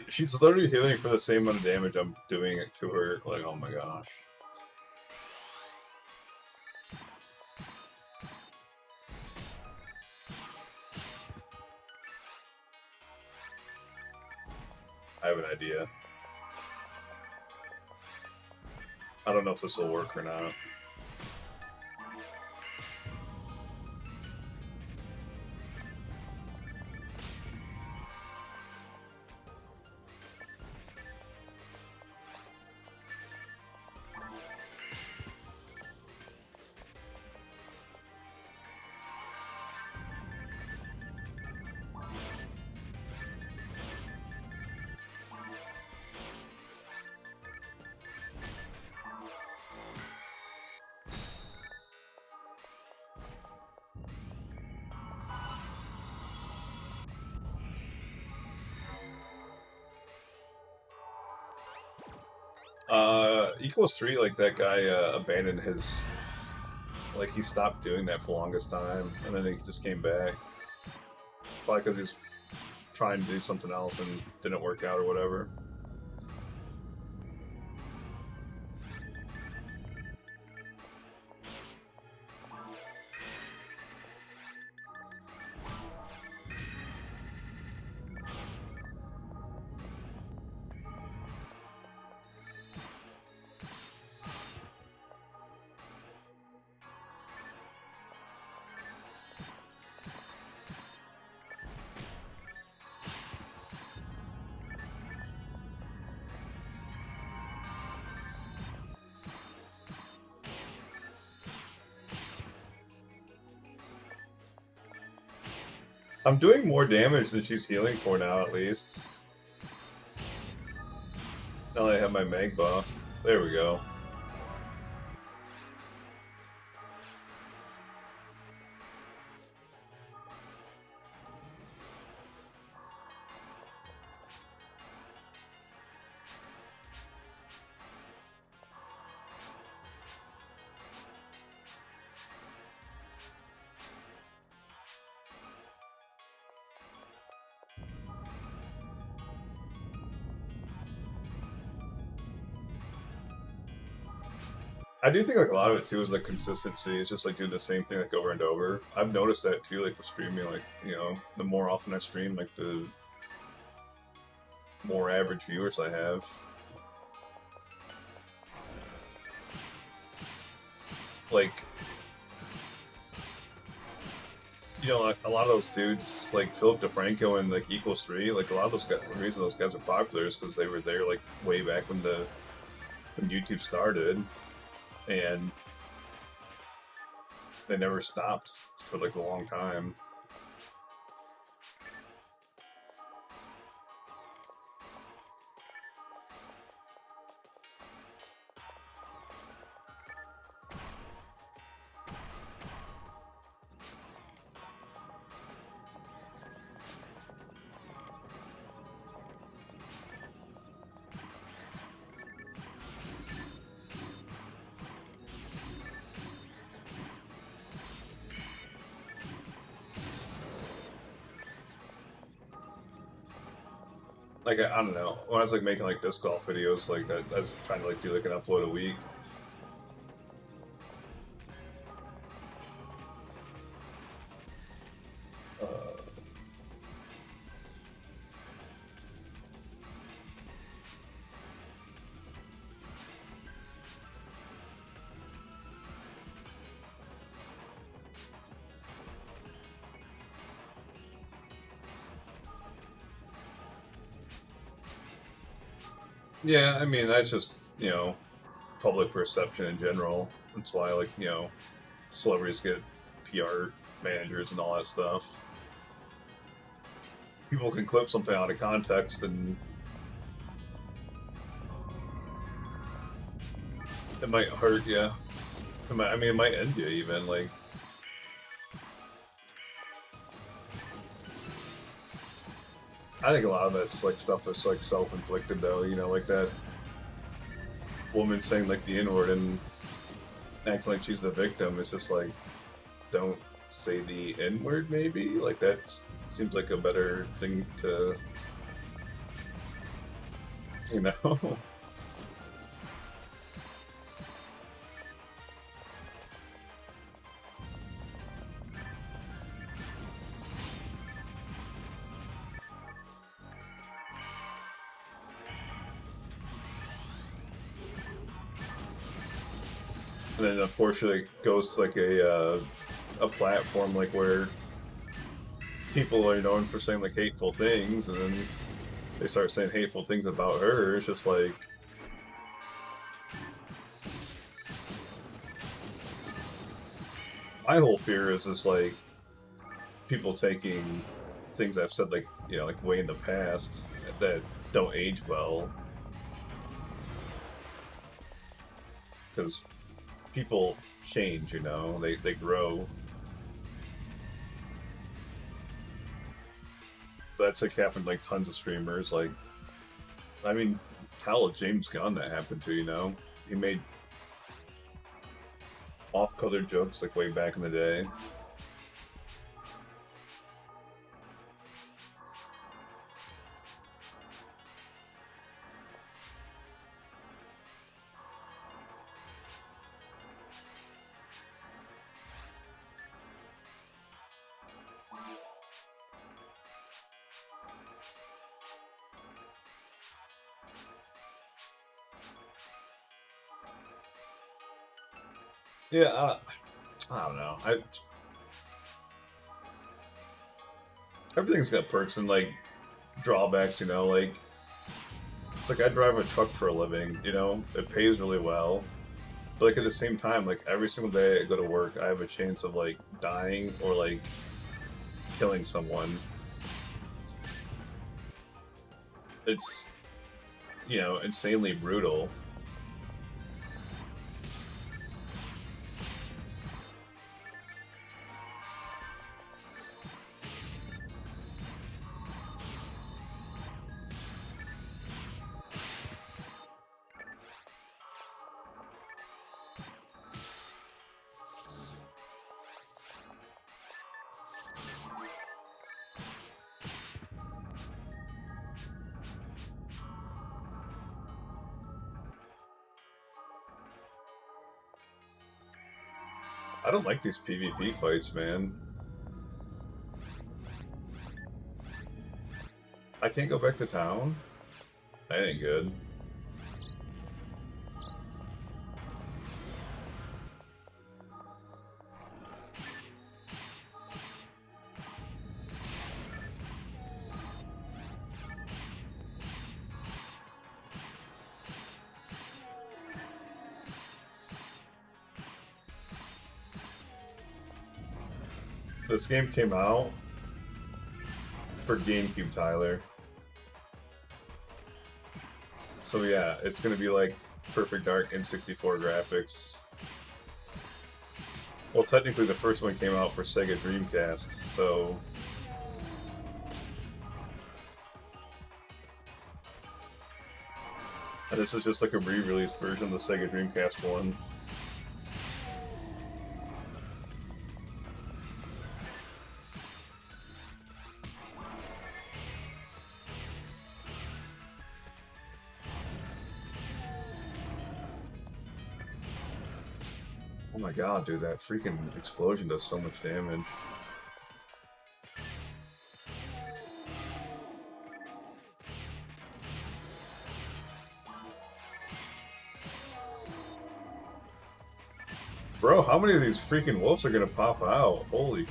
She's literally healing for the same amount of damage I'm doing it to her. Like, oh my gosh. I have an idea. I don't know if this will work or not. Equals 3, like that guy abandoned his, like he stopped doing that for the longest time, and then he just came back. Probably because he's trying to do something else and didn't work out or whatever. I'm doing more damage than she's healing for now, at least. Now that I have my mag buff. There we go. I do think like a lot of it too is like consistency. It's just like doing the same thing like over and over. I've noticed that too, like with streaming. Like, you know, the more often I stream, like the more average viewers I have. Like, you know, like, a lot of those dudes, like Philip DeFranco and like Equals 3, like a lot of those guys, the reason those guys are popular is because they were there like way back when YouTube started, and they never stopped for like a long time. Like, I don't know, when I was like making like disc golf videos, like I was trying to like do like an upload a week. Yeah, I mean, that's just, you know, public perception in general. That's why, like, you know, celebrities get PR managers and all that stuff. People can clip something out of context and it might hurt you. I mean, it might end you even, like... I think a lot of that's, like, stuff that's, like, self-inflicted, though, you know, like that woman saying, like, the N-word and acting like she's the victim. It's just, like, don't say the N-word, maybe? Like, that seems like a better thing to... You know? And then, of course, she like, goes to like a platform like where people are known for saying like hateful things, and then they start saying hateful things about her. It's just like, my whole fear is just like people taking things I've said like, you know, like way in the past that don't age well, because people change, you know, they grow. That's like happened like tons of streamers. Like, I mean, hell James Gunn that happened to, you know? He made off-color jokes like way back in the day. Yeah, I don't know. Everything's got perks and like drawbacks, you know. Like it's like I drive a truck for a living, you know. It pays really well, but like at the same time, like every single day I go to work, I have a chance of like dying or like killing someone. It's, you know, insanely brutal. I don't like these PvP fights, man. I can't go back to town? That ain't good. This game came out for GameCube, Tyler. So yeah, it's gonna be like Perfect Dark N64 graphics. Well, technically the first one came out for Sega Dreamcast, so... And this is just like a re-released version of the Sega Dreamcast one. Oh my god, dude, that freaking explosion does so much damage. Bro, how many of these freaking wolves are gonna pop out? Holy.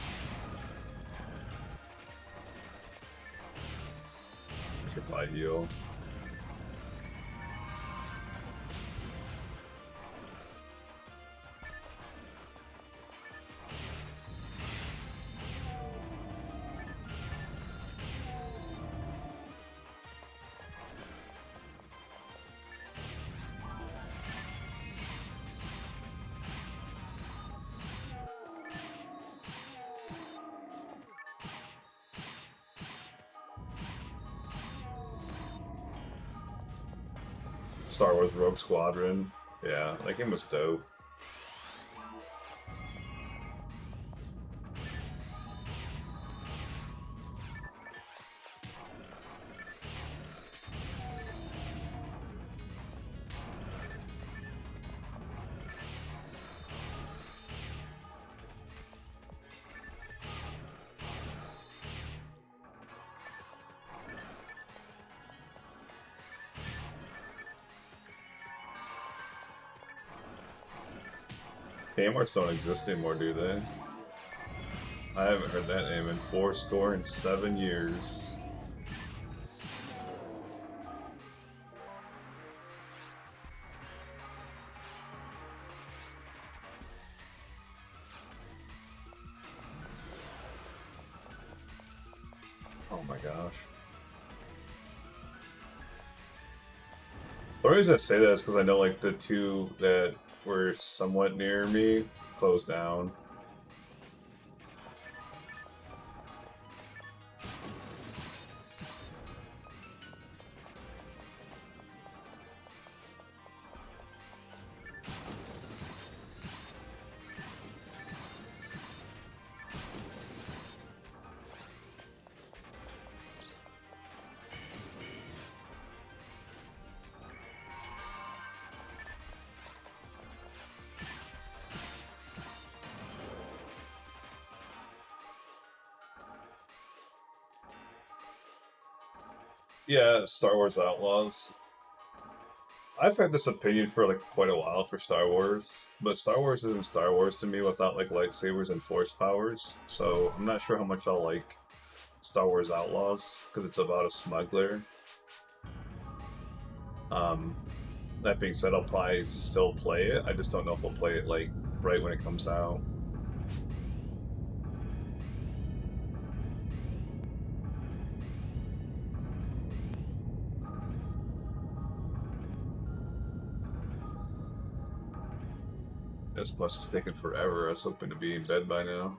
I should probably heal. Star Wars Rogue Squadron. Yeah, that game was dope. Kmarts don't exist anymore, do they? I haven't heard that name in 7 years. Oh my gosh. The reason I say that is because I know like the two that were somewhat near me closed down. Yeah, Star Wars Outlaws. I've had this opinion for like quite a while for Star Wars, but Star Wars isn't Star Wars to me without like lightsabers and force powers. So I'm not sure how much I'll like Star Wars Outlaws because it's about a smuggler. Um, that being said, I'll probably still play it. I just don't know if I'll play it like right when it comes out. This bus is taking forever. I was hoping to be in bed by now.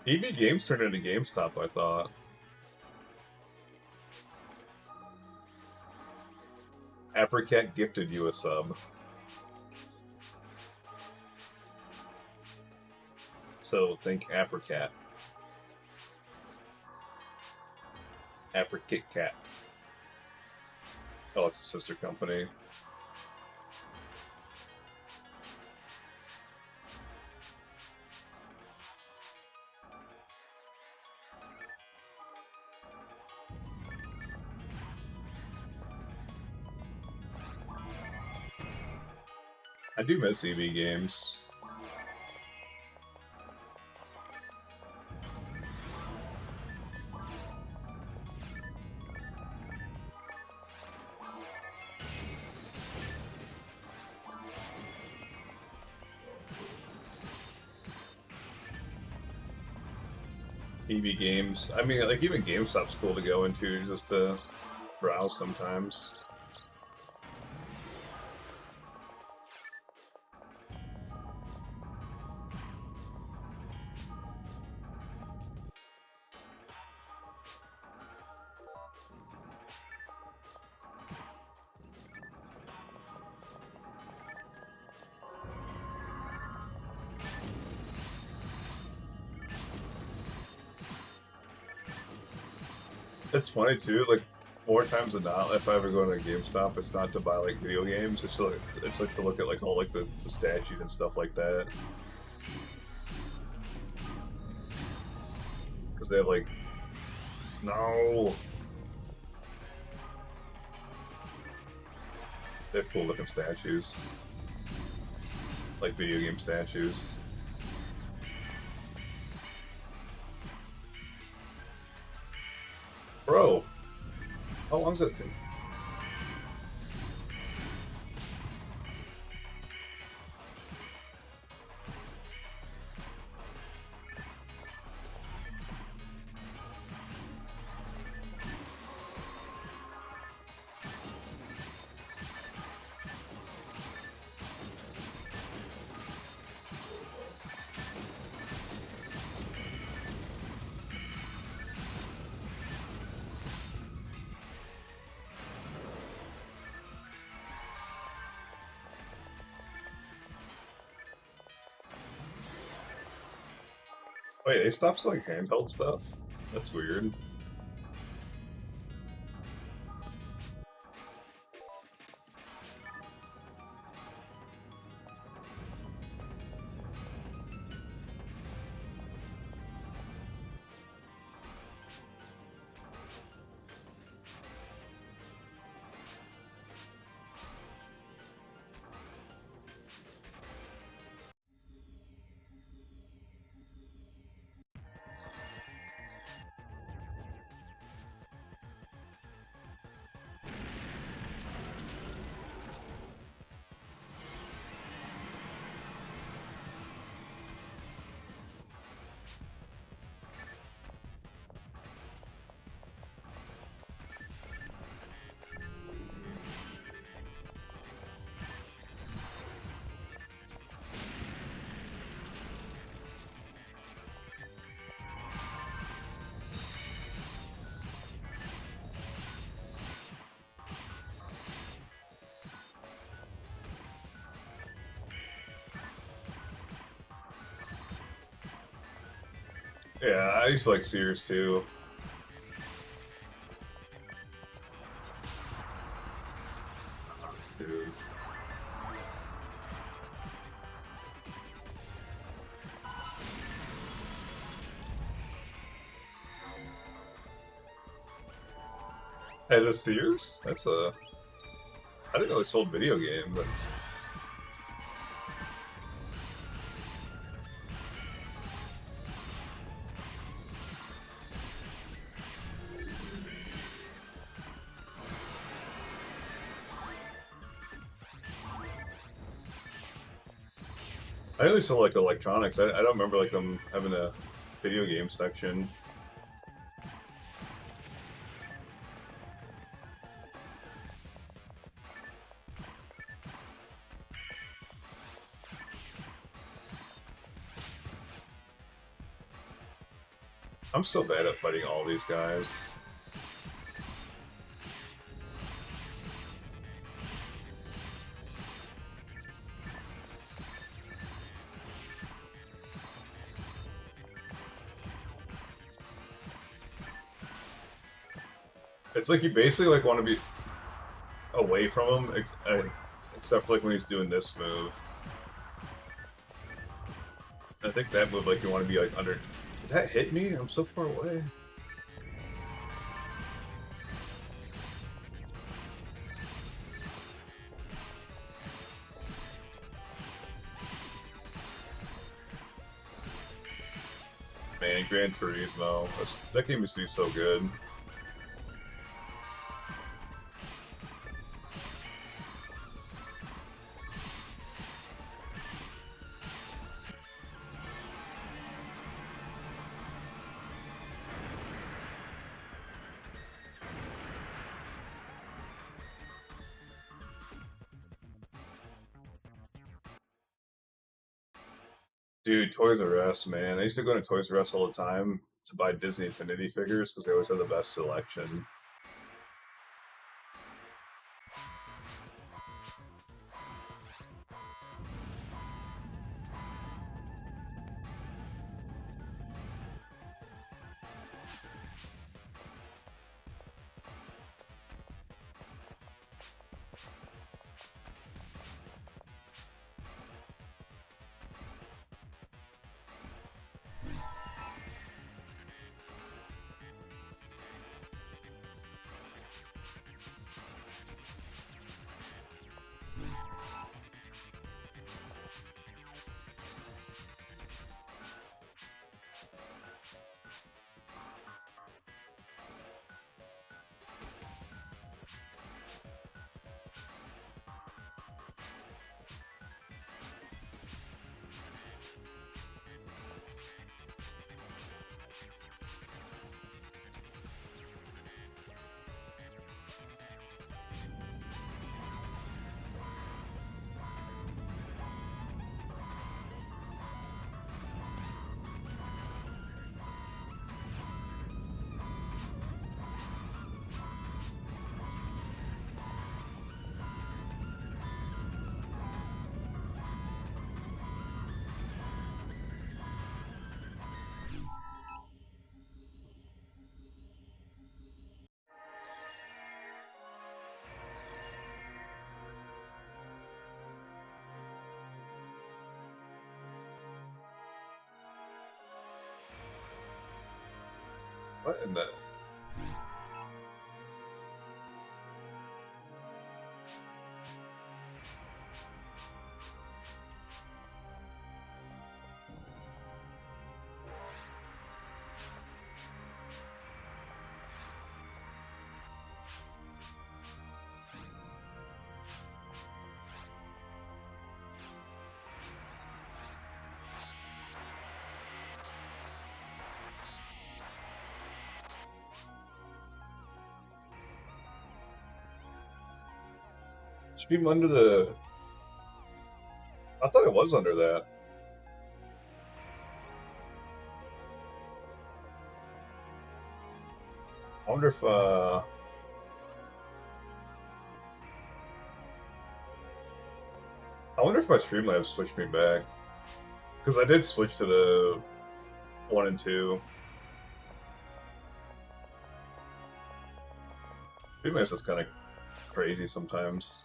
EB Games turned into GameStop, I thought. Apricot gifted you a sub. So think Apricot. Apricot Cat. Oh, it's a sister company. I do miss EB Games. EB Games. I mean, like, even GameStop's cool to go into just to browse sometimes. It's funny too, like more times than not, if I ever go to a GameStop, it's not to buy like video games. It's like to look at like all like the statues and stuff like that. Because they have like no, they have cool looking statues, like video game statues. Bro, how long is that thing? Wait, they stopped selling handheld stuff? That's weird. Yeah, I used to like Sears too. Dude. Hey, the Sears? That's a... I didn't know they sold video games. That's... I know they sell like electronics. I don't remember like them having a video game section. I'm so bad at fighting all these guys. It's like you basically like want to be away from him, except for like when he's doing this move. I think that move, like you want to be like under. Did that hit me? I'm so far away. Man, Gran Turismo. That game used to be so good. Dude, Toys R Us, man. I used to go to Toys R Us all the time to buy Disney Infinity figures because they always had the best selection. What in the... Stream under the... I thought it was under that. I wonder if, I wonder if my Streamlabs switched me back. Because I did switch to the 1 and 2. Speed Maps is kind of crazy sometimes.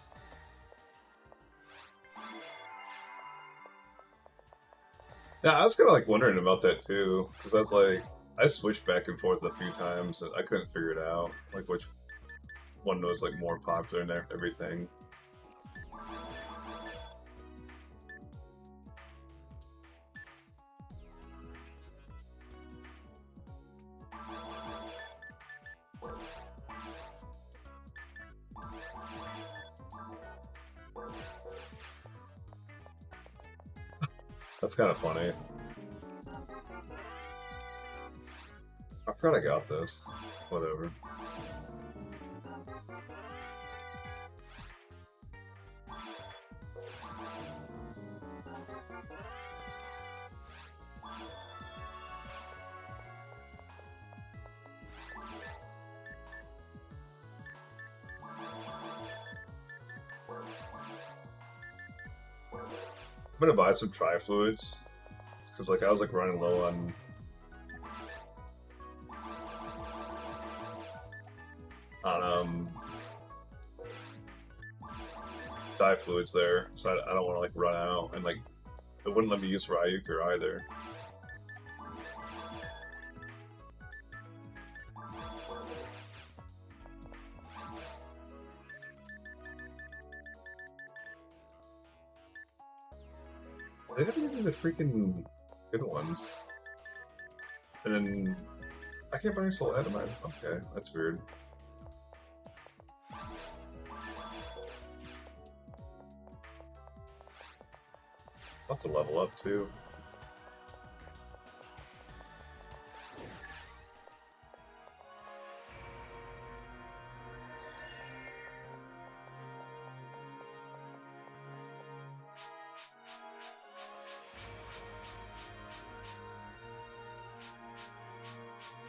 Yeah, I was kind of like wondering about that too, because I was like, I switched back and forth a few times and I couldn't figure it out, like which one was like more popular and everything. That's kind of funny. I forgot I got this. Whatever. I'm gonna buy some tri-fluids because like I was like running low on dye fluids there, so I don't want to like run out, and like it wouldn't let me use Ryuker either. They didn't give me the freaking good ones. And then I can't buy any soul adamant. Okay, that's weird. I'll have to level up too.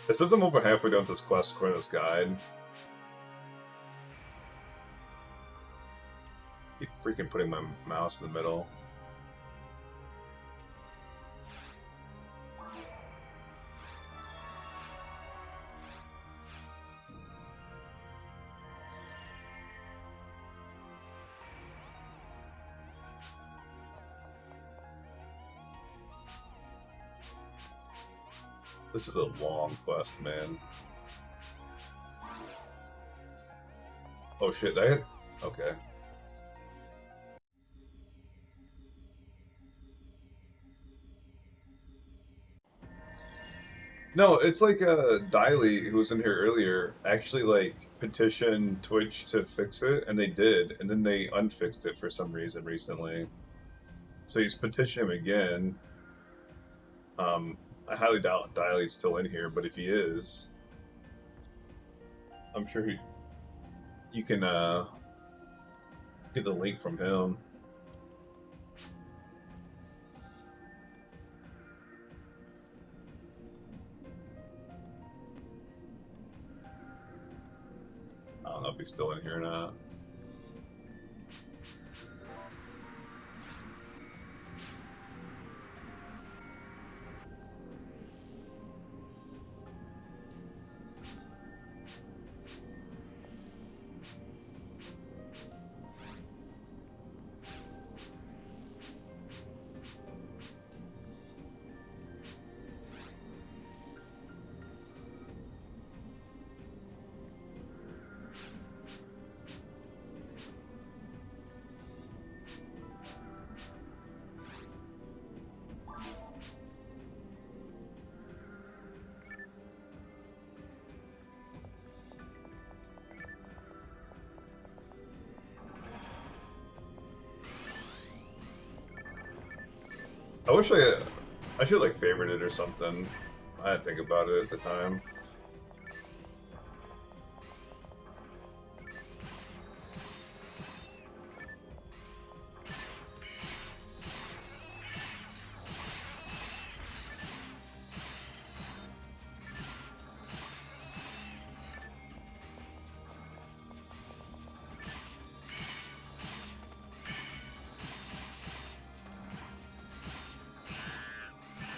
It says I'm over halfway down this quest according to this guide. Keep freaking putting my mouse in the middle. This is a long quest, man. Oh shit, I had... Okay. No, it's like Diley, who was in here earlier, actually like petitioned Twitch to fix it, and they did, and then they unfixed it for some reason recently. So he's petitioning him again. I highly doubt Diley's still in here, but if he is, I'm sure you can get the link from him. I don't know if he's still in here or not. I wish I should like favorite it or something. I didn't think about it at the time.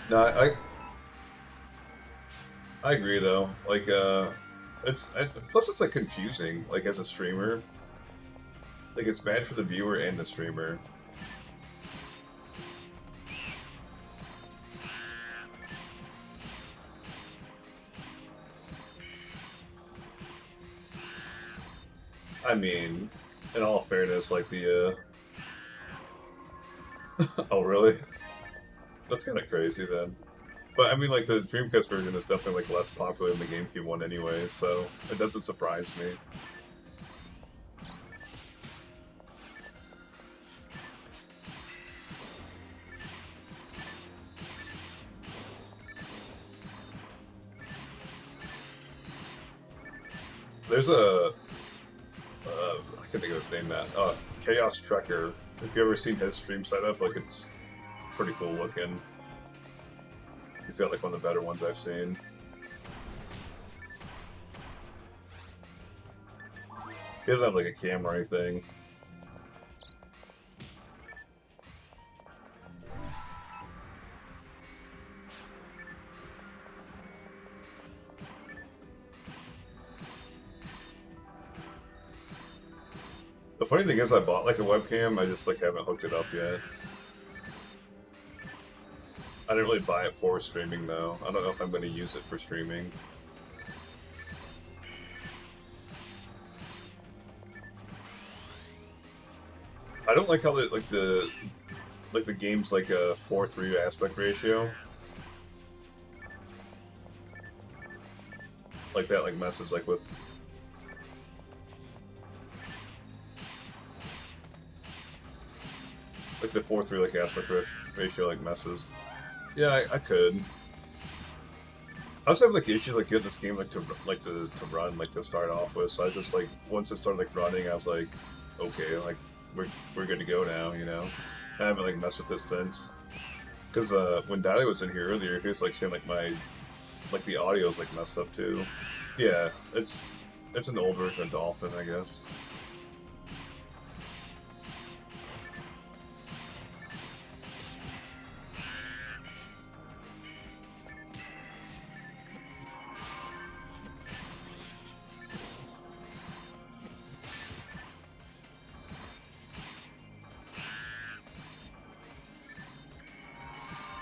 No, I agree though. Like, plus it's like confusing. Like as a streamer, like it's bad for the viewer and the streamer. I mean, in all fairness, like the oh really? That's kind of crazy then. But I mean, like the Dreamcast version is definitely like less popular than the GameCube one anyway, so it doesn't surprise me. There's a I can't think of his name, Matt. Chaos Trekker. If you ever seen his stream setup, like it's pretty cool looking. He's got like one of the better ones I've seen. He doesn't have like a camera or anything. The funny thing is I bought like a webcam, I just like haven't hooked it up yet. I didn't really buy it for streaming though. I don't know if I'm going to use it for streaming. I don't like how the game's like a 4:3 aspect ratio. Like that like messes like with like the 4:3 like aspect ratio like messes. Yeah, I could. I also have like issues like getting this game to run like to start off with. So I was just like once it started like running, I was like, okay, like we're good to go now, you know. I haven't like messed with this since. Because when Daddy was in here earlier, he was like saying like the audio's like messed up too. Yeah, it's an old version of Dolphin, I guess.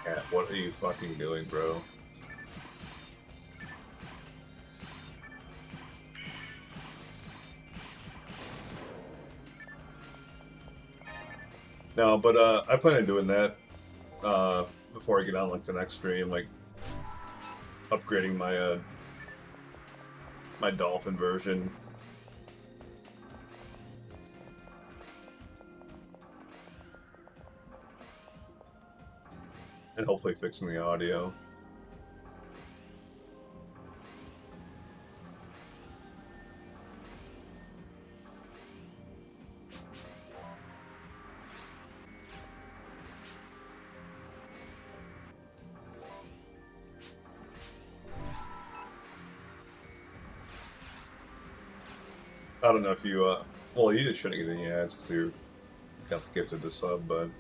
Cat, what are you fucking doing, bro? No, but I plan on doing that before I get on like the next stream, like upgrading my my Dolphin version. And hopefully fixing the audio. I don't know if you, well, you just shouldn't get any ads because you got the gifted the sub, but...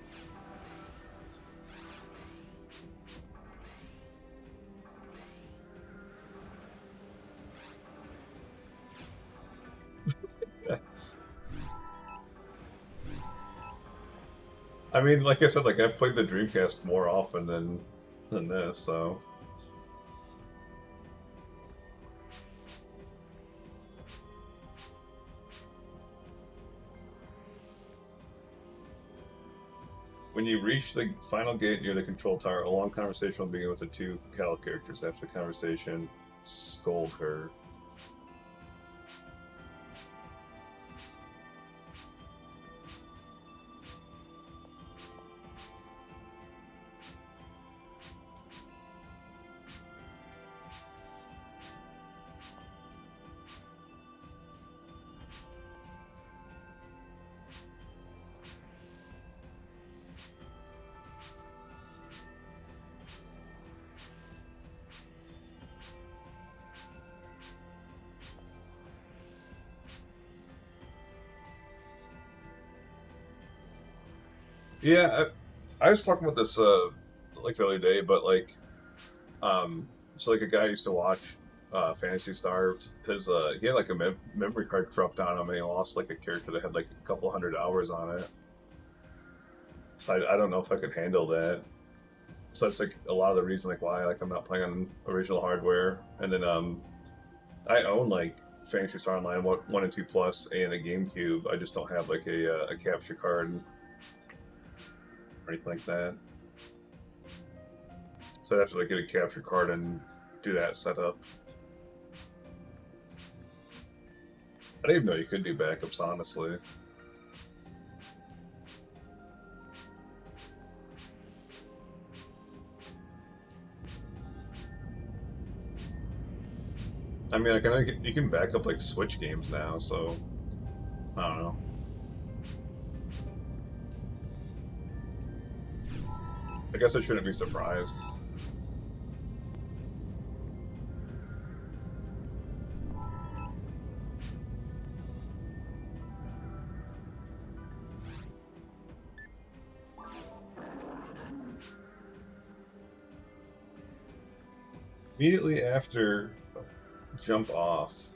I mean, like I said, like I've played the Dreamcast more often than this, so... When you reach the final gate near the control tower, a long conversation will begin with the two Cal characters. After the conversation, scold her. Yeah, I was talking about this like the other day, but like, So like a guy I used to watch Fantasy Star. His he had like a memory card corrupt on him, and he lost like a character that had like a couple hundred hours on it. So I don't know if I could handle that. So that's like a lot of the reason like why like I'm not playing on original hardware. And then I own like Fantasy Star Online 1 and 2 Plus and a GameCube. I just don't have like a capture card or anything like that. So I'd have to like get a capture card and do that setup. I didn't even know you could do backups, honestly. I mean, like, I know you can back up like Switch games now, so I don't know. I guess I shouldn't be surprised. Immediately after jump off.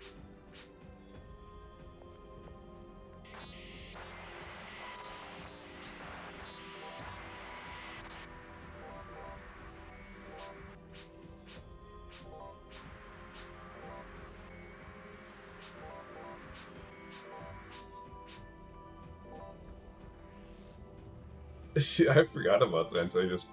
I forgot about that until I just.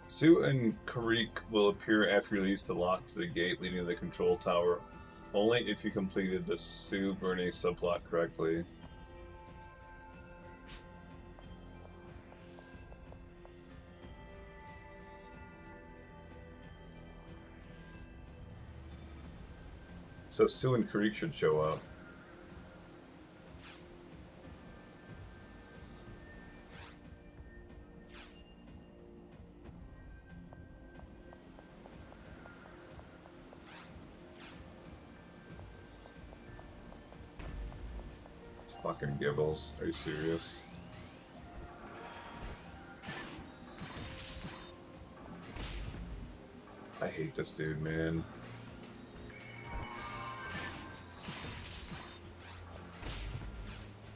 Sue and Karik will appear after you release the lock to the gate leading to the control tower, only if you completed the Sue Bernie subplot correctly. So Sue and Karik should show up. Fucking Gibbles. Are you serious? I hate this dude, man.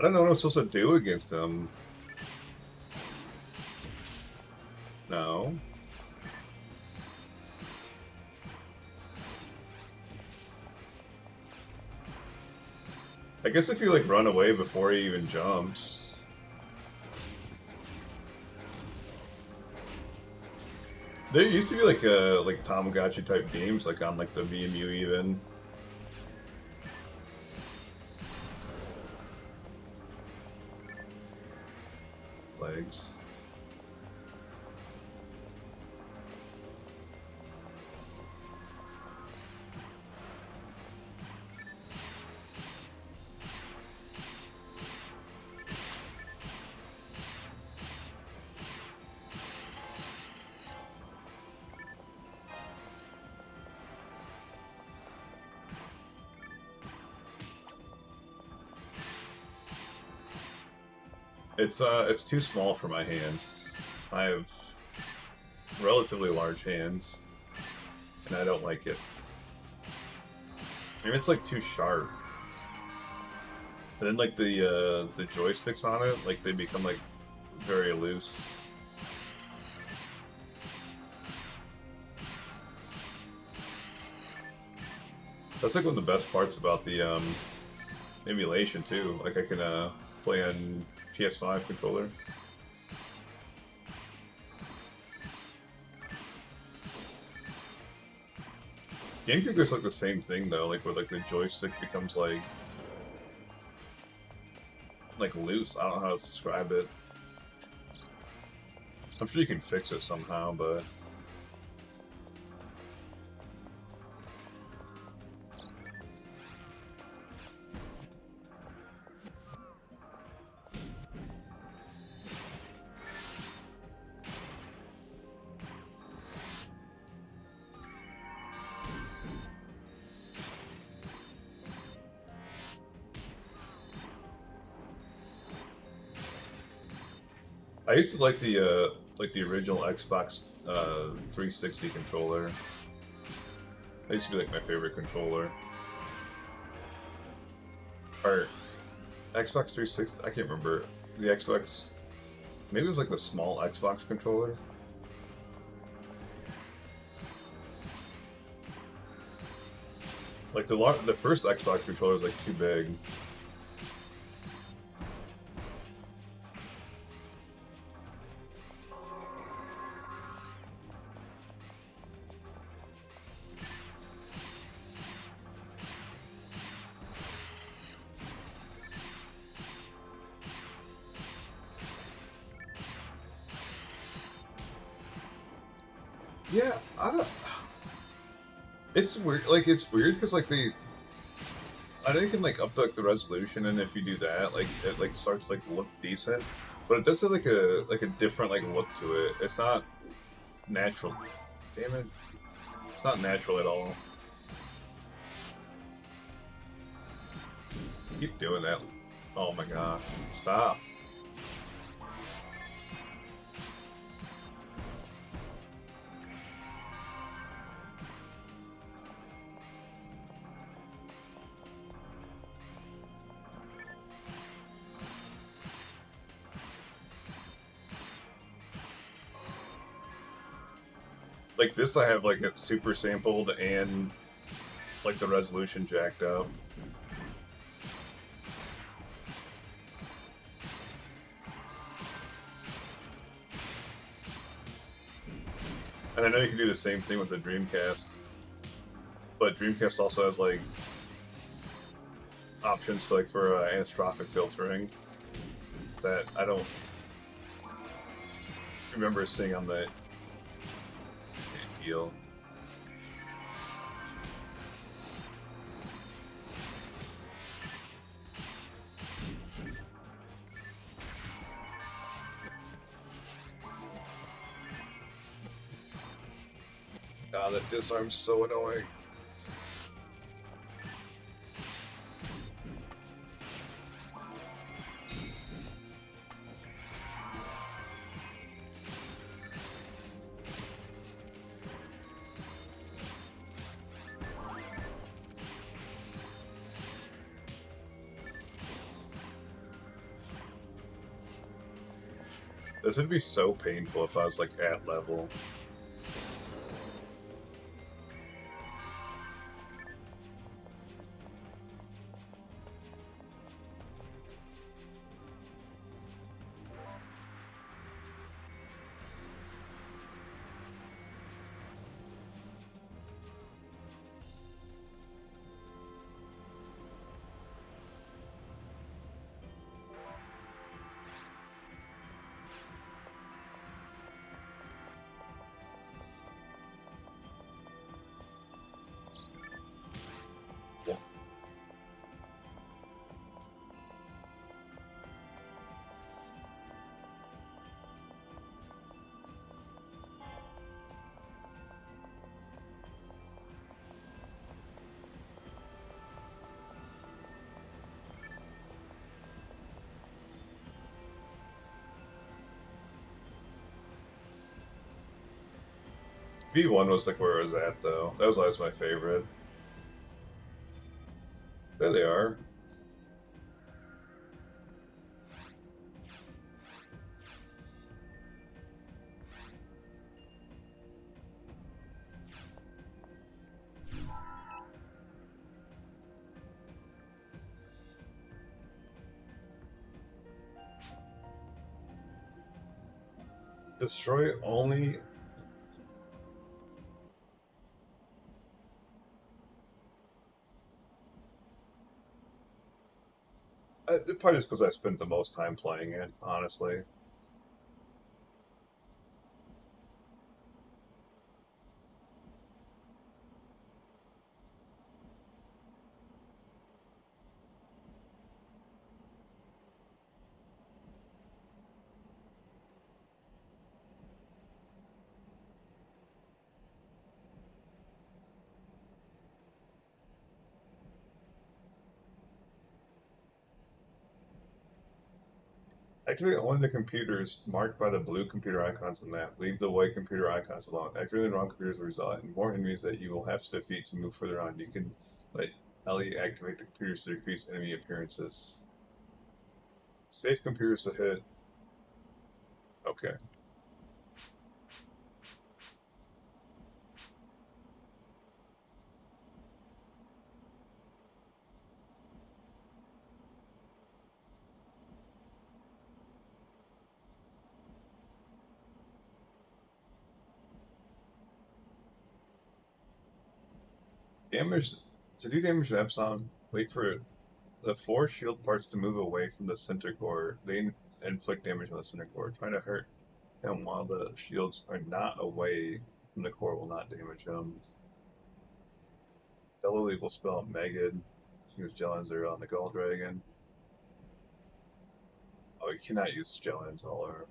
I don't know what I'm supposed to do against him. No. I guess if you like run away before he even jumps. There used to be like Tamagotchi type games like on like the VMU even. Legs. It's too small for my hands. I have relatively large hands, and I don't like it. I mean, it's like too sharp. And then like the joysticks on it, like they become like very loose. That's like one of the best parts about the emulation too. Like I can play on PS5 controller. GameCube is like the same thing though, like where like the joystick becomes like loose. I don't know how to describe it. I'm sure you can fix it somehow, but I used to like the original Xbox 360 controller. That used to be like my favorite controller. Or Xbox 360. I can't remember the Xbox. Maybe it was like the small Xbox controller. Like the first Xbox controller was like too big. Yeah, it's weird. Like it's weird because like I know you can like up the resolution, and if you do that, like it like starts like to look decent, but it does have like a different like look to it. It's not natural. Damn it, it's not natural at all. Keep doing that. Oh my gosh, stop. Like this, I have like it super sampled and like the resolution jacked up. And I know you can do the same thing with the Dreamcast, but Dreamcast also has like options like for anisotropic filtering that I don't remember seeing on the deal. God, that disarm's so annoying. This would be so painful if I was like at level. V1 was like where I was at though. That was always my favorite. There they are. Destroy only. Probably just because I spent the most time playing it, honestly. Activate only the computers marked by the blue computer icons on the map. Leave the white computer icons alone. Activating the wrong computers will result in more enemies that you will have to defeat to move further on. You can let Ellie activate the computers to decrease enemy appearances. Safe computers to hit. Okay. Damage to do damage to Epson, wait for the 4 shield parts to move away from the center core. They inflict damage on the center core. Trying to hurt him while the shields are not away from the core will not damage him. Double will spell Megid. Use Gel Zero on the Gold Dragon. Oh, you cannot use Gel Zoller.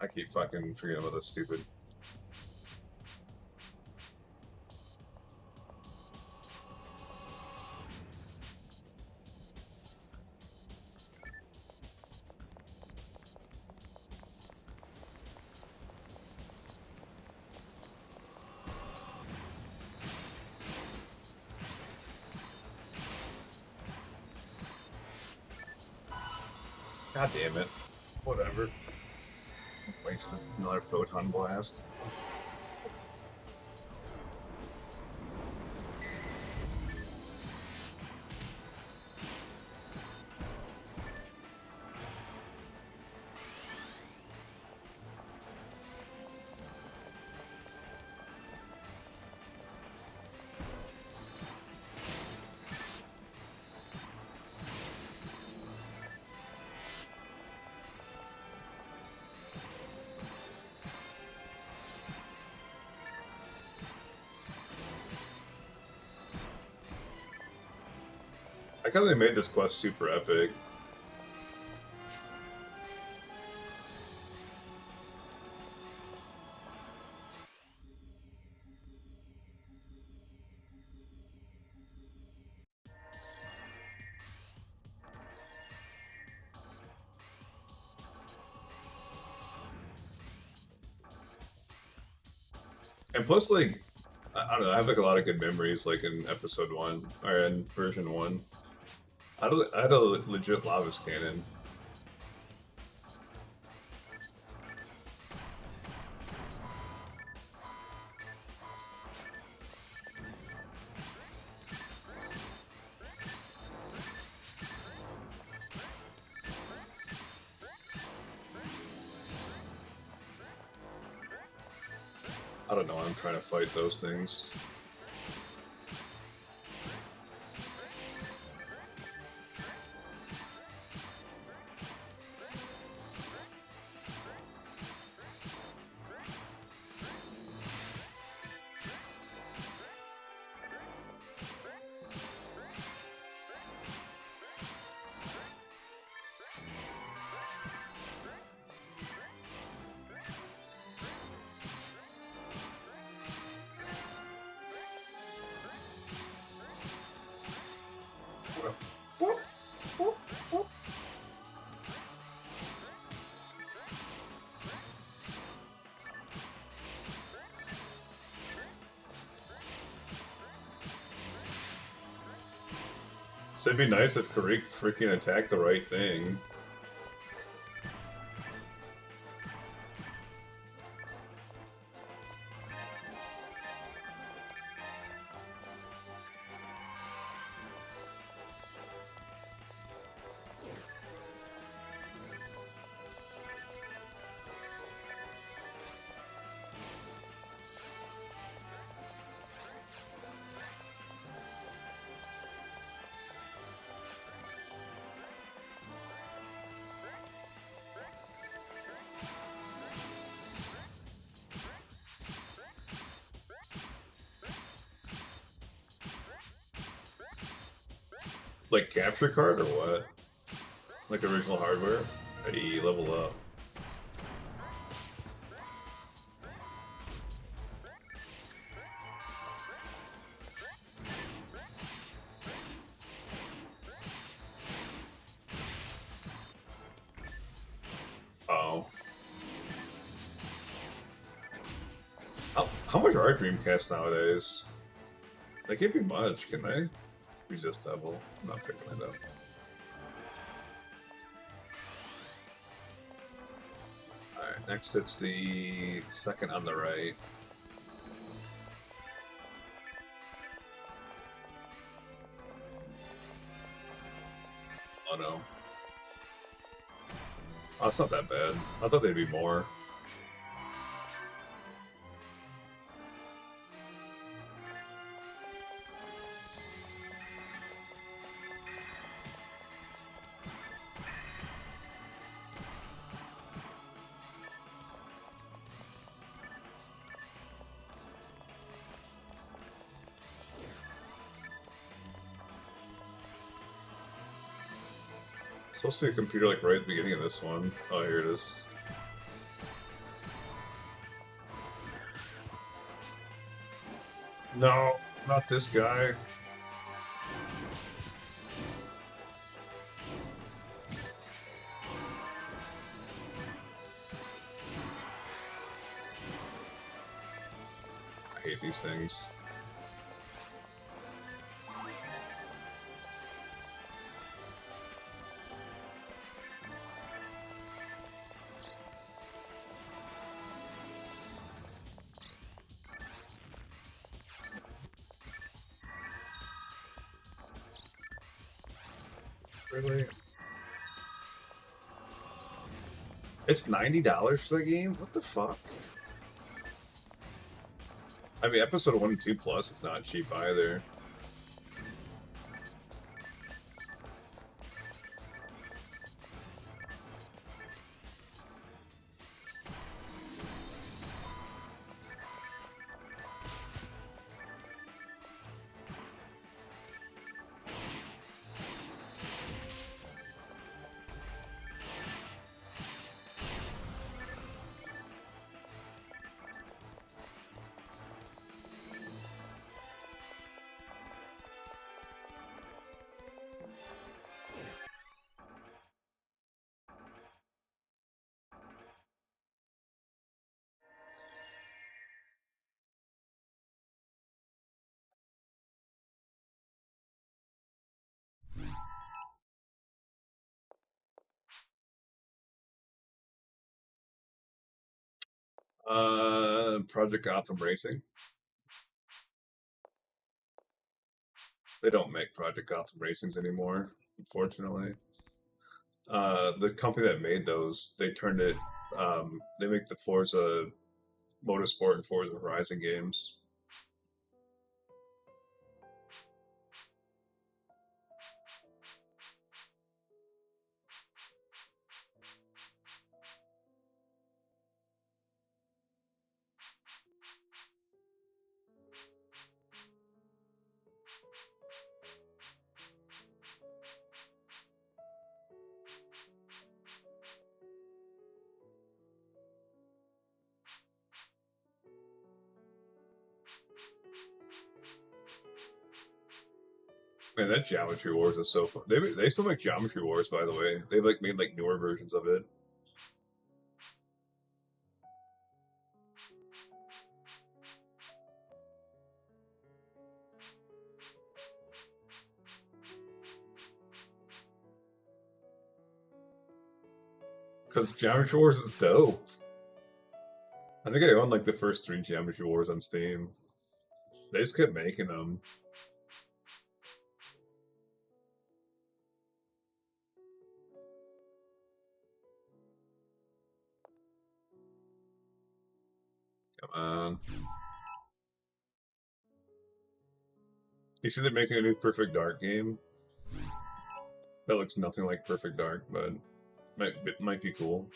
I keep fucking forgetting about this stupid. God damn it. Whatever. Wasted another photon blast. I kind of made this quest super epic. And plus, like, I don't know, I have like a lot of good memories, like in episode 1, or in version 1. I had a legit Lavas cannon. I don't know, I'm trying to fight those things. So it'd be nice if Karik freaking attacked the right thing. Like capture card or what? Like original hardware? Hey, level up. Oh. How much are Dreamcast nowadays? They can't be much, can they? Resist Devil. I'm not picking it up. Alright, next it's the second on the right. Oh no. Oh, it's not that bad. I thought they'd be more. It's supposed to be a computer like right at the beginning of this one. Oh, here it is. No, not this guy. I hate these things. Really? It's $90 for the game? What the fuck? I mean, episode 1 and 2 plus is not cheap either. Project Gotham Racing. They don't make Project Gotham Racings anymore, unfortunately. The company that made those, they turned it. They make the Forza Motorsport and Forza Horizon games. Man, that Geometry Wars is so fun. They still make Geometry Wars, by the way. They like made like newer versions of it. Because Geometry Wars is dope. I think I own like the first 3 Geometry Wars on Steam. They just kept making them. Come on. You see they're making a new Perfect Dark game? That looks nothing like Perfect Dark, but it might be cool.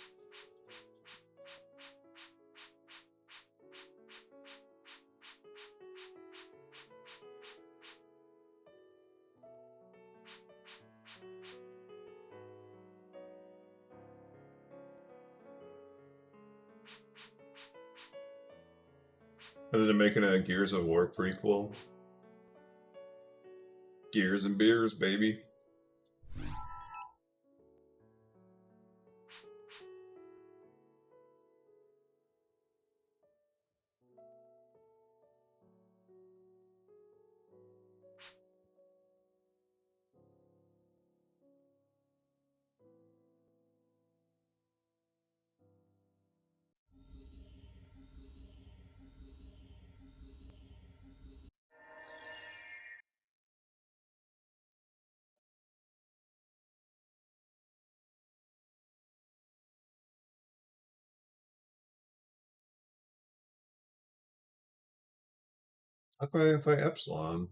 Are they making a Gears of War prequel? Gears and beers, baby. How can I fight Epsilon?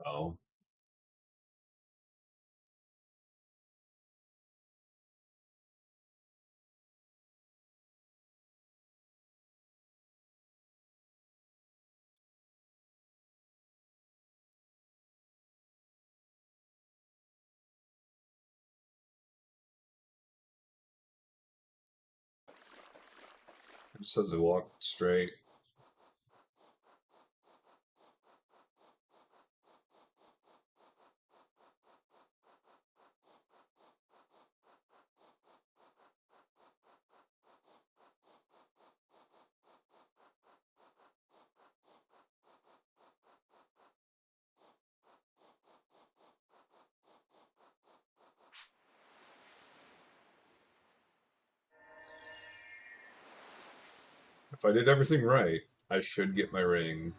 Oh. It just says to walk straight. If I did everything right, I should get my ring.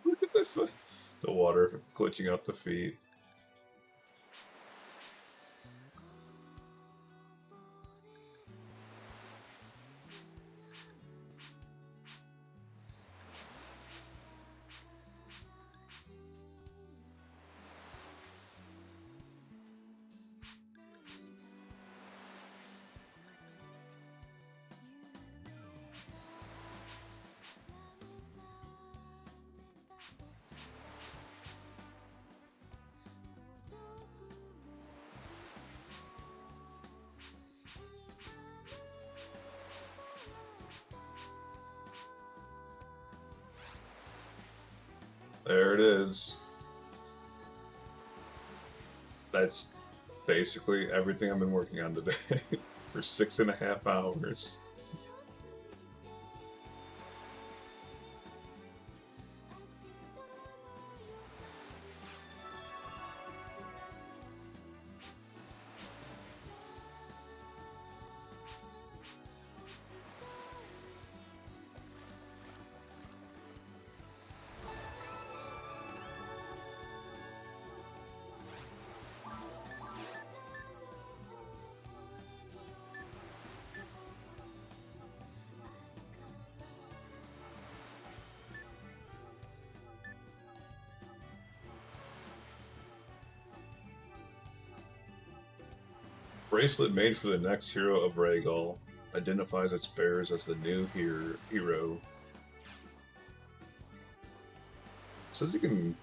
Look at the water glitching up the feet. There it is. That's basically everything I've been working on today for 6.5 hours. Bracelet made for the next hero of Ragol identifies its bearers as the new hero. Says you can.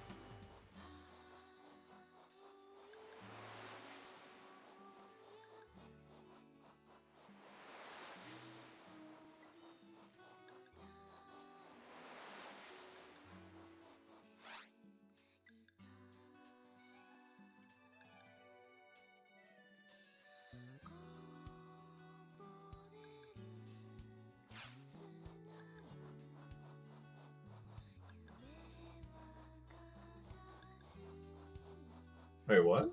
Wait, what?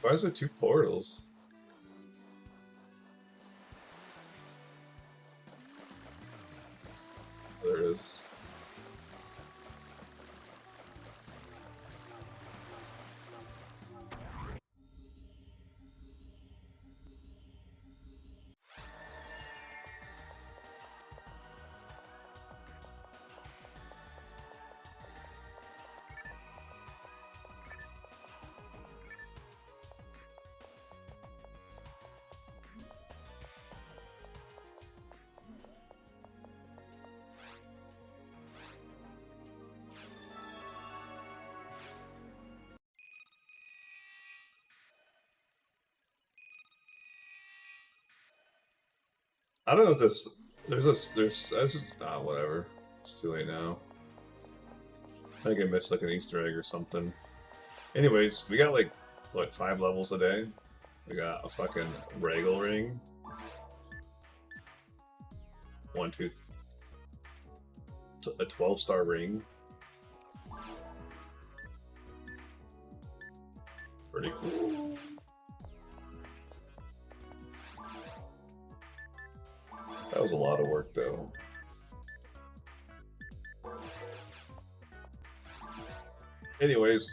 Why is there 2 portals? There it is. I don't know if this. There's whatever. It's too late now. I think I missed like an Easter egg or something. Anyways, we got like what 5 levels a day. We got a fucking Ragol Ring. 1, 2, a 12-star ring. Pretty cool. That was a lot of work, though. Anyways,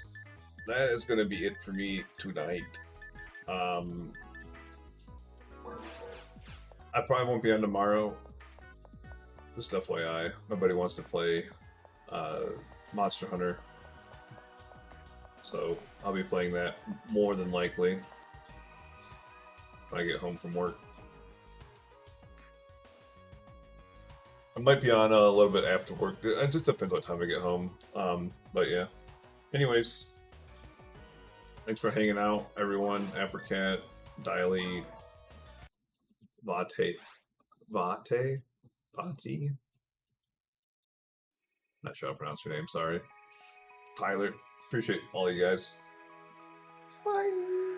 that is going to be it for me tonight. I probably won't be on tomorrow. Just FYI, nobody wants to play Monster Hunter. So I'll be playing that more than likely when I get home from work. I might be on a little bit after work. It just depends what time I get home. But yeah. Anyways, thanks for hanging out, everyone. Apricot, Diley, Vate. Not sure how to pronounce your name, sorry. Tyler, appreciate all you guys. Bye.